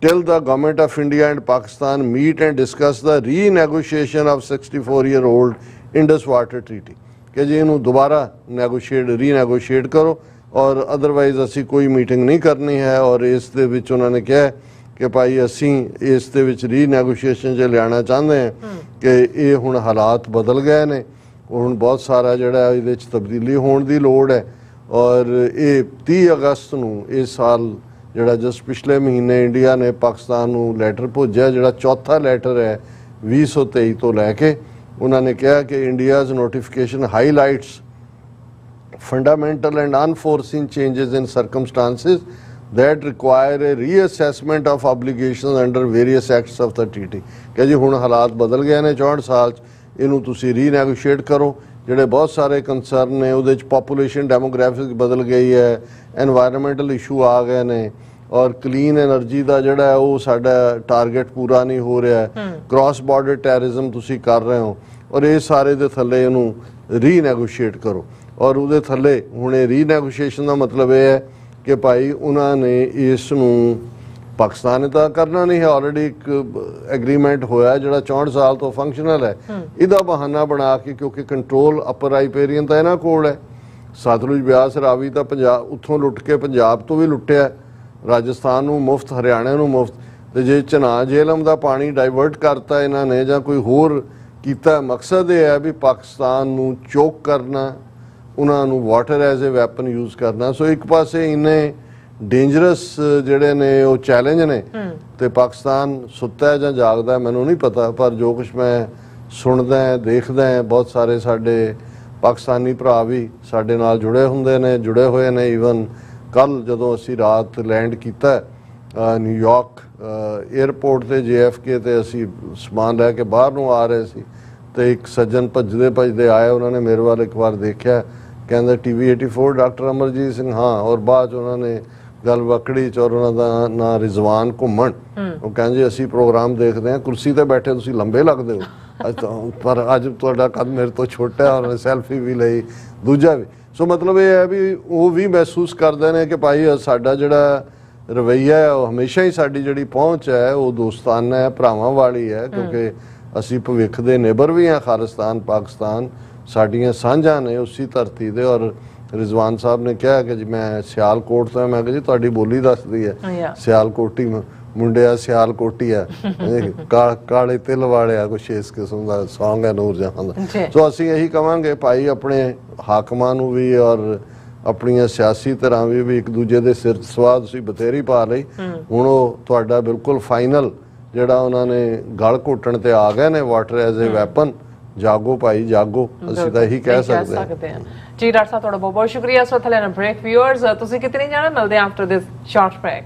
till the government of India and Pakistan meet and discuss the renegotiation of 64-year-old Indus Water Treaty कि जी इनू दोबारा रीनैगोशिएट करो और अदरवाइज असी कोई मीटिंग नहीं करनी है। और इस दे विच उन्होंने कहा कि भाई असी इस दे विच रीनैगोशिएशन च लियाना चाहते हैं कि ये हुण हालात बदल गए ने, हुण बहुत सारा जिहड़ा इहदे च तब्दीली होण दी लोड़ है। और ये 30 अगस्त नूं इस साल ਜਿਹੜਾ ਜਸ ਪਿਛਲੇ ਮਹੀਨੇ ਇੰਡੀਆ ਨੇ ਪਾਕਿਸਤਾਨ ਨੂੰ ਲੈਟਰ ਭੇਜਿਆ, ਜਿਹੜਾ ਚੌਥਾ ਲੈਟਰ ਹੈ 2023 ਤੋਂ ਲੈ ਕੇ। ਉਹਨਾਂ ਨੇ ਕਿਹਾ ਕਿ India's notification highlights fundamental and unforeseen changes in circumstances that require a reassessment of obligations under various acts of the treaty ਕਿ ਜੀ ਹੁਣ ਹਾਲਾਤ ਬਦਲ ਗਏ ਨੇ 64 ਸਾਲ 'ਚ, ਇਹਨੂੰ ਤੁਸੀਂ ਰੀਨੈਗੋਸ਼ੀਏਟ ਕਰੋ। ਜਿਹੜੇ ਬਹੁਤ ਸਾਰੇ ਕੰਸਰਨ ਨੇ ਉਹਦੇ 'ਚ ਪਾਪੂਲੇਸ਼ਨ ਡੈਮੋਗ੍ਰਾਫਿਕ ਬਦਲ ਗਈ ਹੈ, ਐਨਵਾਇਰਨਮੈਂਟਲ ਇਸ਼ੂ ਆ ਗਏ ਨੇ, ਔਰ ਕਲੀਨ એનર્ਜੀ ਦਾ ਜਿਹੜਾ ਹੈ ਉਹ ਸਾਡਾ ਟਾਰਗੇਟ ਪੂਰਾ ਨਹੀਂ ਹੋ ਰਿਹਾ, ਕ੍ਰਾਸ ਬਾਰਡਰ ਟੈਰਰਿਜ਼ਮ ਤੁਸੀਂ ਕਰ ਰਹੇ ਹੋ, ਔਰ ਇਹ ਸਾਰੇ ਦੇ ਥੱਲੇ ਇਹਨੂੰ ਰੀਨੈਗੋਸ਼ੀਏਟ ਕਰੋ। ਔਰ ਉਹਦੇ ਥੱਲੇ ਹੁਣ ਇਹ ਰੀਨੈਗੋਸ਼ੀਏਸ਼ਨ ਦਾ ਮਤਲਬ ਇਹ ਹੈ ਕਿ ਭਾਈ ਉਹਨਾਂ ਨੇ ਇਸ ਨੂੰ ਪਾਕਿਸਤਾਨ ਨੇ ਤਾਂ ਕਰਨਾ ਨਹੀਂ ਹੈ, ਆਲਰੇਡੀ ਇੱਕ ਐਗਰੀਮੈਂਟ ਹੋਇਆ ਜਿਹੜਾ 64 ਸਾਲ ਤੋਂ ਫੰਕਸ਼ਨਲ ਹੈ। ਇਹਦਾ ਬਹਾਨਾ ਬਣਾ ਕੇ, ਕਿਉਂਕਿ ਕੰਟਰੋਲ ਅਪਰ ਰਾਈਪੇਰੀਅਨ ਤਾਂ ਇਹਨਾਂ ਕੋਲ ਹੈ, ਸਤਲੁਜ ਬਿਆਸ ਰਾਵੀ ਤਾਂ ਪੰਜਾਬ ਉੱਥੋਂ ਲੁੱਟ ਕੇ ਪੰਜਾਬ ਤੋਂ ਵੀ ਲੁੱਟਿਆ, ਰਾਜਸਥਾਨ ਨੂੰ ਮੁਫਤ, ਹਰਿਆਣਾ ਨੂੰ ਮੁਫਤ, ਤੇ ਜੇ ਚਨਾਬ ਜੇਹਲਮ ਦਾ ਪਾਣੀ ਡਾਈਵਰਟ ਕਰਤਾ ਇਹਨਾਂ ਨੇ ਜਾਂ ਕੋਈ ਹੋਰ ਕੀਤਾ, ਮਕਸਦ ਇਹ ਹੈ ਵੀ ਪਾਕਿਸਤਾਨ ਨੂੰ ਚੋਕ ਕਰਨਾ, ਉਹਨਾਂ ਨੂੰ water as a weapon use ਕਰਨਾ। ਸੋ ਇੱਕ ਪਾਸੇ ਇੰਨੇ ਡੇਂਜਰਸ ਜਿਹੜੇ ਨੇ ਉਹ ਚੈਲੰਜ ਨੇ, ਤੇ ਪਾਕਿਸਤਾਨ ਸੁੱਤਾ ਹੈ ਜਾਂ ਜਾਗਦਾ ਮੈਨੂੰ ਨਹੀਂ ਪਤਾ, ਪਰ ਜੋ ਕੁਝ ਮੈਂ ਸੁਣਦਾ ਦੇਖਦਾ, ਬਹੁਤ ਸਾਰੇ ਸਾਡੇ ਪਾਕਿਸਤਾਨੀ ਭਰਾ ਵੀ ਸਾਡੇ ਨਾਲ ਜੁੜੇ ਹੋਏ ਨੇ। ਈਵਨ ਕੱਲ ਜਦੋਂ ਅਸੀਂ ਰਾਤ ਲੈਂਡ ਕੀਤਾ ਨਿਊਯਾਰਕ 에ਅਰਪੋਰਟ ਤੇ JFK ਤੇ, ਅਸੀਂ ਸਮਾਨ ਲੈ ਕੇ ਬਾਹਰ ਨੂੰ ਆ ਰਹੇ ਸੀ ਤੇ ਇੱਕ ਸੱਜਣ ਭੱਜਦੇ ਆਏ, ਉਹਨਾਂ ਨੇ ਮੇਰੇ ਵੱਲ ਇੱਕ ਵਾਰ ਦੇਖਿਆ, ਕਹਿੰਦਾ TV 84 ਡਾਕਟਰ ਅਮਰਜੀਤ ਸਿੰਘ, ਹਾਂ। ਔਰ ਬਾਅਦ 'ਚ ਉਹਨਾਂ ਨੇ ਗੱਲ ਵਕੜੀ 'ਚ, ਔਰ ਉਹਨਾਂ ਦਾ ਨਾਂ ਰਿਜ਼ਵਾਨ ਘੁੰਮਣ, ਉਹ ਕਹਿੰਦੇ ਅਸੀਂ ਪ੍ਰੋਗਰਾਮ ਦੇਖਦੇ ਹਾਂ, ਕੁਰਸੀ ਤੇ ਬੈਠੇ ਤੁਸੀਂ ਲੰਬੇ ਲੱਗਦੇ ਹੋ, ਪਰ ਅੱਜ ਤੁਹਾਡਾ ਕੱਦ ਮੇਰੇ ਤੋਂ ਛੋਟਾ ਹੈ। ਔਰ ਸੈਲਫੀ ਵੀ ਲਈ, ਦੂਜਾ ਵੀ। ਸੋ ਮਤਲਬ ਇਹ ਹੈ ਵੀ ਉਹ ਵੀ ਮਹਿਸੂਸ ਕਰਦੇ ਨੇ ਕਿ ਭਾਈ ਸਾਡਾ ਜਿਹੜਾ ਰਵੱਈਆ ਹੈ ਉਹ ਹਮੇਸ਼ਾ ਹੀ, ਸਾਡੀ ਜਿਹੜੀ ਪਹੁੰਚ ਹੈ ਉਹ ਦੋਸਤਾਨਾ ਹੈ, ਭਰਾਵਾਂ ਵਾਲੀ ਹੈ, ਕਿਉਂਕਿ ਅਸੀਂ ਭਵਿੱਖ ਦੇ ਨੇਬਰ ਵੀ ਹਾਂ। ਖਾਲਿਸਤਾਨ ਪਾਕਿਸਤਾਨ ਸਾਡੀਆਂ ਸਾਂਝਾਂ ਨੇ ਉਸੀ ਧਰਤੀ ਦੇ। ਔਰ ਰਿਜ਼ਵਾਨ ਸਾਹਿਬ ਨੇ ਕਿਹਾ ਕਿ ਜੀ ਮੈਂ ਸਿਆਲਕੋਟ ਤੋਂ, ਮੈਂ ਕਿਹਾ ਜੀ ਤੁਹਾਡੀ ਬੋਲੀ ਦੱਸਦੀ ਹੈ ਸਿਆਲਕੋਟੀ ਮੁੰਡਿਆ ਸਿਆਲਕੋਟੀ ਆ, ਕਾਲੇ ਤਿਲ ਵਾਲਿਆ, ਕੁਛ ਇਸ ਕਿਸਮ ਦਾ ਸੌਂਗ ਹੈ ਨੂਰ ਜਹਾਂ ਦਾ। ਸੋ ਅਸੀਂ ਇਹੀ ਕਵਾਂਗੇ ਭਾਈ ਆਪਣੇ ਹਾਕਮਾਂ ਨੂੰ ਵੀ ਔਰ ਆਪਣੀਆਂ ਸਿਆਸੀ ਧਿਰਾਂ ਵੀ ਇੱਕ ਦੂਜੇ ਦੇ ਸਿਰ ਸਵਾਹ ਤੁਸੀਂ ਬਥੇਰੀ ਪਾ ਲਈ, ਹੁਣ ਉਹ ਤੁਹਾਡਾ ਬਿਲਕੁਲ ਫਾਈਨਲ ਜਿਹੜਾ ਉਹਨਾਂ ਨੇ ਗਲ ਘੁੱਟਣ ਤੇ ਆ ਗਏ ਨੇ, ਵਾਟਰ ਐਜ਼ ਏ ਵੈਪਨ। ਜਾਗੋ ਭਾਈ ਜਾਗੋ, ਅਸੀਂ ਤਾਂ ਇਹੀ ਕਹਿ ਸਕਦੇ ਹਾਂ ਜੀ। ਡਾਕਟਰ ਸਾਹਿਬ ਤੁਹਾਡਾ ਬਹੁਤ ਬਹੁਤ ਸ਼ੁਕਰੀਆ। ਇਸ ਵਕਤ ਲੈਣਾ ਬ੍ਰੇਕ। ਵਿਊਅਰਸ ਤੁਸੀਂ ਕਿਤੇ ਨਹੀਂ ਜਾਣਾ, ਮਿਲਦੇ ਹਾਂ after this short break.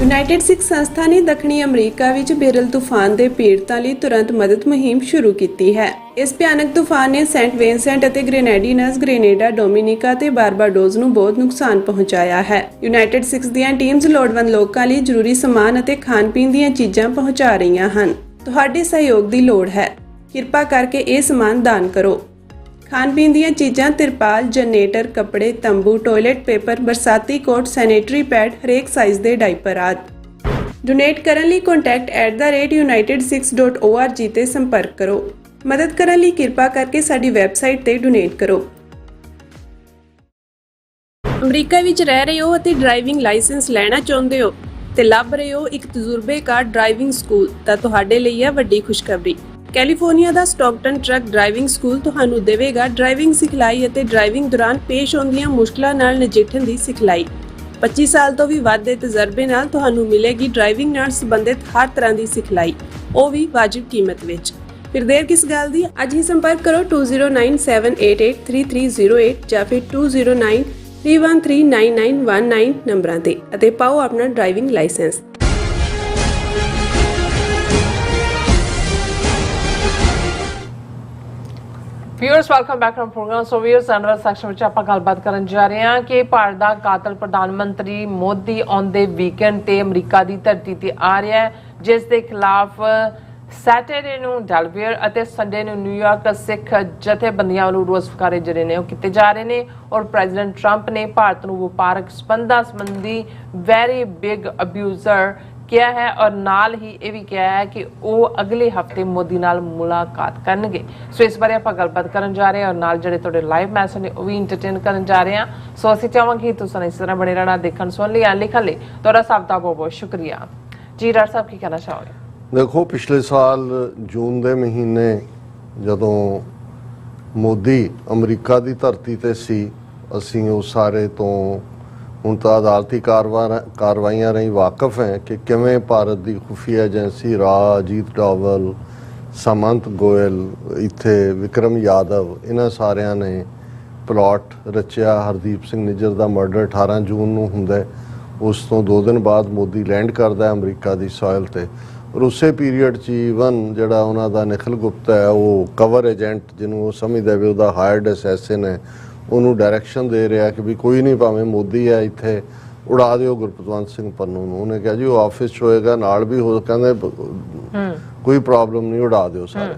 United Sikh ਸੰਸਥਾ ਨੇ ਦੱਖਣੀ ਅਮਰੀਕਾ ਵਿੱਚ ਬੇਰਲ ਤੂਫਾਨ ਦੇ ਪੀੜਤਾਂ ਲਈ ਤੁਰੰਤ ਮਦਦ ਮੁਹਿੰਮ ਸ਼ੁਰੂ ਕੀਤੀ ਹੈ। ਇਸ ਭਿਆਨਕ ਤੂਫਾਨ ਨੇ ਸੈਂਟ ਵਿੰਸੈਂਟ ਅਤੇ ਗ੍ਰੇਨੇਡੀਨਸ, ਗ੍ਰੇਨੇਡਾ, ਡੋਮਿਨਿਕਾ ਤੇ ਬਾਰਬਾਡੋਸ ਨੂੰ ਬਹੁਤ ਨੁਕਸਾਨ ਪਹੁੰਚਾਇਆ ਹੈ। ਯੂਨਾਈਟਿਡ ਸਿੱਖ ਦੀਆਂ ਟੀਮਸ ਲੋੜਵੰਦ ਲੋਕਾਂ ਲਈ ਜ਼ਰੂਰੀ ਸਮਾਨ ਅਤੇ ਖਾਣ-ਪੀਣ ਦੀਆਂ ਚੀਜ਼ਾਂ ਪਹੁੰਚਾ ਰਹੀਆਂ ਹਨ। ਤੁਹਾਡੇ ਸਹਿਯੋਗ ਦੀ ਲੋੜ ਹੈ। ਕਿਰਪਾ ਕਰਕੇ ਇਹ ਸਮਾਨ ਦਾਨ ਕਰੋ। ਖਾਣ-ਪੀਣ ਦੀਆਂ ਚੀਜ਼ਾਂ, ਤਿਰਪਾਲ, ਜਨਰੇਟਰ, ਕੱਪੜੇ, ਤੰਬੂ, ਟਾਇਲਟ ਪੇਪਰ, ਬਰਸਾਤੀ ਕੋਟ, ਸੈਨੇਟਰੀ ਪੈਡ, ਹਰੇਕ ਸਾਈਜ਼ ਦੇ ਡਾਈਪਰ ਆਦਿ। ਡੋਨੇਟ ਕਰਨ ਲਈ contact@unitedsikhs.org ਤੇ ਸੰਪਰਕ ਕਰੋ। ਮਦਦ ਕਰਨ ਲਈ ਕਿਰਪਾ ਕਰਕੇ ਸਾਡੀ ਵੈਬਸਾਈਟ ਤੇ ਡੋਨੇਟ ਕਰੋ। ਅਮਰੀਕਾ ਵਿੱਚ ਰਹਿ ਰਹੇ ਹੋ ਅਤੇ ਡਰਾਈਵਿੰਗ ਲਾਇਸੈਂਸ ਲੈਣਾ ਚਾਹੁੰਦੇ ਹੋ ਤੇ ਲੱਭ ਰਹੇ ਹੋ ਇੱਕ ਤਜਰਬੇਕਾਰ ਡਰਾਈਵਿੰਗ ਸਕੂਲ, ਤਾਂ ਤੁਹਾਡੇ ਲਈ ਹੈ ਵੱਡੀ ਖੁਸ਼ਖਬਰੀ। ਕੈਲੀਫੋਰਨੀਆ ਦਾ ਸਟਾਕਟਨ ਟਰੱਕ ਡਰਾਈਵਿੰਗ ਸਕੂਲ ਤੁਹਾਨੂੰ ਦੇਵੇਗਾ ਡਰਾਈਵਿੰਗ ਸਿਖਲਾਈ ਅਤੇ ਡਰਾਈਵਿੰਗ ਦੌਰਾਨ ਪੇਸ਼ ਆਉਂਦੀਆਂ ਮੁਸ਼ਕਲਾਂ ਨਾਲ ਨਜਿੱਠਣ ਦੀ ਸਿਖਲਾਈ। 25 ਸਾਲ ਤੋਂ ਵੀ ਵੱਧ ਦੇ ਤਜਰਬੇ ਨਾਲ ਤੁਹਾਨੂੰ ਮਿਲੇਗੀ ਡਰਾਈਵਿੰਗ ਨਾਲ ਸੰਬੰਧਿਤ ਹਰ ਤਰ੍ਹਾਂ ਦੀ ਸਿਖਲਾਈ, ਉਹ ਵੀ ਵਾਜਿਬ ਕੀਮਤ ਵਿੱਚ। ਫਿਰ ਦੇਰ ਕਿਸ ਗੱਲ ਦੀ, ਅੱਜ ਹੀ ਸੰਪਰਕ ਕਰੋ 2097883308 ਜਾਂ ਫਿਰ 2093139919 ਨੰਬਰਾਂ ਤੇ ਅਤੇ ਪਾਓ ਆਪਣਾ driving licence. Viewers welcome back to programme. So viewers ਅਨਵਰ ਸੈਕਸ਼ਨ ਵਿੱਚ ਆਪਾਂ ਗੱਲਬਾਤ ਕਰਨ ਜਾ ਰਹੇ ਹਾਂ ਕਿ ਭਾਰਤ ਦਾ ਕਾਤਲ ਪ੍ਰਧਾਨ ਮੰਤਰੀ ਮੋਦੀ ਆਉਂਦੇ ਵੀਕਐਂਡ ਤੇ ਅਮਰੀਕਾ ਦੀ ਧਰਤੀ ਤੇ ਆ ਰਿਹਾ ਹੈ, ਜਿਸ ਦੇ ਖਿਲਾਫ ਸੈਟਰਡੇ ਨੂੰ ਡੈਲਵੇਅਰ ਅਤੇ ਸੰਡੇ ਨੂੰ ਨਿਊਯਾਰਕ ਸਿੱਖ ਜਥੇਬੰਦੀਆਂ ਵੱਲੋਂ ਰੋਸ ਵਿਖਾਰੇ ਜਿਹੜੇ ਨੇ ਉਹ ਕੀਤੇ ਜਾ ਰਹੇ ਨੇ। ਔਰ ਪ੍ਰੈਜ਼ੀਡੈਂਟ ਟਰੰਪ ਨੇ ਭਾਰਤ ਨੂੰ ਵਪਾਰਕ ਸੰਬੰਧਾਂ ਸੰਬੰਧੀ ਵੈਰੀ ਬਿਗ ਅਬਿਊਜ਼ਰ ਕਿਹਾ ਹੈ ਔਰ ਨਾਲ ਹੀ ਇਹ ਵੀ ਕਿਹਾ ਹੈ ਕਿ ਉਹ ਅਗਲੇ ਹਫਤੇ ਮੋਦੀ ਨਾਲ ਮੁਲਾਕਾਤ ਕਰਨਗੇ। ਸੋ ਇਸ ਬਾਰੇ ਆਪਾਂ ਗੱਲਬਾਤ ਕਰਨ ਜਾ ਰਹੇ ਹਾਂ ਔਰ ਨਾਲ ਜਿਹੜੇ ਤੁਹਾਡੇ ਲਾਈਵ ਮੈਸੇਜ ਨੇ ਉਹ ਵੀ ਇੰਟਰਟੇਨ ਕਰਨ ਜਾ ਰਹੇ ਹਾਂ। ਸੋ ਅਸੀਂ ਚਾਹਾਂਗੇ ਤੁਸੀਂ ਇਸ ਤਰ੍ਹਾਂ ਬਣੇ ਰਹਿਣਾ, ਦੇਖਣ ਸੁਣ ਲਈ ਲਿਖਣ ਲਈ ਤੁਹਾਡਾ ਸਭ ਦਾ ਬਹੁਤ ਬਹੁਤ ਸ਼ੁਕਰੀਆ ਜੀ। ਡਾਕਟਰ ਸਾਹਿਬ ਕੀ ਕਹਿਣਾ ਚਾਹੋਗੇ? ਦੇਖੋ, ਪਿਛਲੇ ਸਾਲ ਜੂਨ ਦੇ ਮਹੀਨੇ ਜਦੋਂ ਮੋਦੀ ਅਮਰੀਕਾ ਦੀ ਧਰਤੀ ਤੇ ਸੀ, ਅਸੀਂ ਉਹ ਸਾਰੇ ਤੋਂ ਹੁਣ ਤਾਂ ਅਦਾਲਤੀ ਕਾਰਵਾਈਆਂ ਰਾਹੀਂ ਵਾਕਿਫ ਹੈ ਕਿ ਕਿਵੇਂ ਭਾਰਤ ਦੀ ਖੁਫੀਆ ਏਜੰਸੀ ਰਾਅ, ਅਜੀਤ ਡੋਵਲ, ਸਮੰਤ ਗੋਇਲ, ਇੱਥੇ ਵਿਕਰਮ ਯਾਦਵ, ਇਹਨਾਂ ਸਾਰਿਆਂ ਨੇ ਪਲਾਟ ਰਚਿਆ। ਹਰਦੀਪ ਸਿੰਘ ਨਿੱਜਰ ਦਾ ਮਰਡਰ 18 ਜੂਨ ਨੂੰ ਹੁੰਦਾ। ਉਸ ਤੋਂ 2 ਦਿਨ ਬਾਅਦ ਮੋਦੀ ਲੈਂਡ ਕਰਦਾ ਅਮਰੀਕਾ ਦੀ ਸੋਇਲ ਤੇ। ਔਰ ਉਸੇ ਪੀਰੀਅਡ 'ਚ ਈਵਨ ਜਿਹੜਾ ਉਹਨਾਂ ਦਾ ਨਿਖਿਲ ਗੁਪਤਾ ਹੈ, ਉਹ ਕਵਰ ਏਜੰਟ ਜਿਹਨੂੰ ਉਹ ਸਮਝਦਾ ਵੀ ਉਹਦਾ ਹਾਇਰਡ ਅਸੈਸਿਨ ਹੈ, ਉਹਨੂੰ ਡਾਇਰੈਕਸ਼ਨ ਦੇ ਰਿਹਾ ਕਿ ਵੀ ਕੋਈ ਨਹੀਂ, ਭਾਵੇਂ ਮੋਦੀ ਹੈ ਇੱਥੇ ਉਡਾ ਦਿਓ ਗੁਰਪਤਵੰਤ ਸਿੰਘ ਪੰਨੂ ਨੂੰ। ਉਹਨੇ ਕਿਹਾ ਜੀ ਉਹ ਆਫਿਸ 'ਚ ਹੋਏਗਾ, ਨਾਲ ਵੀ ਹੋ ਕਹਿੰਦੇ ਕੋਈ ਪ੍ਰੋਬਲਮ ਨਹੀਂ, ਉਡਾ ਦਿਓ ਸਾਰੇ।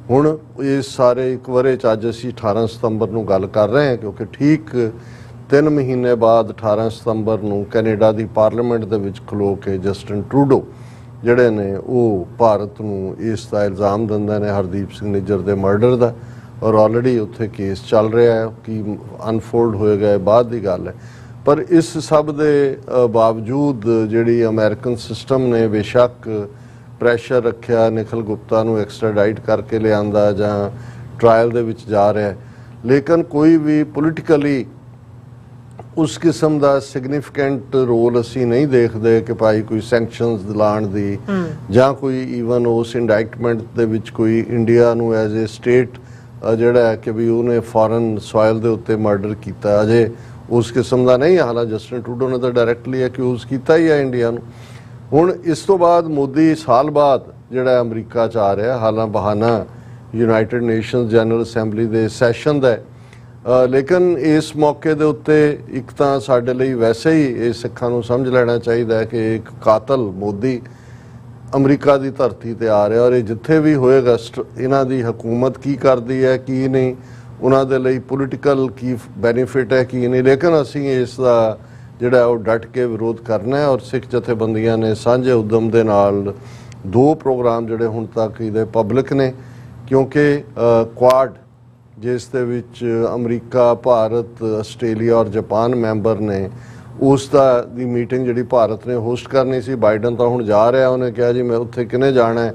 ਹੁਣ ਇਹ ਸਾਰੇ ਇੱਕ ਵਰੇ 'ਚ ਅੱਜ ਅਸੀਂ 18 ਸਤੰਬਰ ਨੂੰ ਗੱਲ ਕਰ ਰਹੇ ਹਾਂ, ਕਿਉਂਕਿ ਠੀਕ 3 ਮਹੀਨੇ ਬਾਅਦ 18 ਸਤੰਬਰ ਨੂੰ ਕੈਨੇਡਾ ਦੀ ਪਾਰਲੀਮੈਂਟ ਦੇ ਵਿੱਚ ਖਲੋ ਕੇ ਜਸਟਿਨ ਟਰੂਡੋ ਜਿਹੜੇ ਨੇ ਉਹ ਭਾਰਤ ਨੂੰ ਇਸ ਦਾ ਇਲਜ਼ਾਮ ਦਿੰਦੇ ਨੇ ਹਰਦੀਪ ਸਿੰਘ ਨਿੱਜਰ ਦੇ ਮਰਡਰ ਦਾ। ਔਰ ਆਲਰੇਡੀ ਉੱਥੇ ਕੇਸ ਚੱਲ ਰਿਹਾ ਹੈ, ਕਿ ਅਨਫੋਲਡ ਹੋਏਗਾ ਇਹ ਬਾਅਦ ਦੀ ਗੱਲ ਹੈ। ਪਰ ਇਸ ਸਭ ਦੇ ਬਾਵਜੂਦ ਜਿਹੜੀ ਅਮਰੀਕਨ ਸਿਸਟਮ ਨੇ ਬੇਸ਼ੱਕ ਪ੍ਰੈਸ਼ਰ ਰੱਖਿਆ, ਨਿਖਿਲ ਗੁਪਤਾ ਨੂੰ ਐਕਸਟ੍ਰਾਡਾਈਟ ਕਰਕੇ ਲਿਆਂਦਾ ਜਾਂ ਟਰਾਇਲ ਦੇ ਵਿੱਚ ਜਾ ਰਿਹਾ, ਲੇਕਿਨ ਕੋਈ ਵੀ ਪੋਲੀਟੀਕਲੀ ਉਸ ਕਿਸਮ ਦਾ ਸਿਗਨੀਫੀਕੈਂਟ ਰੋਲ ਅਸੀਂ ਨਹੀਂ ਦੇਖਦੇ ਕਿ ਭਾਈ ਕੋਈ ਸੈਂਕਸ਼ਨਸ ਦਿਲਾਉਣ ਦੀ ਜਾਂ ਕੋਈ ਈਵਨ ਉਸ ਇੰਡਾਇਕਟਮੈਂਟ ਦੇ ਵਿੱਚ ਕੋਈ ਇੰਡੀਆ ਨੂੰ ਐਜ਼ ਏ ਸਟੇਟ ਜਿਹੜਾ ਹੈ ਕਿ ਵੀ ਉਹਨੇ ਫੋਰਨ ਸੋਇਲ ਦੇ ਉੱਤੇ ਮਰਡਰ ਕੀਤਾ, ਅਜੇ ਉਸ ਕਿਸਮ ਦਾ ਨਹੀਂ। ਹਾਲਾਂਕਿ ਜਸਟਿਨ ਟਰੂਡੋ ਨੇ ਤਾਂ ਡਾਇਰੈਕਟਲੀ ਅਕਿਊਜ਼ ਕੀਤਾ ਹੀ ਹੈ ਇੰਡੀਆ ਨੂੰ। ਹੁਣ ਇਸ ਤੋਂ ਬਾਅਦ ਮੋਦੀ ਸਾਲ ਬਾਅਦ ਜਿਹੜਾ ਅਮਰੀਕਾ 'ਚ ਆ ਰਿਹਾ, ਹਾਲਾਂ ਬਹਾਨਾ ਯੂਨਾਈਟਿਡ ਨੇਸ਼ਨਸ ਜਨਰਲ ਅਸੈਂਬਲੀ ਦੇ ਸੈਸ਼ਨ ਦਾ, ਲੇਕਿਨ ਇਸ ਮੌਕੇ ਦੇ ਉੱਤੇ ਇੱਕ ਤਾਂ ਸਾਡੇ ਲਈ ਵੈਸੇ ਹੀ ਇਹ ਸਿੱਖਾਂ ਨੂੰ ਸਮਝ ਲੈਣਾ ਚਾਹੀਦਾ ਹੈ ਕਿ ਇੱਕ ਕਾਤਲ ਮੋਦੀ ਅਮਰੀਕਾ ਦੀ ਧਰਤੀ ਤੇ ਆ ਰਿਹਾ, ਔਰ ਇਹ ਜਿੱਥੇ ਵੀ ਹੋਏਗਾ ਇਹਨਾਂ ਦੀ ਹਕੂਮਤ ਕੀ ਕਰਦੀ ਹੈ ਕੀ ਨਹੀਂ, ਉਹਨਾਂ ਦੇ ਲਈ ਪੋਲੀਟੀਕਲ ਕੀ ਬੈਨੀਫਿਟ ਹੈ ਕੀ ਨਹੀਂ, ਲੇਕਿਨ ਅਸੀਂ ਇਸ ਦਾ ਜਿਹੜਾ ਉਹ ਡਟ ਕੇ ਵਿਰੋਧ ਕਰਨਾ ਹੈ। ਔਰ ਸਿੱਖ ਜਥੇਬੰਦੀਆਂ ਨੇ ਸਾਂਝੇ ਉਦਮ ਦੇ ਨਾਲ 2 ਪ੍ਰੋਗਰਾਮ ਜਿਹੜੇ ਹੁਣ ਤੱਕ ਇਹਦੇ ਪਬਲਿਕ ਨੇ, ਕਿਉਂਕਿ ਕੁਆਡ ਜਿਸ ਦੇ ਵਿੱਚ ਅਮਰੀਕਾ, ਭਾਰਤ, ਆਸਟ੍ਰੇਲੀਆ ਔਰ ਜਾਪਾਨ ਮੈਂਬਰ ਨੇ, ਉਸ ਦਾ ਦੀ ਮੀਟਿੰਗ ਜਿਹੜੀ ਭਾਰਤ ਨੇ ਹੋਸਟ ਕਰਨੀ ਸੀ। ਬਾਈਡਨ ਤਾਂ ਹੁਣ ਜਾ ਰਿਹਾ, ਉਹਨੇ ਕਿਹਾ ਜੀ ਮੈਂ ਉੱਥੇ ਕਿਹਨੇ ਜਾਣਾ ਹੈ,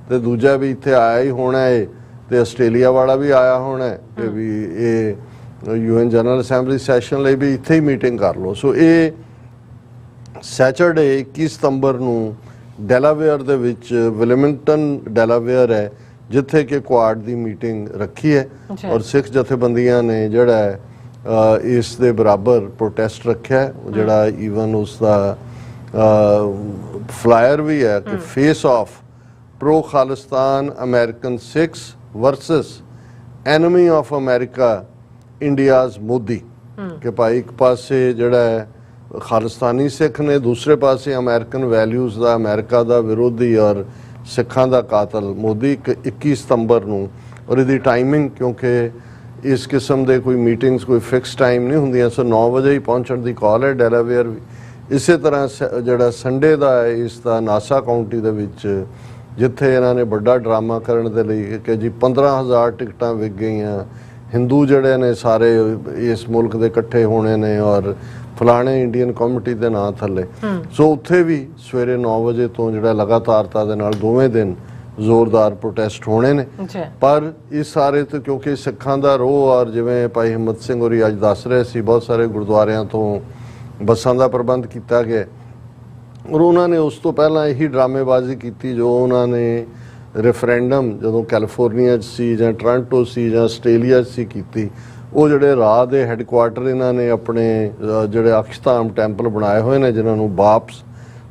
ਤੇ ਦੂਜਾ ਵੀ ਇੱਥੇ ਆਇਆ ਹੀ ਹੋਣਾ ਹੈ, ਤੇ ਆਸਟ੍ਰੇਲੀਆ ਵਾਲਾ ਵੀ ਆਇਆ ਹੋਣਾ ਹੈ ਕਿ ਵੀ ਇਹ UN ਜਨਰਲ ਅਸੈਂਬਲੀ ਸੈਸ਼ਨ ਲਈ ਵੀ ਇੱਥੇ ਹੀ ਮੀਟਿੰਗ ਕਰ ਲਓ। ਸੋ ਇਹ ਸੈਚਰਡੇ 21 ਸਤੰਬਰ ਨੂੰ ਡੈਲਾਵੇਅਰ ਦੇ ਵਿੱਚ, ਵਿਲਮਿੰਗਟਨ ਡੈਲਾਵੇਅਰ ਹੈ ਜਿੱਥੇ ਕਿ ਕੁਆਡ ਦੀ ਮੀਟਿੰਗ ਰੱਖੀ ਹੈ। ਔਰ ਸਿੱਖ ਜਥੇਬੰਦੀਆਂ ਨੇ ਜਿਹੜਾ ਹੈ ਇਸ ਦੇ ਬਰਾਬਰ ਪ੍ਰੋਟੈਸਟ ਰੱਖਿਆ, ਜਿਹੜਾ ਈਵਨ ਉਸ ਦਾ ਫਲਾਇਰ ਵੀ ਹੈ ਕਿ face off pro Khalistan American Sikhs versus enemy of America India's Modi, ਕਿ ਭਾਈ ਇੱਕ ਪਾਸੇ ਜਿਹੜਾ ਹੈ ਖਾਲਿਸਤਾਨੀ ਸਿੱਖ ਨੇ, ਦੂਸਰੇ ਪਾਸੇ ਅਮਰੀਕਨ ਵੈਲਿਊਜ਼ ਦਾ, ਅਮਰੀਕਾ ਦਾ ਵਿਰੋਧੀ ਔਰ ਸਿੱਖਾਂ ਦਾ ਕਾਤਲ ਮੋਦੀ। 21 ਸਤੰਬਰ ਨੂੰ, ਔਰ ਇਹਦੀ ਟਾਈਮਿੰਗ ਕਿਉਂਕਿ ਇਸ ਕਿਸਮ ਦੇ ਕੋਈ ਮੀਟਿੰਗਸ ਕੋਈ ਫਿਕਸ ਟਾਈਮ ਨਹੀਂ ਹੁੰਦੀਆਂ, ਸੋ 9 ਵਜੇ ਹੀ ਪਹੁੰਚਣ ਦੀ ਕਾਲ ਹੈ ਡੈਲਾਵੇਅਰ ਵੀ। ਇਸੇ ਤਰ੍ਹਾਂ ਜਿਹੜਾ ਸੰਡੇ ਦਾ ਹੈ ਇਸ ਦਾ ਨਾਸਾ ਕਾਉਂਟੀ ਦੇ ਵਿੱਚ, ਜਿੱਥੇ ਇਹਨਾਂ ਨੇ ਵੱਡਾ ਡਰਾਮਾ ਕਰਨ ਦੇ ਲਈ ਕਿ ਜੀ 15,000 ਟਿਕਟਾਂ ਵਿਕ ਗਈਆਂ, ਹਿੰਦੂ ਜਿਹੜੇ ਨੇ ਸਾਰੇ ਇਸ ਮੁਲਕ ਦੇ ਇਕੱਠੇ ਹੋਣੇ ਨੇ ਔਰ ਫਲਾਣੇ ਇੰਡੀਅਨ ਕਮਿਊਨਿਟੀ ਦੇ ਨਾਂ ਥੱਲੇ। ਸੋ ਉੱਥੇ ਵੀ ਸਵੇਰੇ 9 ਵਜੇ ਤੋਂ ਜਿਹੜਾ ਲਗਾਤਾਰਤਾ ਦੇ ਨਾਲ ਦੋਵੇਂ ਦਿਨ ਜ਼ੋਰਦਾਰ ਪ੍ਰੋਟੈਸਟ ਹੋਣੇ ਨੇ। ਪਰ ਇਸ ਸਾਰੇ ਤੋਂ ਕਿਉਂਕਿ ਸਿੱਖਾਂ ਦਾ ਰੋਹ, ਔਰ ਜਿਵੇਂ ਭਾਈ ਹਿੰਮਤ ਸਿੰਘ ਹੋਰੀ ਅੱਜ ਦੱਸ ਰਹੇ ਸੀ, ਬਹੁਤ ਸਾਰੇ ਗੁਰਦੁਆਰਿਆਂ ਤੋਂ ਬੱਸਾਂ ਦਾ ਪ੍ਰਬੰਧ ਕੀਤਾ ਗਿਆ ਔਰ ਉਹਨਾਂ ਨੇ ਉਸ ਤੋਂ ਪਹਿਲਾਂ ਇਹੀ ਡਰਾਮੇਬਾਜ਼ੀ ਕੀਤੀ ਜੋ ਉਹਨਾਂ ਨੇ ਰੈਫਰੈਂਡਮ ਜਦੋਂ ਕੈਲੀਫੋਰਨੀਆ 'ਚ ਸੀ ਜਾਂ ਟੋਰਾਂਟੋ ਸੀ ਜਾਂ ਆਸਟ੍ਰੇਲੀਆ 'ਚ ਸੀ ਕੀਤੀ। ਉਹ ਜਿਹੜੇ ਰਾਹ ਦੇ ਹੈੱਡਕੁਆਟਰ ਇਹਨਾਂ ਨੇ ਆਪਣੇ ਜਿਹੜੇ ਅਕਸ਼ਧਾਮ ਟੈਂਪਲ ਬਣਾਏ ਹੋਏ ਨੇ ਜਿਨ੍ਹਾਂ ਨੂੰ ਬਾਪਸ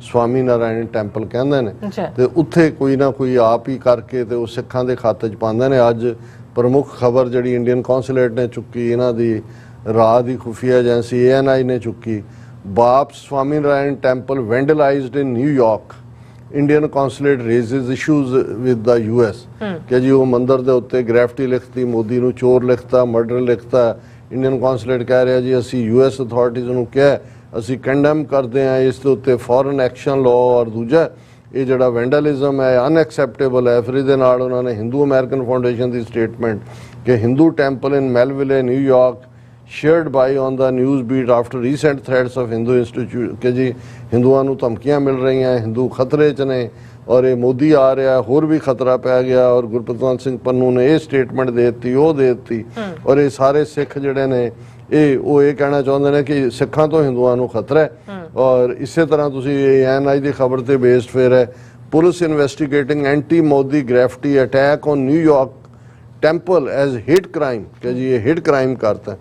ਸਵਾਮੀ ਨਾਰਾਇਣ ਟੈਂਪਲ ਕਹਿੰਦੇ ਨੇ, ਤੇ ਉੱਥੇ ਕੋਈ ਨਾ ਕੋਈ ਆਪ ਹੀ ਕਰਕੇ ਤੇ ਉਹ ਸਿੱਖਾਂ ਦੇ ਖਾਤੇ 'ਚ ਪਾਉਂਦੇ ਨੇ। ਅੱਜ ਪ੍ਰਮੁੱਖ ਖਬਰ ਜਿਹੜੀ ਇੰਡੀਅਨ ਕੌਂਸੂਲੇਟ ਨੇ ਚੁੱਕੀ, ਇਹਨਾਂ ਦੀ ਰਾਹ ਦੀ ਖੁਫੀਆ ਏਜੰਸੀ ANI ਨੇ ਚੁੱਕੀ, BAPS Swaminarayan temple vandalised in New York, Indian consulate raises issues with the US ਕਿ ਜੀ ਉਹ ਮੰਦਿਰ ਦੇ ਉੱਤੇ ਗ੍ਰੈਫਿਟੀ ਲਿਖਤੀ, ਮੋਦੀ ਨੂੰ ਚੋਰ ਲਿਖਤਾ, ਮਰਡਰ ਲਿਖਤਾ। ਇੰਡੀਅਨ ਕੌਂਸੂਲੇਟ ਕਹਿ ਰਿਹਾ ਜੀ ਅਸੀਂ US ਅਥਾਰਟੀਜ਼ ਨੂੰ ਕਿਹਾ ਅਸੀਂ ਕੰਡੈਮ ਕਰਦੇ ਹਾਂ ਇਸ ਦੇ ਉੱਤੇ ਫੋਰਨ ਐਕਸ਼ਨ ਲਾਅ, ਔਰ ਦੂਜਾ ਇਹ ਜਿਹੜਾ ਵੈਂਡਲਿਜ਼ਮ ਹੈ ਅਨਐਕਸੈਪਟੇਬਲ ਹੈ। ਫਿਰ ਇਹਦੇ ਨਾਲ ਉਹਨਾਂ ਨੇ ਹਿੰਦੂ ਅਮਰੀਕਨ ਫਾਊਂਡੇਸ਼ਨ ਦੀ ਸਟੇਟਮੈਂਟ ਕਿ Hindu temple in Melville New York shared by on the news beat after recent threats of Hindu Institute ਕਿ ਜੀ ਹਿੰਦੂਆਂ ਨੂੰ ਧਮਕੀਆਂ ਮਿਲ ਰਹੀਆਂ, ਹਿੰਦੂ ਖਤਰੇ 'ਚ ਨੇ ਔਰ ਇਹ ਮੋਦੀ ਆ ਰਿਹਾ ਹੋਰ ਵੀ ਖਤਰਾ ਪੈ ਗਿਆ। ਔਰ ਗੁਰਪ੍ਰਤਾਪ ਸਿੰਘ ਪੰਨੂ ਨੇ ਇਹ ਸਟੇਟਮੈਂਟ ਦੇ ਦਿੱਤੀ, ਉਹ ਦੇ ਦਿੱਤੀ ਔਰ ਇਹ ਸਾਰੇ ਸਿੱਖ ਜਿਹੜੇ ਨੇ ਉਹ ਇਹ ਕਹਿਣਾ ਚਾਹੁੰਦੇ ਨੇ ਕਿ ਸਿੱਖਾਂ ਤੋਂ ਹਿੰਦੂਆਂ ਨੂੰ ਖਤਰਾ ਹੈ। ਔਰ ਇਸੇ ਤਰ੍ਹਾਂ ਤੁਸੀਂ ANI ਦੀ ਖਬਰ ਤੇ ਬੇਸਡ ਫਿਰ ਹੈ police investigating anti Modi graffiti attack on New York temple as hit crime ਕਿ ਜੀ ਇਹ ਹਿਟ ਕ੍ਰਾਈਮ ਕਰਤਾ।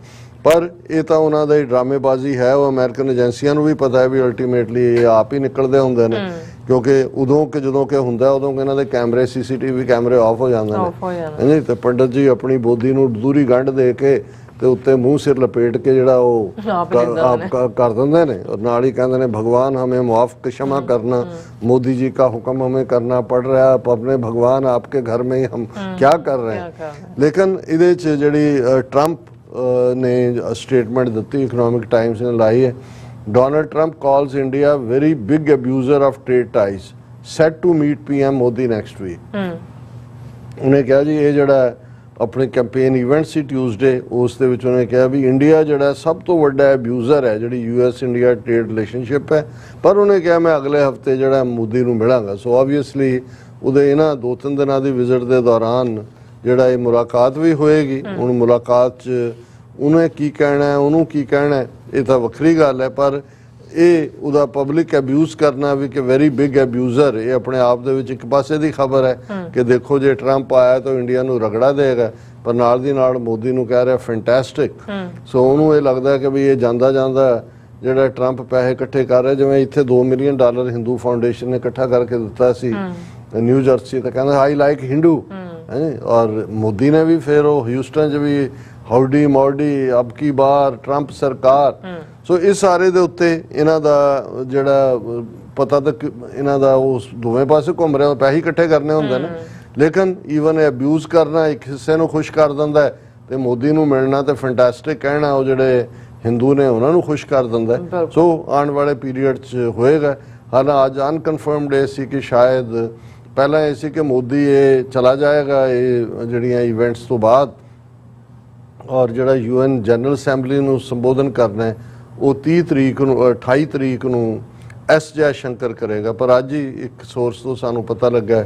ਪਰ ਇਹ ਤਾਂ ਉਹਨਾਂ ਦਾ ਹੀ ਡਰਾਮੇਬਾਜ਼ੀ ਹੈ। ਉਹ ਅਮਰੀਕਨ ਏਜੰਸੀਆਂ ਨੂੰ ਵੀ ਪਤਾ ਹੈ ਵੀ ਅਲਟੀਮੇਟਲੀ ਇਹ ਆਪ ਹੀ ਨਿਕਲਦੇ ਹੁੰਦੇ ਨੇ ਕਿਉਂਕਿ ਉਦੋਂ ਕਿ ਜਦੋਂ ਕਿ ਹੁੰਦਾ ਉਦੋਂ ਕਿ ਇਹਨਾਂ ਦੇ ਕੈਮਰੇ CCTV ਕੈਮਰੇ ਆਫ ਹੋ ਜਾਂਦੇ ਨੇ। ਤੇ ਪੰਡਤ ਜੀ ਆਪਣੀ ਬੋਦੀ ਨੂੰ ਦੂਰੀ ਗੰਢ ਦੇ ਕੇ ਤੇ ਉੱਤੇ ਮੂੰਹ ਸਿਰ ਲਪੇਟ ਕੇ ਜਿਹੜਾ ਉਹ ਆਪ ਕਰ ਦਿੰਦੇ ਨੇ ਔਰ ਨਾਲ ਹੀ ਕਹਿੰਦੇ ਨੇ ਭਗਵਾਨ ਹमें माफ क्षमा करना, मोदी जी का हुक्म हमें करना पड़ रहा है, अपने भगवान आपके घर में ही हम क्या कर रहे हैं। लेकिन ਇਹਦੇ 'ਚ ਜਿਹੜੀ ਟਰੰਪ ने स्टेटमेंट दी, इकोनॉमिक टाइम्स ने लाई है, Donald Trump calls India very big abuser of trade ties, set to meet PM Modi next week. उन्हें कहा जी ये जड़ा अपने कैंपेन इवेंट सी ट्यूसडे उस दे विच उन्हें कहा भी इंडिया जड़ा सब तो वड्डा अब्यूजर है जी US इंडिया ट्रेड रिलेशनशिप है। पर उन्हें कहा मैं अगले हफ्ते जड़ा मोदी नूं मिलांगा। सो ऑबवियसली उहदे इन्हां 2-3 दिनां दी विजिट दे दौरान ਜਿਹੜਾ ਇਹ ਮੁਲਾਕਾਤ ਵੀ ਹੋਏਗੀ। ਹੁਣ ਮੁਲਾਕਾਤ 'ਚ ਉਹਨੇ ਕੀ ਕਹਿਣਾ ਹੈ, ਉਹਨੂੰ ਕੀ ਕਹਿਣਾ ਹੈ, ਇਹ ਤਾਂ ਵੱਖਰੀ ਗੱਲ ਹੈ। ਪਰ ਇਹ ਉਹਦਾ ਪਬਲਿਕ ਅਬਿਊਜ਼ ਕਰਨਾ ਵੀ ਕਿ ਵੈਰੀ ਬਿਗ ਅਬਿਊਜ਼ਰ, ਇਹ ਆਪਣੇ ਆਪ ਦੇ ਵਿੱਚ ਇੱਕ ਪਾਸੇ ਦੀ ਖਬਰ ਹੈ ਕਿ ਦੇਖੋ ਜੇ ਟਰੰਪ ਆਇਆ ਤਾਂ ਇੰਡੀਆ ਨੂੰ ਰਗੜਾ ਦੇਗਾ, ਪਰ ਨਾਲ ਦੀ ਨਾਲ ਮੋਦੀ ਨੂੰ ਕਹਿ ਰਿਹਾ ਫੈਂਟੈਸਟਿਕ। ਸੋ ਉਹਨੂੰ ਇਹ ਲੱਗਦਾ ਕਿ ਵੀ ਇਹ ਜਾਂਦਾ ਜਾਂਦਾ ਜਿਹੜਾ ਟਰੰਪ ਪੈਸੇ ਇਕੱਠੇ ਕਰ ਰਿਹਾ, ਜਿਵੇਂ ਇੱਥੇ $2 ਮਿਲੀਅਨ ਹਿੰਦੂ ਫਾਊਂਡੇਸ਼ਨ ਨੇ ਇਕੱਠਾ ਕਰਕੇ ਦਿੱਤਾ ਸੀ ਨਿਊ ਜਰਸੀ, ਤਾਂ ਕਹਿੰਦਾ ਆਈ ਲਾਈਕ ਹਿੰਦੂ। और मोदी ने भी फिर वो ह्यूस्टन च भी हाउडी मॉडी अब की बार ट्रंप सरकार। सो इस सारे दे उत्ते इन्हां दा जिहड़ा पता तक इन्हां दा उस दोवें पासे घुम रहा, पैसे इकट्ठे करने हुंदे ने लेकिन ईवन अब्यूज करना एक हिस्से नूं खुश कर दिंदा है ते मोदी नूं मिलना ते फैंटास्टिक कहना वो जिहड़े हिंदू ने उन्हां नूं खुश कर दिंदा है। सो आने वाले पीरीयड च होएगा। हालां अज अनकनफर्मड ये सी कि शायद ਪਹਿਲਾਂ ਇਹ ਸੀ ਕਿ ਮੋਦੀ ਇਹ ਚਲਾ ਜਾਏਗਾ ਇਹ ਜਿਹੜੀਆਂ ਇਵੈਂਟਸ ਤੋਂ ਬਾਅਦ ਔਰ ਜਿਹੜਾ UN ਜਨਰਲ ਅਸੈਂਬਲੀ ਨੂੰ ਸੰਬੋਧਨ ਕਰਨਾ ਹੈ ਉਹ 30 ਤਰੀਕ ਨੂੰ 28 ਤਰੀਕ ਨੂੰ S ਜੈਸ਼ੰਕਰ ਕਰੇਗਾ। ਪਰ ਅੱਜ ਹੀ ਇੱਕ ਸੋਰਸ ਤੋਂ ਸਾਨੂੰ ਪਤਾ ਲੱਗਾ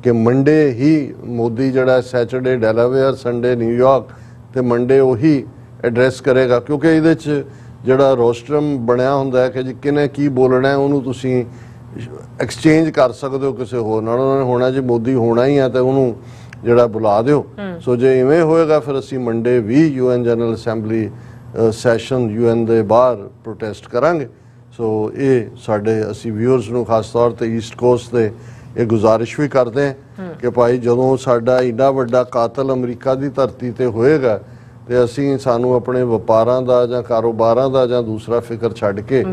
ਕਿ ਮੰਡੇ ਹੀ ਮੋਦੀ ਜਿਹੜਾ ਸੈਚਰਡੇ ਡੈਲਾਵੇਅਰ, ਸੰਡੇ ਨਿਊਯਾਰਕ ਤੇ ਮੰਡੇ ਉਹੀ ਐਡਰੈਸ ਕਰੇਗਾ ਕਿਉਂਕਿ ਇਹਦੇ 'ਚ ਜਿਹੜਾ ਰੋਸਟਰਮ ਬਣਿਆ ਹੁੰਦਾ ਹੈ ਕਿ ਜੀ ਕਿਹਨੇ ਕੀ ਬੋਲਣਾ ਉਹਨੂੰ ਤੁਸੀਂ ਐਕਸਚੇਂਜ ਕਰ ਸਕਦੇ ਹੋ ਕਿਸੇ ਹੋਰ ਨਾਲ। ਉਹਨਾਂ ਨੇ ਹੋਣਾ ਜੀ ਮੋਦੀ ਹੋਣਾ ਹੀ ਆ ਤੇ ਉਹਨੂੰ ਜਿਹੜਾ ਬੁਲਾ ਦਿਓ। ਸੋ ਜੇ ਇਵੇਂ ਹੋਏਗਾ ਫਿਰ ਅਸੀਂ ਮੰਡੇ ਵੀ UN general assembly session UN ਦੇ ਬਾਹਰ ਪ੍ਰੋਟੈਸਟ ਕਰਾਂਗੇ। ਸੋ ਇਹ ਸਾਡੇ ਅਸੀਂ ਵਿਊਅਰਸ ਨੂੰ ਖਾਸ ਤੌਰ ਤੇ ਈਸਟ ਕੋਸਟ ਦੇ ਇਹ ਗੁਜ਼ਾਰਿਸ਼ ਵੀ ਕਰਦੇ ਹਾਂ ਕਿ ਭਾਈ ਜਦੋਂ ਸਾਡਾ ਇੰਨਾ ਵੱਡਾ ਕਾਤਲ ਅਮਰੀਕਾ ਦੀ ਧਰਤੀ ਤੇ ਹੋਏਗਾ ਤੇ ਅਸੀਂ ਸਾਨੂੰ ਆਪਣੇ ਵਪਾਰਾਂ ਦਾ ਜਾਂ ਕਾਰੋਬਾਰਾਂ ਦਾ ਜਾਂ ਦੂਸਰਾ ਫਿਕਰ ਛੱਡ ਕੇ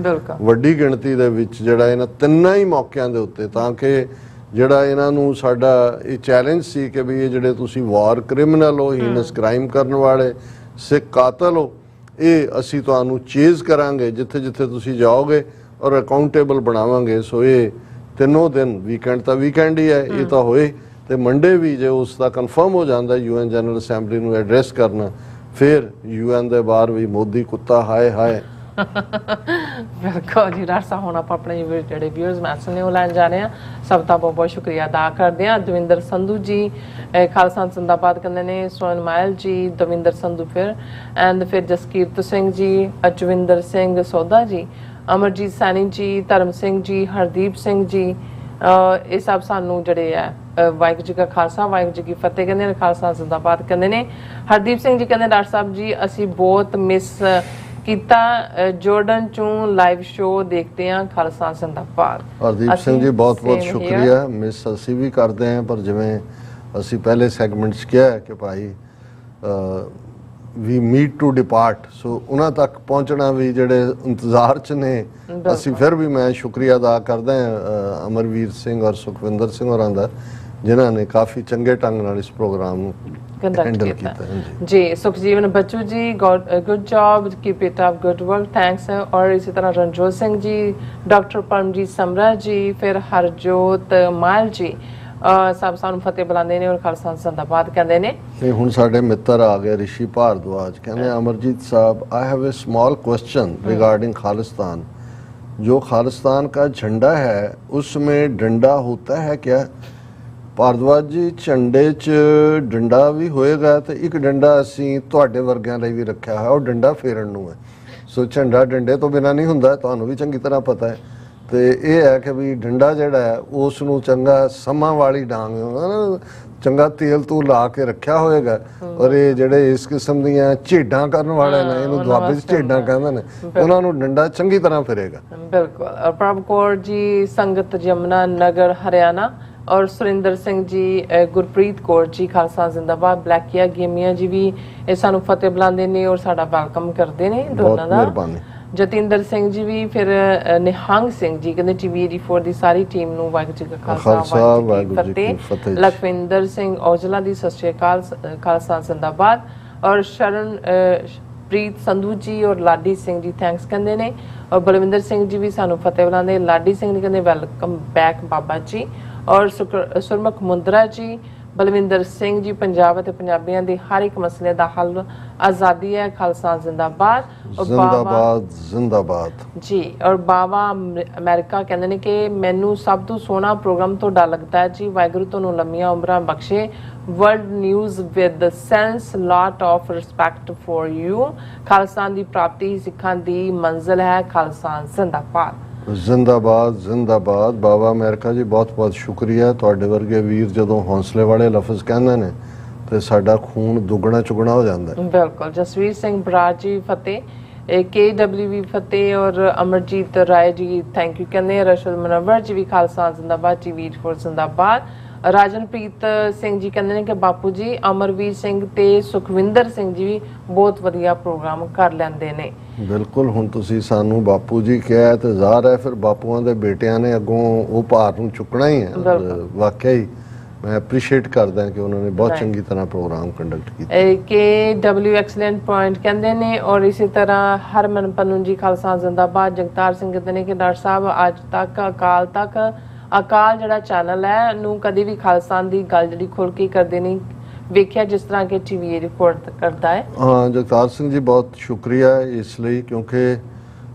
ਵੱਡੀ ਗਿਣਤੀ ਦੇ ਵਿੱਚ ਜਿਹੜਾ ਇਹਨਾਂ ਤਿੰਨਾਂ ਹੀ ਮੌਕਿਆਂ ਦੇ ਉੱਤੇ ਤਾਂ ਕਿ ਜਿਹੜਾ ਇਹਨਾਂ ਨੂੰ ਸਾਡਾ ਇਹ ਚੈਲੰਜ ਸੀ ਕਿ ਵੀ ਇਹ ਜਿਹੜੇ ਤੁਸੀਂ ਵਾਰ ਕ੍ਰਿਮੀਨਲ ਹੋ, ਹੀਨਸ ਕ੍ਰਾਈਮ ਕਰਨ ਵਾਲੇ ਸਿੱਖ ਕਾਤਲ ਹੋ, ਇਹ ਅਸੀਂ ਤੁਹਾਨੂੰ ਚੇਜ਼ ਕਰਾਂਗੇ ਜਿੱਥੇ ਜਿੱਥੇ ਤੁਸੀਂ ਜਾਓਗੇ ਔਰ ਅਕਾਊਂਟੇਬਲ ਬਣਾਵਾਂਗੇ। ਸੋ ਇਹ ਤਿੰਨੋਂ ਦਿਨ ਵੀਕਐਂਡ ਤਾਂ ਵੀਕਐਂਡ ਹੀ ਹੈ, ਇਹ ਤਾਂ ਹੋਏ ਤੇ ਮੰਡੇ ਵੀ ਜੇ ਉਸ ਦਾ ਕਨਫਰਮ ਹੋ ਜਾਂਦਾ UN ਜਨਰਲ ਅਸੈਂਬਲੀ ਨੂੰ ਐਡਰੈਸ ਕਰਨਾ फिर UN ਦੇ ਬਾਹਰ ਵੀ ਮੋਦੀ ਕੁੱਤਾ ਹਾਏ ਹਾਏ। ਬਿਲਕੁਲ ਜੀ ਡਾਕਟਰ ਸਾਹਿਬ, ਹੁਣ ਆਪਾਂ ਆਪਣੇ ਜਿਹੜੇ ਵਿਊਅਰਸ ਮੈਸੇਜ ਨੇ ਉਹ ਲੈਣ ਜਾ ਰਹੇ ਹਾਂ। ਸਭ ਦਾ ਬਹੁਤ ਬਹੁਤ ਸ਼ੁਕਰੀਆ ਅਦਾ ਕਰਦੇ ਹਾਂ। ਦਵਿੰਦਰ ਸੰਧੂ ਜੀ ਖਾਲਸਾ ਜ਼ਿੰਦਾਬਾਦ ਕਹਿੰਦੇ ਨੇ, ਸੋਨ ਮਾਇਲ ਜੀ, ਦਵਿੰਦਰ ਸੰਧੂ ਫਿਰ ਐਂਡ ਫਿਰ ਜਸਕੀਰਤ ਸਿੰਘ ਜੀ, ਅਜਵਿੰਦਰ ਸਿੰਘ ਸੋਧਾ ਜੀ, ਅਮਰਜੀਤ ਸੈਣੀ ਜੀ, ਧਰਮ ਸਿੰਘ ਜੀ, ਹਰਦੀਪ ਸਿੰਘ ਜੀ, ਇਹ ਸਭ ਸਾਨੂੰ ਜਿਹੜੇ ਆ ਵਾਹਿਗੁਰੂ ਜੀ ਕਾ ਖਾਲਸਾ ਵਾਹਿਗੁਰੂ ਜੀ ਕੀ ਫਤਿਹ ਕਹਿੰਦੇ ਨੇ, ਖਾਲਸਾ ਜ਼ਿੰਦਾਬਾਦ ਕਹਿੰਦੇ ਨੇ। ਹਰਦੀਪ ਸਿੰਘ ਜੀ ਕਹਿੰਦੇ ਡਾਕਟਰ ਸਾਹਿਬ ਜੀ ਅਸੀਂ ਬਹੁਤ ਮਿਸ ਕੀਤਾ ਜੋਰਡਨ ਚੋਂ ਲਾਈਵ ਸ਼ੋ ਦੇਖਦੇ ਹਾਂ, ਖਾਲਸਾ ਜ਼ਿੰਦਾਬਾਦ। ਹਰਦੀਪ ਸਿੰਘ ਜੀ ਬਹੁਤ ਬਹੁਤ ਸ਼ੁਕਰੀਆ। ਮਿਸ ਅਸੀਂ ਵੀ ਕਰਦੇ ਹਾਂ, ਪਰ ਜਿਵੇਂ ਅਸੀਂ ਪਹਿਲੇ ਸੈਗਮੈਂਟ 'ਚ ਕਿਹਾ ਹੈ ਕਿ ਭਾਈ ਵੀ ਨੀਡ ਟੂ ਡਿਪਾਰਟ, ਸੋ ਉਹਨਾਂ ਤੱਕ ਪਹੁੰਚਣਾ ਵੀ ਜਿਹੜੇ ਇੰਤਜ਼ਾਰ 'ਚ ਨੇ। ਅਸੀਂ ਫਿਰ ਵੀ ਮੈਂ ਸ਼ੁਕਰੀਆ ਅਦਾ ਕਰਦਾ ਹਾਂ ਅਮਰਵੀਰ ਸਿੰਘ ਔਰ ਸੁਖਵਿੰਦਰ ਸਿੰਘ ਹੋਰਾਂ ਦਾ, ਜਿਨ੍ਹਾਂ ਨੇ ਕਾਫੀ ਚੰਗੇ ਢੰਗ ਨਾਲ ਇਸ ਪ੍ਰੋਗਰਾਮ ਨੂੰ ਹੈਂਡਲ ਕੀਤਾ। ਜੀ Sukhjeevan Bachu ji, good job, keep it up, good work, thanks. और इसी तरह रणजोत सिंह जी, डॉक्टर परमजीत समरा जी, फिर हरजोत माल जी, ਸਭ ਸਾਨੂੰ ਫਤਿਹ ਬੁਲਾਉਂਦੇ ਨੇ ਔਰ ਖਾਲਸਾ ਜ਼ਿੰਦਾਬਾਦ ਕਹਿੰਦੇ ਨੇ। ਤੇ ਹੁਣ ਸਾਡੇ ਮਿੱਤਰ ਆ ਗਏ ਰਿਸ਼ੀ ਭਾਰਦਵਾਜ, ਕਹਿੰਦੇ अमरजीत साहब I have a small question regarding Khalistan. जो खालिस्तान का झंडा है उसमें डंडा होता है क्या? ਭਾਰਦਵਾਜ ਜੀ ਝੰਡੇ 'ਚ ਡੰਡਾ ਵੀ ਹੋਏਗਾ ਤੇ ਇੱਕ ਡੰਡਾ ਅਸੀਂ ਤੁਹਾਡੇ ਵਰਗਿਆਂ ਲਈ ਵੀ ਰੱਖਿਆ ਹੋਇਆ, ਉਹ ਡੰਡਾ ਫੇਰਨ ਨੂੰ ਹੈ। ਸੋ ਝੰਡਾ ਡੰਡੇ ਤੋਂ ਬਿਨਾਂ ਨਹੀਂ ਹੁੰਦਾ, ਤੁਹਾਨੂੰ ਵੀ ਚੰਗੀ ਤਰ੍ਹਾਂ ਪਤਾ ਹੈ। ਤੇ ਇਹ ਹੈ ਕਿ ਵੀ ਡੰਡਾ ਜਿਹੜਾ ਹੈ ਉਸ ਨੂੰ ਚੰਗਾ ਸਮਾਂ ਵਾਲੀ ਡਾਂਗ ਚੰਗਾ ਤੇਲ ਤੋਂ ਲਾ ਕੇ ਰੱਖਿਆ ਹੋਏਗਾ। ਔਰ ਇਹ ਜਿਹੜੇ ਇਸ ਕਿਸਮ ਦੀਆਂ ਝੇਡਾਂ ਕਰਨ ਵਾਲੇ ਨੇ, ਇਹਨੂੰ ਦੁਆਬੇ 'ਚ ਝੇਡਾਂ ਕਹਿੰਦੇ ਨੇ, ਉਹਨਾਂ ਨੂੰ ਡੰਡਾ ਚੰਗੀ ਤਰ੍ਹਾਂ ਫਿਰੇਗਾ। ਬਿਲਕੁਲ। ਪ੍ਰਭ ਕੌਰ ਜੀ, ਸੰਗਤ ਜਮਨਾ ਨਗਰ ਹਰਿਆਣਾ, ਔਰ ਸੁਰਿੰਦਰ ਸਿੰਘ ਜੀ, ਗੁਰਪ੍ਰੀਤ ਕੌਰ ਜੀ, ਖਾਲਸਾ ਜ਼ਿੰਦਾਬਾਦ। ਬਲੈਕੀਆ ਗੇਮੀਆਂ ਜੀ ਵੀ ਇਹ ਸਾਨੂੰ ਫਤਿਹ ਬੁਲਾਉਂਦੇ ਨੇ ਔਰ ਸਾਡਾ ਵੈਲਕਮ ਕਰਦੇ ਨੇ ਦੋਨਾਂ ਦਾ। ਜਤਿੰਦਰ ਸਿੰਘ ਜੀ ਵੀ, ਫਿਰ ਨਿਹੰਗ ਸਿੰਘ ਜੀ ਕਹਿੰਦੇ ਟੀਵੀ 84 ਦੀ ਸਾਰੀ ਟੀਮ ਨੂੰ ਵਾਹਿਗੁਰੂ ਜੀ ਕਾ ਖਾਲਸਾ ਵਾਹਿਗੁਰੂ ਜੀ ਕੀ ਫਤਿਹ। ਲਖਵਿੰਦਰ ਸਿੰਘ ਔਜਲਾ ਦੀ ਸਤਿ ਸ਼੍ਰੀ ਅਕਾਲ, ਖਾਲਸਾ ਜ਼ਿੰਦਾਬਾਦ। ਔਰ ਸ਼ਰਨ ਪ੍ਰੀਤ ਸੰਧੂ ਜੀ ਔਰ ਲਾਡੀ ਸਿੰਘ ਜੀ ਥੈਂਕਸ ਕਹਿੰਦੇ ਨੇ। ਔਰ ਬਲਵਿੰਦਰ ਸਿੰਘ ਜੀ ਵੀ ਸਾਨੂੰ ਫਤਿਹ ਬੁਲਾਉਂਦੇ। ਲਾਡੀ ਸਿੰਘ ਜੀ ਕਹਿੰਦੇ ਵੈਲਕਮ ਬੈਕ ਬਾਬਾ ਜੀ। ਔਰ ਸੁਰਮੁਖ ਮੁੰਦਰਾ ਜੀ, ਬਲਵਿੰਦਰ ਸਿੰਘ ਜੀ, ਪੰਜਾਬ ਅਤੇ ਪੰਜਾਬੀਆਂ ਦੇ ਹਰ ਇੱਕ ਮਸਲੇ ਦਾ ਹੱਲ ਆਜ਼ਾਦੀ ਹੈ, ਖਾਲਸਾ ਜ਼ਿੰਦਾਬਾਦ। ਜ਼ਿੰਦਾਬਾਦ ਜ਼ਿੰਦਾਬਾਦ ਜੀ। ਔਰ ਬਾਵਾ ਅਮਰੀਕਾ ਕਹਿੰਦੇ ਨੇ ਕਿ ਮੈਨੂੰ ਸਭ ਤੋਂ ਸੋਹਣਾ ਪ੍ਰੋਗਰਾਮ ਤੁਹਾਡਾ ਲੱਗਦਾ ਹੈ ਜੀ, ਵਾਹਿਗੁਰੂ ਤੁਹਾਨੂੰ ਲੰਮੀਆਂ ਉਮਰਾਂ ਬਖਸ਼ੇ। World news with sense, lot of respect for you. Khalsa ਦੀ ਪ੍ਰਾਪਤੀ ਸਿੱਖਾਂ ਦੀ ਮੰਜ਼ਿਲ ਹੈ, ਖਾਲਸਾ ਜ਼ਿੰਦਾਬਾਦ। ਜ਼ਿੰਦਾਬਾਦ ਜ਼ਿੰਦਾਬਾਦ। ਬਾਬਾ ਅਮਰੀਕਾ ਜੀ ਬਹੁਤ ਬਹੁਤ ਸ਼ੁਕਰੀਆ। ਤੁਹਾਡੇ ਵਰਗੇ ਵੀਰ ਜਦੋਂ ਹੌਸਲੇ ਵਾਲੇ ਲਫ਼ਜ਼ ਕਹਿੰਦੇ ਨੇ ਤੇ ਸਾਡਾ ਖੂਨ ਦੁੱਗਣਾ ਚੁਗਣਾ ਹੋ ਜਾਂਦਾ ਹੈ। ਬਿਲਕੁਲ। ਜਸਵੀਰ ਸਿੰਘ ਬਰਾੜ ਜੀ ਫਤਿਹ, KWV ਫਤਿਹ। ਔਰ ਅਮਰਜੀਤ ਰਾਏ ਜੀ ਥੈਂਕ ਯੂ ਕਹਿੰਦੇ। ਰਸ਼ਦ ਮਨਵਰ ਜੀ ਵੀ ਖਾਲਸਾ ਜ਼ਿੰਦਾਬਾਦ, ਟੀਵੀ 84 ਜ਼ਿੰਦਾਬਾਦ। ਰਾਜਨਪ੍ਰੀਤ ਸਿੰਘ ਜੀ ਕਹਿੰਦੇ ਨੇ ਕਿ ਬਾਪੂ ਜੀ ਅਮਰਵੀਰ ਸਿੰਘ ਤੇ ਸੁਖਵਿੰਦਰ ਸਿੰਘ ਜੀ ਵੀ ਬਹੁਤ ਵਧੀਆ ਪ੍ਰੋਗਰਾਮ ਕਰ ਲੈਂਦੇ ਨੇ। ਬਿਲਕੁਲ। ਹੁਣ ਤੁਸੀਂ ਸਾਨੂੰ ਬਾਪੂ ਜੀ ਕਿਹਾ ਤੇ ਜ਼ਾਹਰ ਹੈ ਫਿਰ ਬਾਪੂਆਂ ਦੇ ਬੇਟਿਆਂ ਨੇ ਅੱਗੋਂ ਉਹ ਭਾਰ ਨੂੰ ਚੁੱਕਣਾ ਹੀ ਹੈ। ਵਾਕਿਆ ਹੀ ਮੈਂ ਐਪਰੀਸ਼ੀਏਟ ਕਰਦਾ ਕਿ ਉਹਨਾਂ ਨੇ ਬਹੁਤ ਚੰਗੀ ਤਰ੍ਹਾਂ ਪ੍ਰੋਗਰਾਮ ਕੰਡਕਟ ਕੀਤਾ। KW ਐਕਸਲੈਂਟ ਪੁਆਇੰਟ ਕਹਿੰਦੇ ਨੇ। ਔਰ ਇਸੇ ਤਰ੍ਹਾਂ ਹਰਮਨ ਪੰਨੂ ਜੀ ਖਾਲਸਾ ਜ਼ਿੰਦਾਬਾਦ। ਜਗਤਾਰ ਸਿੰਘ ਕਹਿੰਦੇ ਨੇ ਕਿ ਡਾਕਟਰ ਸਾਹਿਬ ਅੱਜ ਤੱਕ ਅਕਾਲ ਜਿਹੜਾ ਚੈਨਲ ਹੈ ਨੂੰ ਕਦੇ ਵੀ ਖਾਲਸਾ ਦੀ ਗੱਲ ਜਿਹੜੀ ਖੁੱਲ ਕੇ ਕਰਦੇ ਨਹੀਂ ਵੇਖਿਆ ਜਿਸ ਤਰ੍ਹਾਂ ਕਿ ਟੀਵੀ ਰਿਪੋਰਟ ਕਰਦਾ ਹੈ। ਹਾਂ ਜਗਤਾਰ ਸਿੰਘ ਜੀ ਬਹੁਤ ਸ਼ੁਕਰੀਆ ਇਸ ਲਈ, ਕਿਉਂਕਿ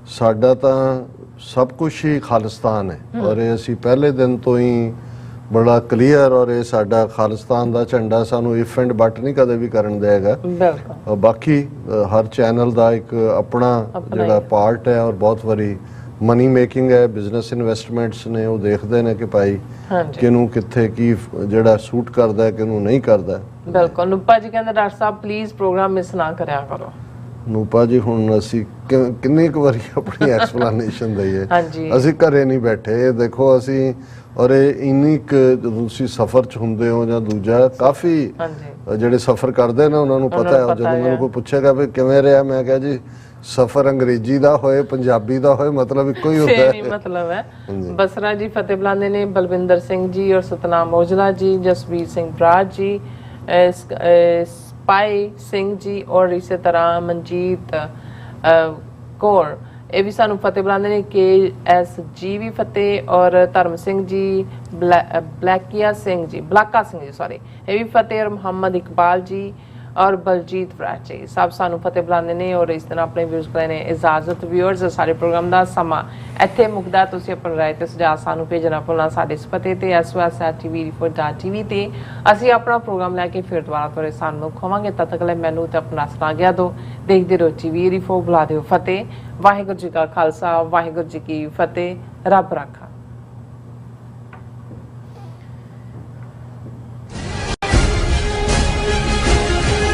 ਸਾਡਾ ਤਾਂ ਸਭ ਕੁਝ ਹੀ ਖਾਲਿਸਤਾਨ ਹੈ ਔਰ ਇਹ ਅਸੀਂ ਪਹਿਲੇ ਦਿਨ ਤੋਂ ਹੀ ਬੜਾ ਕਲੀਅਰ, ਔਰ ਇਹ ਸਾਡਾ ਖਾਲਿਸਤਾਨ ਦਾ ਝੰਡਾ ਸਾਨੂੰ ਇਫ ਐਂਡ ਬਟ ਨਹੀਂ ਕਦੇ ਵੀ ਕਰਨ ਦੇਗਾ। ਬਿਲਕੁਲ। ਬਾਕੀ ਹਰ ਚੈਨਲ ਦਾ ਇੱਕ ਆਪਣਾ ਜਿਹੜਾ ਪਾਰਟ ਹੈ ਔਰ ਬਹੁਤ ਵਾਰੀ ਮਨੀ ਮੇਕਿੰਗ ਹੈ, ਬਿਜ਼ਨਸ ਇਨਵੈਸਟਮੈਂਟਸ ਨੇ, ਉਹ ਦੇਖਦੇ ਨੇ ਕਿ ਭਾਈ ਕਿਹਨੂੰ ਕਿੱਥੇ ਕੀ ਜਿਹੜਾ ਸੂਟ ਕਰਦਾ ਹੈ ਕਿਹਨੂੰ ਨਹੀਂ ਕਰਦਾ। ਬਿਲਕੁਲ। ਨੂਪਾ ਜੀ ਕਹਿੰਦੇ doctor Sahib please programme miss ਨਾ ਕਰਿਆ ਕਰੋ। ਨੂਪਾ ਜੀ ਹੁਣ ਅਸੀਂ ਕਿੰਨੀ ਕੁ ਵਾਰੀ ਆਪਣੀ ਐਕਸਪਲੇਨੇਸ਼ਨ ਦਈਏ, ਅਸੀਂ ਘਰੇ ਨਹੀਂ ਬੈਠੇ। ਦੇਖੋ ਅਸੀਂ ਔਰ ਇਹ ਇੰਨੀ ਜਦੋਂ ਤੁਸੀਂ ਸਫ਼ਰ 'ਚ ਹੁੰਦੇ ਹੋ ਜਾਂ ਦੂਜਾ ਕਾਫੀ ਜਿਹੜੇ ਸਫ਼ਰ ਕਰਦੇ ਨੇ ਉਹਨਾਂ ਨੂੰ ਪਤਾ ਹੈ। ਜਦੋਂ ਮੈਨੂੰ ਕੋਈ ਪੁੱਛੇਗਾ ਵੀ ਕਿਵੇਂ ਰਿਹਾ, ਮੈਂ ਕਿਹਾ ਜੀ ਸਫ਼ਰ ਅੰਗਰੇਜ਼ੀ ਦਾ ਹੋਏ ਪੰਜਾਬੀ ਦਾ ਹੋਏ ਮਤਲਬ ਇੱਕੋ ਹੀ ਹੁੰਦਾ ਹੈ। ਮਤਲਬ ਹੈ। ਬਸਰਾ ਜੀ ਫਤਿਹ ਬੁਲਾਉਂਦੇ ਨੇ। ਬਲਵਿੰਦਰ ਸਿੰਘ ਜੀ ਔਰ ਸਤਨਾਮ ਔਜਲਾ ਜੀ, ਜਸਵੀਰ ਸਿੰਘ ਬਰਾੜ ਜੀ, ਸਪਾਈ ਸਿੰਘ ਜੀ ਔਰ ਇਸੇ ਤਰ੍ਹਾਂ ਮਨਜੀਤ ਕੌਰ ਇਹ ਵੀ ਸਾਨੂੰ ਫਤਿਹ ਬੁਲਾਉਂਦੇ ਨੇ। KSG ਵੀ ਫਤਿਹ। ਔਰ ਧਰਮ ਸਿੰਘ ਜੀ, ਬਲਾਕਾ ਸਿੰਘ ਜੀ ਸੌਰੀ ਇਹ ਵੀ ਫਤਿਹ। ਔਰ ਮੁਹੰਮਦ ਇਕਬਾਲ ਜੀ ਔਰ ਬਲਜੀਤ ਫਰਾਚੇ ਸਭ ਸਾਨੂੰ ਫਤਿਹ ਬੁਲਾਉਂਦੇ ਨੇ ਔਰ ਇਸ ਤਰ੍ਹਾਂ ਆਪਣੇ ਵਿਊਜ਼ ਕਰਦੇ ਨੇ ਇਜਾਜ਼ਤ। ਵਿਊਅਰਸ, ਸਾਡੇ ਪ੍ਰੋਗਰਾਮ ਦਾ ਸਮਾਂ ਇੱਥੇ ਮੁੱਕਦਾ। ਤੁਸੀਂ ਆਪਣੀ ਰਾਏ ਤੇ ਸੁਝਾਅ ਸਾਨੂੰ ਭੇਜਣਾ ਭੁੱਲਣਾ ਸਾਡੇ ਇਸ ਪਤੇ ਤੇ sos@tvrefor.tv ਤੇ ਅਸੀਂ ਆਪਣਾ ਪ੍ਰੋਗਰਾਮ ਲੈ ਕੇ ਫਿਰ ਦੁਬਾਰਾ ਤੁਹਾਡੇ ਸਾਹਮਣੇ ਖੋਵਾਂਗੇ। ਤਦ ਤੱਕ ਲਈ ਮੈਨੂੰ ਤੇ ਆਪਣਾ ਸੁਣਾ ਦਿਓ। ਦੇਖਦੇ ਰਹੋ TV ਰਿਫੋ। ਬੁਲਾ ਦਿਓ ਫਤਿਹ। ਵਾਹਿਗੁਰੂ ਜੀ ਕਾ ਖਾਲਸਾ, ਵਾਹਿਗੁਰੂ ਜੀ ਕੀ ਫਤਿਹ। ਰੱਬ ਰਾਖਾ।